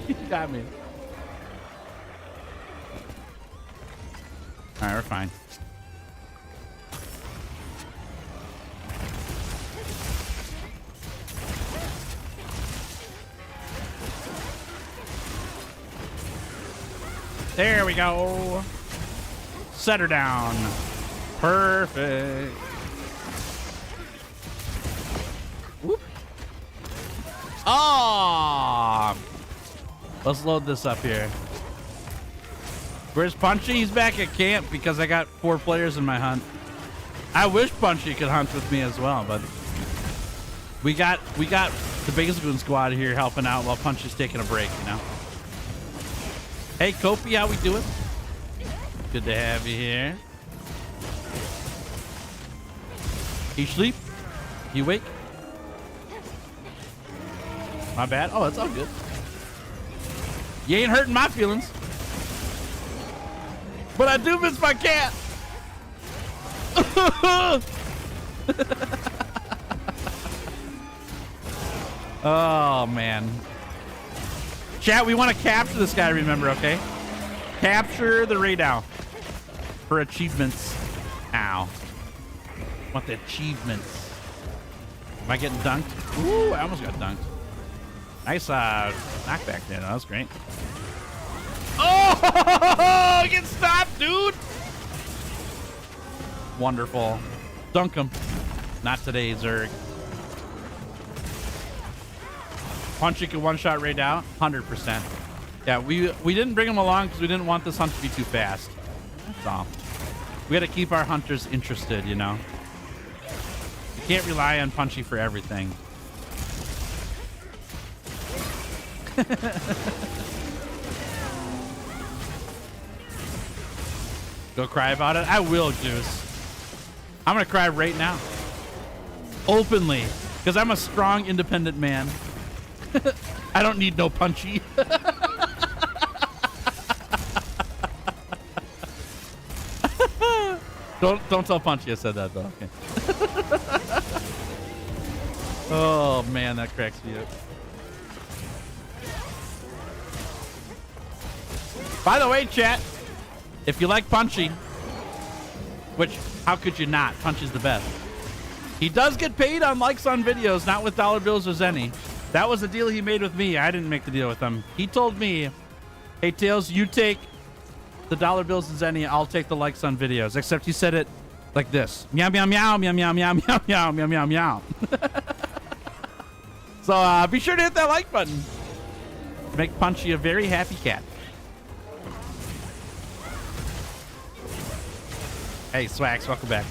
You got me. All right, we're fine. There we go. Set her down. Perfect. Whoop. Oh! Let's load this up here. Where's Punchy? He's back at camp because I got 4 players in my hunt. I wish Punchy could hunt with me as well, but we got the Basic Goon squad here helping out while Punchy's taking a break, you know. Hey Kopi, how we doing? Good to have you here. You sleep? You wake? My bad. Oh, it's all good. You ain't hurting my feelings. But I do miss my cat. Oh, man. Chat, we want to capture this guy, remember, okay? Capture the Raidou for achievements. Ow. Want the achievements. Am I getting dunked? Ooh, I almost got dunked. Nice knockback there. That was great. Oh, get stopped, dude. Wonderful. Dunk him. Not today, Zerg. Punchy can one-shot right out. 100%. Yeah, we didn't bring him along because we didn't want this hunt to be too fast. That's all. We got to keep our hunters interested, you know. You can't rely on Punchy for everything. Go cry about it? I will, Goose. I'm going to cry right now. Openly. Because I'm a strong, independent man. I don't need no Punchy. Don't tell Punchy I said that, though. Okay. Oh, man, that cracks me up. By the way, chat, if you like Punchy, which, how could you not? Punchy's the best. He does get paid on likes on videos, not with dollar bills or Zenny. That was the deal he made with me. I didn't make the deal with him. He told me, hey, Tails, you take the dollar bills and Zenny, I'll take the likes on videos. Except he said it like this. Meow, meow, meow, meow, meow, meow, meow, meow, meow, meow, meow. So be sure to hit that like button. Make Punchy a very happy cat. Hey, Swax, welcome back.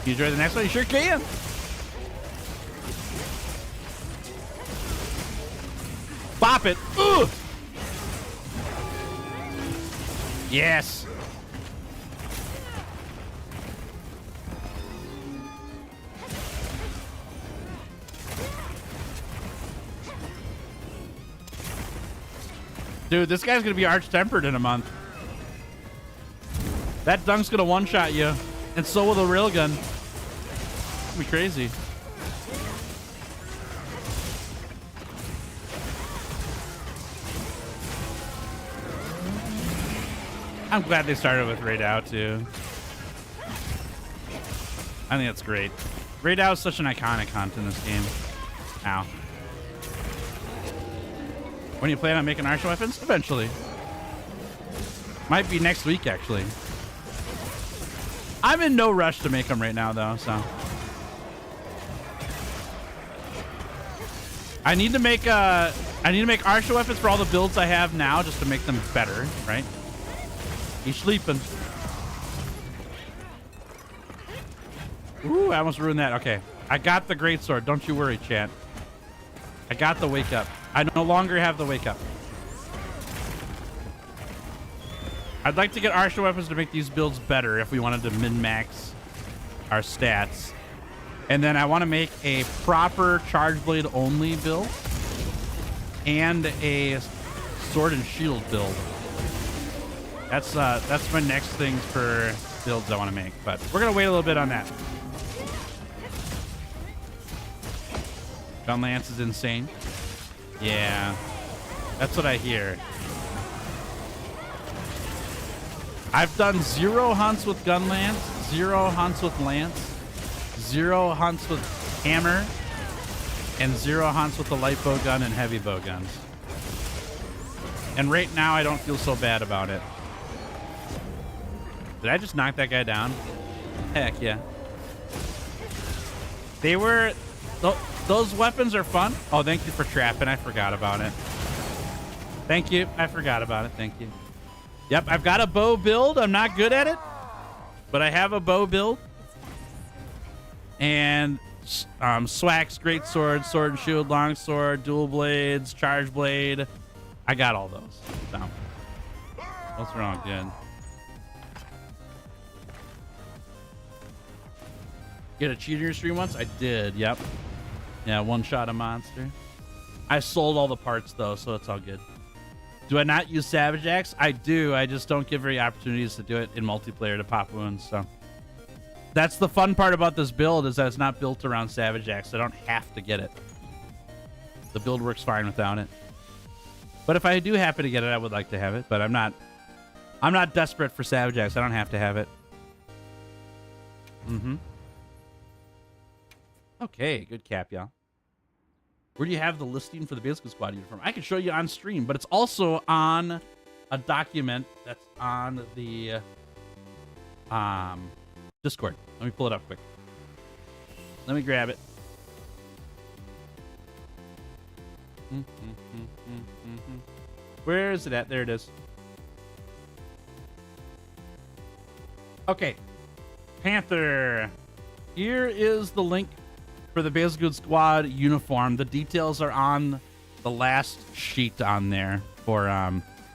You enjoy the next one? You sure can. Bop it. Ooh. Yes. Dude, this guy's gonna be arch-tempered in a month. That dunk's gonna one-shot you, and so will the railgun. It's gonna be crazy. I'm glad they started with Raid Out too. I think that's great. Raid Out is such an iconic hunt in this game. Ow. When do you plan on making archer weapons? Eventually. Might be next week, actually. I'm in no rush to make them right now, though, so. I need to make archer weapons for all the builds I have now, just to make them better, right? He's sleeping. Ooh, I almost ruined that. Okay. I got the greatsword. Don't you worry, chat. I got the wake up. I no longer have the wake up. I'd like to get archer weapons to make these builds better if we wanted to min-max our stats. And then I want to make a proper charge blade only build and a sword and shield build. That's my next things for builds I want to make, but we're gonna wait a little bit on that. Gun Lance is insane. Yeah, that's what I hear. I've done 0 hunts with Gun Lance, 0 hunts with Lance, 0 hunts with Hammer, and 0 hunts with the light bow gun and heavy bow guns. And right now, I don't feel so bad about it. Did I just knock that guy down? Heck yeah. They were... Those weapons are fun. Oh, thank you for trapping. I forgot about it. Thank you. I forgot about it. Thank you. Yep, I've got a bow build. I'm not good at it, but I have a bow build. And Swax, greatsword, sword and shield, longsword, dual blades, charge blade. I got all those. So those are all good. Get a cheater stream once? I did. Yep. Yeah, one shot a monster. I sold all the parts though, so it's all good. Do I not use Savage Axe? I do. I just don't give very opportunities to do it in multiplayer to pop wounds. So that's the fun part about this build, is that it's not built around Savage Axe. I don't have to get it. The build works fine without it. But if I do happen to get it, I would like to have it. But I'm not desperate for Savage Axe. I don't have to have it. Mm-hmm. Okay, good cap, y'all. Where do you have the listing for the Basically Squad uniform? I can show you on stream, but it's also on a document that's on the Discord. Let me pull it up quick. Let me grab it. Where is it at? There it is. Okay. Panther. Here is the link for the Basically Squad uniform. The details are on the last sheet on there for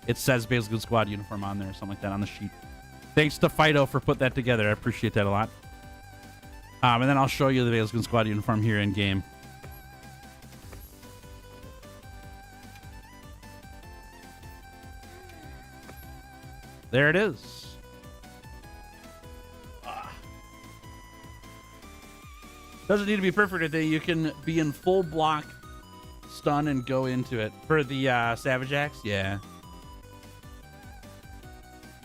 it says Basically Squad uniform on there or something like that on the sheet. Thanks to Fido for putting that together. I appreciate that a lot. And then I'll show you the Basically Squad uniform here in game. There it is. Doesn't need to be perfect today. You can be in full block stun and go into it. For the Savage Axe? Yeah.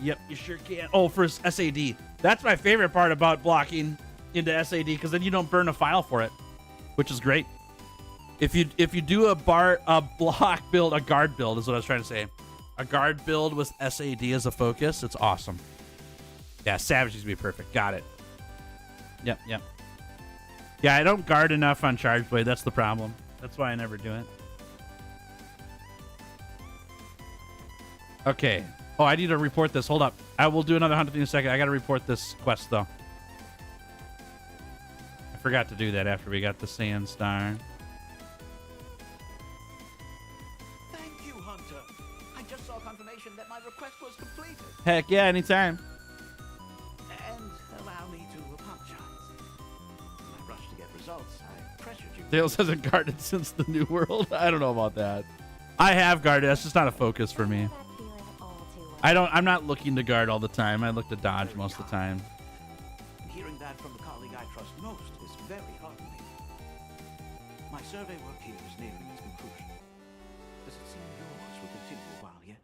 Yep, you sure can. Oh, for SAD. That's my favorite part about blocking into SAD, because then you don't burn a file for it, which is great. If you do a block build, a guard build is what I was trying to say. A guard build with SAD as a focus, it's awesome. Yeah, Savage needs to be perfect. Got it. Yep. Yeah, I don't guard enough on Charge Blade. That's the problem. That's why I never do it. Okay. Oh, I need to report this. Hold up. I will do another 100 in a second. I got to report this quest, though. I forgot to do that after we got the Sand Star. Thank you, Hunter. I just saw confirmation that my request was completed. Heck yeah, anytime. And allow me to apologize. In my rush to get results, I pressured you. Tails hasn't guarded since the New World. I don't know about that. I have guarded. That's just not a focus for me. I'm not looking to guard all the time. I look to dodge most of the time. Hearing that from the colleague I trust most is very heartening. My survey work here is nearing its conclusion. Does it seem yours will continue a while yet?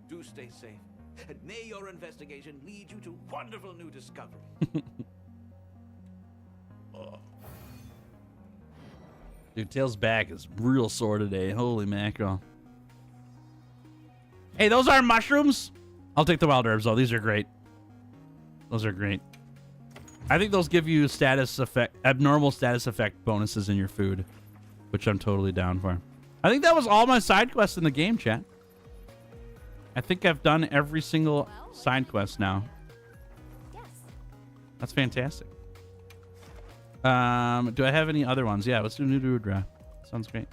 Do stay safe, and may your investigation lead you to wonderful new discovery. Dude, Tails' back is real sore today. Holy mackerel. Hey, those are mushrooms. I'll take the wild herbs, though. These are great. Those are great. I think those give you abnormal status effect bonuses in your food, which I'm totally down for. I think that was all my side quests in the game, chat. I think I've done every single side quest now. Yes. That's fantastic. Do I have any other ones? Yeah, let's do Nududra. Sounds great.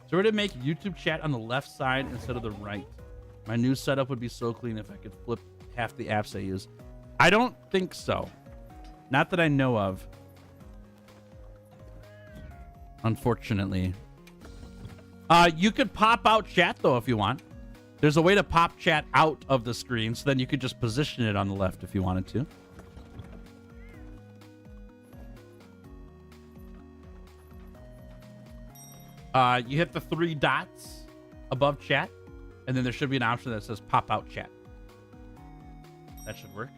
So we're going to make YouTube chat on the left side instead of the right. My new setup would be so clean if I could flip half the apps I use. I don't think so. Not that I know of. Unfortunately. You could pop out chat, though, if you want. There's a way to pop chat out of the screen, so then you could just position it on the left if you wanted to. You hit the 3 dots above chat, and then there should be an option that says pop out chat. That should work.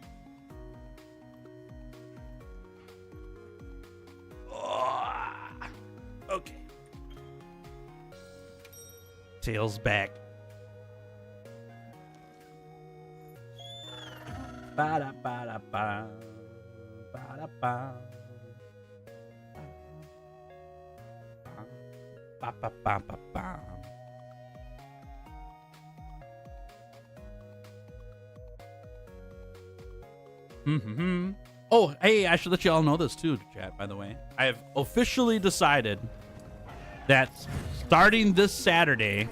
Okay. Tails back. Ba-da-ba-da-ba. Ba-da-ba. Ba, ba, ba, ba, ba. Oh, hey, I should let you all know this too, chat, by the way. I have officially decided that starting this Saturday,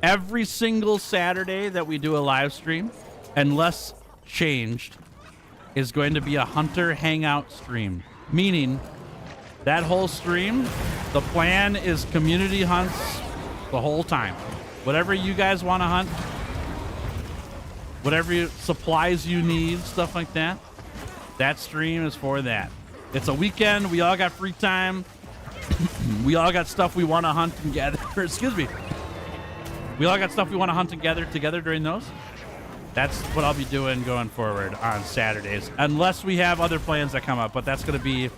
every single Saturday that we do a live stream, unless changed, is going to be a Hunter Hangout stream. Meaning, that whole stream, the plan is community hunts the whole time. Whatever you guys want to hunt, whatever supplies you need, stuff like that, that stream is for that. It's a weekend. We all got free time. We all got stuff we want to hunt and gather. Excuse me. We all got stuff we want to hunt and gather together during those. That's what I'll be doing going forward on Saturdays, unless we have other plans that come up, but that's going to be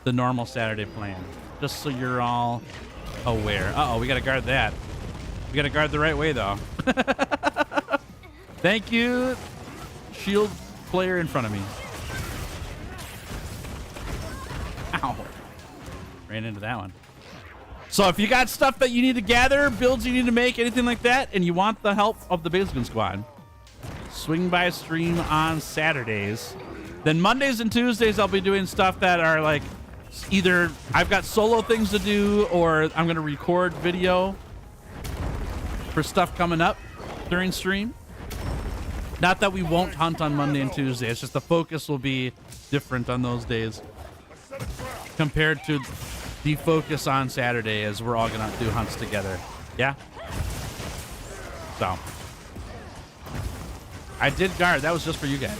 the normal Saturday plan, just so you're all aware. Uh-oh, we got to guard that. We got to guard the right way, though. Thank you, shield player in front of me. Ow. Ran into that one. So if you got stuff that you need to gather, builds you need to make, anything like that, and you want the help of the Basilgoon Squad, swing by stream on Saturdays. Then Mondays and Tuesdays, I'll be doing stuff that are like either I've got solo things to do or I'm going to record video for stuff coming up during stream. Not that we won't hunt on Monday and Tuesday. It's just the focus will be different on those days compared to the focus on Saturday, as we're all going to do hunts together. Yeah? So. I did guard. That was just for you guys.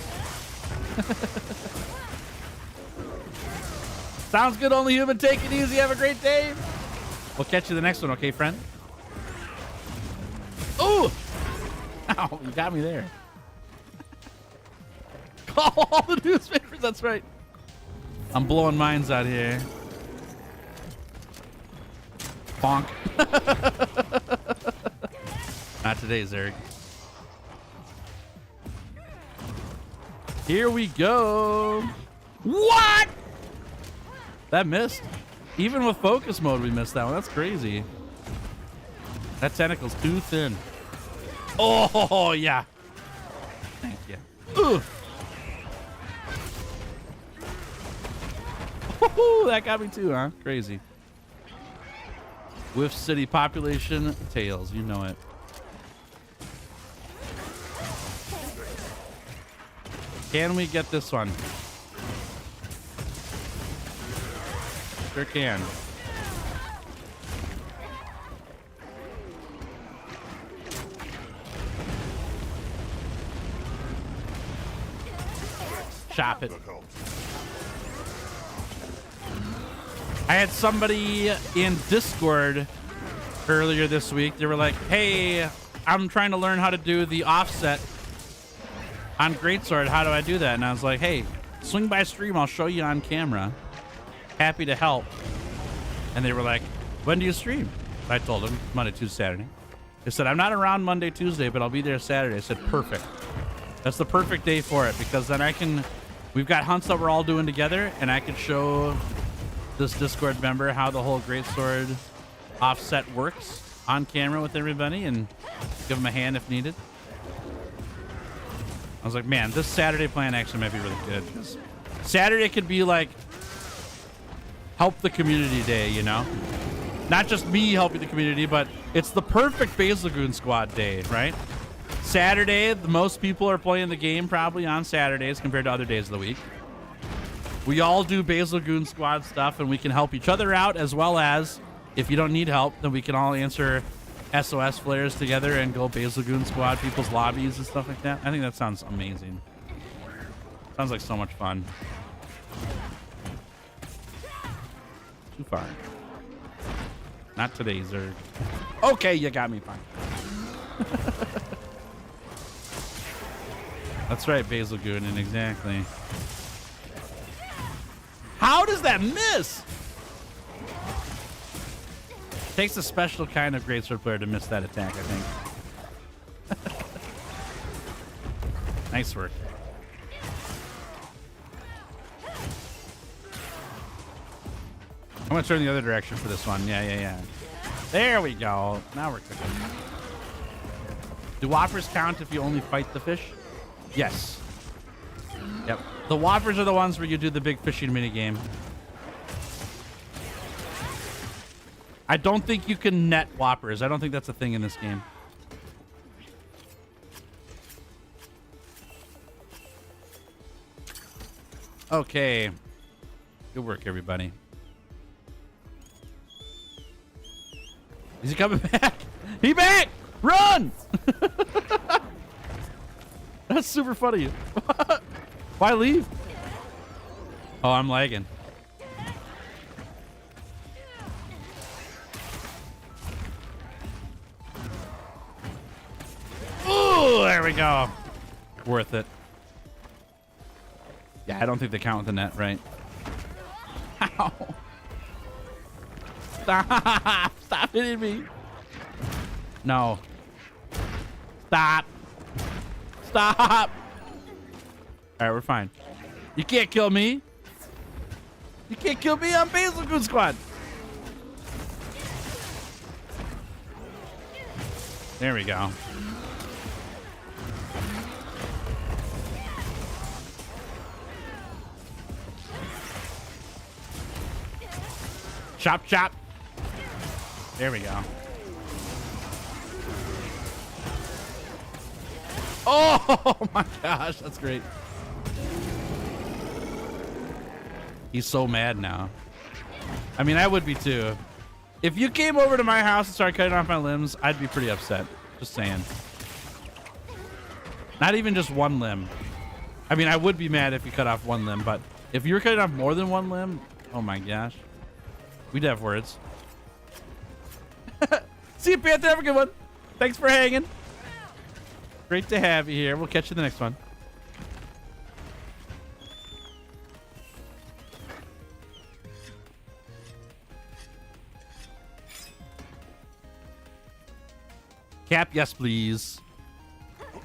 Sounds good, Only Human. Take it easy. Have a great day. We'll catch you the next one, okay, friend? Ooh! Ow, you got me there. Call all the newspapers. That's right. I'm blowing minds out here. Bonk. Not today, Zerg. Here we go. What? That missed. Even with focus mode, we missed that one. That's crazy. That tentacle's too thin. Oh, yeah. Thank you. Ugh. Woohoo, that got me too, huh? Crazy. Whiff City population tails, you know it. Can we get this one? Sure can. Chop it. I had somebody in Discord earlier this week. They were like, hey, I'm trying to learn how to do the offset on Greatsword. How do I do that? And I was like, hey, swing by stream. I'll show you on camera. Happy to help. And they were like, when do you stream? I told them Monday, Tuesday, Saturday. They said, I'm not around Monday, Tuesday, but I'll be there Saturday. I said, perfect. That's the perfect day for it, because then we've got hunts that we're all doing together, and I can show this Discord member how the whole Greatsword offset works on camera with everybody and give them a hand if needed. I was like, man, this Saturday plan actually might be really good. Saturday could be like help the community day, you know? Not just me helping the community, but it's the perfect Basilgoon Squad day, right? Saturday, the most people are playing the game probably on Saturdays compared to other days of the week. We all do Basilgoon Squad stuff, and we can help each other out, as well as, if you don't need help, then we can all answer SOS flares together and go Basilgoon Squad people's lobbies and stuff like that. I think that sounds amazing. Sounds like so much fun. Too far. Not today, Zerg. Okay, you got me fine. That's right, Basilgoon, exactly. How does that miss? Takes a special kind of Greatsword player to miss that attack, I think. Nice work. I'm gonna turn the other direction for this one. Yeah. There we go. Now we're cooking. Do whoppers count if you only fight the fish? Yes. Yep. The whoppers are the ones where you do the big fishing minigame. I don't think you can net whoppers. I don't think that's a thing in this game. Okay. Good work, everybody. Is he coming back? He back! Run! That's super funny. Why leave? Oh, I'm lagging. Ooh, there we go. Worth it. Yeah, I don't think they count with the net, right? Ow. Stop. Stop hitting me. No. Stop. Stop. All right, we're fine. You can't kill me. You can't kill me on Basil Goon Squad. There we go. Chop, chop. There we go. Oh my gosh, that's great. He's so mad now. I mean, I would be too. If you came over to my house and started cutting off my limbs, I'd be pretty upset. Just saying. Not even just one limb. I mean, I would be mad if you cut off one limb, but if you were cutting off more than one limb, oh my gosh. We'd have words. See you, Panther. Have a good one. Thanks for hanging. Great to have you here. We'll catch you in the next one. Cap, yes, please.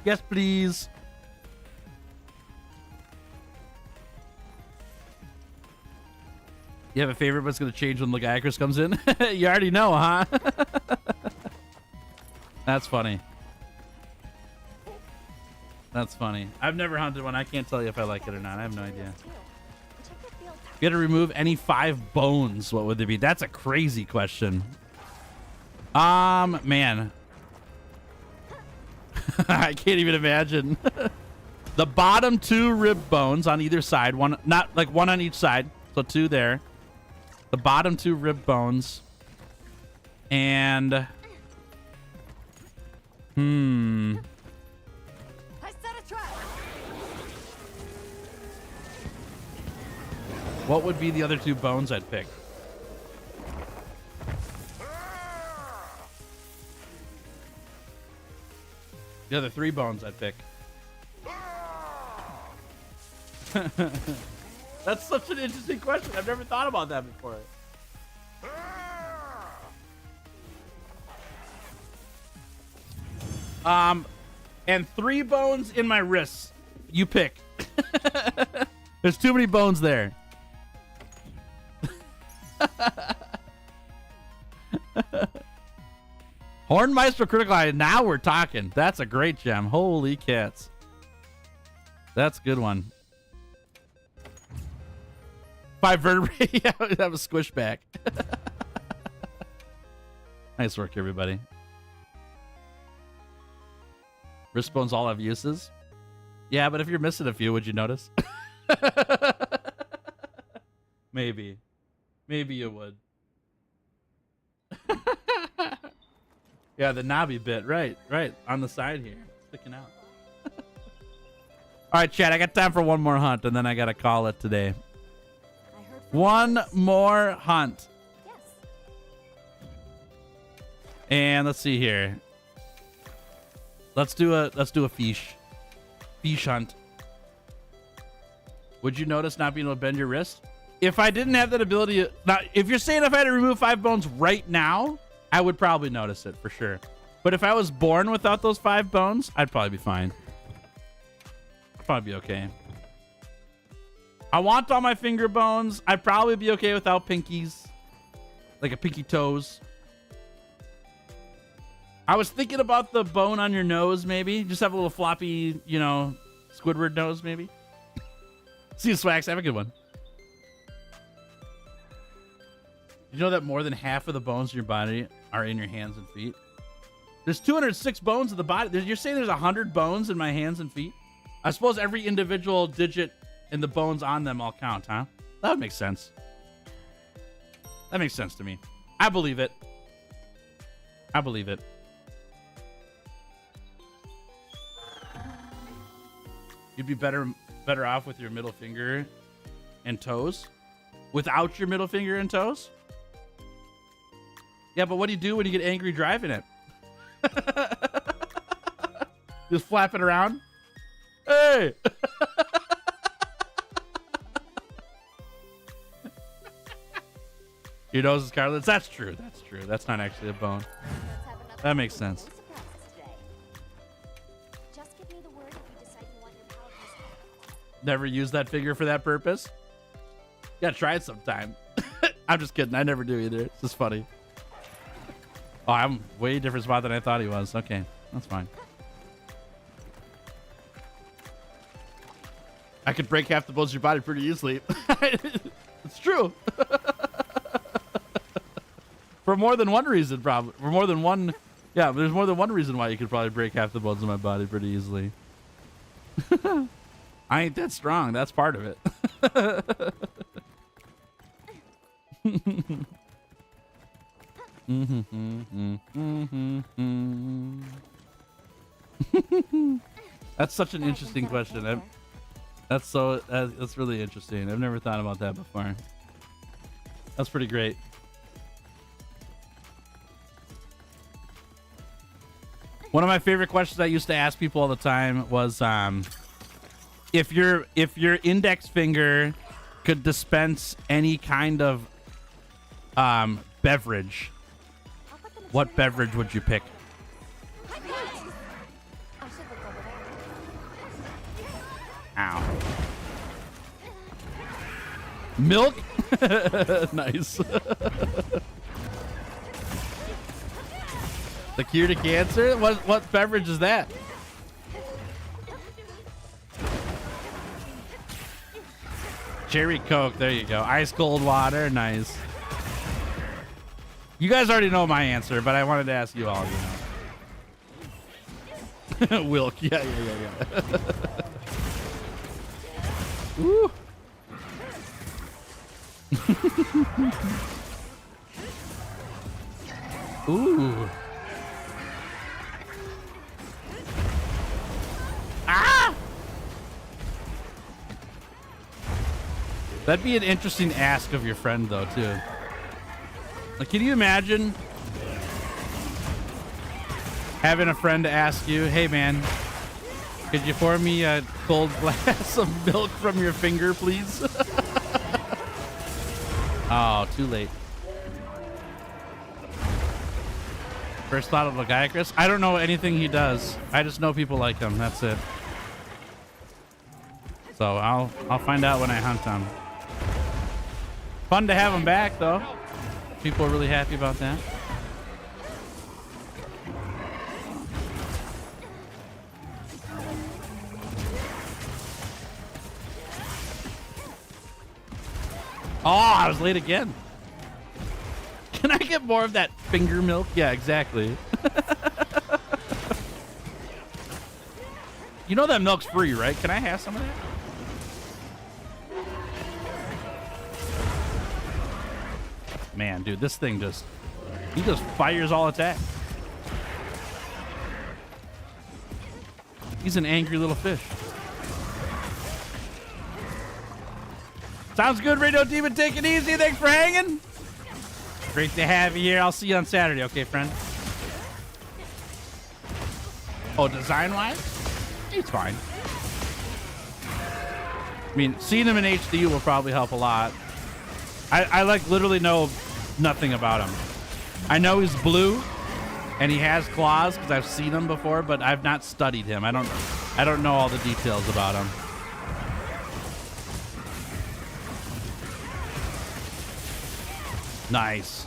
Yes, please. You have a favorite, but it's going to change when Lagiacrus comes in? You already know, huh? That's funny. That's funny. I've never hunted one. I can't tell you if I like it or not. I have no idea. If you had to remove any 5 bones, what would they be? That's a crazy question. Man. I can't even imagine. The bottom 2 rib bones on either side. One, not like one on each side. So 2 there. The bottom 2 rib bones. And I set a trap. What would be the other 2 bones I'd pick? The other 3 bones I'd pick. That's such an interesting question. I've never thought about that before. And 3 bones in my wrists. You pick. There's too many bones there. Hornmeister Critical Eye. Now we're talking. That's a great gem. Holy cats. That's a good one. 5 vertebrae. Yeah, that was squished back. Nice work, everybody. Wrist bones all have uses. Yeah, but if you're missing a few, would you notice? Maybe. Maybe you would. Yeah, the knobby bit. Right. On the side here. Sticking out. All right, Chad, I got time for one more hunt, and then I got to call it today. One more hunt. Yes. And let's see here. Let's do a fish hunt. Would you notice not being able to bend your wrist? If I didn't have that ability, now if you're saying if I had to remove 5 bones right now, I would probably notice it for sure. But if I was born without those 5 bones, I'd probably be fine. Probably be okay. I want all my finger bones. I'd probably be okay without pinkies. Like a pinky toes. I was thinking about the bone on your nose, maybe. Just have a little floppy, you know, Squidward nose, maybe. See you, Swags. Have a good one. You know that more than half of the bones in your body are in your hands and feet? There's 206 bones in the body. You're saying there's 100 bones in my hands and feet? I suppose every individual digit and the bones on them all count, huh? That would make sense. That makes sense to me. I believe it. I believe it. You'd be better off with your middle finger and toes? Without your middle finger and toes? Yeah, but what do you do when you get angry driving it? Just flap it around? Hey. Your nose is cartilage. That's true. That's true. That's not actually a bone. That makes sense. Just give me the word if you decide you want your power piece. Never used that figure for that purpose. Yeah, try it sometime. I'm just kidding. I never do either. It's just funny. Oh, I'm way different spot than I thought he was. Okay, that's fine. I could break half the bones of your body pretty easily. It's true. For more than one reason, probably. For more than one. Yeah, there's more than one reason why you could probably break half the bones of my body pretty easily. I ain't that strong. That's part of it. That's such an interesting question. That's really interesting. I've never thought about that before. That's pretty great. One of my favorite questions I used to ask people all the time was, if your index finger could dispense any kind of beverage, what beverage would you pick? Ow. Milk? Nice. The cure to cancer? What beverage is that? Cherry Coke. There you go. Ice cold water. Nice. You guys already know my answer, but I wanted to ask you all, you know. Wilk. Yeah. Woo. Ooh. Ah! That'd be an interesting ask of your friend, though, too. Like, can you imagine having a friend ask you, "Hey, man, could you pour me a cold glass of milk from your finger, please?" Oh, too late. First thought of Lagiacrus? I don't know anything he does. I just know people like him. That's it. So I'll find out when I hunt him. Fun to have him back, though. People are really happy about that. Oh, I was late again. Can I get more of that finger milk? Yeah, exactly. You know that milk's free, right? Can I have some of that? Man, dude, this thing he just fires all attack. He's an angry little fish. Sounds good, Radio Demon. Take it easy. Thanks for hanging. Great to have you here. I'll see you on Saturday, okay, friend? Oh, design-wise? It's fine. I mean, seeing him in HD will probably help a lot. I like literally know nothing about him. I know he's blue and he has claws because I've seen him before, but I've not studied him. I don't know all the details about him. Nice.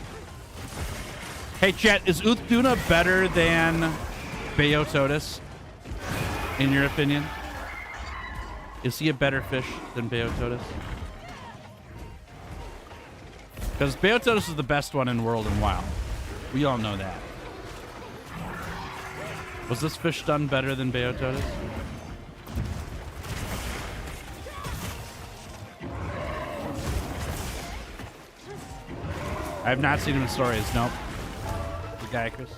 Hey, chat, is Uthduna better than Beotodus, in your opinion? Is he a better fish than Beotodus? Because Beotodus is the best one in World and Wild. We all know that. Was this fish done better than Beotodus? I have not seen him in stories. Nope. Lagiacrus?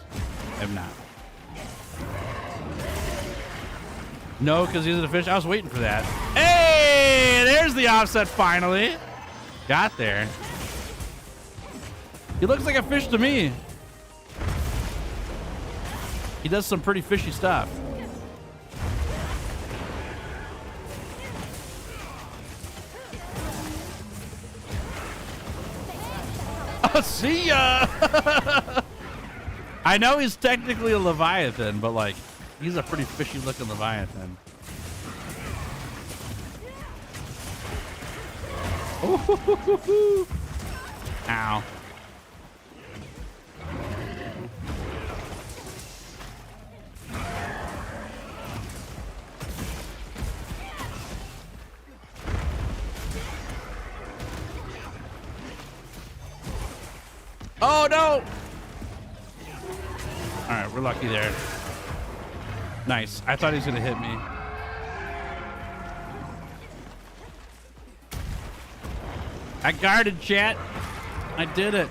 I have not. No, because he's a fish. I was waiting for that. Hey, there's the offset finally. Got there. He looks like a fish to me. He does some pretty fishy stuff. Oh, see ya. I know he's technically a Leviathan, but like, he's a pretty fishy looking Leviathan. Ooh. Ow. Oh no! Alright, we're lucky there. Nice. I thought he was gonna hit me. I guarded, chat. I did it.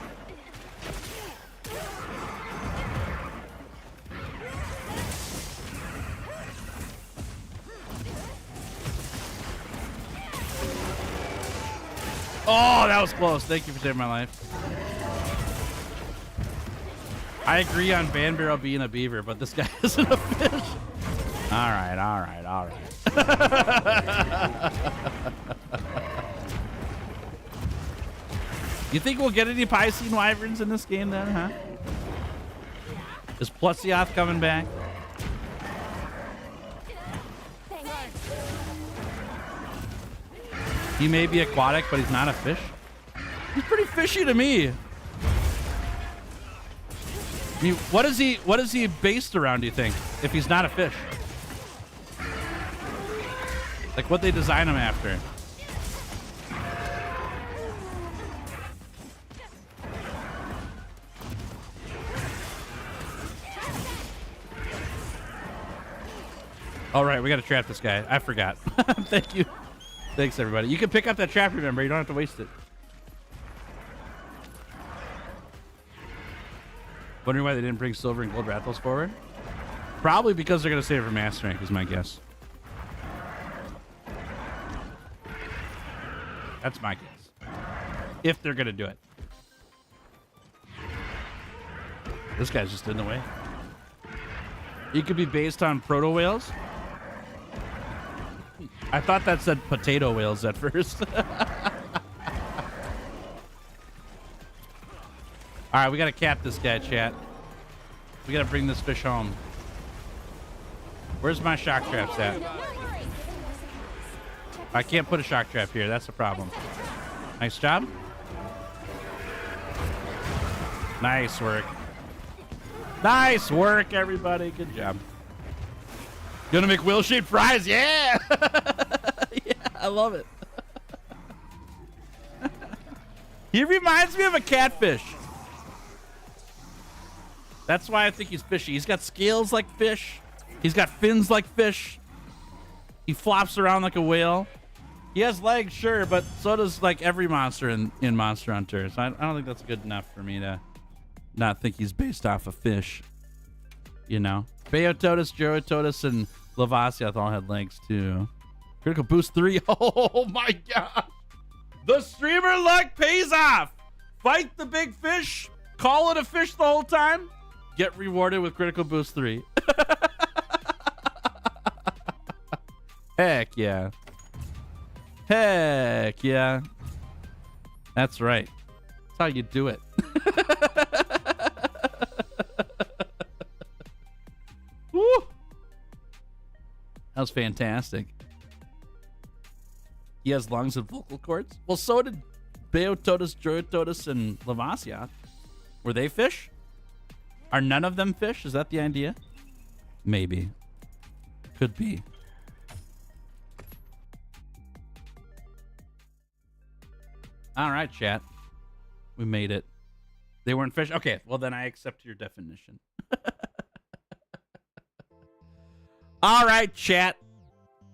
Oh, that was close. Thank you for saving my life. I agree on Van Barrel being a beaver, but this guy isn't a fish. All right, all right, all right. You think we'll get any Piscine Wyverns in this game then, huh? Is Plusioth coming back? He may be aquatic, but he's not a fish. He's pretty fishy to me. I mean, what is he based around, do you think, if he's not a fish? Like what they design him after. All right, we got to trap this guy. I forgot. Thank you. Thanks, everybody. You can pick up that trap, remember. You don't have to waste it. Wondering why they didn't bring Silver and Gold Rathalos forward? Probably because they're going to save it for Master Rank, is my guess. That's my guess. If they're going to do it. This guy's just in the way. He could be based on proto whales. I thought that said potato whales at first. All right, we got to cap this guy, chat. We got to bring this fish home. Where's my shock traps at? I can't put a shock trap here. That's the problem. Nice job. Nice work. Nice work, everybody. Good job. Gonna make whale-shaped fries. Yeah. Yeah, I love it. He reminds me of a catfish. That's why I think he's fishy. He's got scales like fish. He's got fins like fish. He flops around like a whale. He has legs, sure, but so does like every monster in Monster Hunter. So I don't think that's good enough for me to not think he's based off a fish. You know? Beotodus, Geototus, and Lavasiath all had legs too. Critical Boost 3. Oh my god. The streamer luck pays off. Fight the big fish. Call it a fish the whole time. Get rewarded with Critical Boost 3. Heck yeah. Heck yeah. That's right. That's how you do it. Woo! That was fantastic. He has lungs and vocal cords. Well, so did Beotodus, Geototus, and Lavasiath. Were they fish? Are none of them fish? Is that the idea? Maybe. Could be. All right, chat. We made it. They weren't fish? Okay, well then I accept your definition. All right, chat.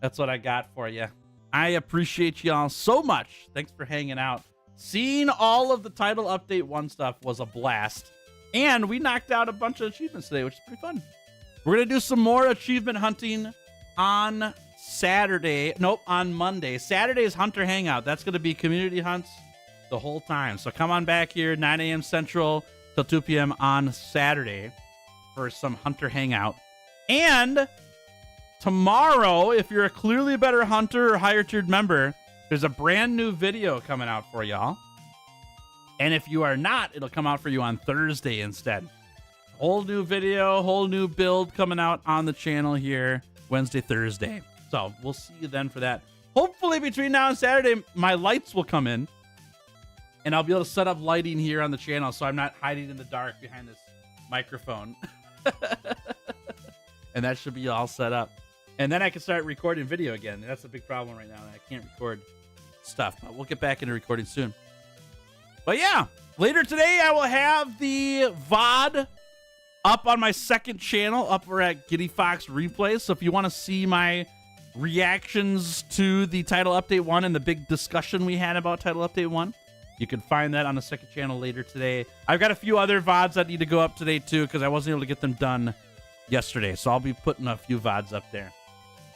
That's what I got for you. I appreciate y'all so much. Thanks for hanging out. Seeing all of the title update 1 stuff was a blast. And we knocked out a bunch of achievements today, which is pretty fun. We're going to do some more achievement hunting on Saturday. Nope, on Monday. Saturday's Hunter Hangout. That's going to be community hunts the whole time. So come on back here, 9 a.m. Central till 2 p.m. on Saturday for some Hunter Hangout. And tomorrow, if you're a Clearly Better Hunter or higher tiered member, there's a brand new video coming out for y'all. And if you are not, it'll come out for you on Thursday instead. Whole new video, whole new build coming out on the channel here Wednesday, Thursday. So we'll see you then for that. Hopefully between now and Saturday, my lights will come in and I'll be able to set up lighting here on the channel so I'm not hiding in the dark behind this microphone. And that should be all set up. And then I can start recording video again. That's a big problem right now. I can't record stuff, but we'll get back into recording soon. But yeah, later today I will have the VOD up on my second channel, up over at Giddy Fox Replays. So if you want to see my reactions to the Title Update 1 and the big discussion we had about Title Update 1, you can find that on the second channel later today. I've got a few other VODs that need to go up today too because I wasn't able to get them done yesterday. So I'll be putting a few VODs up there.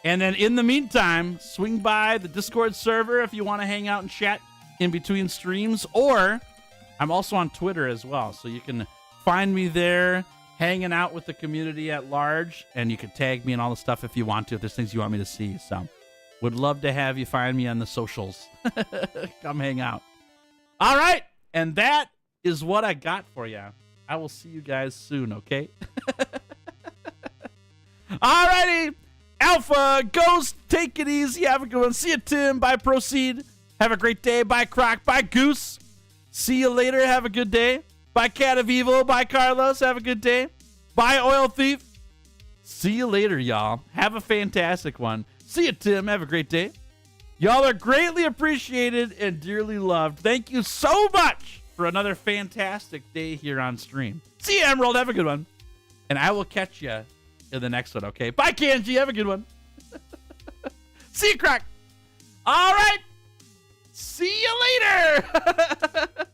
And then in the meantime, swing by the Discord server if you want to hang out and chat in between streams. Or I'm also on Twitter as well. So you can find me there hanging out with the community at large. And you can tag me and all the stuff if you want to, if there's things you want me to see. So would love to have you find me on the socials. Come hang out. All right. And that is what I got for you. I will see you guys soon, okay? All righty. Alpha, Ghost, take it easy. Have a good one. See you, Tim. Bye, Proceed. Have a great day. Bye, Croc. Bye, Goose. See you later. Have a good day. Bye, Cat of Evil. Bye, Carlos. Have a good day. Bye, Oil Thief. See you later, y'all. Have a fantastic one. See you, Tim. Have a great day. Y'all are greatly appreciated and dearly loved. Thank you so much for another fantastic day here on stream. See you, Emerald. Have a good one. And I will catch you in the next one, okay? Bye, Kanji. Have a good one. See you, Croc. All right. See you later.